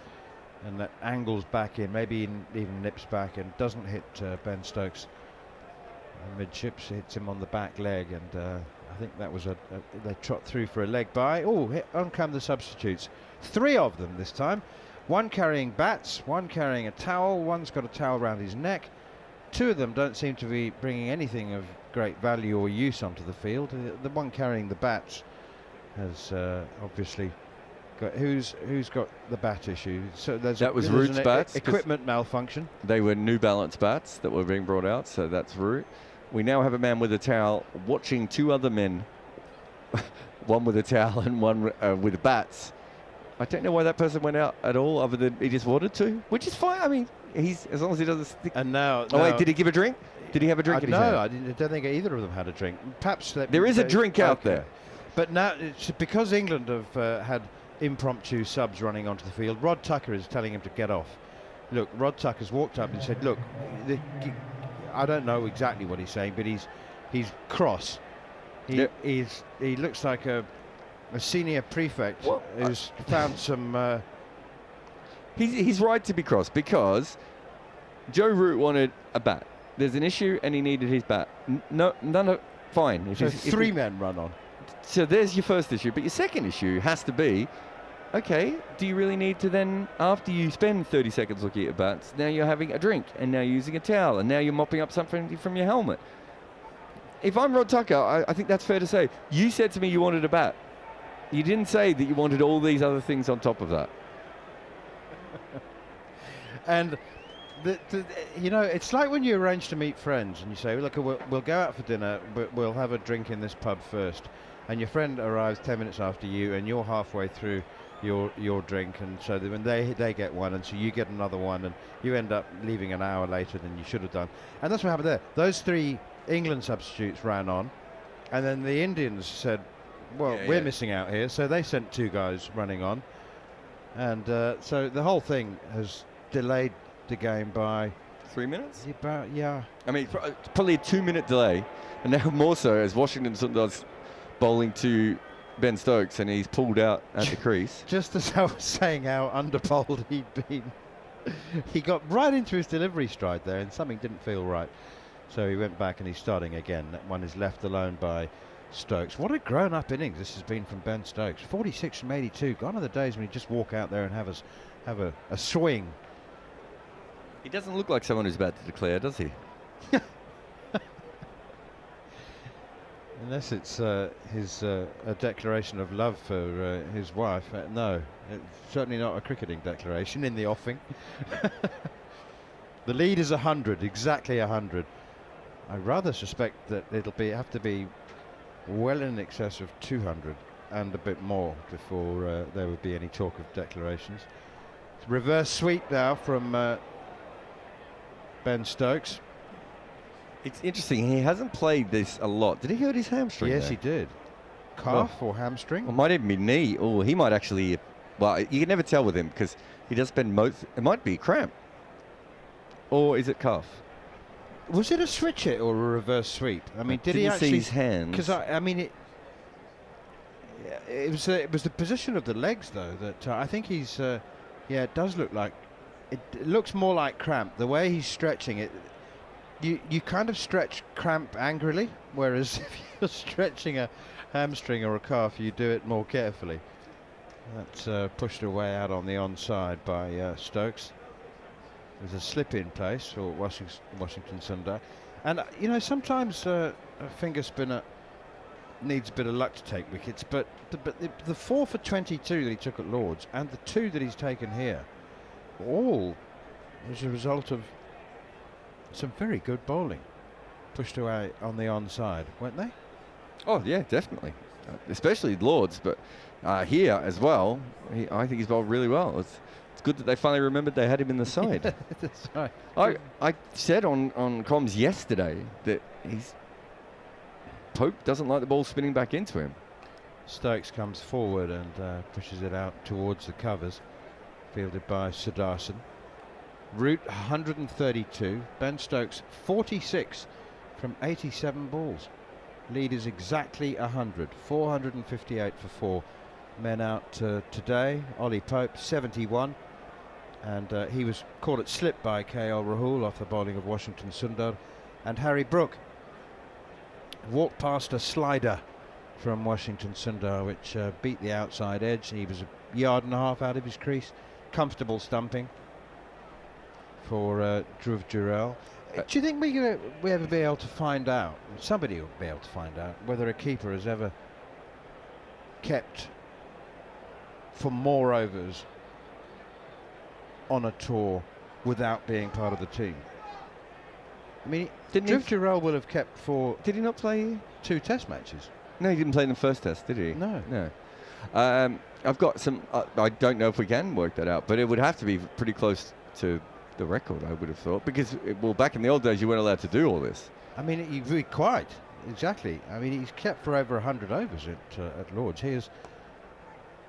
And that angles back in, maybe even nips back and doesn't hit Ben Stokes midships, hits him on the back leg, and I think that was they trot through for a leg by. Oh, on come the substitutes. 3 of them this time. One carrying bats, one carrying a towel, one's got a towel around his neck. 2 of them don't seem to be bringing anything of great value or use onto the field. The one carrying the bats has obviously got, who's got the bat issue? So that was Root's bats. Equipment malfunction. They were New Balance bats that were being brought out, so that's Root. We now have a man with a towel watching 2 other men, one with a towel and one with bats. I don't know why that person went out at all, other than he just wanted to, which is fine. I mean, he's, as long as he doesn't stick. And now, oh wait, did he give a drink? Did he have a drink? No, I don't think either of them had a drink. Perhaps there is a drink out there, but now it's because England have had impromptu subs running onto the field. Rod Tucker is telling him to get off. Look, Rod Tucker's walked up and said, "Look, I don't know exactly what he's saying, but he's cross. He looks like a senior prefect who's found some. He's right to be cross because Joe Root wanted a bat. There's an issue, and he needed his bat. No, none of fine. So three men run on. So there's your first issue, but your second issue has to be, okay, do you really need to then, after you spend 30 seconds looking at bats, now you're having a drink, and now you're using a towel, and now you're mopping up something from your helmet? If I'm Rod Tucker, I think that's fair to say. You said to me you wanted a bat. You didn't say that you wanted all these other things on top of that. And you know, it's like when you arrange to meet friends and you say, look, we'll go out for dinner, but we'll have a drink in this pub first. And your friend arrives 10 minutes after you, and you're halfway through your drink, and so when they get one, and so you get another one, and you end up leaving an hour later than you should have done. And that's what happened there. Those 3 England substitutes ran on, and then the Indians said, well, we're missing out here, so they sent 2 guys running on, and so the whole thing has delayed the game by 3 minutes? About, yeah. I mean, probably a 2-minute delay, and now more so as Washington Sundar's bowling to Ben Stokes, and he's pulled out at the crease. Just as I was saying how underbowled he'd been, he got right into his delivery stride there, and something didn't feel right. So he went back and he's starting again. That one is left alone by Stokes. What a grown-up innings this has been from Ben Stokes. 46 from 82. Gone are the days when he'd just walk out there and have a swing. He doesn't look like someone who's about to declare, does he? Unless it's a declaration of love for his wife. No, it's certainly not a cricketing declaration in the offing. The lead is 100, exactly 100. I rather suspect that it'll have to be well in excess of 200 and a bit more before there would be any talk of declarations. Reverse sweep now from Ben Stokes. It's interesting, he hasn't played this a lot. Did he hurt his hamstring? Yes, there? he did. Calf or hamstring? Well, might even be knee. Oh, he might actually. Well, you can never tell with him because he does spend most. It might be cramp. Or is it calf? Was it a switch hit or a reverse sweep? I mean, did he didn't actually see his hands? Because I mean, it was the position of the legs though that I think he's. Yeah, it does look like. It looks more like cramp. The way he's stretching it. You kind of stretch cramp angrily, whereas if you're stretching a hamstring or a calf, you do it more carefully. That's pushed away out on the onside by Stokes. There's a slip in place for Washington Sundar. And, you know, sometimes a finger spinner needs a bit of luck to take wickets, but the 4 for 22 that he took at Lord's and the 2 that he's taken here, all as a result of some very good bowling. Pushed away on the onside, weren't they? Oh, yeah, definitely. Especially Lord's, but here as well, I think he's bowled really well. It's good that they finally remembered they had him in the side. That's right. I said on comms yesterday that Pope doesn't like the ball spinning back into him. Stokes comes forward and pushes it out towards the covers, fielded by Sudarshan. Root 132, Ben Stokes 46 from 87 balls. Lead is exactly 100, 458 for 4 men out today. Ollie Pope 71, and he was caught at slip by KL Rahul off the bowling of Washington Sundar, and Harry Brook walked past a slider from Washington Sundar which beat the outside edge. He was a yard and a half out of his crease. Comfortable stumping for Dhruv Jurel. Do you think we ever be able to find out, somebody will be able to find out, whether a keeper has ever kept for more overs on a tour without being part of the team? I mean, Dhruv Jurel will have kept for... Did he not play 2 test matches? No, he didn't play in the first test, did he? No. I've got some... I don't know if we can work that out, but it would have to be pretty close to the record, I would have thought, because back in the old days you weren't allowed to do all this. I mean, quite exactly. I mean, he's kept for over 100 overs at Lord's. Here's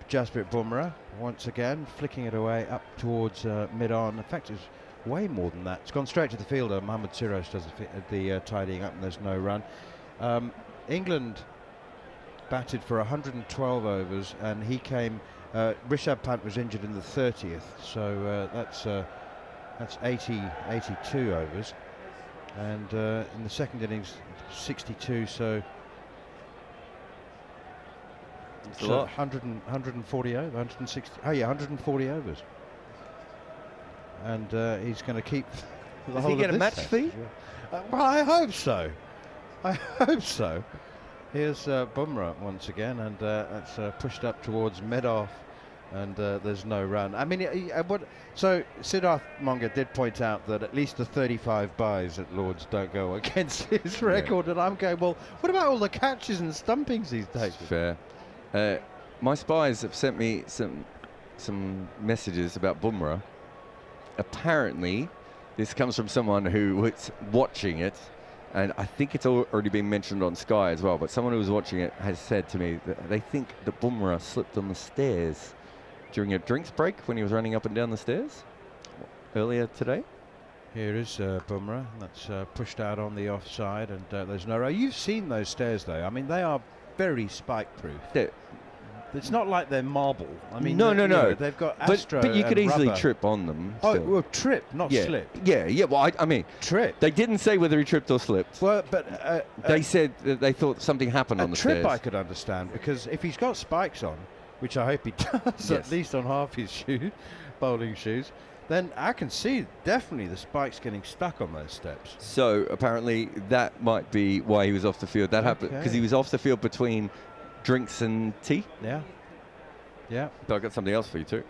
Jasprit Bumrah once again flicking it away up towards mid-on. In fact, it's way more than that. It's gone straight to the fielder. Mohammad Siraj does the tidying up, and there's no run. England batted for 112 overs, and he came. Rishabh Pant was injured in the 30th, so that's 82 overs, and in the second innings 62. So it's a lot. 140 over, 160. Oh yeah, 140 overs, and he's going to keep. Does he get a match fee? Well, I hope so. I hope so. Here's Bumrah once again, and that's pushed up towards mid-off, and there's no run. I mean, so Siddharth Monga did point out that at least the 35 byes at Lord's don't go against his record, and I'm going, well, what about all the catches and stumpings he's taken? Fair. My spies have sent me some messages about Bumrah. Apparently, this comes from someone who was watching it, and I think it's already been mentioned on Sky as well, but someone who was watching it has said to me that they think that Bumrah slipped on the stairs during a drinks break when he was running up and down the stairs earlier today. Here is Bumrah. That's pushed out on the offside, and there's no row. You've seen those stairs, though. I mean, they are very spike-proof. It's not like they're marble. I mean, no. They've got Astro but you could easily rubber. Trip on them. Oh, still. well, trip, not slip. Yeah. Well, I mean, trip. They didn't say whether he tripped or slipped. Well, but they said that they thought something happened on the trip stairs. I could understand, because if he's got spikes on, which I hope he does, at least on half his bowling shoes, then I can see definitely the spikes getting stuck on those steps. So apparently that might be why he was off the field. That happened because he was off the field between drinks and tea. Yeah. But I've got something else for you too.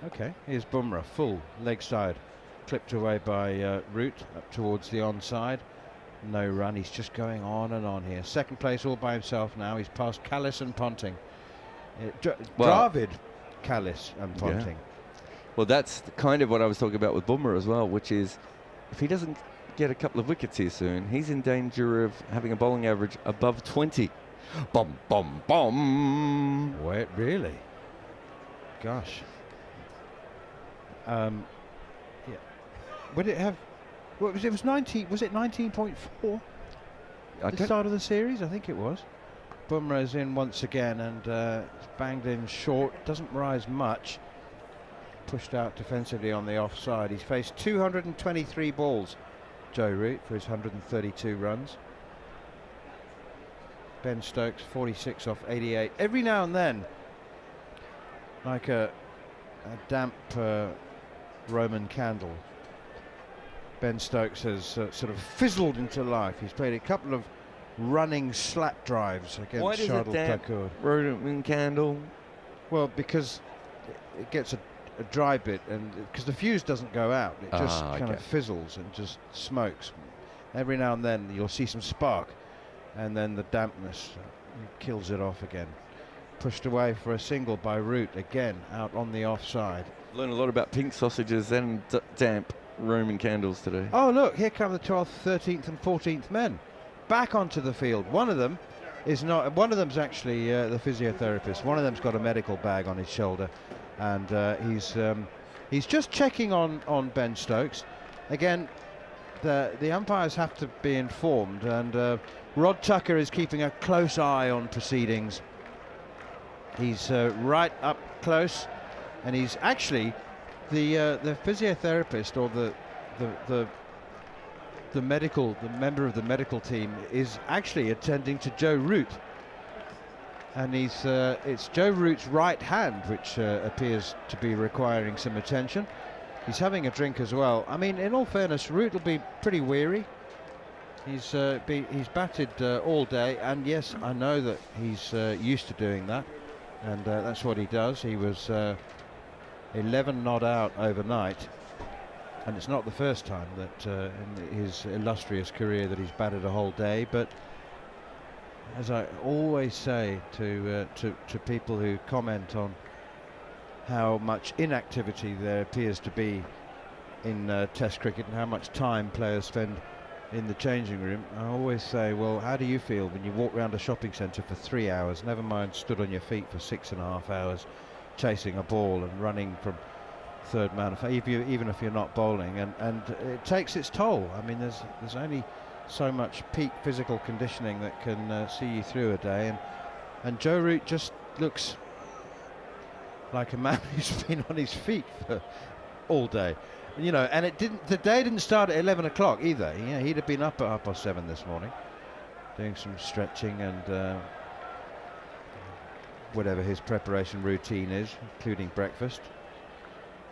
Okay, here's Bumrah, full leg side, clipped away by Root up towards the onside. No run, he's just going on and on here. Second place all by himself now. He's passed Kallis and Ponting. Dravid, Kallis and Ponting. Well, that's kind of what I was talking about with Bumrah as well, which is if he doesn't get a couple of wickets here soon, he's in danger of having a bowling average above 20. Bum, bum, bum. Wait, really? Gosh. Yeah. Would it have? What was it? Was 19? Was it 19.4? At the start of the series, I think it was. Bumrah's in once again, and it's banged in short. Doesn't rise much. Pushed out defensively on the offside. He's faced 223 balls, Joe Root, for his 132 runs. Ben Stokes 46 off 88. Every now and then, like a damp Roman candle, Ben Stokes has sort of fizzled into life. He's played a couple of running slap drives against Shardul Thakur. Roman candle? Well, because it gets a dry bit, and because the fuse doesn't go out, it just kind of fizzles and just smokes. Every now and then you'll see some spark, and then the dampness kills it off again. Pushed away for a single by Root, again out on the offside. Learned a lot about pink sausages and damp Roman candles today. Oh look, here come the 12th, 13th and 14th men back onto the field. One of them is not. One of them's actually the physiotherapist. One of them's got a medical bag on his shoulder, and he's just checking on Ben Stokes. Again, the umpires have to be informed, and Rod Tucker is keeping a close eye on proceedings. He's right up close, and he's actually the physiotherapist, or the member of the medical team is actually attending to Joe Root, and it's Joe Root's right hand which appears to be requiring some attention. He's having a drink as well. I mean, in all fairness, Root will be pretty weary. He's batted all day, and yes, I know that he's used to doing that, and that's what he does. He was 11 not out overnight, and it's not the first time that in his illustrious career that he's batted a whole day. But as I always say to people who comment on how much inactivity there appears to be in Test cricket and how much time players spend in the changing room, I always say, well, how do you feel when you walk around a shopping centre for 3 hours, never mind stood on your feet for 6.5 hours, chasing a ball and running from third man, even if you're not bowling, and it takes its toll. I mean, there's only so much peak physical conditioning that can see you through a day, and Joe Root just looks like a man who's been on his feet for all day, you know. And the day didn't start at 11 o'clock either. Yeah, he'd have been up at 7:30 this morning, doing some stretching and whatever his preparation routine is, including breakfast,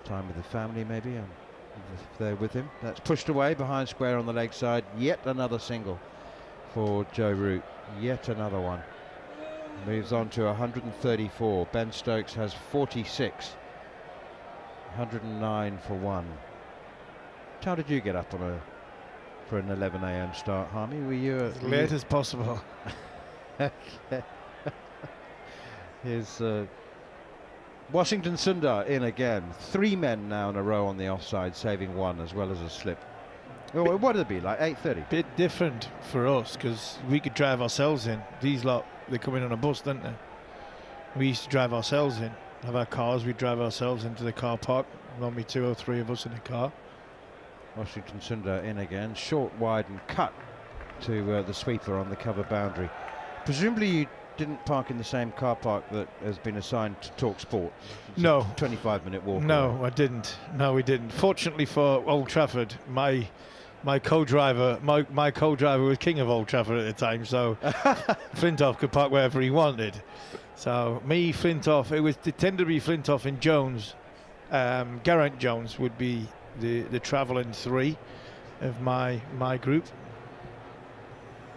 time with the family maybe, if they're with him. That's pushed away behind square on the leg side. Yet another single for Joe Root. Yet another one. Moves on to 134. Ben Stokes has 46. 109 for one. How did you get up for an 11 a.m. start, Harmy? Were you as late as possible? Okay. Here's Washington Sundar in again. 3 men now in a row on the offside, saving one as well as a slip. Oh, what did it be, like 8:30? Bit different for us because we could drive ourselves in. These lot, they come in on a bus, don't they? We used to drive ourselves in. Have our cars, we drive ourselves into the car park. Normally 2 or 3 of us in the car. Washington Sundar in again, short, wide and cut to the sweeper on the cover boundary. Presumably you didn't park in the same car park that has been assigned to talkSPORT. No. 25-minute walk. No, away. I didn't. No, we didn't. Fortunately for Old Trafford, my co-driver was king of Old Trafford at the time, so Flintoff could park wherever he wanted. So me, Flintoff, it tended to be Flintoff and Jones. Geraint Jones would be the travelling 3 of my group.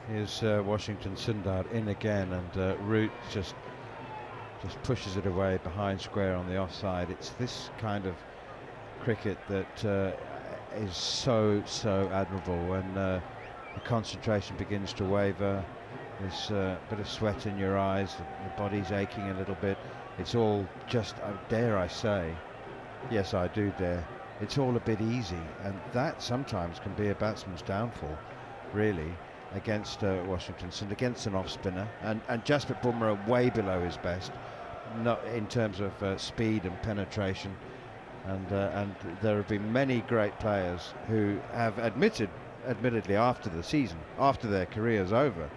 Here's Washington Sundar in again, and Root just pushes it away behind square on the offside. It's this kind of cricket that is so admirable when the concentration begins to waver. There's a bit of sweat in your eyes, the body's aching a little bit. It's all just, dare I say, yes I do dare, it's all a bit easy, and that sometimes can be a batsman's downfall, really, against Washington and against an off spinner, and Jasprit Bumrah way below his best, not in terms of speed and penetration, and there have been many great players who have admittedly after the season, after their career's over,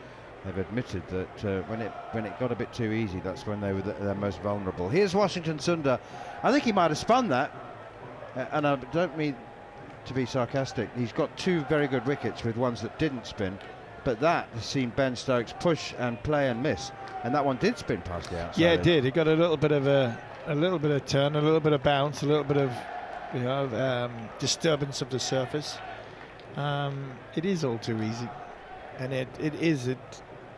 they've admitted that when it got a bit too easy, that's when they were their most vulnerable. Here's Washington Sundar. I think he might have spun that, and I don't mean to be sarcastic. He's got 2 very good wickets with ones that didn't spin, but that has seen Ben Stokes push and play and miss, and that one did spin past the outside. Yeah, it did. It got a little bit of turn, a little bit of bounce, a little bit of disturbance of the surface. It is all too easy, and it is a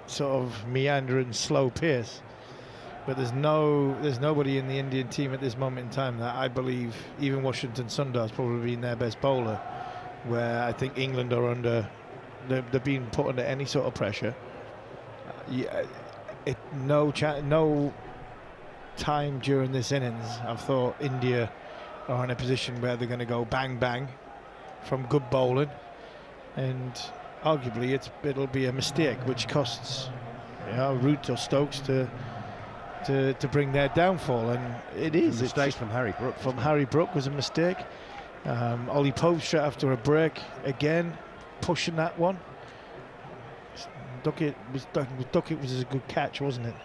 sort of meandering, slow pace. But there's nobody in the Indian team at this moment in time that I believe, even Washington Sundar has probably been their best bowler, where I think England are they're being put under any sort of pressure. No time during this innings I've thought India are in a position where they're going to go bang bang from good bowling, and arguably it'll be a mistake which costs Root or Stokes to bring their downfall, and it is a mistake from Harry Brook. From Harry Brook was a mistake. Ollie Pope straight after a break again, pushing that one. Duckett was a good catch, wasn't it?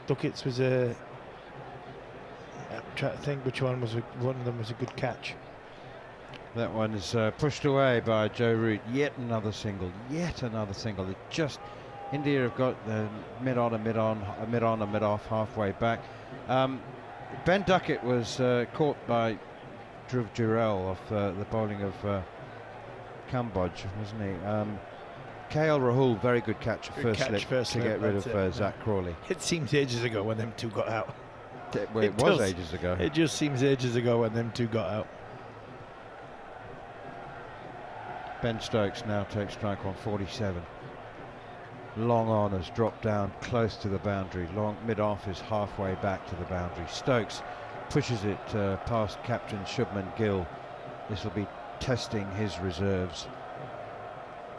Duckett's was a. I'm trying to think which one of them was a good catch. That one is pushed away by Joe Root. Yet another single. India have got the mid-on, a mid-off, halfway back. Ben Duckett was caught by Dhruv Jurel off the bowling of Cambodge, wasn't he? KL Rahul, very good catch, first slip to get rid of Zach Crawley. It seems ages ago when them 2 got out. It was ages ago. It just seems ages ago when them 2 got out. Ben Stokes now takes strike on 47. Long on has dropped down close to the boundary. Long mid-off is halfway back to the boundary. Stokes pushes it past captain Shubman Gill. This will be testing his reserves,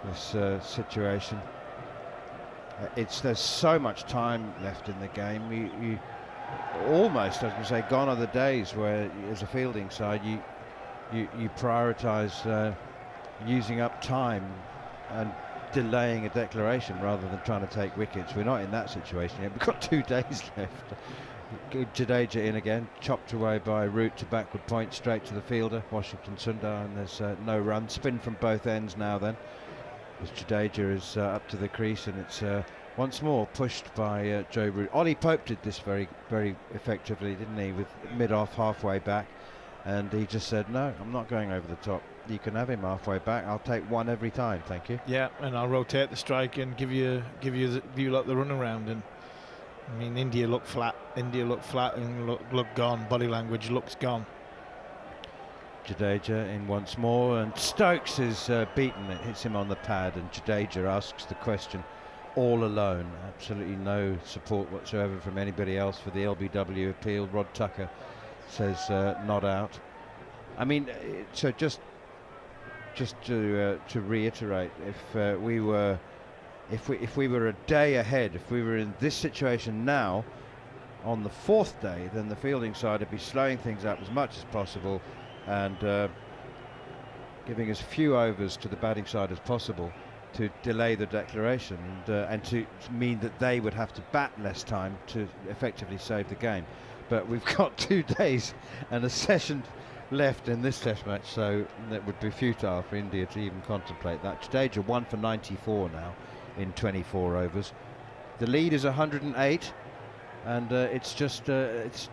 this situation. There's so much time left in the game. almost, I was going to say, gone are the days where, as a fielding side, you prioritise using up time and delaying a declaration rather than trying to take wickets. We're not in that situation yet. We've got 2 days left. Jadeja in again, chopped away by Root to backward point, straight to the fielder, Washington Sundar, and there's no run. Spin from both ends now then, as Jadeja is up to the crease, and it's once more pushed by Joe Root. Ollie Pope did this very, very effectively, didn't he, with mid-off, halfway back, and he just said, no, I'm not going over the top. You can have him halfway back. I'll take one every time, thank you. Yeah, and I'll rotate the strike and give you the run around. And I mean, India look flat. India look flat and look gone. Body language looks gone. Jadeja in once more, and Stokes is beaten. It hits him on the pad, and Jadeja asks the question all alone. Absolutely no support whatsoever from anybody else for the LBW appeal. Rod Tucker says not out. I mean, so just to reiterate, if we were a day ahead, if we were in this situation now on the 4th day, then the fielding side would be slowing things up as much as possible and giving as few overs to the batting side as possible to delay the declaration and to mean that they would have to bat less time to effectively save the game. But we've got 2 days and a session left in this test match, so that would be futile for India to even contemplate that. Jadeja 1 for 94 now in 24 overs. The lead is 108, and it's just it's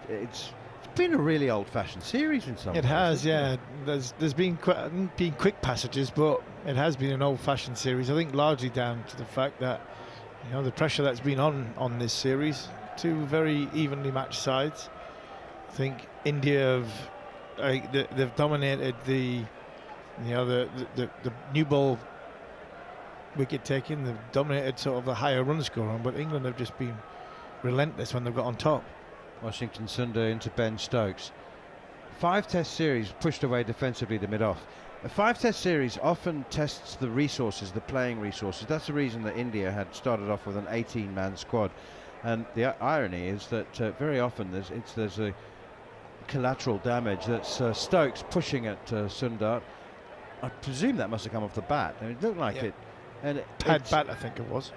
been a really old-fashioned series in some ways. It has, yeah. There's been quick passages, but it has been an old-fashioned series. I think largely down to the fact that, you know, the pressure that's been on this series. 2 very evenly matched sides. I think India they've dominated the new ball wicket taking. They've dominated sort of the higher run score on, but England have just been relentless when they've got on top. Washington Sundar into Ben Stokes. 5 test series pushed away defensively to mid-off. A 5 test series often tests the resources, the playing resources. That's the reason that India had started off with an 18-man squad. And the irony is that very often there's a collateral damage. That's Stokes pushing at Sundar. I presume that must have come off the bat. I mean, it looked like it. And pad bat, I think it was.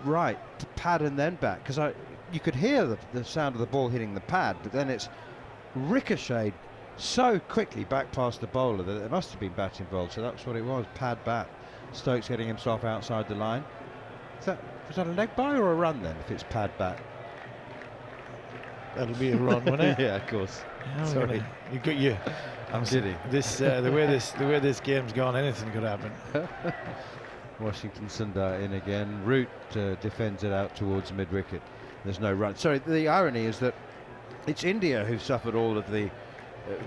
Right, pad and then bat, because you could hear the sound of the ball hitting the pad, but then it's ricocheted so quickly back past the bowler that there must have been bat involved. So that's what it was, pad bat. Stokes getting himself outside the line. Was that a leg by or a run then, if it's pad bat? That'll be a run, won't it? Yeah, of course. Yeah, sorry, you got you. I'm silly. The way this game's gone, anything could happen. Washington Sundar in again. Root defends it out towards mid-wicket. There's no run. Sorry, the irony is that it's India who've suffered all of the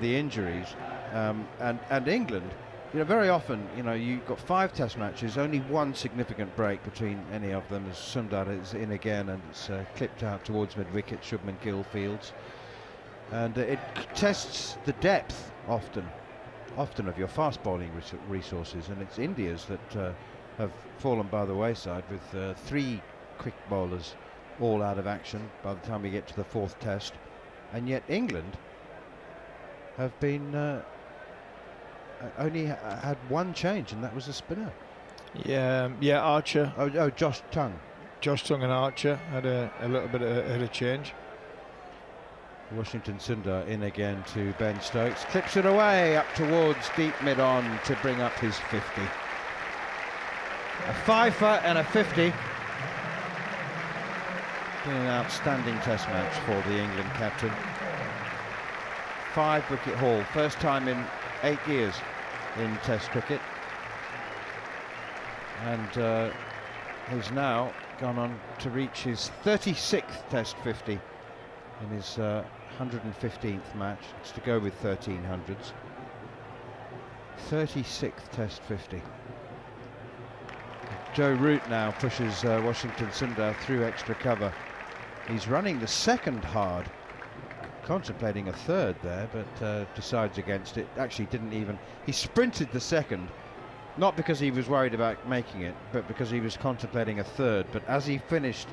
injuries, and England. You know, very often, you know, you've got 5 test matches, only 1 significant break between any of them, as Sundar is in again, and it's clipped out towards mid-wicket, Shubman Gill fields. And it tests the depth often of your fast bowling resources, and it's India's that have fallen by the wayside with 3 quick bowlers all out of action by the time we get to the 4th test. And yet England have been only had 1 change, and that was a spinner. Yeah, Archer. Oh, Josh Tongue And Archer had a little bit of a change. Washington Sundar in again to Ben Stokes, clips it away up towards deep mid-on to bring up his 50. A 5 and a 50. Been an outstanding test match for the England captain. 5-wicket haul, first time in 8 years in Test cricket, and he's now gone on to reach his 36th Test 50 in his 115th match. It's to go with 1300s. 36th Test 50. Joe Root now pushes Washington Sundar through extra cover. He's running the 2nd hard, contemplating a 3rd there, but decides against it. Actually didn't even, he sprinted the 2nd, not because he was worried about making it, but because he was contemplating a 3rd. But as he finished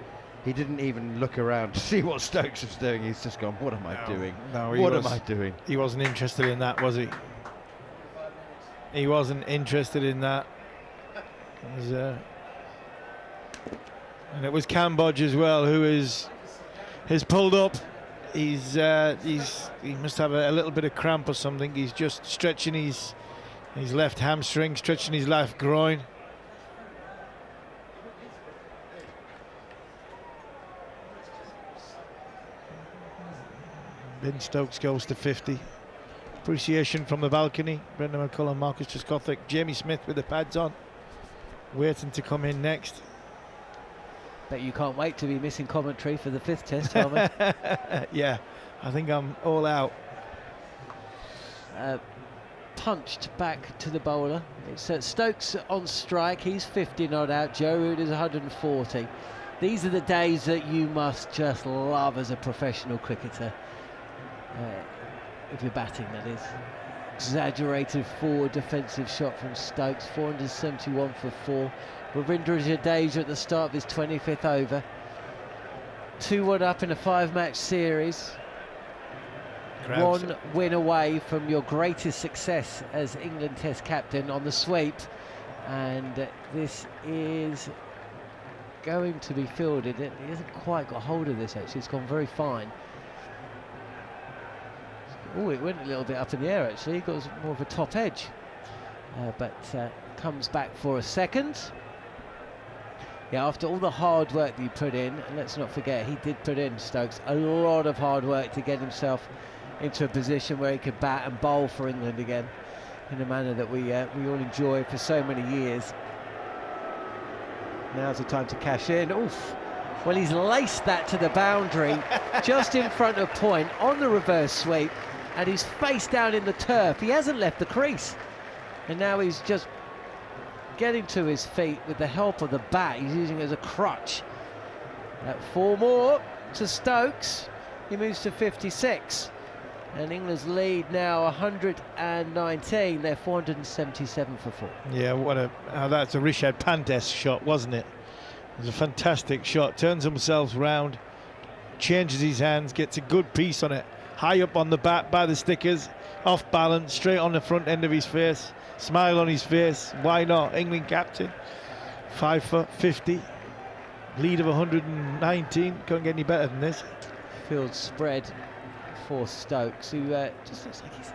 He didn't even look around to see what Stokes was doing. He's just gone, what am I doing? No, What am I doing? He wasn't interested in that, was he? He wasn't interested in that. And it was Cambodge as well, who has pulled up. He must have a little bit of cramp or something. He's just stretching his left hamstring, stretching his left groin. Ben Stokes goes to 50. Appreciation from the balcony. Brendan McCullum, Marcus Trescothick, Jamie Smith with the pads on, waiting to come in next. Bet you can't wait to be missing commentary for the 5th test, Harmon. Yeah, I think I'm all out. Punched back to the bowler. It's Stokes on strike. He's 50 not out. Joe Root is 140. These are the days that you must just love as a professional cricketer. If you're batting, that is. Exaggerated forward defensive shot from Stokes, 471 for 4. Ravindra Jadeja at the start of his 25th over. 2-1 up in a 5-match series. Crowds. 1 win away from your greatest success as England Test captain on the sweep. And this is going to be fielded. He hasn't quite got hold of this, actually. It's gone very fine. Oh, it went a little bit up in the air, actually. It got more of a top edge. But comes back for a second. Yeah, after all the hard work that you put in, and let's not forget, he did put in, Stokes, a lot of hard work to get himself into a position where he could bat and bowl for England again in a manner that we all enjoy for so many years. Now's the time to cash in. Oof. Well, he's laced that to the boundary just in front of point on the reverse sweep, and he's face down in the turf. He hasn't left the crease, and now he's just getting to his feet with the help of the bat. He's using it as a crutch. 4 more to Stokes. He moves to 56, and England's lead now 119. They're 477 for 4. Yeah, that's a Rishabh Pant-esque shot, wasn't it? It was a fantastic shot. Turns himself round, changes his hands, gets a good piece on it. High up on the bat by the stickers, off balance, straight on the front end of his face. Smile on his face. Why not? England captain. 5 for 50. Lead of 119. Couldn't get any better than this. Field spread for Stokes, who just looks like he's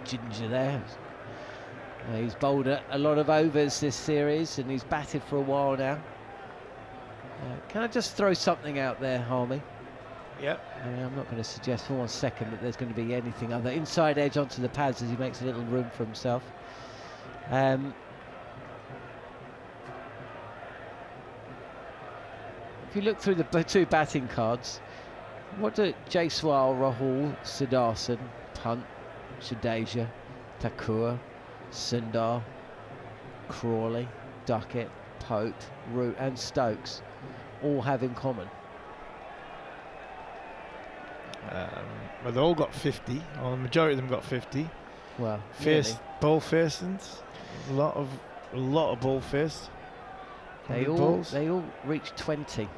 ginger there. He's bowled a lot of overs this series, and he's batted for a while now. Can I just throw something out there, Harmy? Yep. I'm not going to suggest for 1 second that there's going to be anything other. Inside edge onto the pads as he makes a little room for himself. If you look through the 2 batting cards, what do Jaiswal, Rahul, Siddharthan, Punt, Jadeja, Thakur, Sundar, Crawley, Duckett, Pope, Root and Stokes all have in common? Well, they all got 50, or the majority of them got 50. Well, Ball facings, a lot of ball face. They all reached 20.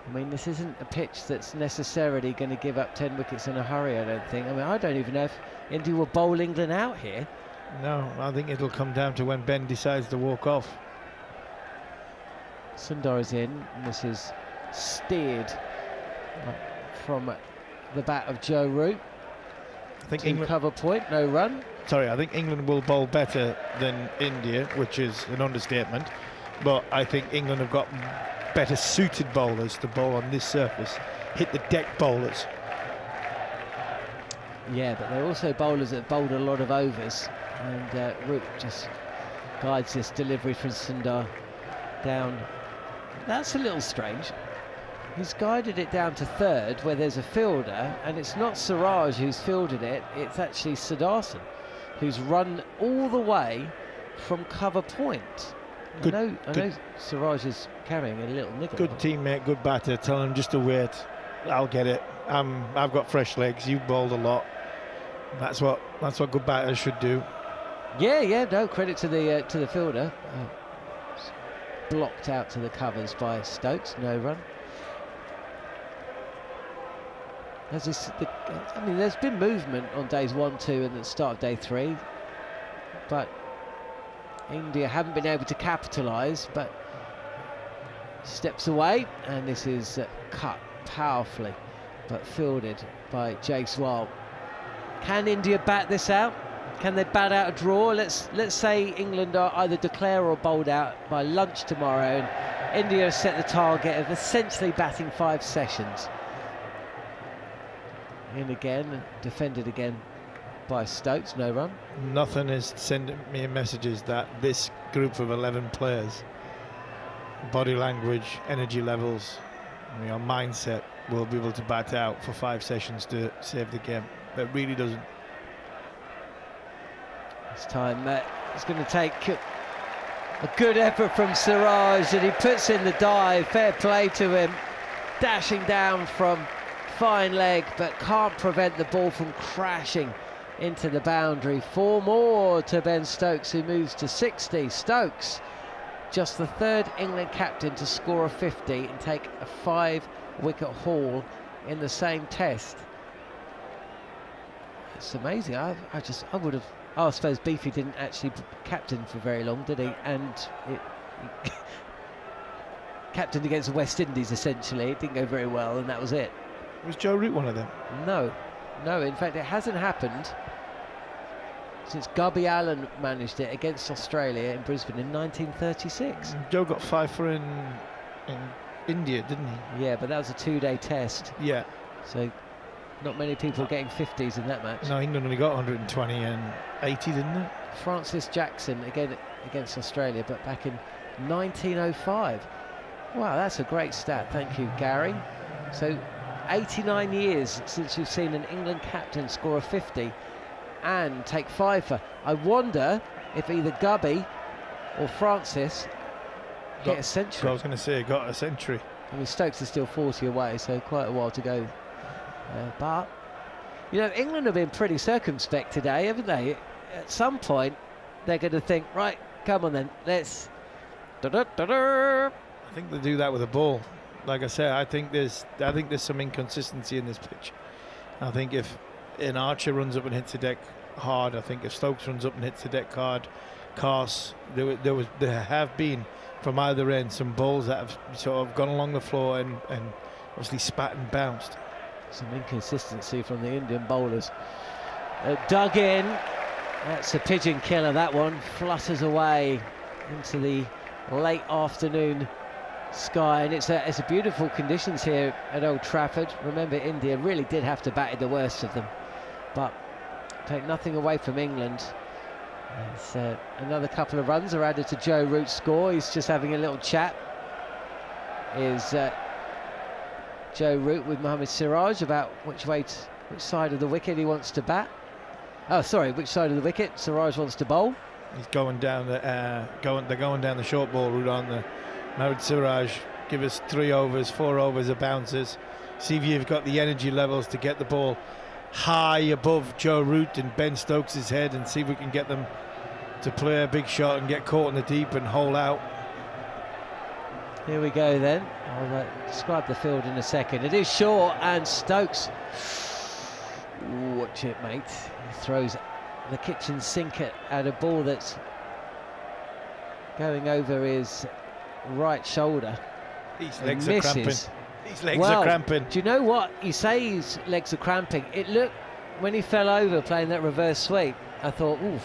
I mean, this isn't a pitch that's necessarily going to give up 10 wickets in a hurry, I don't think. I mean, I don't even know if India will bowl England out here. No, I think it'll come down to when Ben decides to walk off. Sundar is in, and this is steered from the bat of Joe Root. I think to England cover point, no run. Sorry, I think England will bowl better than India, which is an understatement. But I think England have got better suited bowlers to bowl on this surface. Hit the deck bowlers. Yeah, but they're also bowlers that bowled a lot of overs, and Root just guides this delivery from Sundar down. That's a little strange. He's guided it down to third where there's a fielder, and it's not Siraj who's fielded it, it's actually Siddharthan who's run all the way from cover point. I know Siraj is carrying a little niggle. Good teammate, good batter. Tell him just to wait. I'll get it. I've got fresh legs. You bowled a lot. That's what good batters should do. Yeah. No credit to the fielder. blocked out to the covers by Stokes, no run. There's been movement on days 1, 2 and the start of day 3, but India haven't been able to capitalise, but steps away, and this is cut powerfully, but fielded by Jaiswal. Can India bat this out? Can they bat out a draw? Let's say England are either declare or bowled out by lunch tomorrow, and India has set the target of essentially batting 5 sessions. In again, defended again by Stokes, no run. Nothing is sending me messages that this group of 11 players, body language, energy levels, mindset, will be able to bat out for 5 sessions to save the game. But it really doesn't. This time it's going to take a good effort from Siraj, and he puts in the dive. Fair play to him, dashing down from fine leg, but can't prevent the ball from crashing into the boundary. 4 more to Ben Stokes, who moves to 60. Stokes, just the 3rd England captain to score a 50 and take a 5-wicket haul in the same test. It's amazing. I would have. Oh, I suppose Beefy didn't actually captain for very long, did he? And he captained against the West Indies, essentially. It didn't go very well, and that was it. Was Joe Root one of them? No. In fact, it hasn't happened since Gubby Allen managed it against Australia in Brisbane in 1936. Joe got 5 for in India, didn't he? Yeah, but that was a 2-day test. Yeah. So not many people getting 50s in that match. No, England only got 120 and 80, didn't it? Francis Jackson again against Australia, but back in 1905. Wow, that's a great stat. Thank you, Gary. So 89 years since you've seen an England captain score a 50 and take 5 for. I wonder if either Gubby or Francis hit a century. I was going to say, got a century. I mean, Stokes is still 40 away, so quite a while to go. But, England have been pretty circumspect today, haven't they? At some point, they're going to think, right, come on then, let's... I think they do that with a ball. Like I said, I think there's some inconsistency in this pitch. I think if an Archer runs up and hits the deck hard, I think if Stokes runs up and hits the deck hard, there have been from either end some balls that have sort of gone along the floor and obviously spat and bounced. Some inconsistency from the Indian bowlers. Dug in. That's a pigeon killer, that one. Flutters away into the late afternoon sky, and it's a beautiful conditions here at Old Trafford. Remember, India really did have to bat in the worst of them, but take nothing away from England. It's, another couple of runs are added to Joe Root's score. He's just having a little chat. Is Joe Root with Mohammad Siraj about which side of the wicket he wants to bat. Oh, sorry, which side of the wicket Siraj wants to bowl. He's going down they're going down the short ball route on the Mohammad Siraj. Give us 3 overs, 4 overs of bounces. See if you've got the energy levels to get the ball high above Joe Root and Ben Stokes' head, and see if we can get them to play a big shot and get caught in the deep and hole out. Here we go then. I'll describe the field in a second. It is short, and Stokes, watch it, mate. He throws the kitchen sink at a ball that's going over his right shoulder. His legs are cramping. His legs are cramping. Do you know what? You say his legs are cramping. It looked, when he fell over playing that reverse sweep, I thought, oof,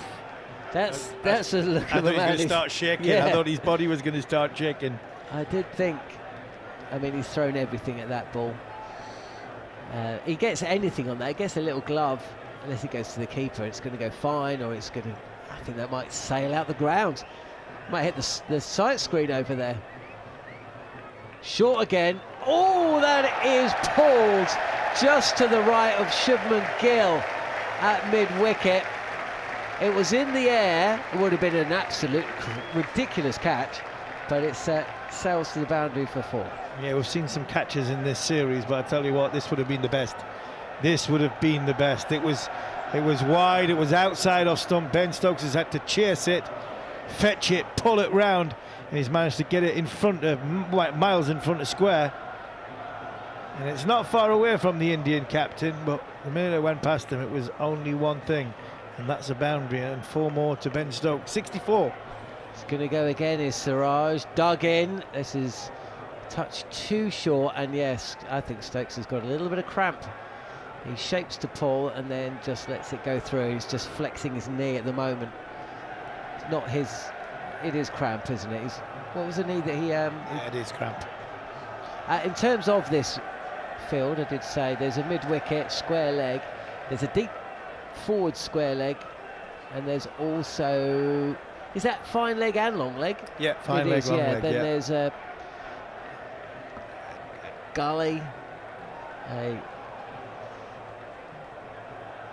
that's a look of the man. I thought he was going to start shaking. Yeah. I thought his body was going to start shaking. I did think. I mean, he's thrown everything at that ball. He gets anything on that. He gets a little glove, unless it goes to the keeper, it's going to go fine, or it's going to, I think that might sail out the ground. Might hit the sight screen over there. Short again. Oh, that is pulled just to the right of Shubman Gill at mid-wicket. It was in the air. It would have been an absolute ridiculous catch, but it sails to the boundary for 4. Yeah, we've seen some catches in this series, but I tell you what, this would have been the best. This would have been the best. It was wide, it was outside off stump. Ben Stokes has had to chase it, fetch it, pull it round, and he's managed to get it in front of miles in front of square, and it's not far away from the Indian captain, but the minute it went past him it was only one thing, and that's a boundary, and 4 more to Ben Stokes. 64. It's going to go again is Siraj, dug in. This is a touch too short, and yes, I think Stokes has got a little bit of cramp. He shapes to pull and then just lets it go through. He's just flexing his knee at the moment. It's not his, it is cramp, isn't it? What was the knee that he... Yeah, it is cramp. In terms of this field, I did say there's a mid-wicket, square leg, there's a deep forward square leg, and there's also... Is that fine leg and long leg? Yeah, fine leg, long leg, then there's a gully.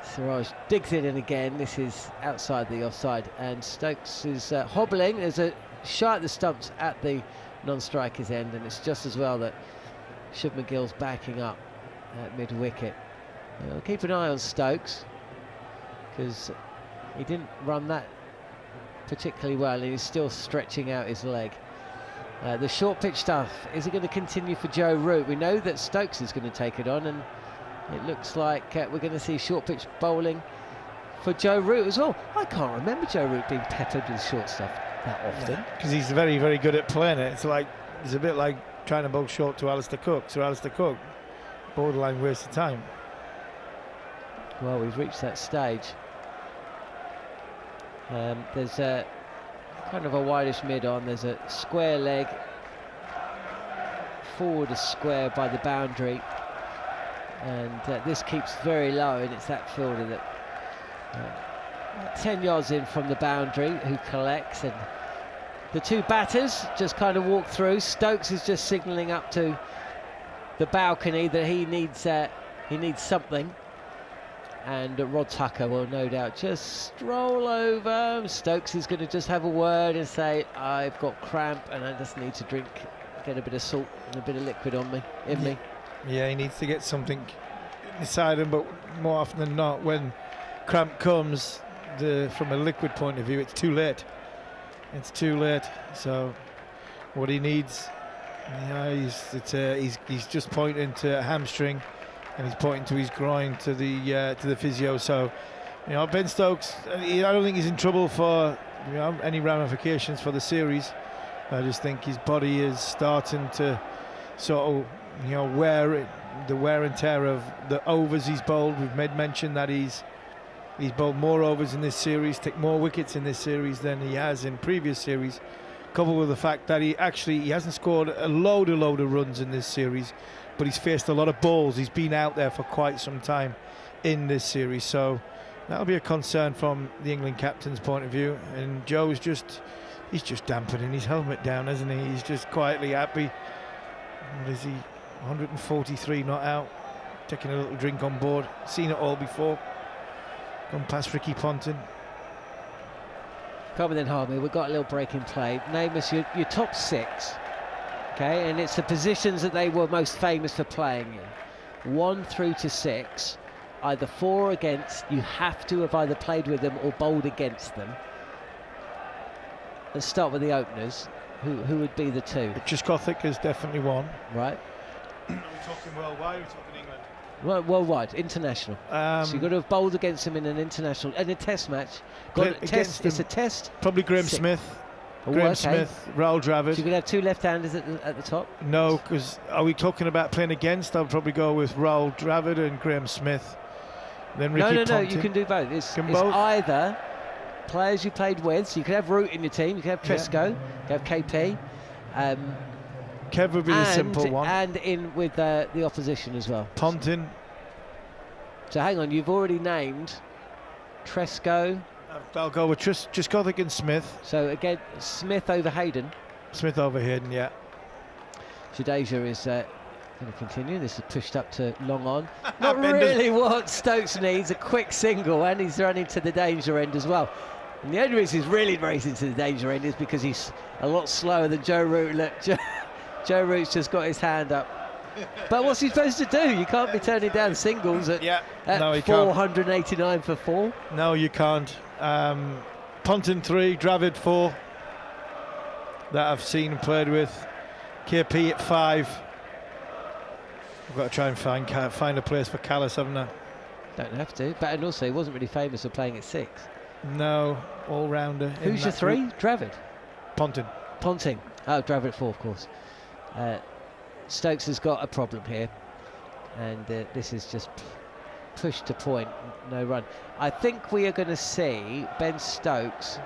Siraj digs it in again. This is outside the offside, and Stokes is hobbling. There's a shot at the stumps at the non-striker's end, and it's just as well that Shubman Gill's backing up at mid-wicket. Keep an eye on Stokes, because he didn't run that particularly well, and he's still stretching out his leg. The short pitch stuff, is it going to continue for Joe Root? We know that Stokes is going to take it on, and it looks like we're going to see short pitch bowling for Joe Root as well. I can't remember Joe Root being peppered with short stuff that often. Because he's very, very good at playing it. It's a bit like trying to bowl short to Alistair Cook. So Alistair Cook, borderline waste of time. Well, we've reached that stage. There's a kind of a wideish mid on. There's a square leg, forward a square by the boundary, and this keeps very low, and it's that fielder that 10 yards in from the boundary who collects, and the 2 batters just kind of walk through. Stokes is just signalling up to the balcony that he needs something, and Rod Tucker will no doubt just stroll over. Stokes is going to just have a word and say, I've got cramp and I just need to get a bit of salt and a bit of liquid on me, me. Yeah, he needs to get something inside him, but more often than not, when cramp comes, from a liquid point of view, it's too late. It's too late. So what he needs, he's just pointing to a hamstring, and he's pointing to his groin to the physio. So, Ben Stokes, I don't think he's in trouble for any ramifications for the series. I just think his body is starting to sort of the wear and tear of the overs he's bowled. We've made mention that he's bowled more overs in this series, took more wickets in this series than he has in previous series, coupled with the fact that he hasn't scored a load of runs in this series, but he's faced a lot of balls. He's been out there for quite some time in this series, so that'll be a concern from the England captain's point of view. And Joe's he's just dampening his helmet down, isn't he? He's just quietly happy. What is he? 143 not out, taking a little drink on board. Seen it all before. Gone past Ricky Ponting. Come on then, Harvey, we've got a little break in play. Name us your top 6. Okay, and it's the positions that they were most famous for playing in. 1 through to 6, either for or against. You have to have either played with them or bowled against them. Let's start with the openers. Who would be the 2? Just Gothic is definitely one. Right. Are we talking worldwide or are we talking England? Well, worldwide, international. So you've got to have bowled against them in an international, in a test match. It's a test. Probably Graham Smith. Smith, Rahul Dravid. So you could have 2 left-handers at the top? No, because are we talking about playing against? I'll probably go with Rahul Dravid and Graham Smith. Then Ricky No, you can do both. It's either players you played with, so you could have Root in your team, you could have Tresco, you could have KP. Kev would be the simple one. And in with the opposition as well. Ponting. So hang on, you've already named Tresco. I'll go with just Gothic and Smith. So again, Smith over Hayden. Smith over Hayden, yeah. Jadeja is going to continue. This is pushed up to long on. Not really what Stokes needs, a quick single, and he's running to the danger end as well. And the only reason he's really racing to the danger end is because he's a lot slower than Joe Root. Look, Joe Root's just got his hand up. But what's he supposed to do? You can't be turning down singles at 489 for 4. No, you can't. Ponting 3, Dravid 4. that I've seen and played with. KP at 5. I've got to try and find a place for Callis, haven't I? Don't have to. But and also, he wasn't really famous for playing at 6. No, all-rounder. Who's your 3? Dravid? Ponting. Ponting. Oh, Dravid at 4, of course. Stokes has got a problem here. And this is just push to point, no run. I think we are going to see Ben Stokes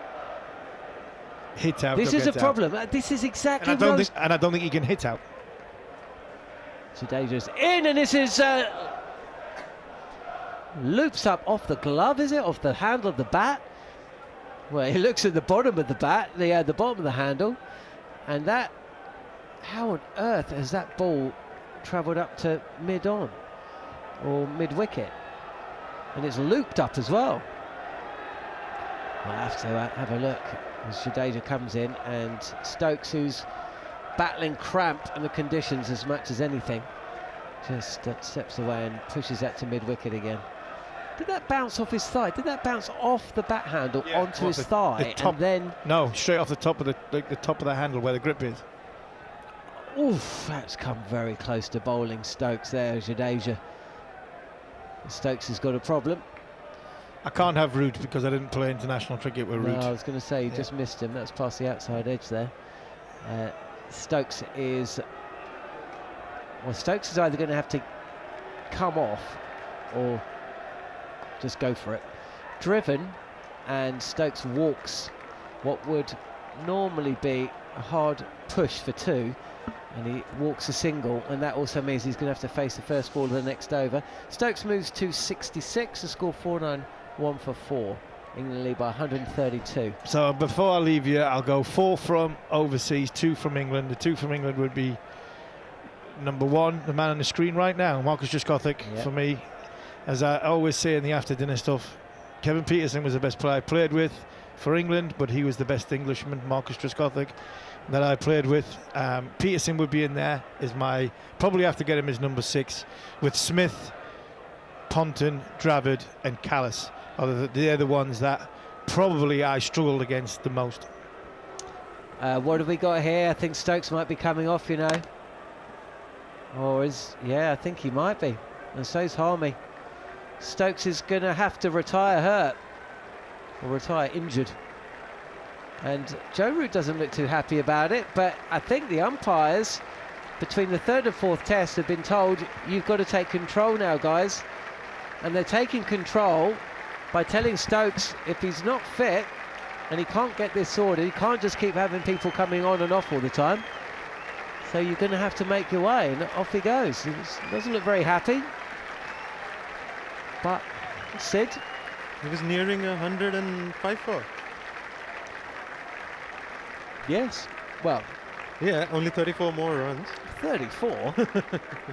hit out. This is a problem. This is exactly and I don't think he can hit out. Too dangerous. In, and this is loops up off the glove, is it? Off the handle of the bat. Well, he looks at the bottom of the bat, the bottom of the handle, and that. How on earth has that ball travelled up to mid-on or mid-wicket? And it's looped up as well. I'll have to have a look as Jadeja comes in, and Stokes, who's battling cramp and the conditions as much as anything, just steps away and pushes that to mid-wicket again. Did that bounce off his thigh? Did that bounce off the bat handle onto his thigh? The top, and then no, straight off the top of the top of the handle where the grip is. Oof, that's come very close to bowling Stokes there, Jadeja. Stokes has got a problem. I can't have Root because I didn't play international cricket with Root. No, I was going to say, you just missed him. That's past the outside edge there. Stokes is... Well, Stokes is either going to have to come off or just go for it. Driven, and Stokes walks what would normally be a hard push for 2, and he walks a single, and that also means he's going to have to face the first ball of the next over. Stokes moves to 66, the score 4-9, 1 for 4. England lead by 132. So before I leave you, I'll go 4 from overseas, 2 from England. The 2 from England would be number 1, the man on the screen right now, Marcus Trescothick. Yep. For me. As I always say in the after dinner stuff, Kevin Peterson was the best player I played with for England, but he was the best Englishman, Marcus Trescothick, that I played with. Peterson would be in there as my, probably have to get him as number 6, with Smith, Ponting, Dravid and Callis. They're the ones that probably I struggled against the most. What have we got here? I think Stokes might be coming off, you know. Or I think he might be. And so's Harmy. Stokes is going to have to retire hurt, or retire injured. And Joe Root doesn't look too happy about it, but I think the umpires between the 3rd and 4th test have been told, you've got to take control now, guys. And they're taking control by telling Stokes if he's not fit and he can't get this sorted, he can't just keep having people coming on and off all the time. So you're going to have to make your way, and off he goes. He doesn't look very happy. But Sid, he was nearing 105 for. Yes, well, yeah, only 34 more runs. 34?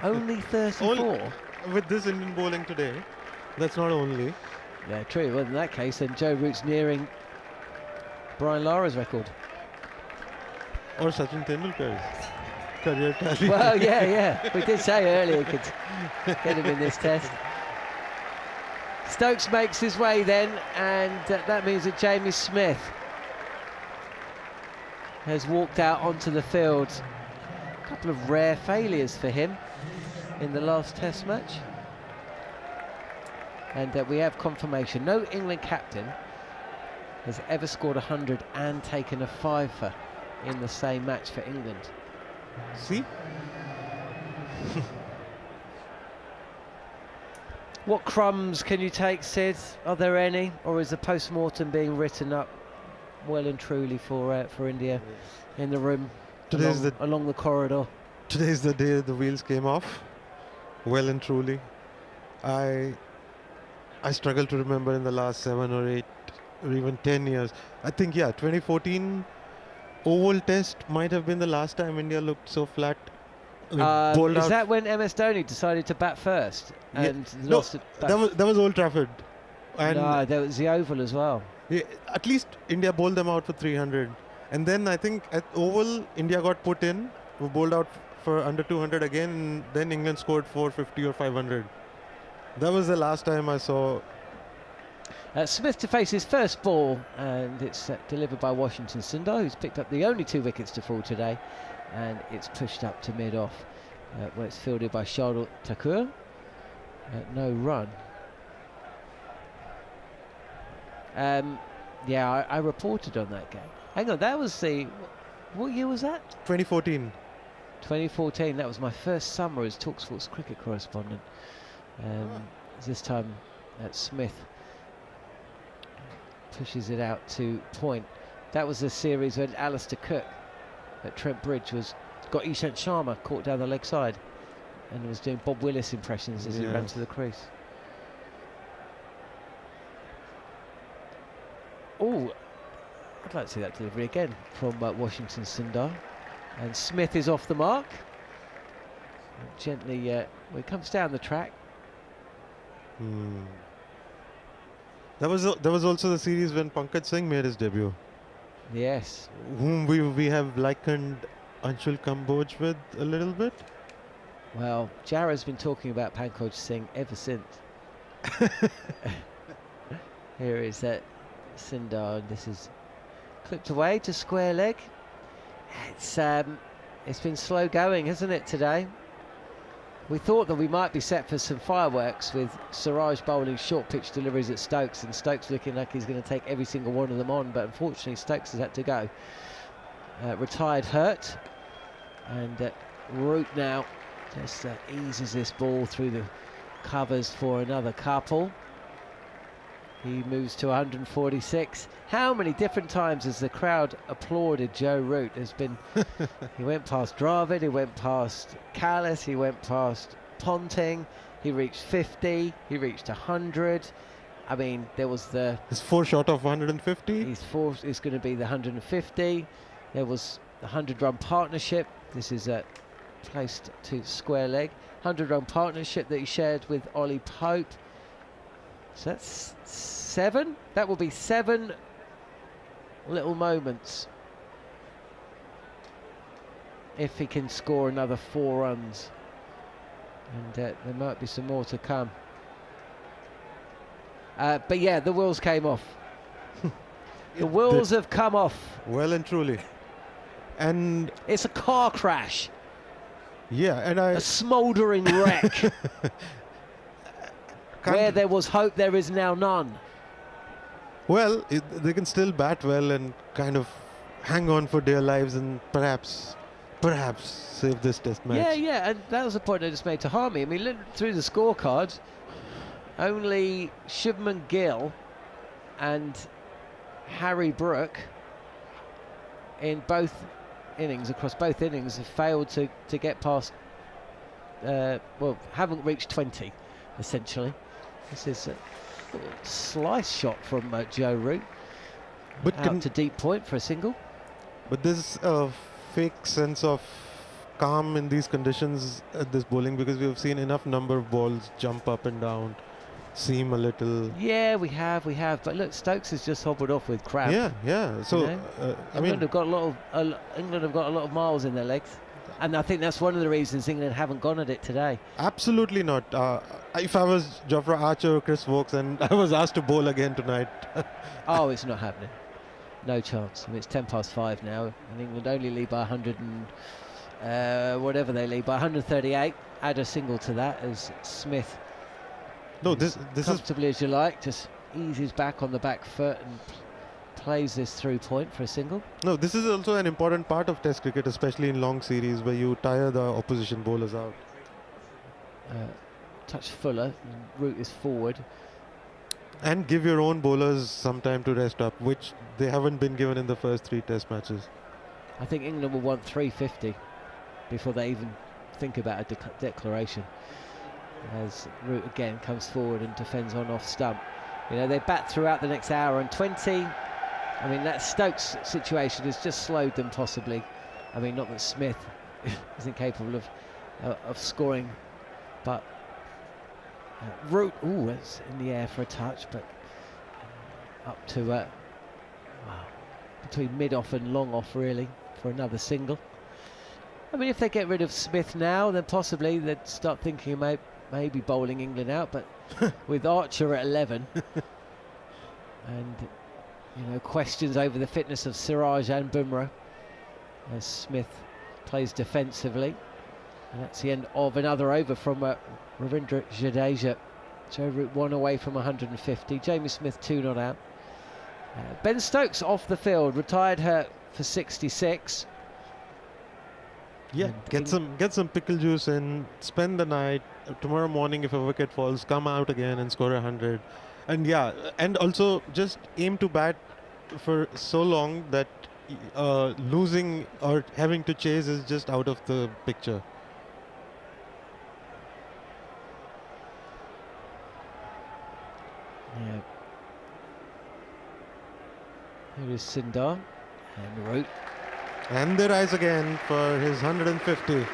Only 34? With this Indian bowling today, that's not only. Yeah, true. Well, in that case, then Joe Root's nearing Brian Lara's record. Or Sachin Tendulkar's career tally. Well, yeah. We did say earlier he could get him in this test. Stokes makes his way then, and that means that Jamie Smith has walked out onto the field. A couple of rare failures for him in the last test match. And we have confirmation. No England captain has ever scored 100 and taken a 5-fer in the same match for England. See? What crumbs can you take, Sid? Are there any? Or is the post-mortem being written up well and truly for India in the room, along the corridor? Today's the day the wheels came off, well and truly. I struggle to remember in the last 7 or 8 or even 10 years. I think, 2014 Oval Test might have been the last time India looked so flat. Is that when MS Dhoni decided to bat first and lost it? That was Old Trafford. And no, there was the Oval as well. Yeah, at least India bowled them out for 300. And then I think at Oval, India got put in, who bowled out for under 200 again, and then England scored 450 or 500. That was the last time I saw Smith to face his first ball, and it's delivered by Washington Sundar, who's picked up the only 2 wickets to fall today, and it's pushed up to mid-off, where it's fielded by Shardul Thakur. No run. Yeah, I reported on that game. Hang on, that was what year was that? 2014. 2014. That was my first summer as talkSPORT's cricket correspondent. This time Smith pushes it out to point. That was a series when Alistair Cook at Trent Bridge got Ishant Sharma caught down the leg side and was doing Bob Willis impressions as he ran to the crease. Oh, I'd like to see that delivery again from Washington Sundar. And Smith is off the mark. And gently, when he comes down the track. That was also the series when Pankaj Singh made his debut. Yes. Whom we have likened Anshul Kamboj with a little bit. Well, Jarrod's been talking about Pankaj Singh ever since. Here is Sundar, and this is clipped away to square leg. It's been slow going, hasn't it, today? We thought that we might be set for some fireworks with Siraj bowling short pitch deliveries at Stokes, and Stokes looking like he's going to take every single one of them on, but unfortunately Stokes has had to go. Retired hurt, and Root now just eases this ball through the covers for another couple. He moves to 146. How many different times has the crowd applauded Joe Root? He went past Dravid, he went past Callis, he went past Ponting, he reached 50, he reached 100. I mean, there was He's 4 short of 150. It's going to be the 150. There was the 100-run partnership. This is placed to square leg. 100-run partnership that he shared with Ollie Pope. So that's 7. That will be 7 little moments if he can score another 4 runs. And there might be some more to come. But yeah, the wheels came off. The wheels have come off. Well and truly. And it's a car crash. Yeah, and a smouldering wreck. Where there was hope, there is now none. Well, they can still bat well and kind of hang on for dear lives and perhaps save this test match. Yeah, and that was the point I just made to Harmy. I mean, look through the scorecards, only Shubman Gill and Harry Brook in both innings, across both innings, have failed to get past, haven't reached 20, essentially. This is a slice shot from Joe Root, but out to deep point for a single. But there's a fake sense of calm in these conditions at this bowling, because we have seen enough number of balls jump up and down, seem a little... Yeah, we have. But look, Stokes has just hobbled off with cramp. Yeah. So, England have got a lot of miles in their legs. And I think that's one of the reasons England haven't gone at it today. Absolutely not. If I was Jofra Archer or Chris Wokes and I was asked to bowl again tonight... Oh, it's not happening. No chance. I mean, it's 5:10 now, and England only lead by 100 and... whatever they lead by 138. Add a single to that as Smith... No, this comfortably as you like, just eases back on the back foot and plays this through point for a single. No, this is also an important part of Test cricket, especially in long series where you tire the opposition bowlers out. Touch fuller, Root is forward. And give your own bowlers some time to rest up, which they haven't been given in the first 3 Test matches. I think England will want 350 before they even think about a declaration. As Root again comes forward and defends on off stump. You know, they bat throughout the next hour and 20. I mean, that Stokes situation has just slowed them possibly. I mean, not that Smith isn't capable of scoring, but Root, it's in the air for a touch, but up to between mid-off and long-off really for another single. I mean, if they get rid of Smith now, then possibly they'd start thinking about maybe bowling England out, but with Archer at 11, And, you know, questions over the fitness of Siraj and Bumrah as Smith plays defensively. And that's the end of another over from Ravindra Jadeja. Joe Root 1 away from 150. Jamie Smith 2 not out. Ben Stokes off the field, retired her for 66. Yeah, And get some pickle juice and spend the night. Tomorrow morning, if a wicket falls, come out again and score 100. And yeah, and also just aim to bat for so long that losing or having to chase is just out of the picture. Yeah. Here is Sindar and Root. And they rise again for his 150.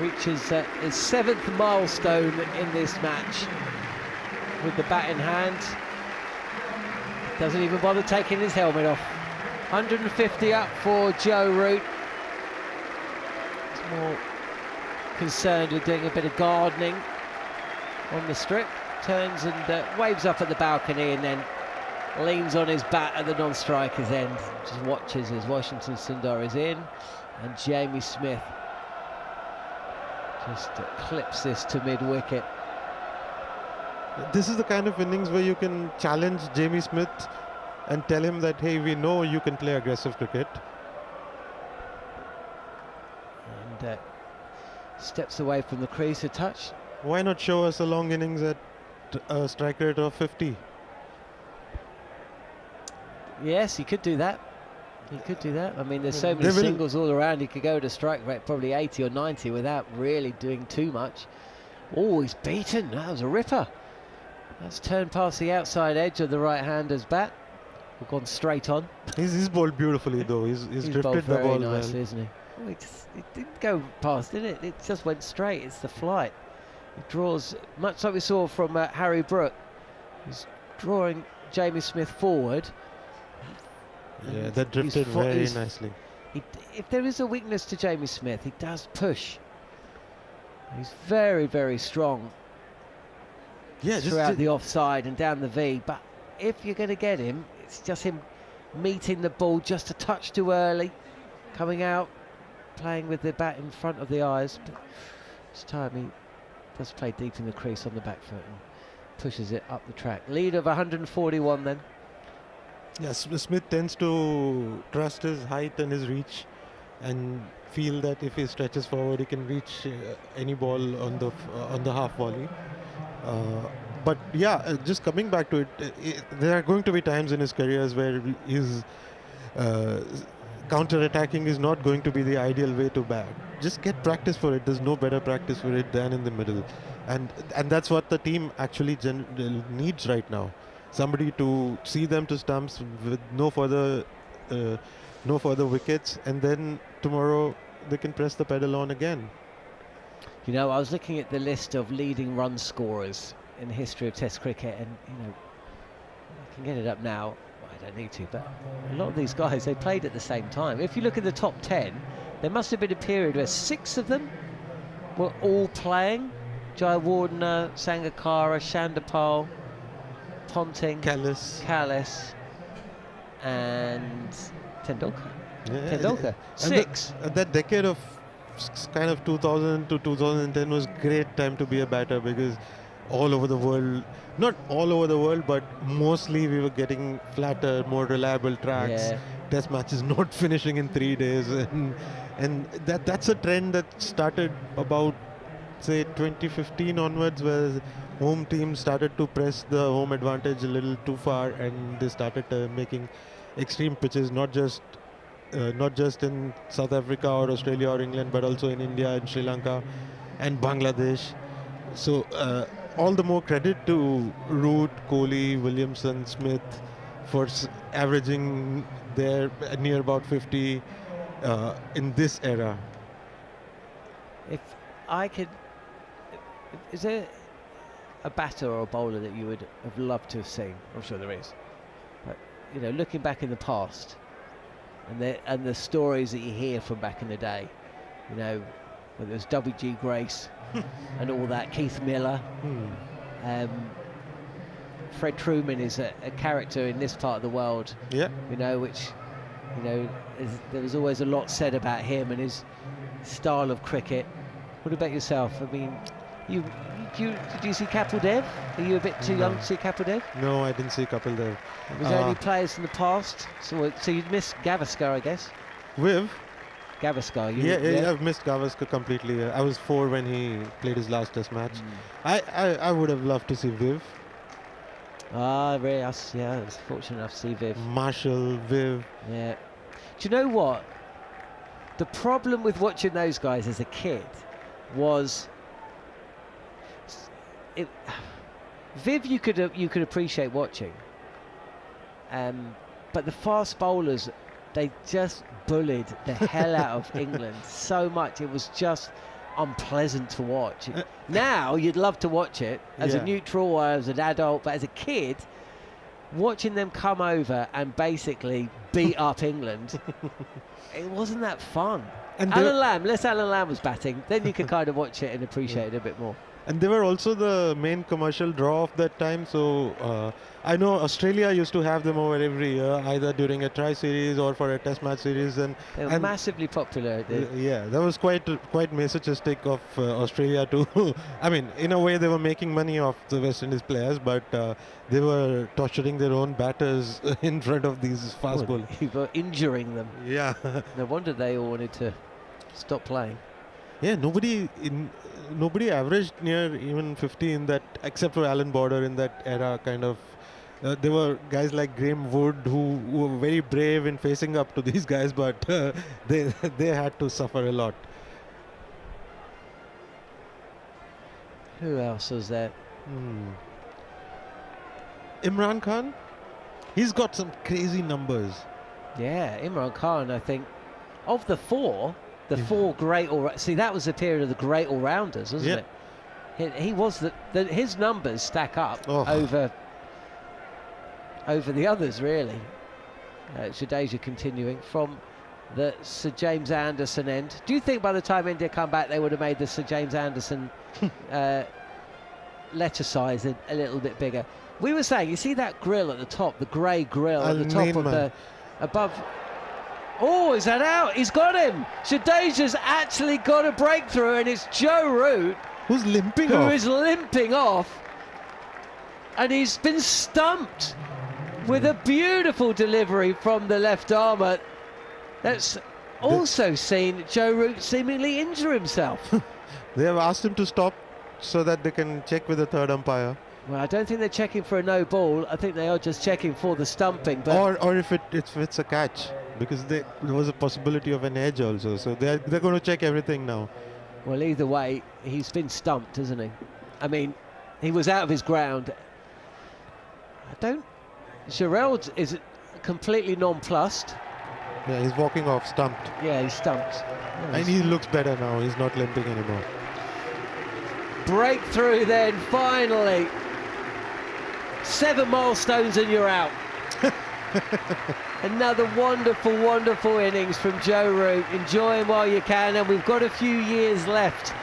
Reaches his 7th milestone in this match with the bat in hand. Doesn't even bother taking his helmet off. 150 up for Joe Root. He's more concerned with doing a bit of gardening on the strip. Turns and waves up at the balcony and then leans on his bat at the non-striker's end. Just watches as Washington Sundar is in, and Jamie Smith just clips this to mid-wicket. This is the kind of innings where you can challenge Jamie Smith and tell him that, hey, we know you can play aggressive cricket. And steps away from the crease a touch. Why not show us a long innings at a strike rate of 50? Yes, he could do that. He could do that. I mean, there's so many singles all around. He could go to strike rate probably 80 or 90 without really doing too much. Oh, he's beaten. That was a ripper. That's turned past the outside edge of the right-hander's bat. We've gone straight on. He's bowled beautifully, though. He's drifted the ball very nicely, well. isn't he? Oh, it didn't go past, did it? It just went straight. It's the flight. It draws, much like we saw from Harry Brook. He's drawing Jamie Smith forward. Yeah, that drifted very nicely. If there is a weakness to Jamie Smith, he does push. He's very, very strong. Yeah, throughout the offside and down the V. But if you're going to get him, it's just him meeting the ball just a touch too early, coming out, playing with the bat in front of the eyes. But this time he does play deep in the crease on the back foot and pushes it up the track. Lead of 141 then. Yes, Smith tends to trust his height and his reach and feel that if he stretches forward, he can reach any ball on the half volley. But yeah, just coming back to it, there are going to be times in his careers where his counter-attacking is not going to be the ideal way to bat. Just get practice for it. There's no better practice for it than in the middle. And that's what the team actually needs right now. Somebody to see them to stumps with no further wickets, and then tomorrow they can press the pedal on again. You know, I was looking at the list of leading run scorers in the history of Test cricket, and you know, I can get it up now. Well, I don't need to, but a lot of these guys, they played at the same time. If you look at the top 10, there must have been a period where 6 of them were all playing. Jayawardene, Sangakkara, Chandapal, Ponting, Callis, and Tendulkar. Yeah, Tendulkar. 6. That decade of kind of 2000 to 2010 was great time to be a batter, because all over the world, not all over the world, but mostly we were getting flatter, more reliable tracks. Yeah. Test matches not finishing in 3 days, and that's a trend that started about, say, 2015 onwards, where home teams started to press the home advantage a little too far, and they started making extreme pitches, not just in South Africa or Australia or England, but also in India and Sri Lanka and Bangladesh. So all the more credit to Root, Kohli, Williamson, Smith for averaging there near about 50 in this era. If I could, is there a batter or a bowler that you would have loved to have seen? I'm sure there is. But you know, looking back in the past, and the stories that you hear from back in the day, you know, whether it was W.G. Grace and all that, Keith Miller, Fred Truman is a character in this part of the world. Yeah. You know, which, you know, there was always a lot said about him and his style of cricket. What about yourself? I mean, did you see Kapil Dev? Are you a bit too young to see Kapil Dev? No, I didn't see Kapil Dev. Was there any players in the past? So you'd missed Gavaskar, I guess. Viv? Gavaskar. Yeah, I've missed Gavaskar completely. I was 4 when he played his last Test match. I would have loved to see Viv. Really? I was fortunate enough to see Viv. Marshall, Viv. Yeah. Do you know what? The problem with watching those guys as a kid was Viv you could appreciate watching, but the fast bowlers, they just bullied the hell out of England so much. It was just unpleasant to watch. Now you'd love to watch it as a neutral or as an adult, but as a kid, watching them come over and basically beat up England, it wasn't that fun. And unless Alan Lamb was batting, then you could kind of watch it and appreciate it a bit more. And they were also the main commercial draw of that time. So I know Australia used to have them over every year, either during a tri-series or for a Test match series. And they were massively popular. Yeah, that was quite masochistic of Australia too. I mean, in a way, they were making money off the West Indies players, but they were torturing their own batters in front of these fast bowlers. You were injuring them. Yeah. No wonder they all wanted to stop playing. Yeah, nobody averaged near even 50 in that, except for Alan Border in that era. Kind of, there were guys like Graham Wood who were very brave in facing up to these guys, but they had to suffer a lot. Who else was there? Imran Khan, he's got some crazy numbers. Yeah, Imran Khan, I think, of the four. The four great see, that was the period of the great all-rounders, wasn't it? He was his numbers stack up over the others, really. Jadeja continuing from the Sir James Anderson end. Do you think by the time India come back they would have made the Sir James Anderson letter size a little bit bigger? We were saying, you see that grill at the top, the grey grill at the top of the above. Oh, is that out? He's got him. Jadeja's actually got a breakthrough, and it's Joe Root who's limping off, and he's been stumped with a beautiful delivery from the left armour. That's also seen Joe Root seemingly injure himself. They have asked him to stop so that they can check with the third umpire. Well, I don't think they're checking for a no ball. I think they are just checking for the stumping. But or if it's a catch, because there was a possibility of an edge also. So they're going to check everything now. Well, either way, he's been stumped, isn't he? I mean, he was out of his ground. Jarrod is completely nonplussed. Yeah, he's walking off, stumped. Yeah, he's stumped. And he looks better now. He's not limping anymore. Breakthrough then, finally. 7 milestones and you're out. Another wonderful, wonderful innings from Joe Root. Enjoy him while you can, and we've got a few years left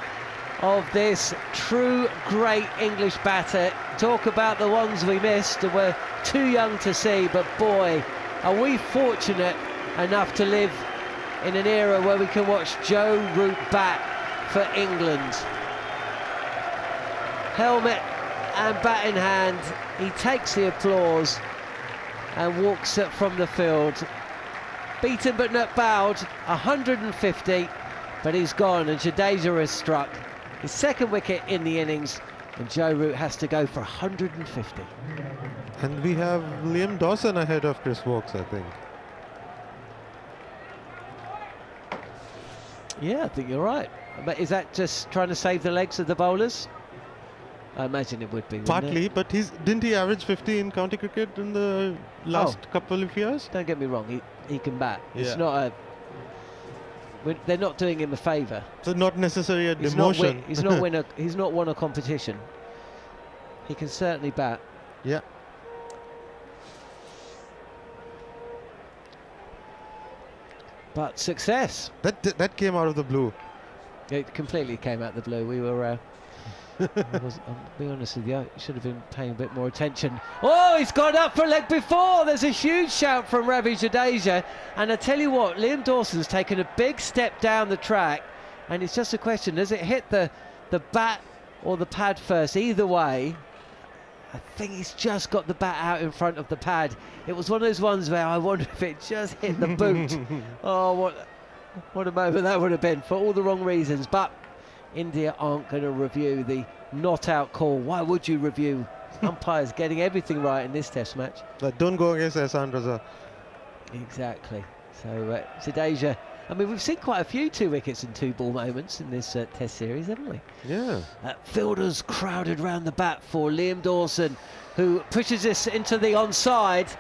of this true great English batter. Talk about the ones we missed and were too young to see, but boy, are we fortunate enough to live in an era where we can watch Joe Root bat for England. Helmet and bat in hand, he takes the applause and walks it from the field. Beaten but not bowed, 150, but he's gone, and Jadeja has struck his second wicket in the innings, and Joe Root has to go for 150. And we have Liam Dawson ahead of Chris Wokes, I think. Yeah, I think you're right. But is that just trying to save the legs of the bowlers? I imagine it would be. Partly, but didn't he average 50 in county cricket in the last couple of years? Don't get me wrong, he can bat. Yeah. It's not they're not doing him a favour. So not necessarily a demotion. He's not won a competition. He can certainly bat. Yeah. But success. That came out of the blue. It completely came out of the blue. We were I'll be honest with you, I should have been paying a bit more attention. Oh, he's gone up for a leg before. There's a huge shout from Ravi Jadeja. And I tell you what, Liam Dawson's taken a big step down the track. And it's just a question, does it hit the bat or the pad first? Either way, I think he's just got the bat out in front of the pad. It was one of those ones where I wonder if it just hit the boot. Oh, what a moment that would have been for all the wrong reasons. But India aren't going to review the not out call. Why would you review? Umpires getting everything right in this test match. Don't go against Ehsan Raza. Exactly. So Jadeja, I mean, we've seen quite a few 2 wickets and 2 ball moments in this test series, haven't we? Yeah. Fielders crowded round the bat for Liam Dawson, who pushes this into the onside,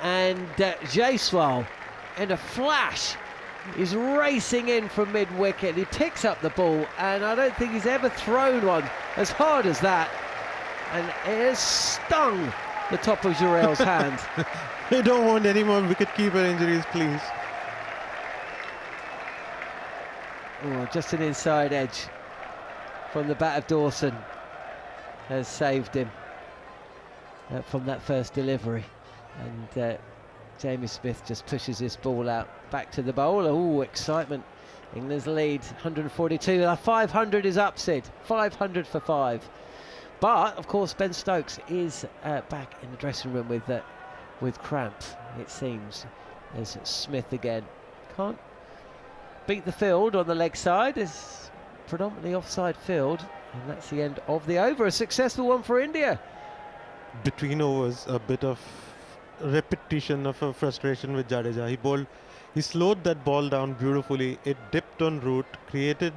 and Jaiswal, in a flash, is racing in from mid-wicket. He picks up the ball, and I don't think he's ever thrown one as hard as that, and it has stung the top of Jarrell's hand. We don't want any more wicket-keeper injuries, please. Oh, just an inside edge from the bat of Dawson has saved him from that first delivery. And Jamie Smith just pushes this ball out back to the bowler. Oh, excitement. England's lead, 142. 500 is up, Sid. 500 for 5. But, of course, Ben Stokes is back in the dressing room with cramp, it seems. There's Smith again. Can't beat the field on the leg side. It's predominantly offside field, and that's the end of the over. A successful one for India. Between overs, a bit of repetition of a frustration with Jadeja. He slowed that ball down beautifully. It dipped en route, created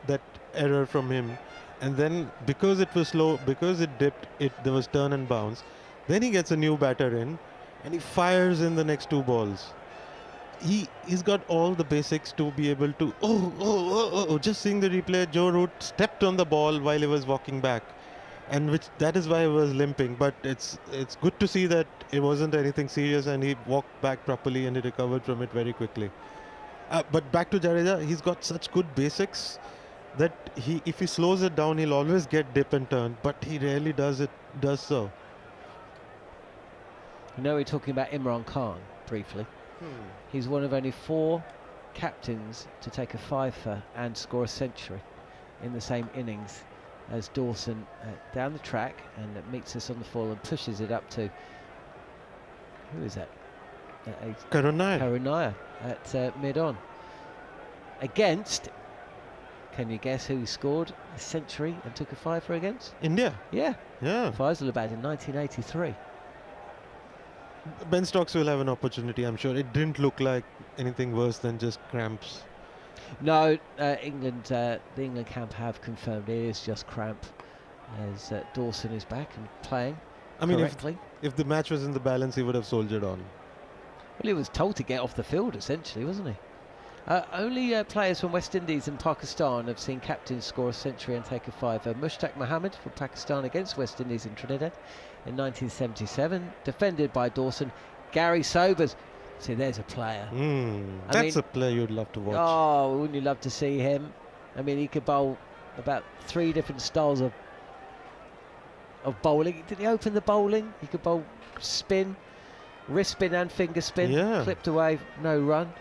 that error from him, and then because it was slow, because it dipped, there was turn and bounce. Then he gets a new batter in, and he fires in the next 2 balls. He's got all the basics to be able to. Just seeing the replay, Joe Root stepped on the ball while he was walking back, and that is why he was limping. But it's good to see that it wasn't anything serious, and he walked back properly and he recovered from it very quickly. But back to Jadeja, he's got such good basics that if he slows it down, he'll always get dip and turn, but he rarely does so. You know, we're talking about Imran Khan briefly. He's one of only 4 captains to take a 5-fer and score a century in the same innings as Dawson down the track, and meets us on the full and pushes it up to, who is that? Karunaya at mid-on. Against, can you guess who scored a century and took a 5-fer against? India. Yeah. Yeah. Faisalabad in 1983. Ben Stokes will have an opportunity, I'm sure. It didn't look like anything worse than just cramps. No, the England camp have confirmed it is just cramp, as Dawson is back and playing correctly. If the match was in the balance, he would have soldiered on. Well, he was told to get off the field, essentially, wasn't he? Only players from West Indies and Pakistan have seen captains score a century and take a 5-fer. Mushtaq Mohammed for Pakistan against West Indies in Trinidad in 1977, defended by Dawson. Gary Sobers, see, there's a player. That's a player you'd love to watch. Oh, wouldn't you love to see him? I mean, he could bowl about 3 different styles of bowling. Did he open the bowling? He could bowl spin, wrist spin and finger spin. Yeah. Clipped away, no run.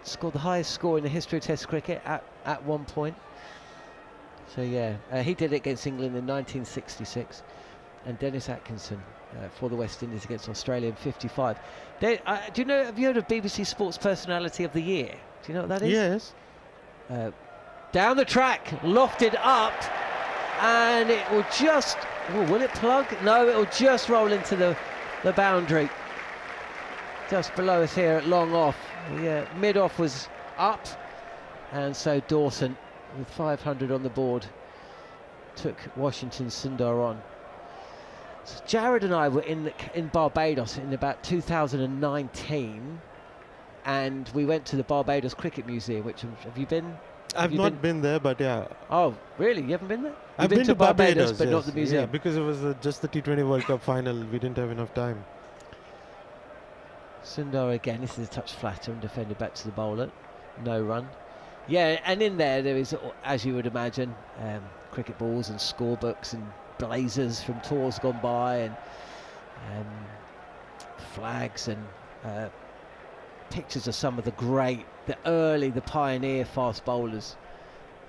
Scored the highest score in the history of Test cricket at one point. So yeah, he did it against England in 1966, and Dennis Atkinson for the West Indies against Australia in 55. Do you know? Have you heard of BBC Sports Personality of the Year? Do you know what that is? Yes. Down the track, lofted up, and it will just. Will it plug? No, it will just roll into the boundary. Just below us here at long off. Yeah, mid off was up, and so Dawson, with 500 on the board, took Washington Sundar on. So Jarrod and I were in Barbados in about 2019, and we went to the Barbados Cricket Museum. Which have you been? I've not been there, but yeah. Oh, really? You haven't been there? I've been to Barbados, but yes, not the museum. Yeah, because it was just the T20 World Cup final. We didn't have enough time. Sundar again. This is a touch flatter and defended back to the bowler. No run. Yeah, and in there is, as you would imagine, cricket balls and scorebooks and blazers from tours gone by, and flags and pictures of some of the pioneer fast bowlers,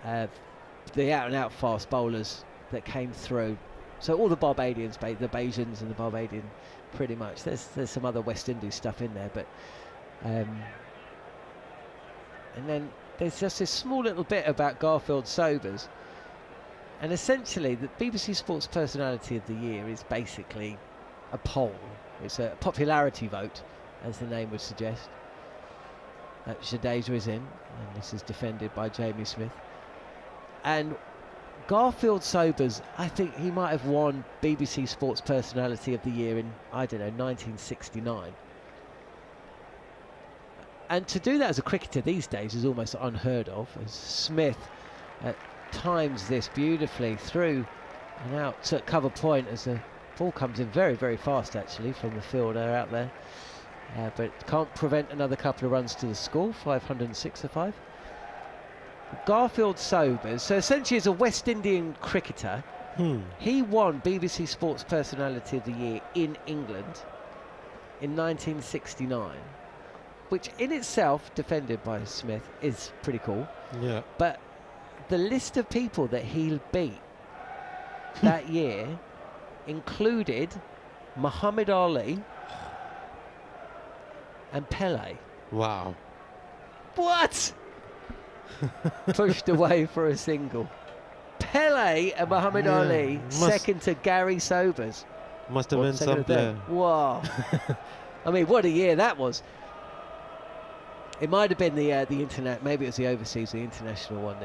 the out-and-out fast bowlers that came through. So all the Barbadians, the Bajans and the Barbadian, pretty much. There's some other West Indies stuff in there, but and then there's just this small little bit about Garfield Sobers, and essentially the BBC Sports Personality of the Year is basically a poll. It's a popularity vote, as the name would suggest. Jadeja is in, and this is defended by Jamie Smith. And Garfield Sobers, I think he might have won BBC Sports Personality of the Year in, I don't know, 1969. And to do that as a cricketer these days is almost unheard of, as Smith times this beautifully through and out to cover point as the ball comes in very, very fast actually from the fielder out there. But can't prevent another couple of runs to the score, 506 to 5. Garfield Sobers, so essentially as a West Indian cricketer, he won BBC Sports Personality of the Year in England in 1969, which in itself, defended by Smith, is pretty cool. Yeah. But the list of people that he beat that year included Muhammad Ali and Pele. Wow. What? Pushed away for a single. Pele and Muhammad Ali, second to Gary Sobers. Must have been some player. Wow. I mean, what a year that was. It might have been the internet, maybe it was the overseas, the international one,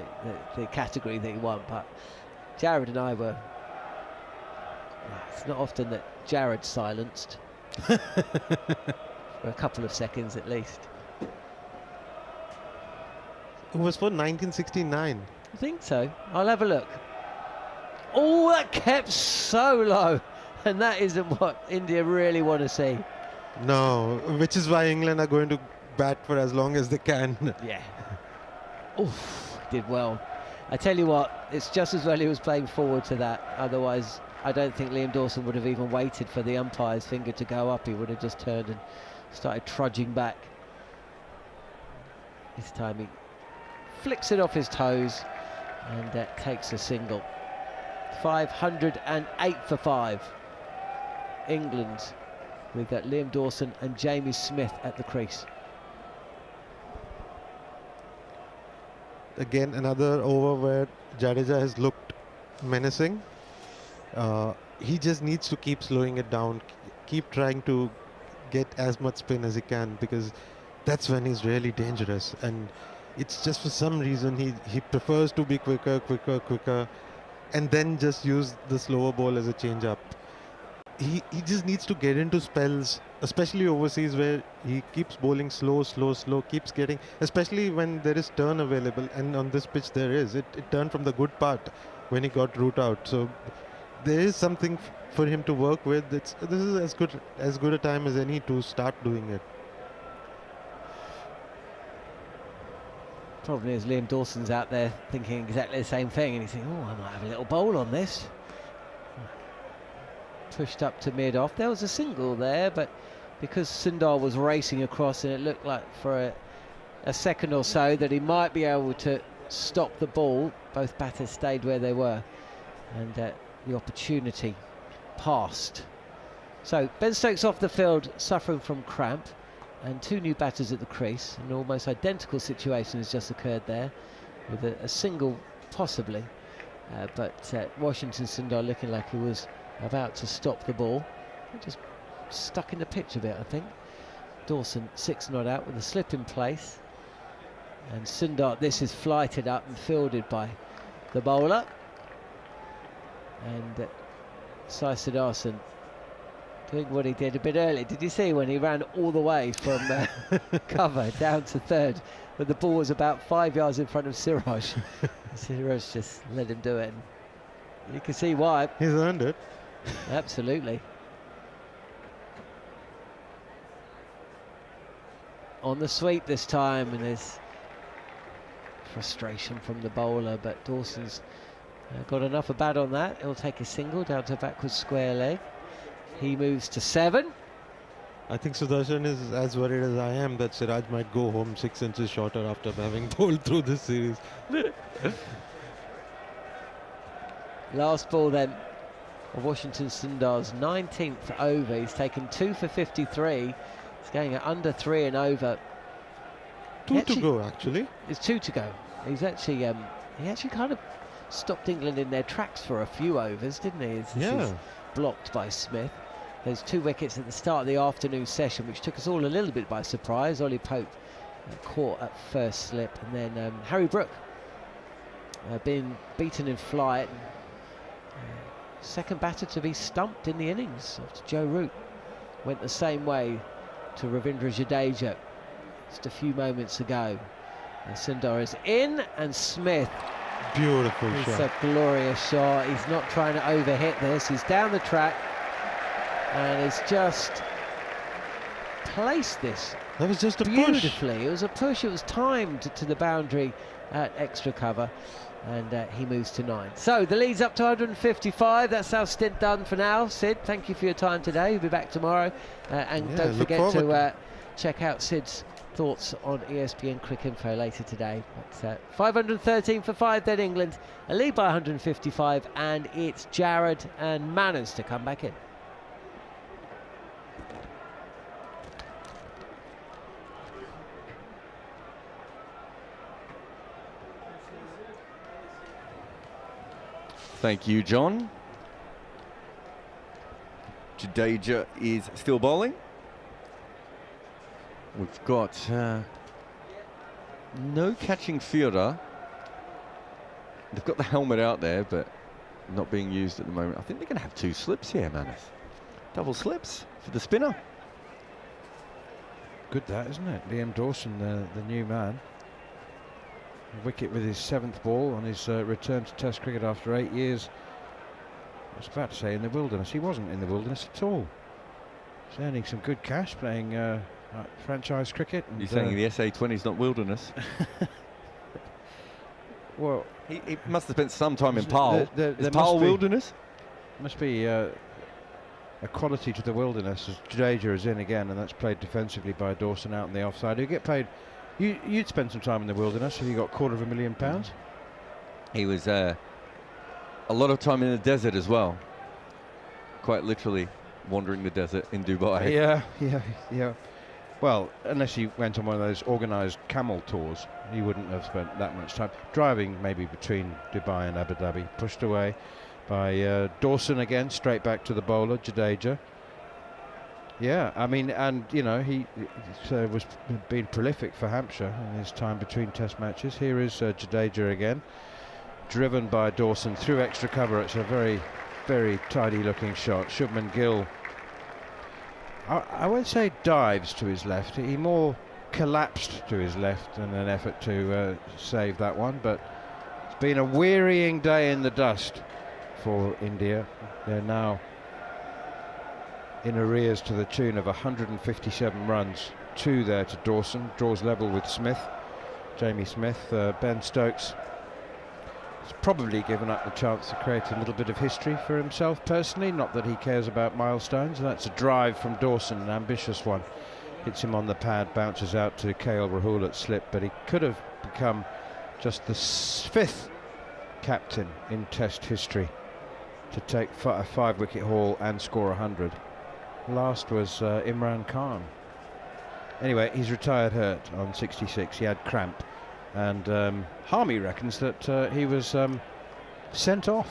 the category that he won. But Jarrod and I were. It's not often that Jarrod's silenced for a couple of seconds at least. It was for 1969. I think so. I'll have a look. Oh, that kept so low, and that isn't what India really want to see. No, which is why England are going to bat for as long as they can. Yeah. Oof, did well. I tell you what, it's just as well he was playing forward to that. Otherwise, I don't think Liam Dawson would have even waited for the umpire's finger to go up. He would have just turned and started trudging back. This time he flicks it off his toes and takes a single. 508 for 5. England with Liam Dawson and Jamie Smith at the crease. Again, another over where Jadeja has looked menacing. He just needs to keep slowing it down, keep trying to get as much spin as he can, because that's when he's really dangerous. And it's just for some reason he prefers to be quicker, and then just use the slower ball as a change-up. He just needs to get into spells, especially overseas, where he keeps bowling slow, keeps getting, especially when there is turn available, and on this pitch there is. It turned from the good part when he got root out. So there is something for him to work with. This is as good a time as any to start doing it. Problem is Liam Dawson's out there thinking exactly the same thing, and he's thinking, oh, I might have a little bowl on this. Pushed up to mid-off. There was a single there, but because Sundar was racing across and it looked like for a second or so that he might be able to stop the ball, both batters stayed where they were, and the opportunity passed. So Ben Stokes off the field suffering from cramp, and two new batters at the crease. An almost identical situation has just occurred there, with a single possibly, but Washington Sundar looking like he was about to stop the ball. Just stuck in the pitch a bit, I think. Dawson 6 not out with a slip in place, and Sundar, this is flighted up and fielded by the bowler, and Sai Siddharthan doing what he did a bit earlier. Did you see when he ran all the way from cover down to third, but the ball was about 5 yards in front of Siraj? Siraj just let him do it, and you can see why. He's earned it. Absolutely. On the sweep this time, and there's frustration from the bowler, but Dawson's got enough of bad on that. He'll take a single down to backwards square leg. He moves to 7. I think Sudarshan is as worried as I am that Siraj might go home 6 inches shorter after having bowled through this series. Last ball then of Washington Sundar's 19th over. He's taken 2 for 53. He's going at under 3 and over. Two to go, actually. It's 2 to go. He's actually he actually kind of stopped England in their tracks for a few overs, didn't he? This is blocked by Smith. There's 2 wickets at the start of the afternoon session, which took us all a little bit by surprise. Ollie Pope caught at first slip, and then Harry Brook being beaten in flight. Second batter to be stumped in the innings after Joe Root went the same way to Ravindra Jadeja just a few moments ago. Sundar is in, and Smith. Beautiful It's shot. a glorious shot. He's not trying to overhit this. He's down the track and he's just placed this That was just a push. beautifully. It was a push. It was timed to the boundary at extra cover, and he moves to 9. So the lead's up to 155. That's our stint done for now. Sid, thank you for your time today. We'll be back tomorrow, and Yeah, don't look forget forward to check out Sid's thoughts on ESPN Cricket Info later today. But 513 for 5 then England, a lead by 155, and it's Jarrod and Manners to come back in. Thank you, John. Jadeja is still bowling. We've got no catching fielder. They've got the helmet out there, but not being used at the moment. I think they're going to have 2 slips here, Manners. Double slips for the spinner. Good that, isn't it? Liam Dawson, the new man. A wicket with his 7th ball on his return to Test cricket after 8 years. I was about to say in the wilderness. He wasn't in the wilderness at all. He's earning some good cash playing franchise cricket. And, You're saying the SA20 is not wilderness? well, He must have spent some time in Pal. There Is Pal must be- wilderness? must be a quality to the wilderness as Jadeja is in again, and that's played defensively by Dawson out in the offside. You get paid. You'd spend some time in the wilderness if you got £250,000. He was a lot of time in the desert as well. Quite literally wandering the desert in Dubai. Yeah. Well, unless he went on one of those organised camel tours, he wouldn't have spent that much time. Driving maybe between Dubai and Abu Dhabi. Pushed away by Dawson again, straight back to the bowler, Jadeja. Yeah, I mean, and you know, he was been prolific for Hampshire in his time between Test matches. Here is Jadeja again, driven by Dawson through extra cover. It's a very, very tidy-looking shot. Shubman Gill, I won't say dives to his left. He more collapsed to his left in an effort to save that one. But it's been a wearying day in the dust for India. They're now in arrears to the tune of 157 runs. 2 there to Dawson, draws level with Smith, Jamie Smith. Ben Stokes has probably given up the chance to create a little bit of history for himself personally, not that he cares about milestones. And that's a drive from Dawson, an ambitious one, hits him on the pad, bounces out to KL Rahul at slip, but he could have become just the 5th captain in Test history to take a 5-wicket haul and score 100. Last was Imran Khan. Anyway, he's retired hurt on 66. He had cramp, and Harmy reckons that he was sent off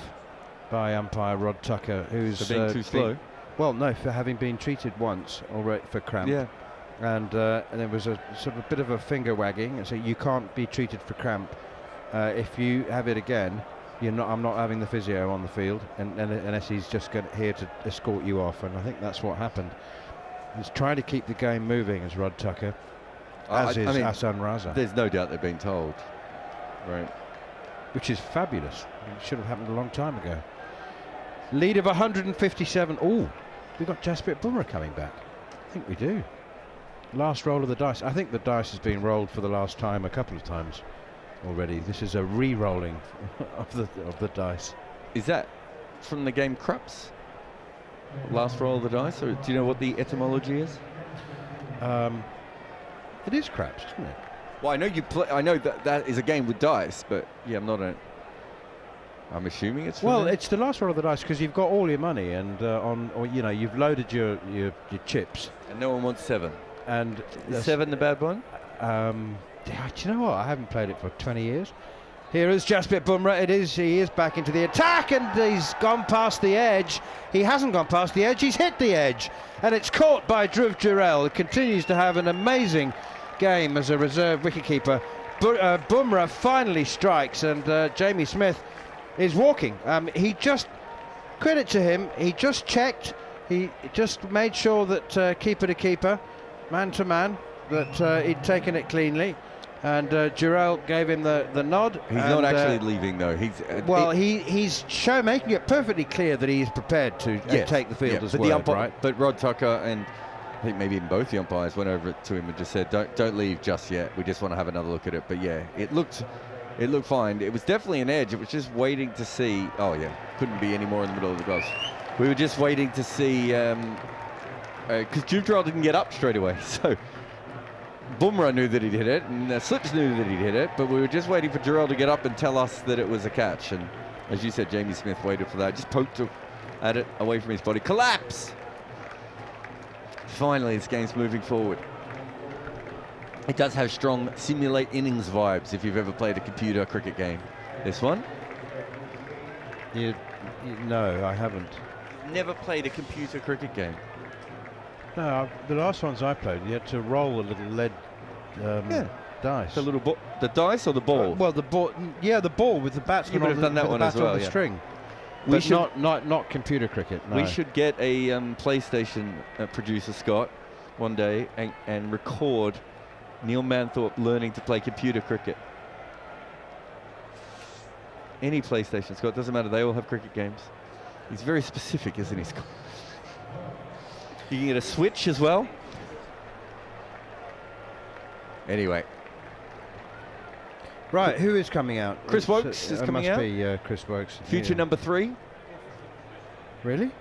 by umpire Rod Tucker, who's For being too slow. Well, no, for having been treated once already for cramp. Yeah. And there was a sort of a bit of a finger wagging, and so you can't be treated for cramp. If you have it again, I'm not having the physio on the field, and unless he's just here to escort you off. And I think that's what happened. He's trying to keep the game moving as Rod Tucker, as is Hassan Raza. There's no doubt they've been told. Right. Which is fabulous. It should have happened a long time ago. Lead of 157. Oh, we've got Jasprit Bumrah coming back. I think we do. Last roll of the dice. I think the dice has been rolled for the last time a couple of times. already. This is a re-rolling of the dice. Is that from the game Craps? Last roll of the dice, or do you know what the etymology is? It is craps, isn't it? Well, I know you play. I know that is a game with dice, but yeah, I'm assuming it's. Well, it's the last roll of the dice because you've got all your money and you've loaded your chips. And no one wants 7. And Is 7 the bad one? Do you know what? I haven't played it for 20 years. Here is Jasprit Bumrah. He is back into the attack, and he's gone past the edge. He hasn't gone past the edge. He's hit the edge, and it's caught by Dhruv Jurel. He continues to have an amazing game as a reserve wicketkeeper. Bumrah finally strikes, and Jamie Smith is walking. He just, credit to him, he just checked. He just made sure that keeper to keeper, man to man, that he'd taken it cleanly. And Jurel gave him the nod. He's not actually leaving, though. He's making it perfectly clear that he is prepared to take the field as well, right? But Rod Tucker and I think maybe even both the umpires went over to him and just said, "Don't leave just yet. We just want to have another look at it." But yeah, it looked fine. It was definitely an edge. It was just waiting to see. Oh yeah, couldn't be any more in the middle of the gloves. We were just waiting to see because Jurel didn't get up straight away, so. Bumrah knew that he'd hit it, and Slips knew that he'd hit it, but we were just waiting for Jurel to get up and tell us that it was a catch. And as you said, Jamie Smith waited for that, just poked at it away from his body. Collapse! Finally, this game's moving forward. It does have strong simulate innings vibes if you've ever played a computer cricket game. This one? No, I haven't. Never played a computer cricket game. No, the last ones I played, you had to roll a little lead dice. The little the dice or the ball? Well, the ball. Yeah, the ball with the batsman on done that one as well, the string. We But should not computer cricket. No. We should get a PlayStation producer, Scott, one day and record Neil Manthorp learning to play computer cricket. Any PlayStation, Scott, doesn't matter. They all have cricket games. He's very specific, isn't he, Scott? You can get a Switch as well. Anyway. Right, who is coming out? Chris Wokes is coming out. Must be Chris Wokes. Future number 3. Really?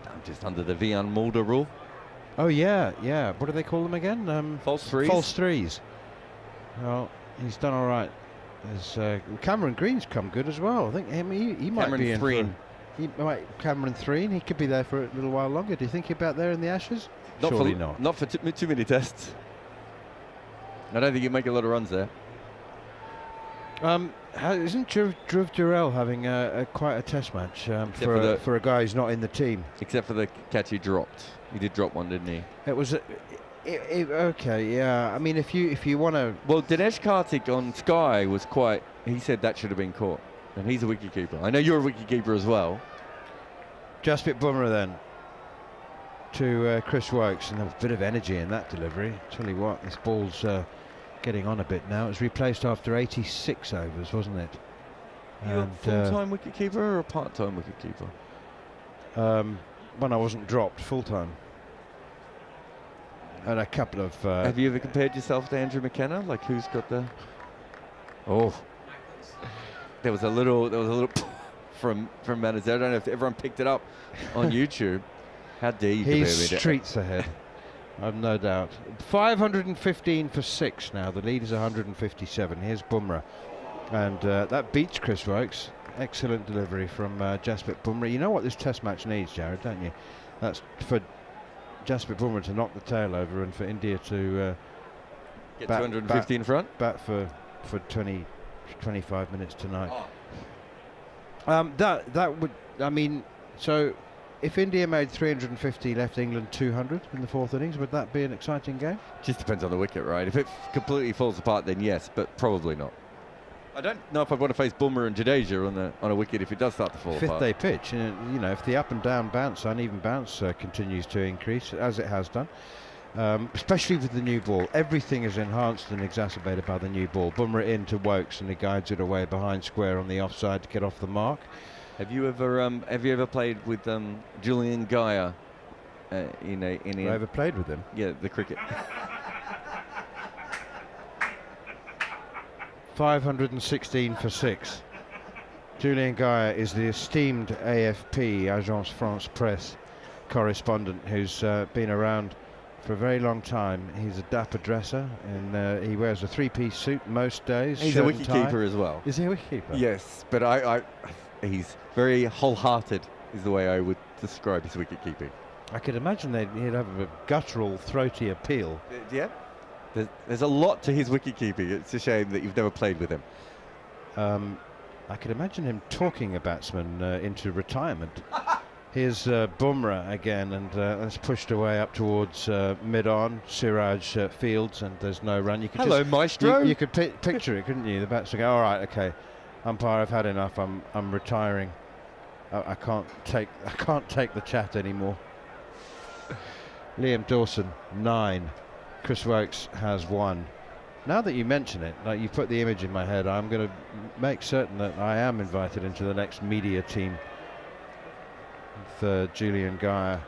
I'm just under the Vian Mulder rule. Oh, yeah. What do they call them again? False threes. False threes. Well, he's done all right. There's Cameron Green's come good as well. I think he might be in for... Cameron Threen, he could be there for a little while longer. Do you think he'll be out there in the Ashes? Surely not. Not for too many tests. I don't think he'd make a lot of runs there. Isn't Dhruv Jurel having quite a test match for a guy who's not in the team? Except for the catch he dropped. He did drop one, didn't he? It was... okay, yeah. I mean, if you want to... Well, Dinesh Karthik on Sky was quite... He said that should have been caught. And he's a wicketkeeper. I know you're a wicketkeeper as well. Jasprit Bumrah then to Chris Wokes, and there was a bit of energy in that delivery. Tell you what, this ball's getting on a bit now. It was replaced after 86 overs, wasn't it? You're a full-time wicketkeeper or a part-time wicketkeeper? When I wasn't dropped, full-time. And a couple of... Have you ever compared yourself to Andrew McKenna? Like, who's got the... Oh... There was a little from Manners there. I don't know if everyone picked it up on YouTube. How dare you compare me to... He's streets ahead, I've no doubt. 515 for 6 now. The lead is 157. Here's Bumrah. And that beats Chris Wokes. Excellent delivery from Jasprit Bumrah. You know what this test match needs, Jarrod, don't you? That's for Jasprit Bumrah to knock the tail over and for India to... get 250 in front? Bat for 25 minutes tonight. That would, I mean, so if India made 350, left England 200 in the 4th innings, would that be an exciting game? Just depends on the wicket, right? If it completely falls apart, then yes, but probably not. I don't know if I'd want to face Bumrah and Jadeja on a wicket if it does start to fall apart. 5th day pitch, and, if the up and down bounce, uneven bounce continues to increase, as it has done. Especially with the new ball, everything is enhanced and exacerbated by the new ball. Bumrah into Wokes and he guides it away behind square on the offside to get off the mark. Have you ever played with Julian Gaia? Have I ever played with him? Yeah, the cricket. 516 for 6. Julien Gaia is the esteemed AFP, Agence France Presse correspondent, who's been around for a very long time. He's a dapper dresser, and he wears a three-piece suit most days. He's a wicketkeeper as well. Is he a wicketkeeper? Yes, but he's very wholehearted, is the way I would describe his wicket-keeping. I could imagine he'd have a guttural, throaty appeal. Yeah. There's a lot to his wicket-keeping. It's a shame that you've never played with him. I could imagine him talking a batsman into retirement. Here's Bumrah again, and that's pushed away up towards mid-on. Siraj fields, and there's no run. You could Hello, maestro. You could picture it, couldn't you? The batsman go, all right, okay, umpire, I've had enough. I'm retiring. I can't take the chat anymore. Liam Dawson 9. Chris Wokes has 1. Now that you mention it, like you put the image in my head, I'm going to make certain that I am invited into the next media team with Julien Gaia.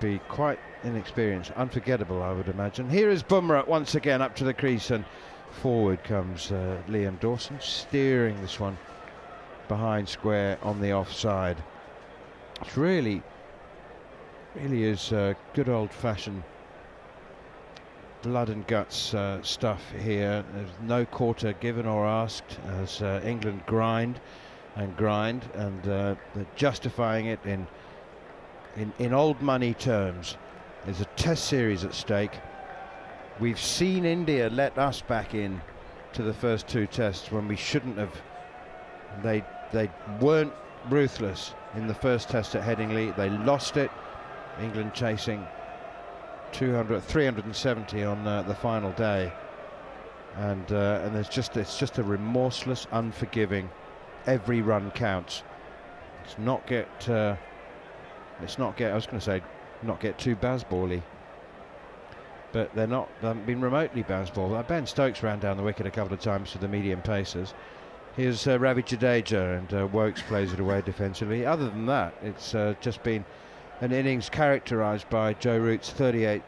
Be quite inexperienced, unforgettable, I would imagine. Here is Bumrah once again up to the crease, and forward comes Liam Dawson, steering this one behind square on the offside. It's really is good old-fashioned blood and guts stuff here. There's no quarter given or asked as England grind, and they're justifying it in old money terms. There's a test series at stake. We've seen India let us back in to the first 2 tests when we shouldn't have. They weren't ruthless in the first test at Headingley. They lost it. England chasing 370 on the final day, and it's just a remorseless, unforgiving. Every run counts. Let's not get. I was going to say, not get too Bazball-y, but they haven't been remotely Bazball. Ben Stokes ran down the wicket a couple of times to the medium pacers. Here's Ravi Jadeja, and Wokes plays it away defensively. Other than that, it's just been an innings characterised by Joe Root's 38th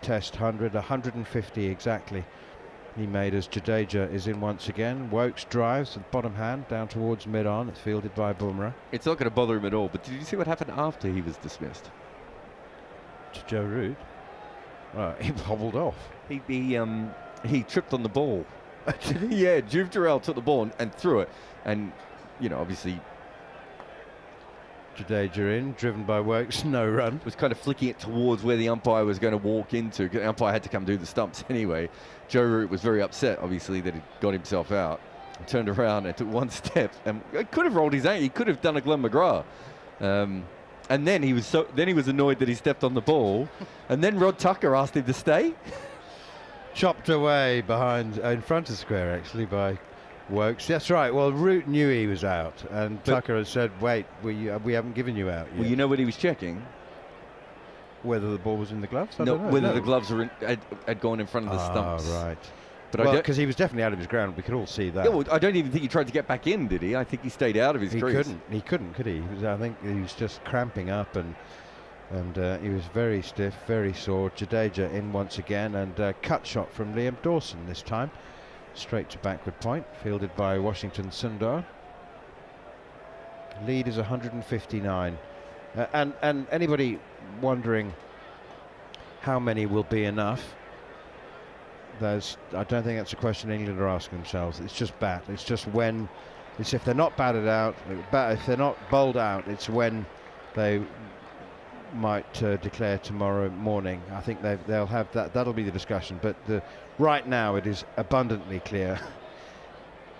Test 150 exactly. He made as Jadeja is in once again. Wokes drives with bottom hand down towards mid-on. It's fielded by Bumrah. It's not going to bother him at all. But did you see what happened after he was dismissed? To Joe Root? Well, he hobbled off. He tripped on the ball. Yeah, Juve Durrell took the ball and threw it, and obviously Jadeja in, driven by Wokes, no run. Was kind of flicking it towards where the umpire was going to walk into. The umpire had to come do the stumps anyway. Joe Root was very upset, obviously, that he got himself out. He turned around and took one step, and he could have rolled his ankle. He could have done a Glenn McGrath. And then he was annoyed that he stepped on the ball. And then Rod Tucker asked him to stay. Chopped away in front of square, actually, by Wokes. That's right. Well, Root knew he was out, and Tucker had said, wait, we haven't given you out yet. Well, you know what he was checking? Whether the ball was in the gloves? Whether the gloves had gone in front of the stumps. Right. But because he was definitely out of his ground. We could all see that. Yeah, well, I don't even think he tried to get back in, did he? I think he stayed out of his crease. He couldn't, could he? I think he was just cramping up, and he was very stiff, very sore. Jadeja in once again, and cut shot from Liam Dawson this time. Straight to backward point, fielded by Washington Sundar. Lead is 159. And anybody wondering how many will be enough, I don't think that's a question England are asking themselves. It's just bat. It's just when. It's if they're not batted out, if they're not bowled out, it's when they might declare tomorrow morning. I think they'll have that. That'll be the discussion. But right now it is abundantly clear,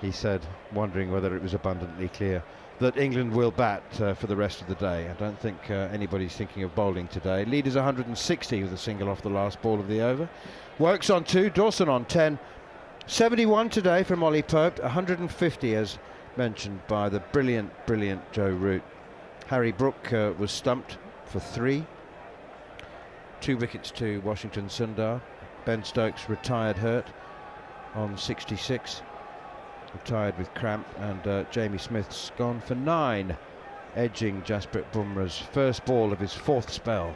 he said, wondering whether it was abundantly clear, that England will bat for the rest of the day. I don't think anybody's thinking of bowling today. Lead is 160 with a single off the last ball of the over. Wokes on 2, Dawson on 10. 71 today from Ollie Pope, 150 as mentioned by the brilliant Joe Root. Harry Brook was stumped for 3. 2 wickets to Washington Sundar. Ben Stokes retired hurt on 66. Retired with cramp, and Jamie Smith's gone for 9, edging Jasprit Bumrah's first ball of his 4th spell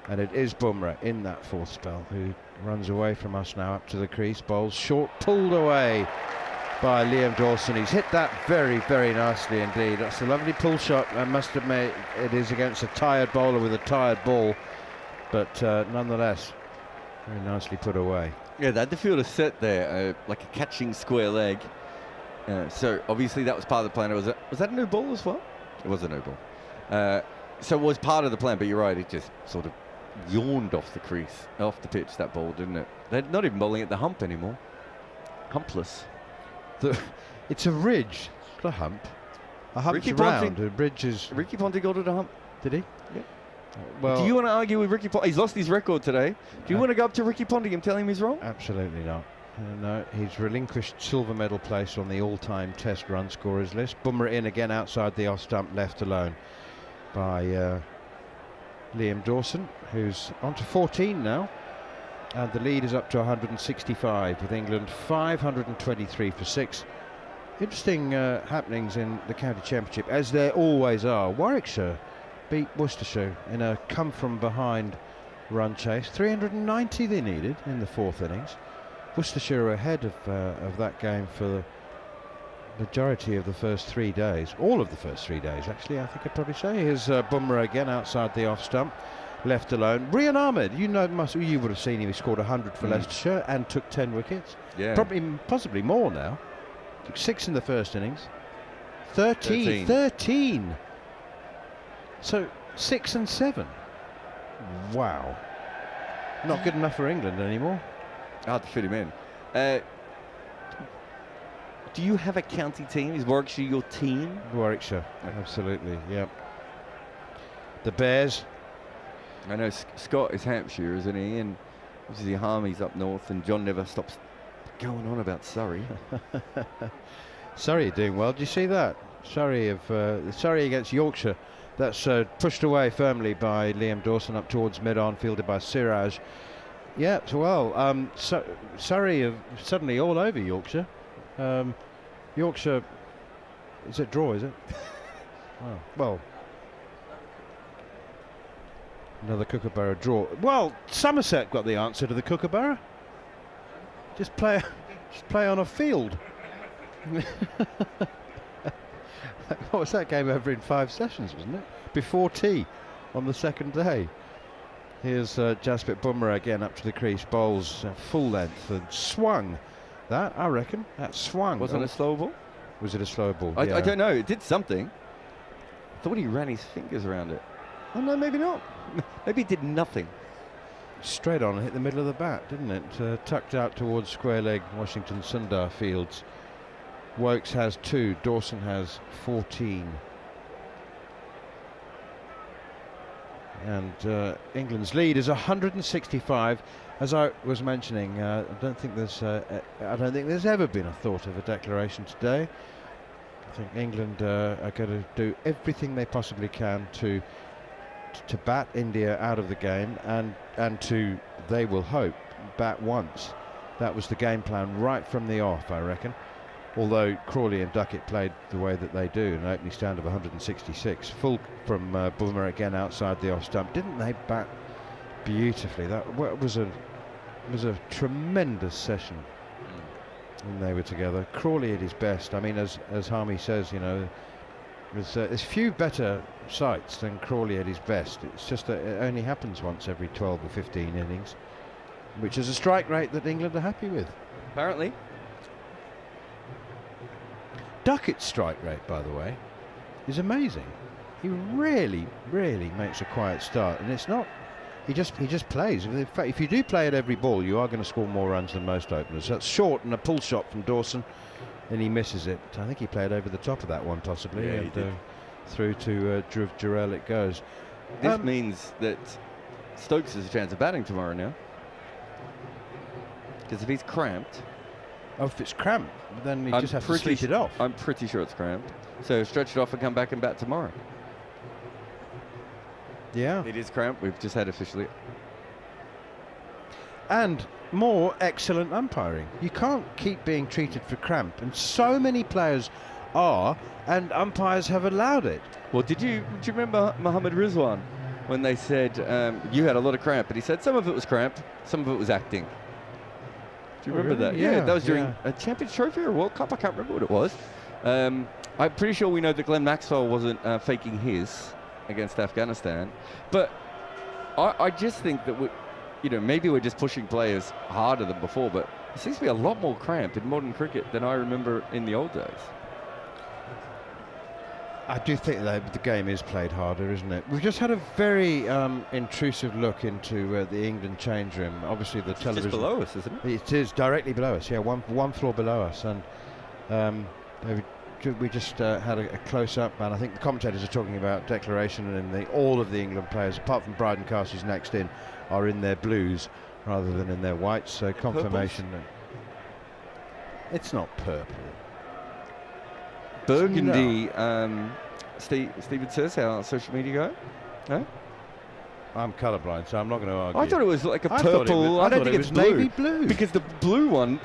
And it is Bumrah in that fourth spell who runs away from us now up to the crease. Bowls short, pulled away by Liam Dawson. He's hit that very, very nicely indeed. That's a lovely pull shot. I must admit it is against a tired bowler with a tired ball, but nonetheless, very nicely put away. Yeah, they had the fielder set there, like a catching square leg. So obviously that was part of the plan. Was that a new ball as well? It was a new ball. So it was part of the plan, but you're right, it just sort of yawned off the crease, off the pitch, that ball, didn't it? They're not even bowling at the hump anymore. Humpless. It's a ridge, not a hump. A hump's Ricky round. Ponting- A bridge is... Ricky Ponting got it a hump. Did he? Yeah. Well, Do you want to argue with Ricky Ponting? He's lost his record today. Do you want to go up to Ricky Ponting and tell him he's wrong? absolutely not. No, he's relinquished silver medal place on the all-time Test run scorers list. Bumrah in again outside the off stump, left alone by Liam Dawson, who's on to 14 now, and the lead is up to 165 with England 523 for 6. Interesting happenings in the county championship, as there always are. Warwickshire beat Worcestershire in a come from behind run chase. 390 they needed in the fourth innings. Worcestershire are ahead of that game for the majority of the first 3 days, all of the first 3 days actually, I think I'd probably say. Here's Bumrah again outside the off stump, left alone. Rian Ahmed, you would have seen him, he scored 100 for Leicestershire and took 10 wickets. Yeah. Possibly more now. Took 6 in the first innings. 13. So 6 and 7. Wow. Not good enough for England anymore. Hard to fit him in. Do you have a county team? Is Warwickshire your team? Warwickshire, absolutely, yeah. The Bears. I know Scott is Hampshire, isn't he? And obviously Harmy's up north, and John never stops going on about Surrey. Surrey are doing well. Do you see that? Surrey against Yorkshire. That's pushed away firmly by Liam Dawson up towards mid-on, fielded by Siraj. Yeah, well, Surrey are suddenly all over Yorkshire. Yorkshire, is it draw, is it? Oh, well, another Kookaburra draw. Well, Somerset got the answer to the Kookaburra. Just play on a field. What was that game over in 5 sessions, wasn't it? Before tea on the second day. Here's Jasprit Bumrah again up to the crease, bowls full length and swung. That, I reckon, that swung. Wasn't it a slow ball? Was it a slow ball? I Yeah. don't know. It did something. I thought he ran his fingers around it. Oh no, maybe not. Maybe it did nothing. Straight on and hit the middle of the bat, didn't it? Tucked out towards square leg Washington Sundar Fields. Wokes has 2, Dawson has 14. And England's lead is 165. As I was mentioning, I don't think there's ever been a thought of a declaration today. I think England are going to do everything they possibly can to bat India out of the game, and to, they will hope, bat once. That was the game plan right from the off, I reckon. Although Crawley and Duckett played the way that they do, an opening stand of 166. Full from Bumrah again outside the off stump. Didn't they bat beautifully? That was a tremendous session when they were together. Crawley at his best. I mean, as Harmy says, you know, there's few better sights than Crawley at his best. It's just that it only happens once every 12 or 15 innings, which is a strike rate that England are happy with. Apparently. Duckett's strike rate, by the way, is amazing. He really, really makes a quiet start, and it's not. He just plays. In fact, if you do play at every ball, you are going to score more runs than most openers. That's short and a pull shot from Dawson, and he misses it. I think he played over the top of that one, possibly, yeah, and through to Dhruv Jurel it goes. This means that Stokes has a chance of batting tomorrow now, because if he's cramped. Oh, if it's cramped, then he just has to sleep it off. I'm pretty sure it's cramped. So stretch it off and come back and bat tomorrow. Yeah. It is cramped. We've just had officially. And more excellent umpiring. You can't keep being treated for cramp, and so many players are, and umpires have allowed it. Well, do you remember Mohammad Rizwan when they said you had a lot of cramp, but he said some of it was cramp, some of it was acting. Do you remember really? that? Yeah, that was during yeah. a Champions Trophy or a World Cup. I can't remember what it was. I'm pretty sure we know that Glenn Maxwell wasn't faking his against Afghanistan, but I just think that maybe we're just pushing players harder than before, but there seems to be a lot more cramp in modern cricket than I remember in the old days. I do think that the game is played harder, isn't it? We've just had a very intrusive look into the England change room. Obviously, the television. Just below us, isn't it? It is directly below us. Yeah, one floor below us, and we just had a close-up, and I think the commentators are talking about declaration, and all of the England players, apart from Bryden Cast, who's next in, are in their blues rather than in their whites. So confirmation. It's not purple. Burgundy. Stephen says, how social media go? No? I'm colourblind, so I'm not going to argue. I thought it was like a I thought purple. I don't think it's blue. navy blue. Because the blue one,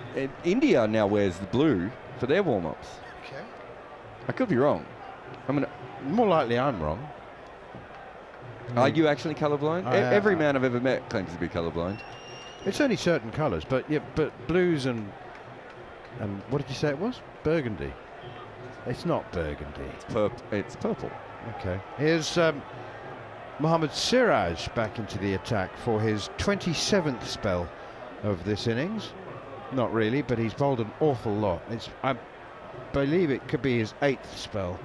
India now wears the blue for their warm-ups. Okay. I could be wrong. More likely I'm wrong. Are you actually colourblind? Every I- man I've ever met claims to be colourblind. It's only certain colours, but blues and what did you say it was? Burgundy. It's not burgundy. It's purple. Okay. Here's Mohammad Siraj back into the attack for his 27th spell of this innings. Not really, but he's bowled an awful lot. I believe it could be his 8th spell.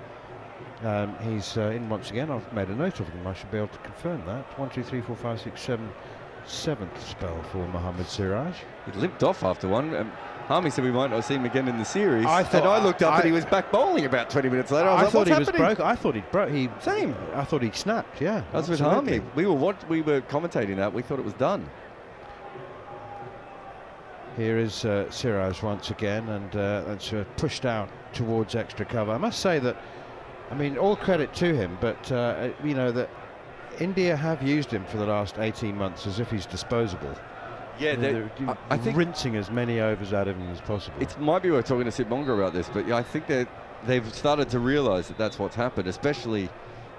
He's in once again. I've made a note of him. I should be able to confirm that. 1, 2, 3, 4, 5, 6, 7. 7th spell for Mohammad Siraj. He limped off after one. Harmy said we might not see him again in the series. I looked up and he was back bowling about 20 minutes later. I was thought like, he was happening? broke. I thought he'd broke. Same. I thought he'd snapped. Yeah. That's with absolutely. Harmy. We were commentating that. We thought it was done. Here is Siraj once again, and that's pushed out towards extra cover. I must say that, I mean, all credit to him, but that India have used him for the last 18 months as if he's disposable. Yeah, I think rinsing as many overs out of him as possible. It might be worth talking to Sid Monga about this, but yeah, I think that they've started to realise that that's what's happened, especially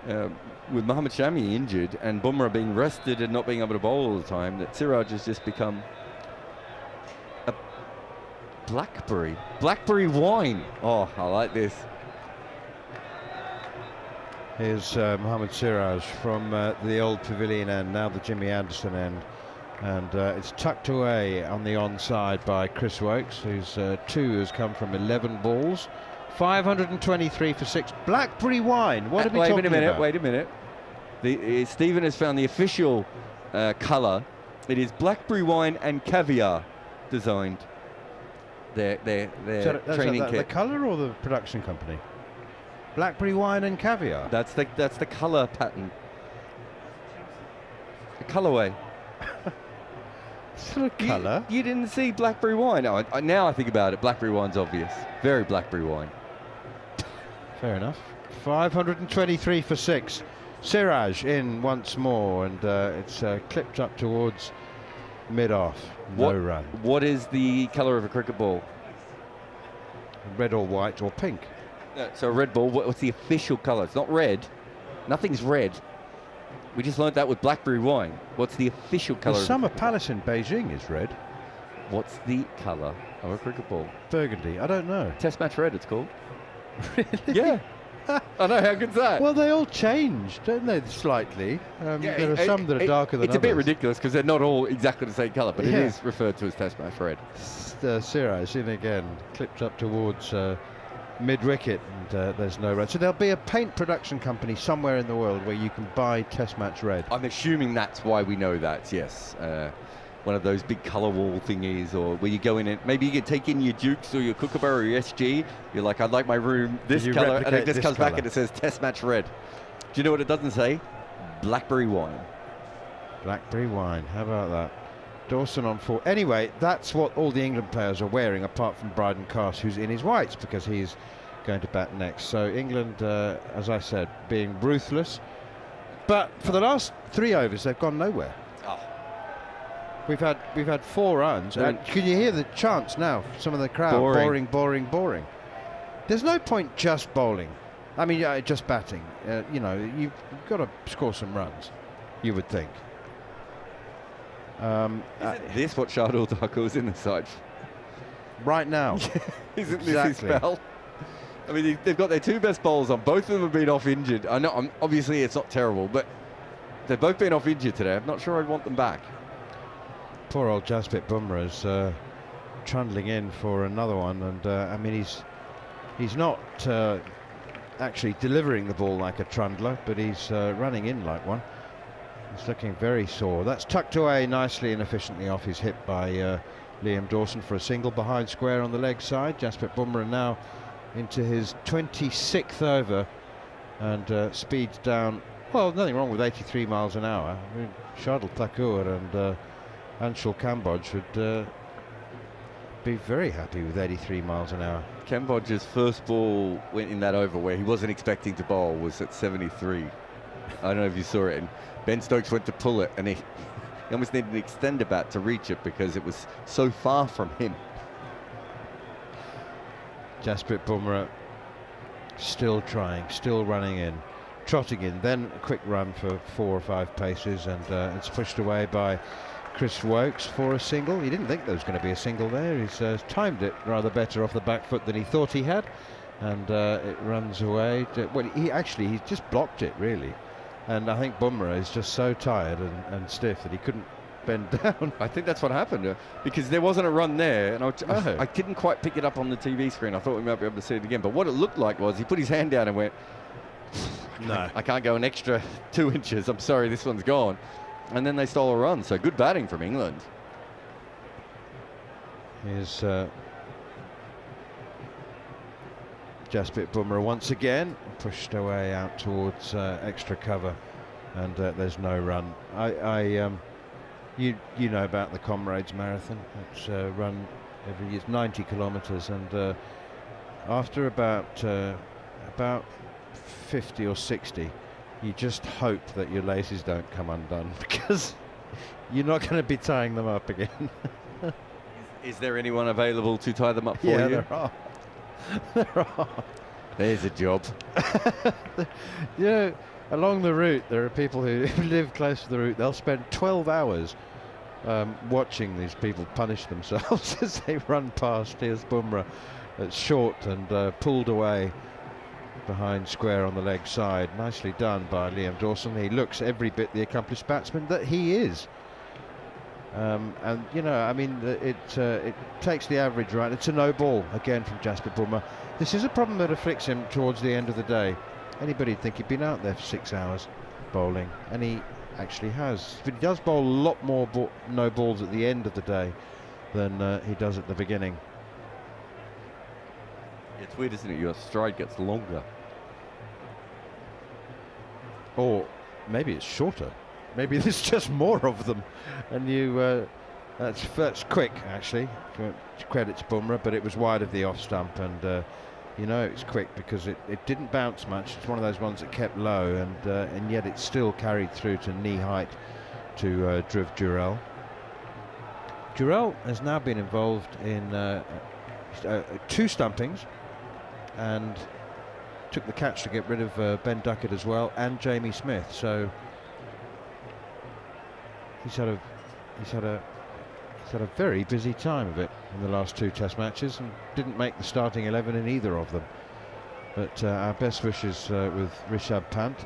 with Mohammad Shami injured and Bumrah being rested and not being able to bowl all the time, that Siraj has just become a blackberry wine. Oh, I like this. Here's Mohammad Siraj from the old pavilion end, now the Jimmy Anderson end. And it's tucked away on the onside by Chris Wokes, whose 2 has come from 11 balls. 523 for 6. Blackberry wine. What are we talking about? Wait a minute. Stephen has found the official colour. It is blackberry wine and caviar designed. Their training kit. The colour or the production company? Blackberry wine and caviar. That's the colour pattern. The colourway. Sort of colour. You didn't see blackberry wine. No, now I think about it, blackberry wine's obvious. Very blackberry wine. Fair enough. 523 for 6. Siraj in once more, and it's clipped up towards mid-off. No run. What is the colour of a cricket ball? Red or white or pink. No, so a red ball, what's the official colour? It's not red. Nothing's red. We just learned that with blackberry wine. What's the official colour? The Summer Palace in Beijing is red. What's the colour of a cricket ball? Burgundy. I don't know. Test match red, it's called. Really? Yeah. I know, how good's that? Well, they all change, don't they, slightly? There are some that are darker than others. It's a bit ridiculous because they're not all exactly the same colour, but it Yeah. is referred to as test match red. Siraj in again, clipped up towards mid-wicket, and there's no run. So there'll be a paint production company somewhere in the world where you can buy Test Match Red. I'm assuming that's why we know that, yes. One of those big colour wall thingies, or where you go in and maybe you can take in your Dukes or your Kookaburra or your SG. You're like, I'd like my room this You colour, and it replicate just this comes back colour. and it says Test Match Red. Do you know what it doesn't say? Blackberry wine. Blackberry wine, how about that? Dawson on 4. Anyway, that's what all the England players are wearing, apart from Bryden Cast, who's in his whites, because he's going to bat next. So England, as I said, being ruthless. But for the last 3 overs, they've gone nowhere. Oh. We've had 4 runs. And can you hear the chants now? Some of the crowd boring. There's no point just bowling. I mean, just batting. You've got to score some runs. you would think. Isn't this what Shardul Thakur was in the side for? Right now. Isn't this his spell? I mean, they've got their two best bowlers on. Both of them have been off injured. I know, obviously it's not terrible, but they've both been off injured today. I'm not sure I'd want them back. Poor old Jasprit Bumrah is trundling in for another one, and I mean he's not actually delivering the ball like a trundler, but he's running in like one. He's looking very sore. That's tucked away nicely and efficiently off his hip by Liam Dawson for a single behind square on the leg side. Jasprit Bumrah now into his 26th over, and speeds down. Well, nothing wrong with 83 miles an hour. I mean, Shardul Thakur and Anshul Kamboj would be very happy with 83 miles an hour. Kamboj's first ball went in that over where he wasn't expecting to bowl was at 73. I don't know if you saw it. And Ben Stokes went to pull it, and he almost needed an extender bat to reach it because it was so far from him. Jasprit Bumrah still trying, still running in, trotting in, then a quick run for 4 or 5 paces, and it's pushed away by Chris Wokes for a single. He didn't think there was going to be a single there. He's timed it rather better off the back foot than he thought he had, and it runs away. Well, he's just blocked it really, and I think Bumrah is just so tired and stiff that he couldn't bend down. I think that's what happened because there wasn't a run there, and I didn't quite pick it up on the TV screen. I thought we might be able to see it again, but what it looked like was he put his hand down and went, no, I can't go an extra 2 inches. I'm sorry, this one's gone. And then they stole a run, so good batting from England. Here's Jasprit Bumrah once again, pushed away out towards extra cover, and there's no run. You know about the Comrades Marathon. It's run every year, 90 kilometres, and after about 50 or 60, you just hope that your laces don't come undone, because you're not going to be tying them up again. Is there anyone available to tie them up for you? Yeah, there are. There are. There's a job. You know, along the route, there are people who live close to the route. They'll spend 12 hours watching these people punish themselves as they run past. Here's Bumrah. It's short and pulled away behind square on the leg side. Nicely done by Liam Dawson. He looks every bit the accomplished batsman that he is. And you know, I mean, it takes the average right. It's a no ball again from Jasprit Bumrah. This is a problem that afflicts him towards the end of the day. Anybody'd think he'd been out there for 6 hours bowling, and he actually has. But he does bowl a lot more no balls at the end of the day than he does at the beginning. It's weird, isn't it? Your stride gets longer. Or maybe it's shorter. Maybe there's just more of them, and you that's quick actually. Credits Bumrah, but it was wide of the off stump, and you know it's quick because it didn't bounce much. It's one of those ones that kept low, and yet it still carried through to knee height to Dhruv Jurel. Jurel has now been involved in 2 stumpings, and took the catch to get rid of Ben Duckett as well, and Jamie Smith. So he's had a very busy time of it in the last 2 Test matches, and didn't make the starting 11 in either of them. But our best wishes with Rishabh Pant.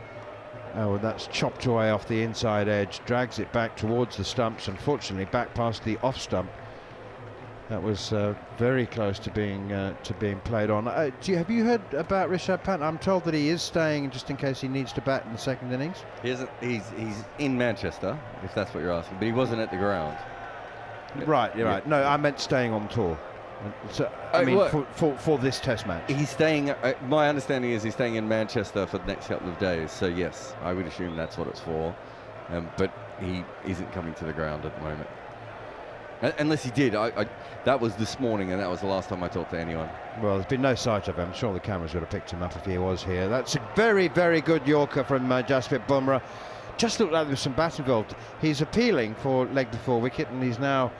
Oh, that's chopped away off the inside edge, drags it back towards the stumps, unfortunately back past the off stump. That was very close to being played on. Have you heard about Rishabh Pant? I'm told that he is staying just in case he needs to bat in the second innings. He's in Manchester, if that's what you're asking, but he wasn't at the ground. Right, you're right. No, I meant staying on tour. So, I mean, for this Test match. He's staying. My understanding is he's staying in Manchester for the next couple of days. So yes, I would assume that's what it's for. But he isn't coming to the ground at the moment. Unless he did. That was this morning, and that was the last time I talked to anyone. Well, there's been no sight of him. I'm sure the cameras would have picked him up if he was here. That's a very, very good Yorker from Jasprit Bumrah. Just looked like there was some bat involved. He's appealing for leg before wicket, and he's now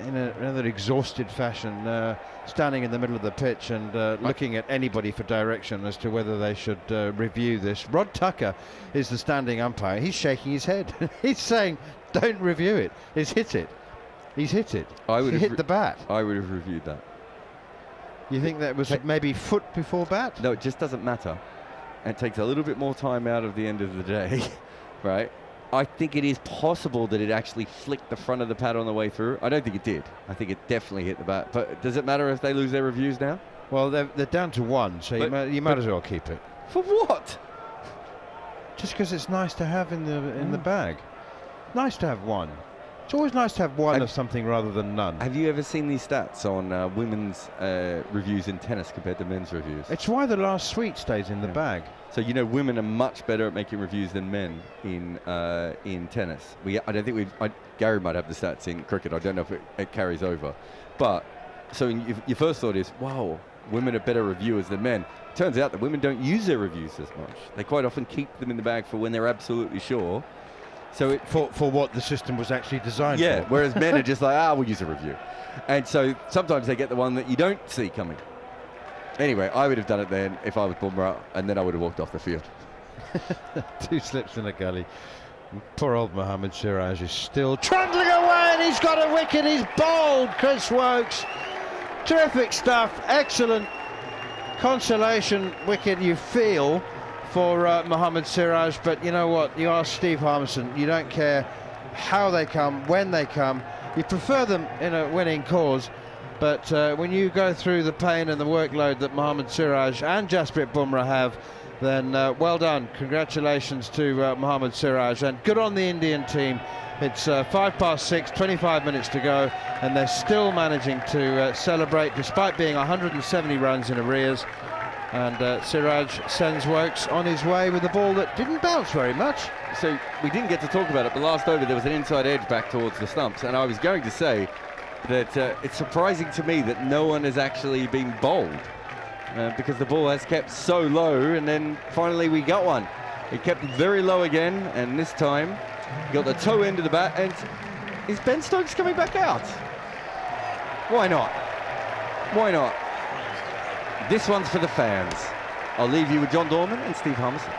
in another exhausted fashion, standing in the middle of the pitch and looking at anybody for direction as to whether they should review this. Rod Tucker is the standing umpire. He's shaking his head. He's saying, don't review it. He's hit it. He's hit it. He hit the bat. I would have reviewed that. You think that was maybe foot before bat? No, it just doesn't matter. It takes a little bit more time out of the end of the day, right? I think it is possible that it actually flicked the front of the pad on the way through. I don't think it did. I think it definitely hit the bat. But does it matter if they lose their reviews now? Well, they're down to 1, so you might as well keep it. For what? Just because it's nice to have in the bag. Nice to have 1. It's always nice to have 1 of something rather than none. Have you ever seen these stats on women's reviews in tennis compared to men's reviews? It's why the last sweet stays in the bag. So women are much better at making reviews than men in tennis. I don't think Gary might have the stats in cricket. I don't know if it carries over. But so your first thought is, wow, women are better reviewers than men. Turns out that women don't use their reviews as much. They quite often keep them in the bag for when they're absolutely sure. So for what the system was actually designed for. Yeah, whereas men are just like, we'll use a review. And so sometimes they get the one that you don't see coming. Anyway, I would have done it then if I was Bumrah, and then I would have walked off the field. 2 slips in a gully. Poor old Mohammad Siraj is still trundling away, and he's got a wicket. He's bowled, Chris Wokes. Terrific stuff. Excellent consolation wicket, you feel, for Mohammad Siraj, but you know what? You ask Steve Harmison, you don't care how they come, when they come. You prefer them in a winning cause, but when you go through the pain and the workload that Mohammad Siraj and Jasprit Bumrah have, then well done. Congratulations to Mohammad Siraj, and good on the Indian team. It's 6:05, 25 minutes to go, and they're still managing to celebrate despite being 170 runs in arrears. And Siraj sends Wokes on his way with a ball that didn't bounce very much. So we didn't get to talk about it, but last over there was an inside edge back towards the stumps, and I was going to say that it's surprising to me that no one has actually been bowled because the ball has kept so low, and then finally we got one. It kept it very low again, and this time he got the toe end of the bat. And is Ben Stokes coming back out? Why not? Why not? This one's for the fans. I'll leave you with Jon Norman and Steve Harmison.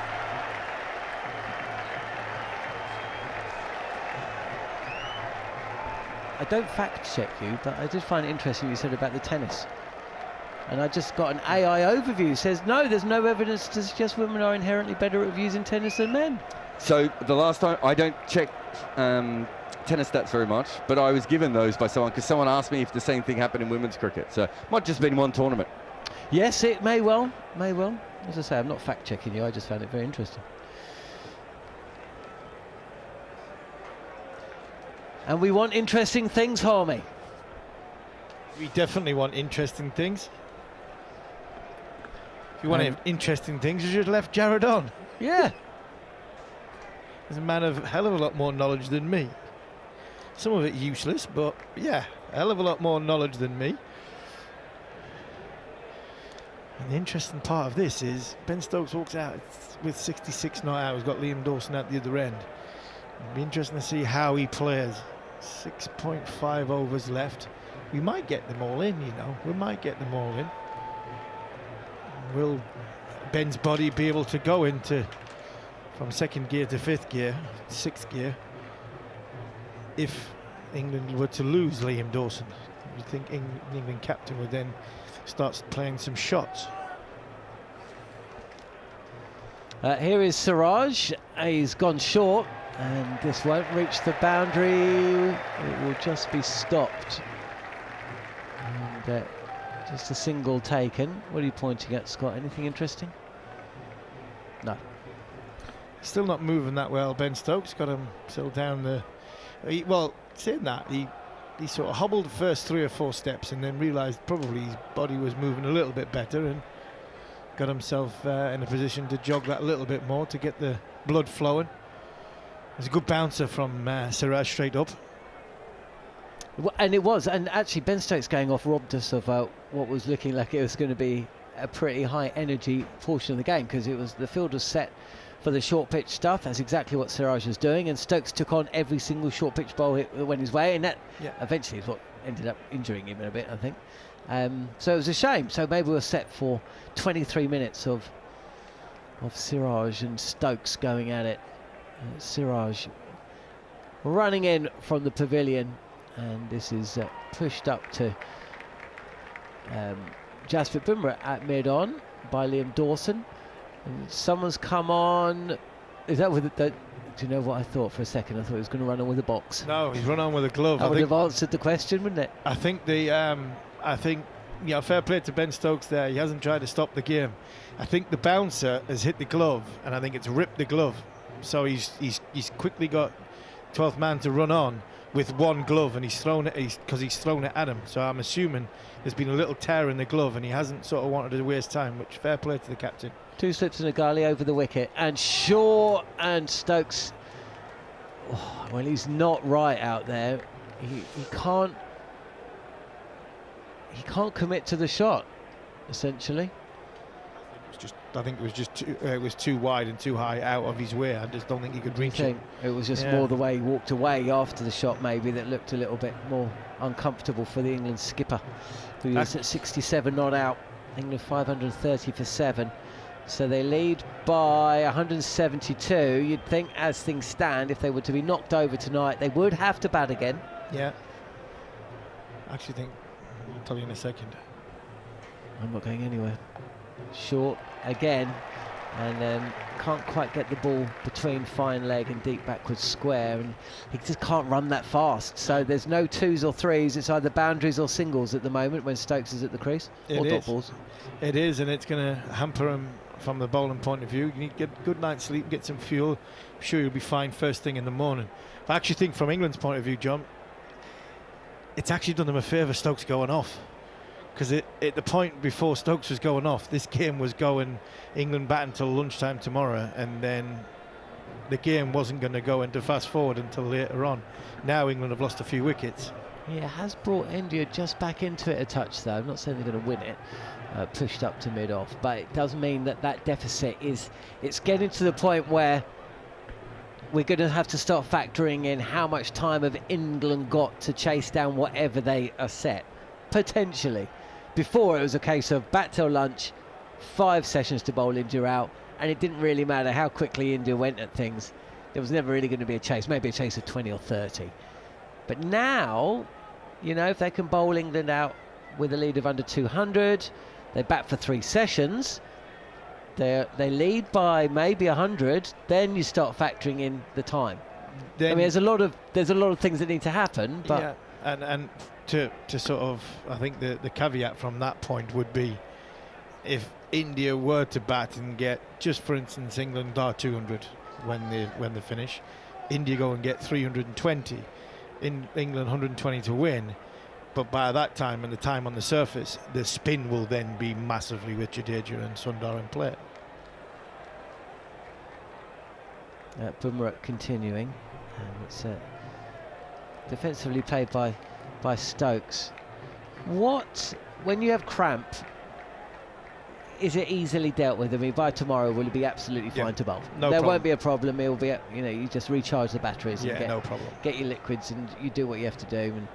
I don't fact check you, but I did find it interesting you said about the tennis. And I just got an AI overview. It says, no, there's no evidence to suggest women are inherently better at reviewing tennis than men. So the last time, I don't check tennis stats very much, but I was given those by someone because someone asked me if the same thing happened in women's cricket. So it might just been one tournament. Yes, it may well, may well. As I say, I'm not fact checking you, I just found it very interesting. And we want interesting things, Harmy. We definitely want interesting things. If you want interesting things, you should have left Jarrod on. Yeah. He's a man of a hell of a lot more knowledge than me. Some of it useless, but yeah, a hell of a lot more knowledge than me. And the interesting part of this is Ben Stokes walks out with 66 not out. He's got Liam Dawson at the other end. It'll be interesting to see how he plays. 6.5 overs left. We might get them all in, you know. We might get them all in. Will Ben's body be able to go into from 2nd gear to 5th gear, 6th gear, if England were to lose Liam Dawson? You think England captain would then start playing some shots? Here is Siraj. He's gone short, and this won't reach the boundary. It will just be stopped. And just a single taken. What are you pointing at, Scott? Anything interesting? No. Still not moving that well, Ben Stokes. Got him still down the... well, saying that, he sort of hobbled the first 3 or 4 steps and then realised probably his body was moving a little bit better and got himself in a position to jog that a little bit more to get the blood flowing. It was a good bouncer from Siraj straight up. And it was, and actually Ben Stokes going off robbed us of what was looking like it was going to be a pretty high energy portion of the game, because it was, the field was set for the short pitch stuff. That's exactly what Siraj was doing, and Stokes took on every single short pitch ball that went his way, and that eventually is what ended up injuring him in a bit, I think. So it was a shame. So maybe we're set for 23 minutes of Siraj and Stokes going at it. Siraj running in from the pavilion, and this is pushed up to Jasprit Bumrah at mid-on by Liam Dawson. And someone's come on. Is that with the... Do you know what I thought for a second? I thought he was going to run on with a box. No, he's run on with a glove. That would have answered the question, wouldn't it? I think fair play to Ben Stokes there. He hasn't tried to stop the game. I think the bouncer has hit the glove, and I think it's ripped the glove. So he's quickly got 12th man to run on with one glove, and he's thrown it because he's thrown it at him. So I'm assuming there's been a little tear in the glove, and he hasn't sort of wanted to waste time. Which fair play to the captain. 2 slips and a gully over the wicket, and Shaw and Stokes. Oh, well, he's not right out there. He can't commit to the shot, essentially. I think it was too wide and too high out of his way. I just don't think he could reach it. It was just more the way he walked away after the shot, maybe, that looked a little bit more uncomfortable for the England skipper, who is at 67 not out. England 530 for 7. So they lead by 172. You'd think, as things stand, if they were to be knocked over tonight, they would have to bat again. Yeah. I actually think, I'll tell you in a second. I'm not going anywhere. Short again, and can't quite get the ball between fine leg and deep backwards square, and he just can't run that fast. So there's no 2s or 3s. It's either boundaries or singles at the moment when Stokes is at the crease, or dot balls. It is, and it's going to hamper him from the bowling point of view. You need to get a good night's sleep, get some fuel. I'm sure you'll be fine first thing in the morning. I actually think from England's point of view, John, it's actually done them a favour, Stokes going off. Because at the point before Stokes was going off, this game was going England bat until lunchtime tomorrow, and then the game wasn't going to go into fast forward until later on. Now England have lost a few wickets. Yeah, has brought India just back into it a touch, though. I'm not saying they're going to win it, pushed up to mid-off, but it does mean that deficit it's getting to the point where we're going to have to start factoring in how much time have England got to chase down whatever they are set, potentially. Before, it was a case of bat till lunch, 5 sessions to bowl India out, and it didn't really matter how quickly India went at things. There was never really going to be a chase, maybe a chase of 20 or 30. But now, you know, if they can bowl England out with a lead of under 200, they bat for 3 sessions, they lead by maybe 100, then you start factoring in the time. I mean, there's a lot of things that need to happen, but yeah, and to sort of, I think the caveat from that point would be, if India were to bat and get, just for instance, England are 200 when they finish, India go and get 320, in England 120 to win, but by that time and the time on the surface, the spin will then be massively with Jadeja and Sundar in play. Bumrah continuing, and it's defensively played by Stokes. When you have cramp, is it easily dealt with? I mean, by tomorrow, will it be absolutely fine to bowl? There won't be a problem. It will be, you just recharge the batteries and no problem. Get your liquids, and you do what you have to do, and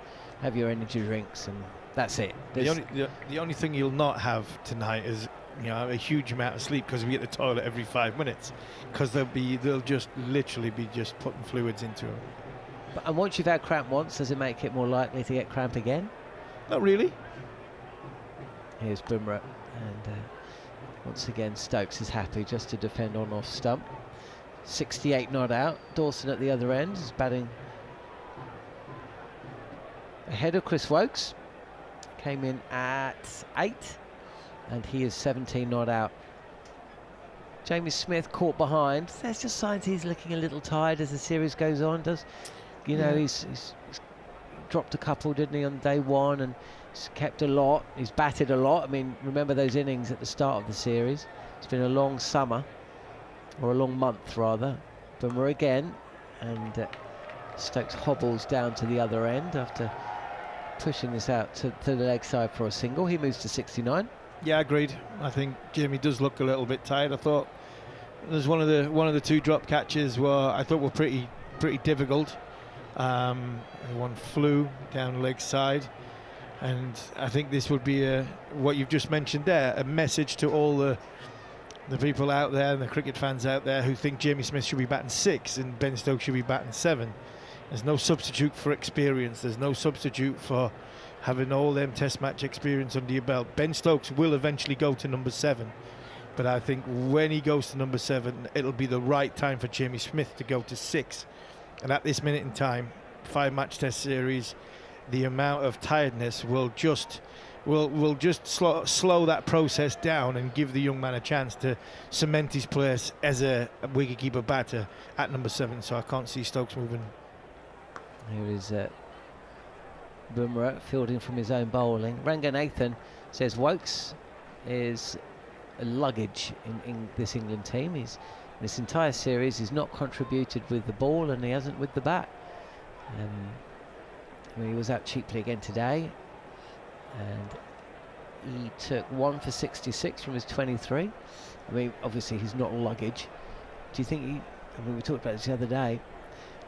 have your energy drinks, and that's it. The only thing you'll not have tonight is, a huge amount of sleep, because we get the toilet every 5 minutes, because they'll just literally be just putting fluids into them. And once you've had cramp once, does it make it more likely to get cramp again? Not really. Here's Bumrah, and once again Stokes is happy just to defend on off stump. 68 not out. Dawson at the other end is batting ahead of Chris Wokes. Came in at 8, and he is 17 not out. Jamie Smith caught behind. There's just signs he's looking a little tired as the series goes on. He's dropped a couple, didn't he, on day 1, and he's kept a lot. He's batted a lot. I mean, remember those innings at the start of the series. It's been a long summer, or a long month rather. Bumrah again, and Stokes hobbles down to the other end after pushing this out to the leg side for a single. He moves to 69. Yeah, agreed. I think Jamie does look a little bit tired. I thought There's one of the two drop catches were I thought were pretty difficult. One flew down leg side, and I think this would be what you've just mentioned there, a message to all the people out there and the cricket fans out there who think Jamie Smith should be batting 6 and Ben Stokes should be batting 7. There's no substitute for experience. There's no substitute for having all them test match experience under your belt. Ben Stokes will eventually go to number 7, but I think when he goes to number 7, it'll be the right time for Jamie Smith to go to 6. And at this minute in time, 5-match test series, the amount of tiredness will just slow that process down and give the young man a chance to cement his place as a wicketkeeper batter at number 7. So I can't see Stokes moving. Here is Bumrah fielding from his own bowling. Ranganathan says Wokes is a luggage in this England team. He's this entire series he's not contributed with the ball, and he hasn't with the bat. I mean, he was out cheaply again today, and he took 1 for 66 from his 23. I mean, obviously he's not luggage. Do you think I mean, we talked about this the other day.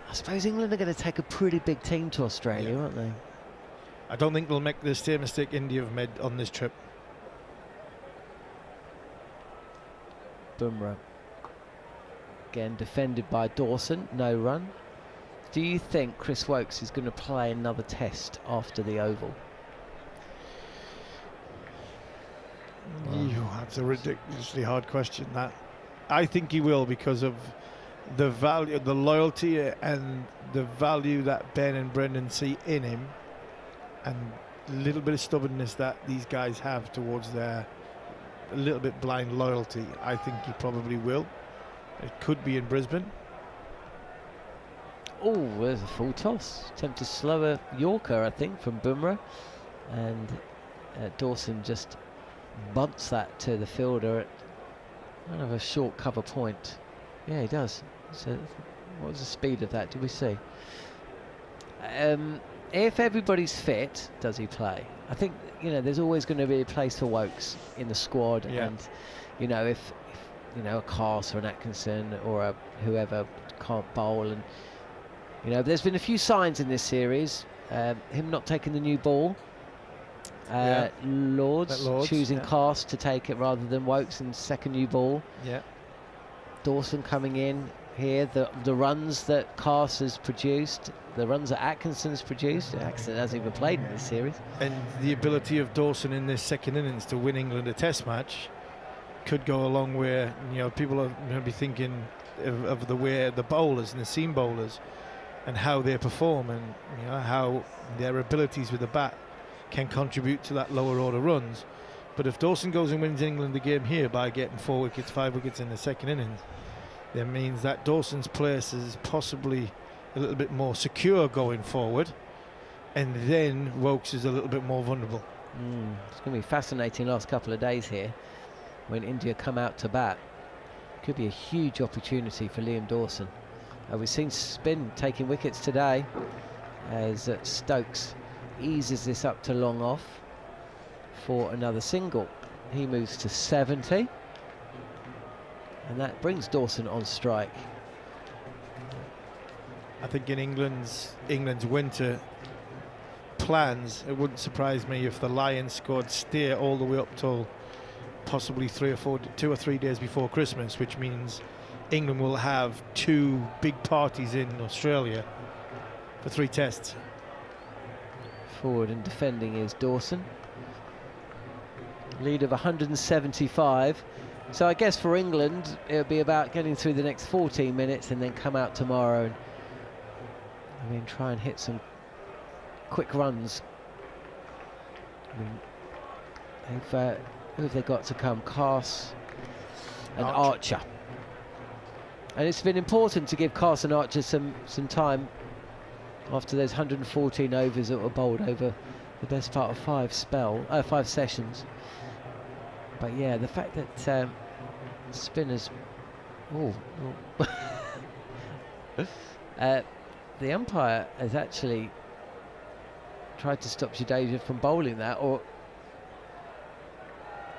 I suppose England are going to take a pretty big team to Australia, aren't they? I don't think they'll make the same mistake India have made on this trip. Bumrah again defended by Dawson, no run. Do you think Chris Wokes is going to play another test after the Oval? That's a ridiculously hard question. That I think he will, because of the value, the loyalty, and the value that Ben and Brendan see in him, and a little bit of stubbornness that these guys have towards their a little bit blind loyalty. I think he probably will. It could be in Brisbane. Oh, there's a full toss. Attempt to slow a Yorker, I think, from Bumrah, and Dawson just bunts that to the fielder at kind of a short cover point. Yeah, he does. So what was the speed of that? Did we see? If everybody's fit, does he play? I think, you know, there's always going to be a place for Wokes in the squad, and you know, if you know, a Carse or an Atkinson or a whoever can't bowl, and you know, there's been a few signs in this series. Him not taking the new ball. Lords choosing Carse to take it rather than Wokes and second new ball. Yeah. Dawson coming in here. The runs that Carse has produced, the runs that Atkinson's produced. Atkinson hasn't even played in this series. And the ability of Dawson in this second innings to win England a test match could go a long way. You know, people are going to be thinking of the way the bowlers and the seam bowlers and how they perform, and you know, how their abilities with the bat can contribute to that lower order runs. But if Dawson goes and wins England the game here by getting 4 wickets, 5 wickets in the second innings, that means that Dawson's place is possibly a little bit more secure going forward, and then Wokes is a little bit more vulnerable. It's going to be fascinating last couple of days here when India come out to bat. Could be a huge opportunity for Liam Dawson. We've seen spin taking wickets today as Stokes eases this up to long off for another single. He moves to 70, and that brings Dawson on strike. I think in England's winter plans, it wouldn't surprise me if the Lions squad stay all the way up till possibly 2 or 3 days before Christmas, which means England will have 2 big parties in Australia for 3 tests. Forward and defending is Dawson. Lead of 175. So I guess for England it'll be about getting through the next 14 minutes and then come out tomorrow and try and hit some quick runs. Who have they got to come? Carse and Archer. And it's been important to give Carse and Archer some time after those 114 overs that were bowled over the best part of 5 sessions. But yeah, the fact that spinners, the umpire has actually tried to stop Jadeja from bowling that, or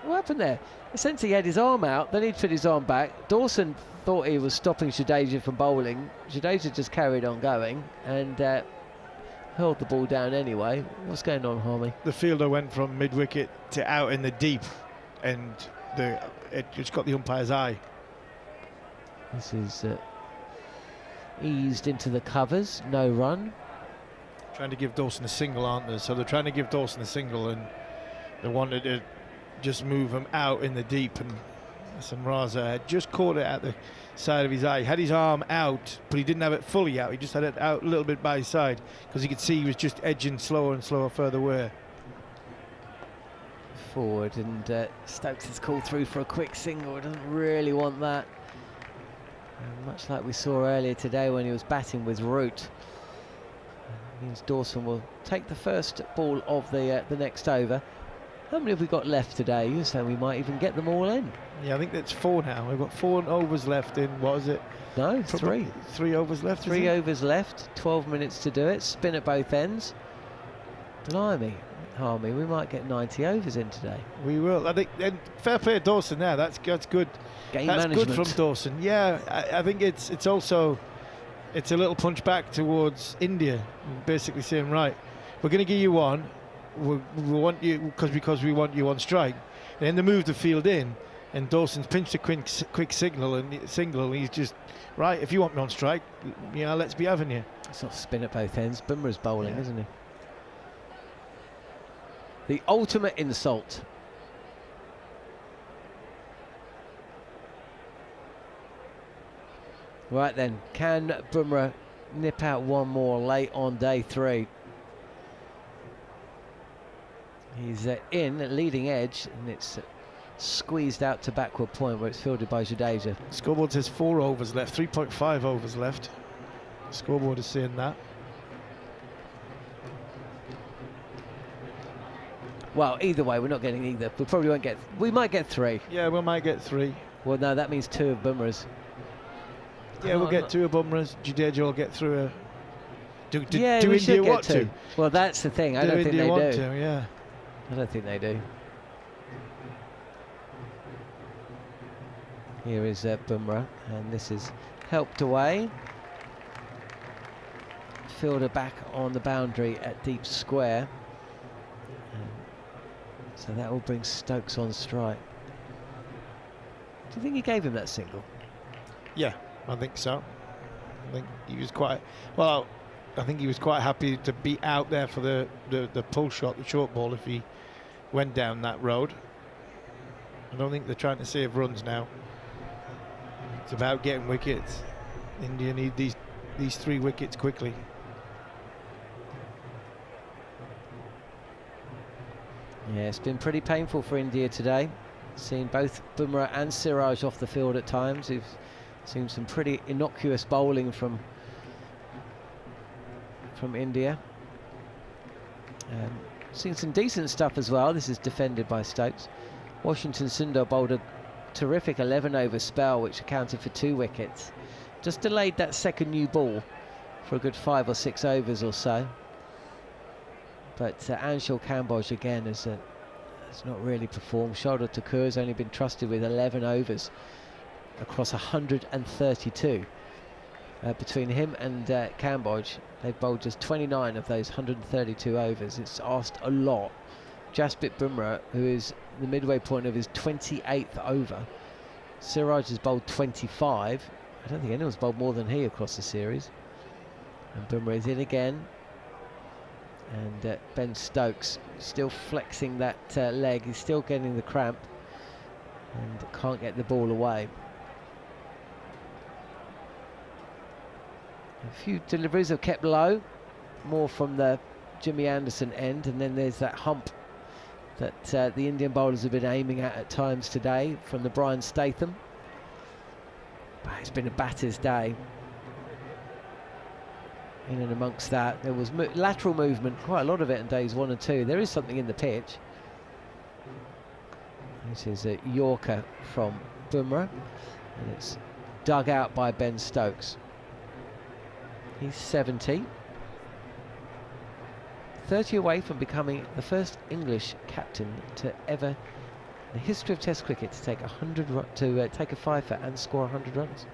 What happened there? Essentially, he had his arm out, then he'd put his arm back. Dawson thought he was stopping Jadeja from bowling. Jadeja just carried on going and held the ball down anyway. What's going on, Harmy? The fielder went from mid-wicket to out in the deep, and it just got the umpire's eye. This is eased into the covers, no run. Trying to give Dawson a single, aren't they? So they're trying to give Dawson a single, and they wanted to just move him out in the deep, and Hassan Raza had just caught it at the side of his eye. He had his arm out, but he didn't have it fully out. He just had it out a little bit by his side, because he could see he was just edging slower and slower further away. Forward, and Stokes is called through for a quick single. Doesn't really want that. And much like we saw earlier today when he was batting with Root. Means Dawson will take the first ball of the next over. How many have we got left today? You're saying we might even get them all in. Yeah, I think that's 4 now. We've got 4 overs left in, what is it? No, 3. 3 overs left. 3 overs left, 12 minutes to do it. Spin at both ends. Blimey, Harmy, we might get 90 overs in today. We will. I think, and fair play to Dawson there. That's good. Game That's management. good from Dawson. Yeah, I think it's also a little punch back towards India, basically saying, right, we're going to give you one. We want you because we want you on strike. And then they move the field in, and Dawson's pinched a quick single, and he's just, right, if you want me on strike, let's be having you. It's not spin at both ends. Bumrah's bowling, isn't he? The ultimate insult. Right then, can Bumrah nip out one more late on day 3? He's in leading edge, and it's squeezed out to backward point where it's fielded by Jadeja. Scoreboard says 4 overs left, 3.5 overs left. Scoreboard is saying that. Well, either way, we're not getting either. We probably won't get. We might get 3. Yeah, we might get 3. Well, no, that means 2 of Bumrah's. Yeah, we'll get 2 of Bumrah's. Jadeja will get through a. Do we India should want get 2. to? Well, that's the thing. I don't think India they want do. to, yeah. I don't think they do. Here is Bumrah, and this is helped away. Fielder back on the boundary at deep square. So that will bring Stokes on strike. Do you think he gave him that single? Yeah, I think so. I think he was quite well. I think he was quite happy to be out there for the pull shot, the short ball, if he went down that road. I don't think they're trying to save runs now. It's about getting wickets. India need these 3 wickets quickly. Yeah, it's been pretty painful for India today. Seen both Bumrah and Siraj off the field at times. We've seen some pretty innocuous bowling from India. Seen some decent stuff as well. This is defended by Stokes. Washington Sundar bowled a terrific 11-over spell, which accounted for 2 wickets. Just delayed that second new ball for a good 5 or 6 overs or so. But Anshul Kamboj again has not really performed. Shardul Thakur has only been trusted with 11 overs across 132. Between him and Kamboj, they've bowled just 29 of those 132 overs. It's asked a lot. Jasprit Bumrah, who is the midway point of his 28th over. Siraj has bowled 25. I don't think anyone's bowled more than he across the series. And Bumrah is in again. And Ben Stokes still flexing that leg. He's still getting the cramp and can't get the ball away. A few deliveries have kept low, more from the Jimmy Anderson end, and then there's that hump that the Indian bowlers have been aiming at times today from the Brian Statham. But it's been a batter's day. In and amongst that, there was lateral movement, quite a lot of it in days 1 and 2. There is something in the pitch. This is a Yorker from Bumrah, and it's dug out by Ben Stokes. He's 70. 30 away from becoming the first English captain to ever the history of Test cricket to take take a fifer and score 100 runs.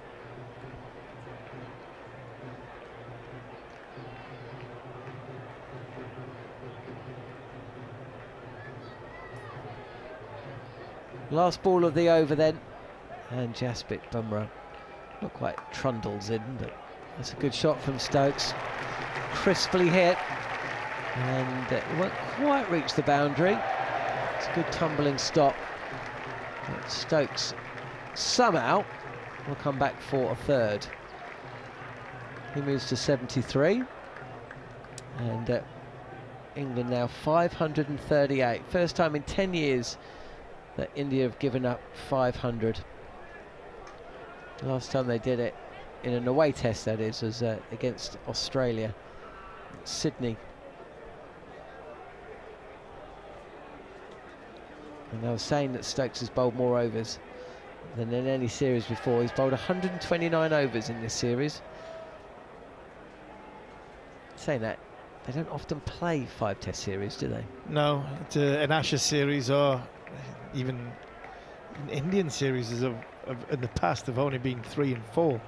Last ball of the over then, and Jasprit Bumrah not quite trundles in, but that's a good shot from Stokes, crisply hit, and it won't quite reach the boundary. It's a good tumbling stop, but Stokes somehow will come back for a third. He moves to 73, and England now 538. First time in 10 years that India have given up 500. Last time they did it in an away test, that is, was against Australia, Sydney. And I was saying that Stokes has bowled more overs than in any series before. He's bowled 129 overs in this series. Saying that, they don't often play 5 test series, do they? No, it's an Ashes series, or even Indian series in the past have only been 3 and 4.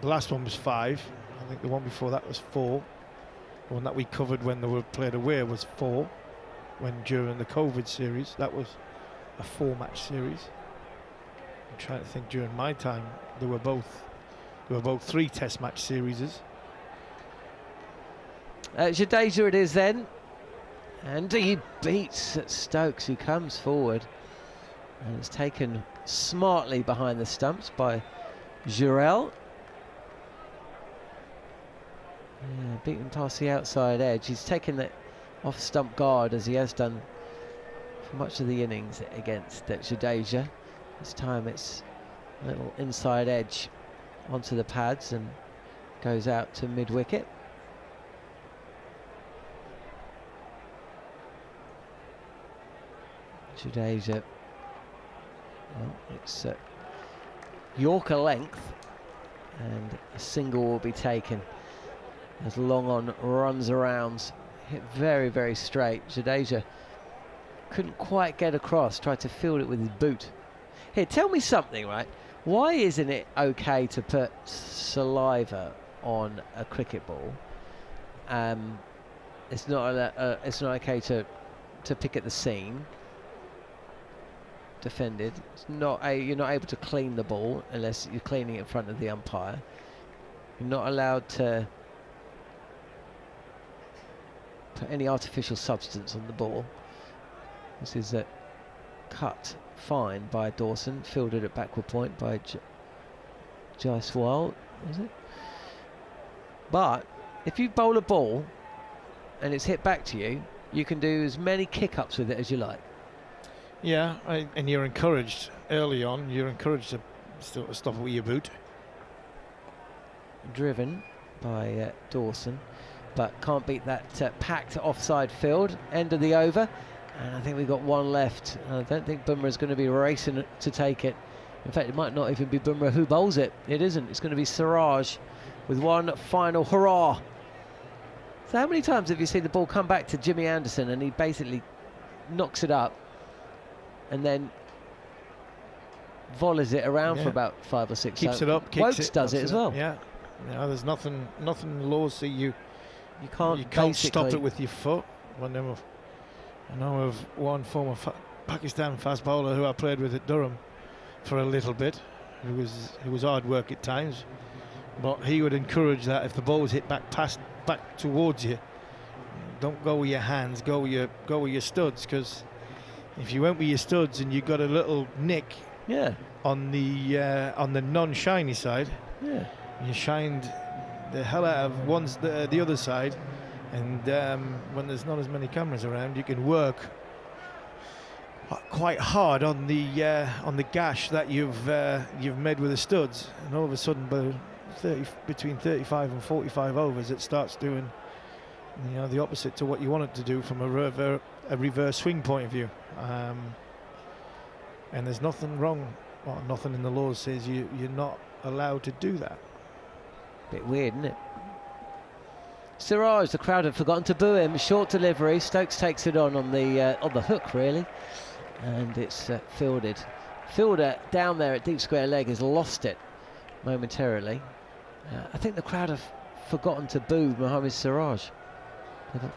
The last one was 5. I think the one before that was 4. The one that we covered when they were played away was 4. When during the COVID series, that was a 4-match series. I'm trying to think. During my time, they were both 3 Test match series. Jadeja it is then, and he beats Stokes, who comes forward and is taken smartly behind the stumps by Jarrod. Yeah, beaten past the outside edge. He's taken the off-stump guard, as he has done for much of the innings against Jadeja. This time it's a little inside edge onto the pads and goes out to mid-wicket. Jadeja, well, it's Yorker length, and a single will be taken as Long On runs around, hit very, very straight. Jadeja couldn't quite get across, tried to field it with his boot. Here, tell me something, right? Why isn't it okay to put saliva on a cricket ball? It's not okay to pick at the seam. Defended. It's not you're not able to clean the ball unless you're cleaning it in front of the umpire. You're not allowed to put any artificial substance on the ball. This is a cut fine by Dawson, fielded at backward point by Jaiswal, is it? But if you bowl a ball and it's hit back to you, you can do as many kick-ups with it as you like. Yeah, and you're encouraged early on. You're encouraged to stop it with your boot. Driven by Dawson, but can't beat that packed offside field. End of the over, and I think we've got one left. I don't think Bumrah's going to be racing to take it. In fact, it might not even be Bumrah who bowls it. It isn't. It's going to be Siraj with one final hurrah. So how many times have you seen the ball come back to Jimmy Anderson and he basically knocks it up and then volleys it around for about 5 or 6? Keeps it up, kicks Wokes it, does it as well. Yeah, there's nothing in the laws that you can't stop it with your foot. I know of one former Pakistan fast bowler who I played with at Durham for a little bit, who was hard work at times, but he would encourage that if the ball was hit back towards you, don't go with your hands, go with your studs, because if you went with your studs and you got a little nick on the non-shiny side, you shined the hell out of the other side, and when there's not as many cameras around, you can work quite hard on the gash that you've made with the studs, and all of a sudden between 35 and 45 overs, it starts doing the opposite to what you want it to do from a reverse swing point of view. And there's nothing wrong, or nothing in the laws says you're not allowed to do that. Bit weird, isn't it? Siraj, the crowd had forgotten to boo him. Short delivery. Stokes takes it on the hook, really, and it's fielded. Fielder down there at deep square leg has lost it momentarily. I think the crowd have forgotten to boo Mohamed Siraj. They've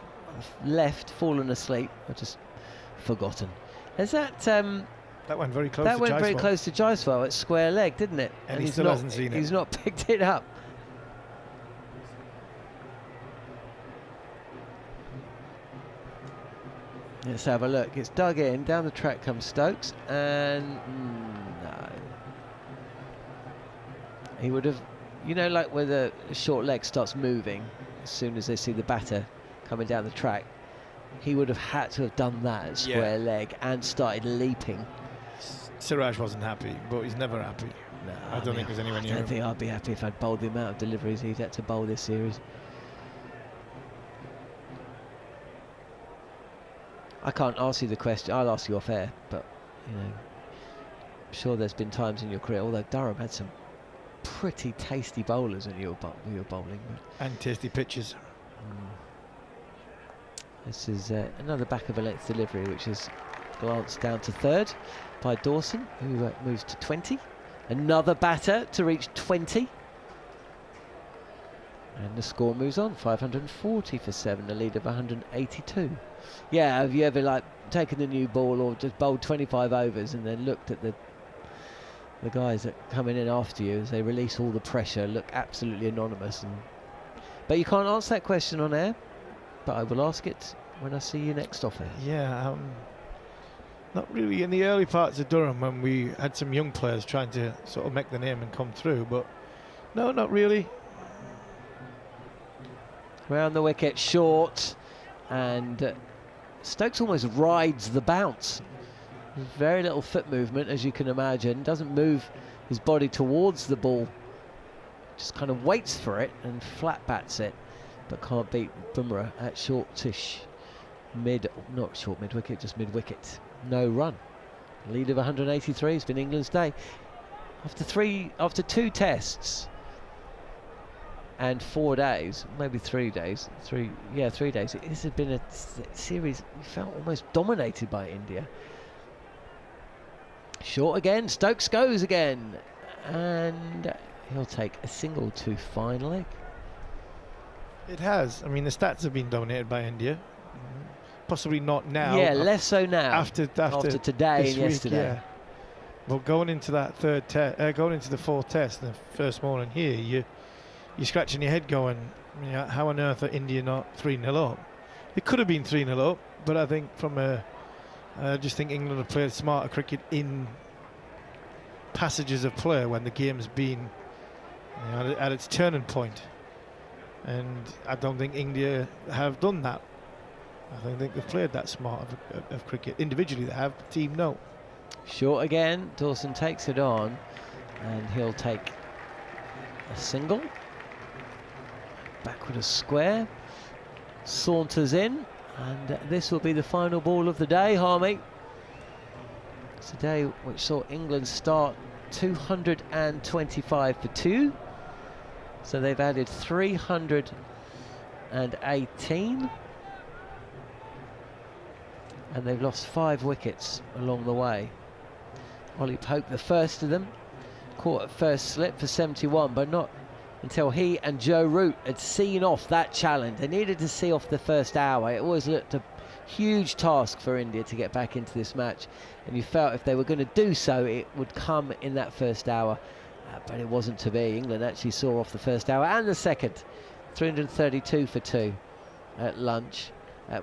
left, fallen asleep, or just forgotten. Is that That went very close that to went very Jaiswal. close to Jaiswal at square leg, didn't it? And he he's still not, hasn't seen it. He's not picked it up. Let's have a look. It's dug in. Down the track comes Stokes, and no. He would have, you know, like where the short leg starts moving as soon as they see the batter coming down the track. He would have had to have done that at square leg and started leaping. Siraj wasn't happy, but he's never happy. No, I don't think there's anyone I near don't him. think I'd be happy if I'd bowled the amount of deliveries he'd had to bowl this series. I can't ask you the question. I'll ask you off air, but you know, I'm sure there's been times in your career, although Durham had some pretty tasty bowlers when you were bowling. But And tasty pitches. this is another back of a length delivery, which is glanced down to third by Dawson, who moves to 20. Another batter to reach 20. And the score moves on, 540 for 7, a lead of 182. Yeah, have you ever like taken the new ball or just bowled 25 overs and then looked at the guys that are coming in after you as they release all the pressure, look absolutely anonymous? But you can't answer that question on air, but I will ask it when I see you next off air. Yeah, not really in the early parts of Durham when we had some young players trying to sort of make the name and come through, but no, not really. Round the wicket, short, and Stokes almost rides the bounce. Very little foot movement, as you can imagine. Doesn't move his body towards the ball. Just kind of waits for it and flat bats it, but can't beat Bumrah at shortish not short mid wicket, just mid wicket. No run. Lead of 183 has been England's day. After 2 tests and 4 days, maybe 3 days, 3 days. This has been a series we felt almost dominated by India. Short again, Stokes goes again, and he'll take a single to fine leg. It has. I mean, the stats have been dominated by India. Possibly not now. Yeah, less so now. After today this and week, yesterday. yeah. But going into that going into the 4th test, the first morning here, you're scratching your head going, you know, how on earth are India not 3-0 up? It could have been 3-0 up, but I think I just think England have played smarter cricket in passages of play when the game's been, you know, at its turning point. And I don't think India have done that. I don't think they've played that smart of cricket. Individually they have, team no. Short again, Dawson takes it on, and he'll take a single. Backward a square, saunters in, and this will be the final ball of the day, Harmy. It's a day which saw England start 225 for 2, so they've added 318, and they've lost 5 wickets along the way. Ollie Pope, the first of them, caught at first slip for 71, but not until he and Joe Root had seen off that challenge. They needed to see off the first hour. It always looked a huge task for India to get back into this match, and you felt if they were going to do so, it would come in that first hour, but it wasn't to be. England actually saw off the first hour and the second. 332 for 2 at lunch.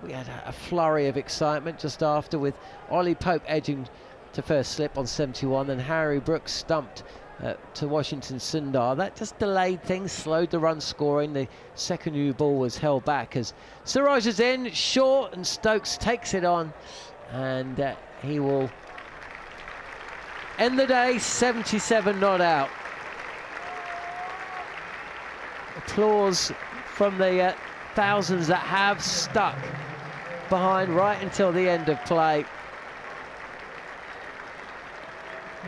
We had a flurry of excitement just after, with Ollie Pope edging to first slip on 71, and Harry Brooks stumped to Washington Sundar. That just delayed things, slowed the run scoring. The second new ball was held back as Siraj is in, short, and Stokes takes it on, and he will end the day 77 not out. Applause from the thousands that have stuck behind right until the end of play.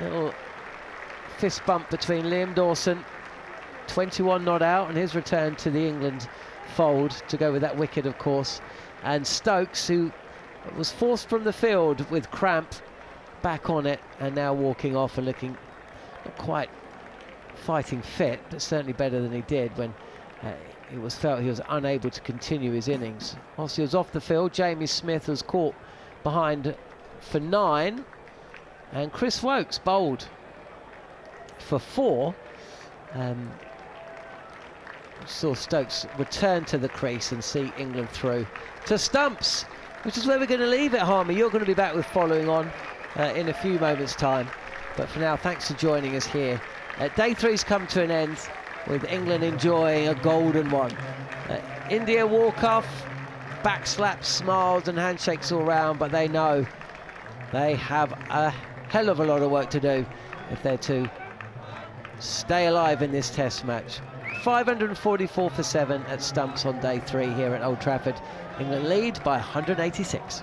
Little fist bump between Liam Dawson, 21 not out, and his return to the England fold to go with that wicket, of course, and Stokes, who was forced from the field with cramp back on it and now walking off and looking not quite fighting fit, but certainly better than he did when it was felt he was unable to continue his innings. Whilst he was off the field, Jamie Smith was caught behind for 9, and Chris Wokes bowled for 4. Saw Stokes return to the crease and see England through to stumps, which is where we're going to leave it. Harmy, you're going to be back with following on in a few moments' time, but for now, thanks for joining us here. Day 3's come to an end with England enjoying a golden one. India walk off, back slaps, smiles and handshakes all round, but they know they have a hell of a lot of work to do if they're to stay alive in this test match. 544 for 7 at stumps on day 3 here at Old Trafford. England lead by 186.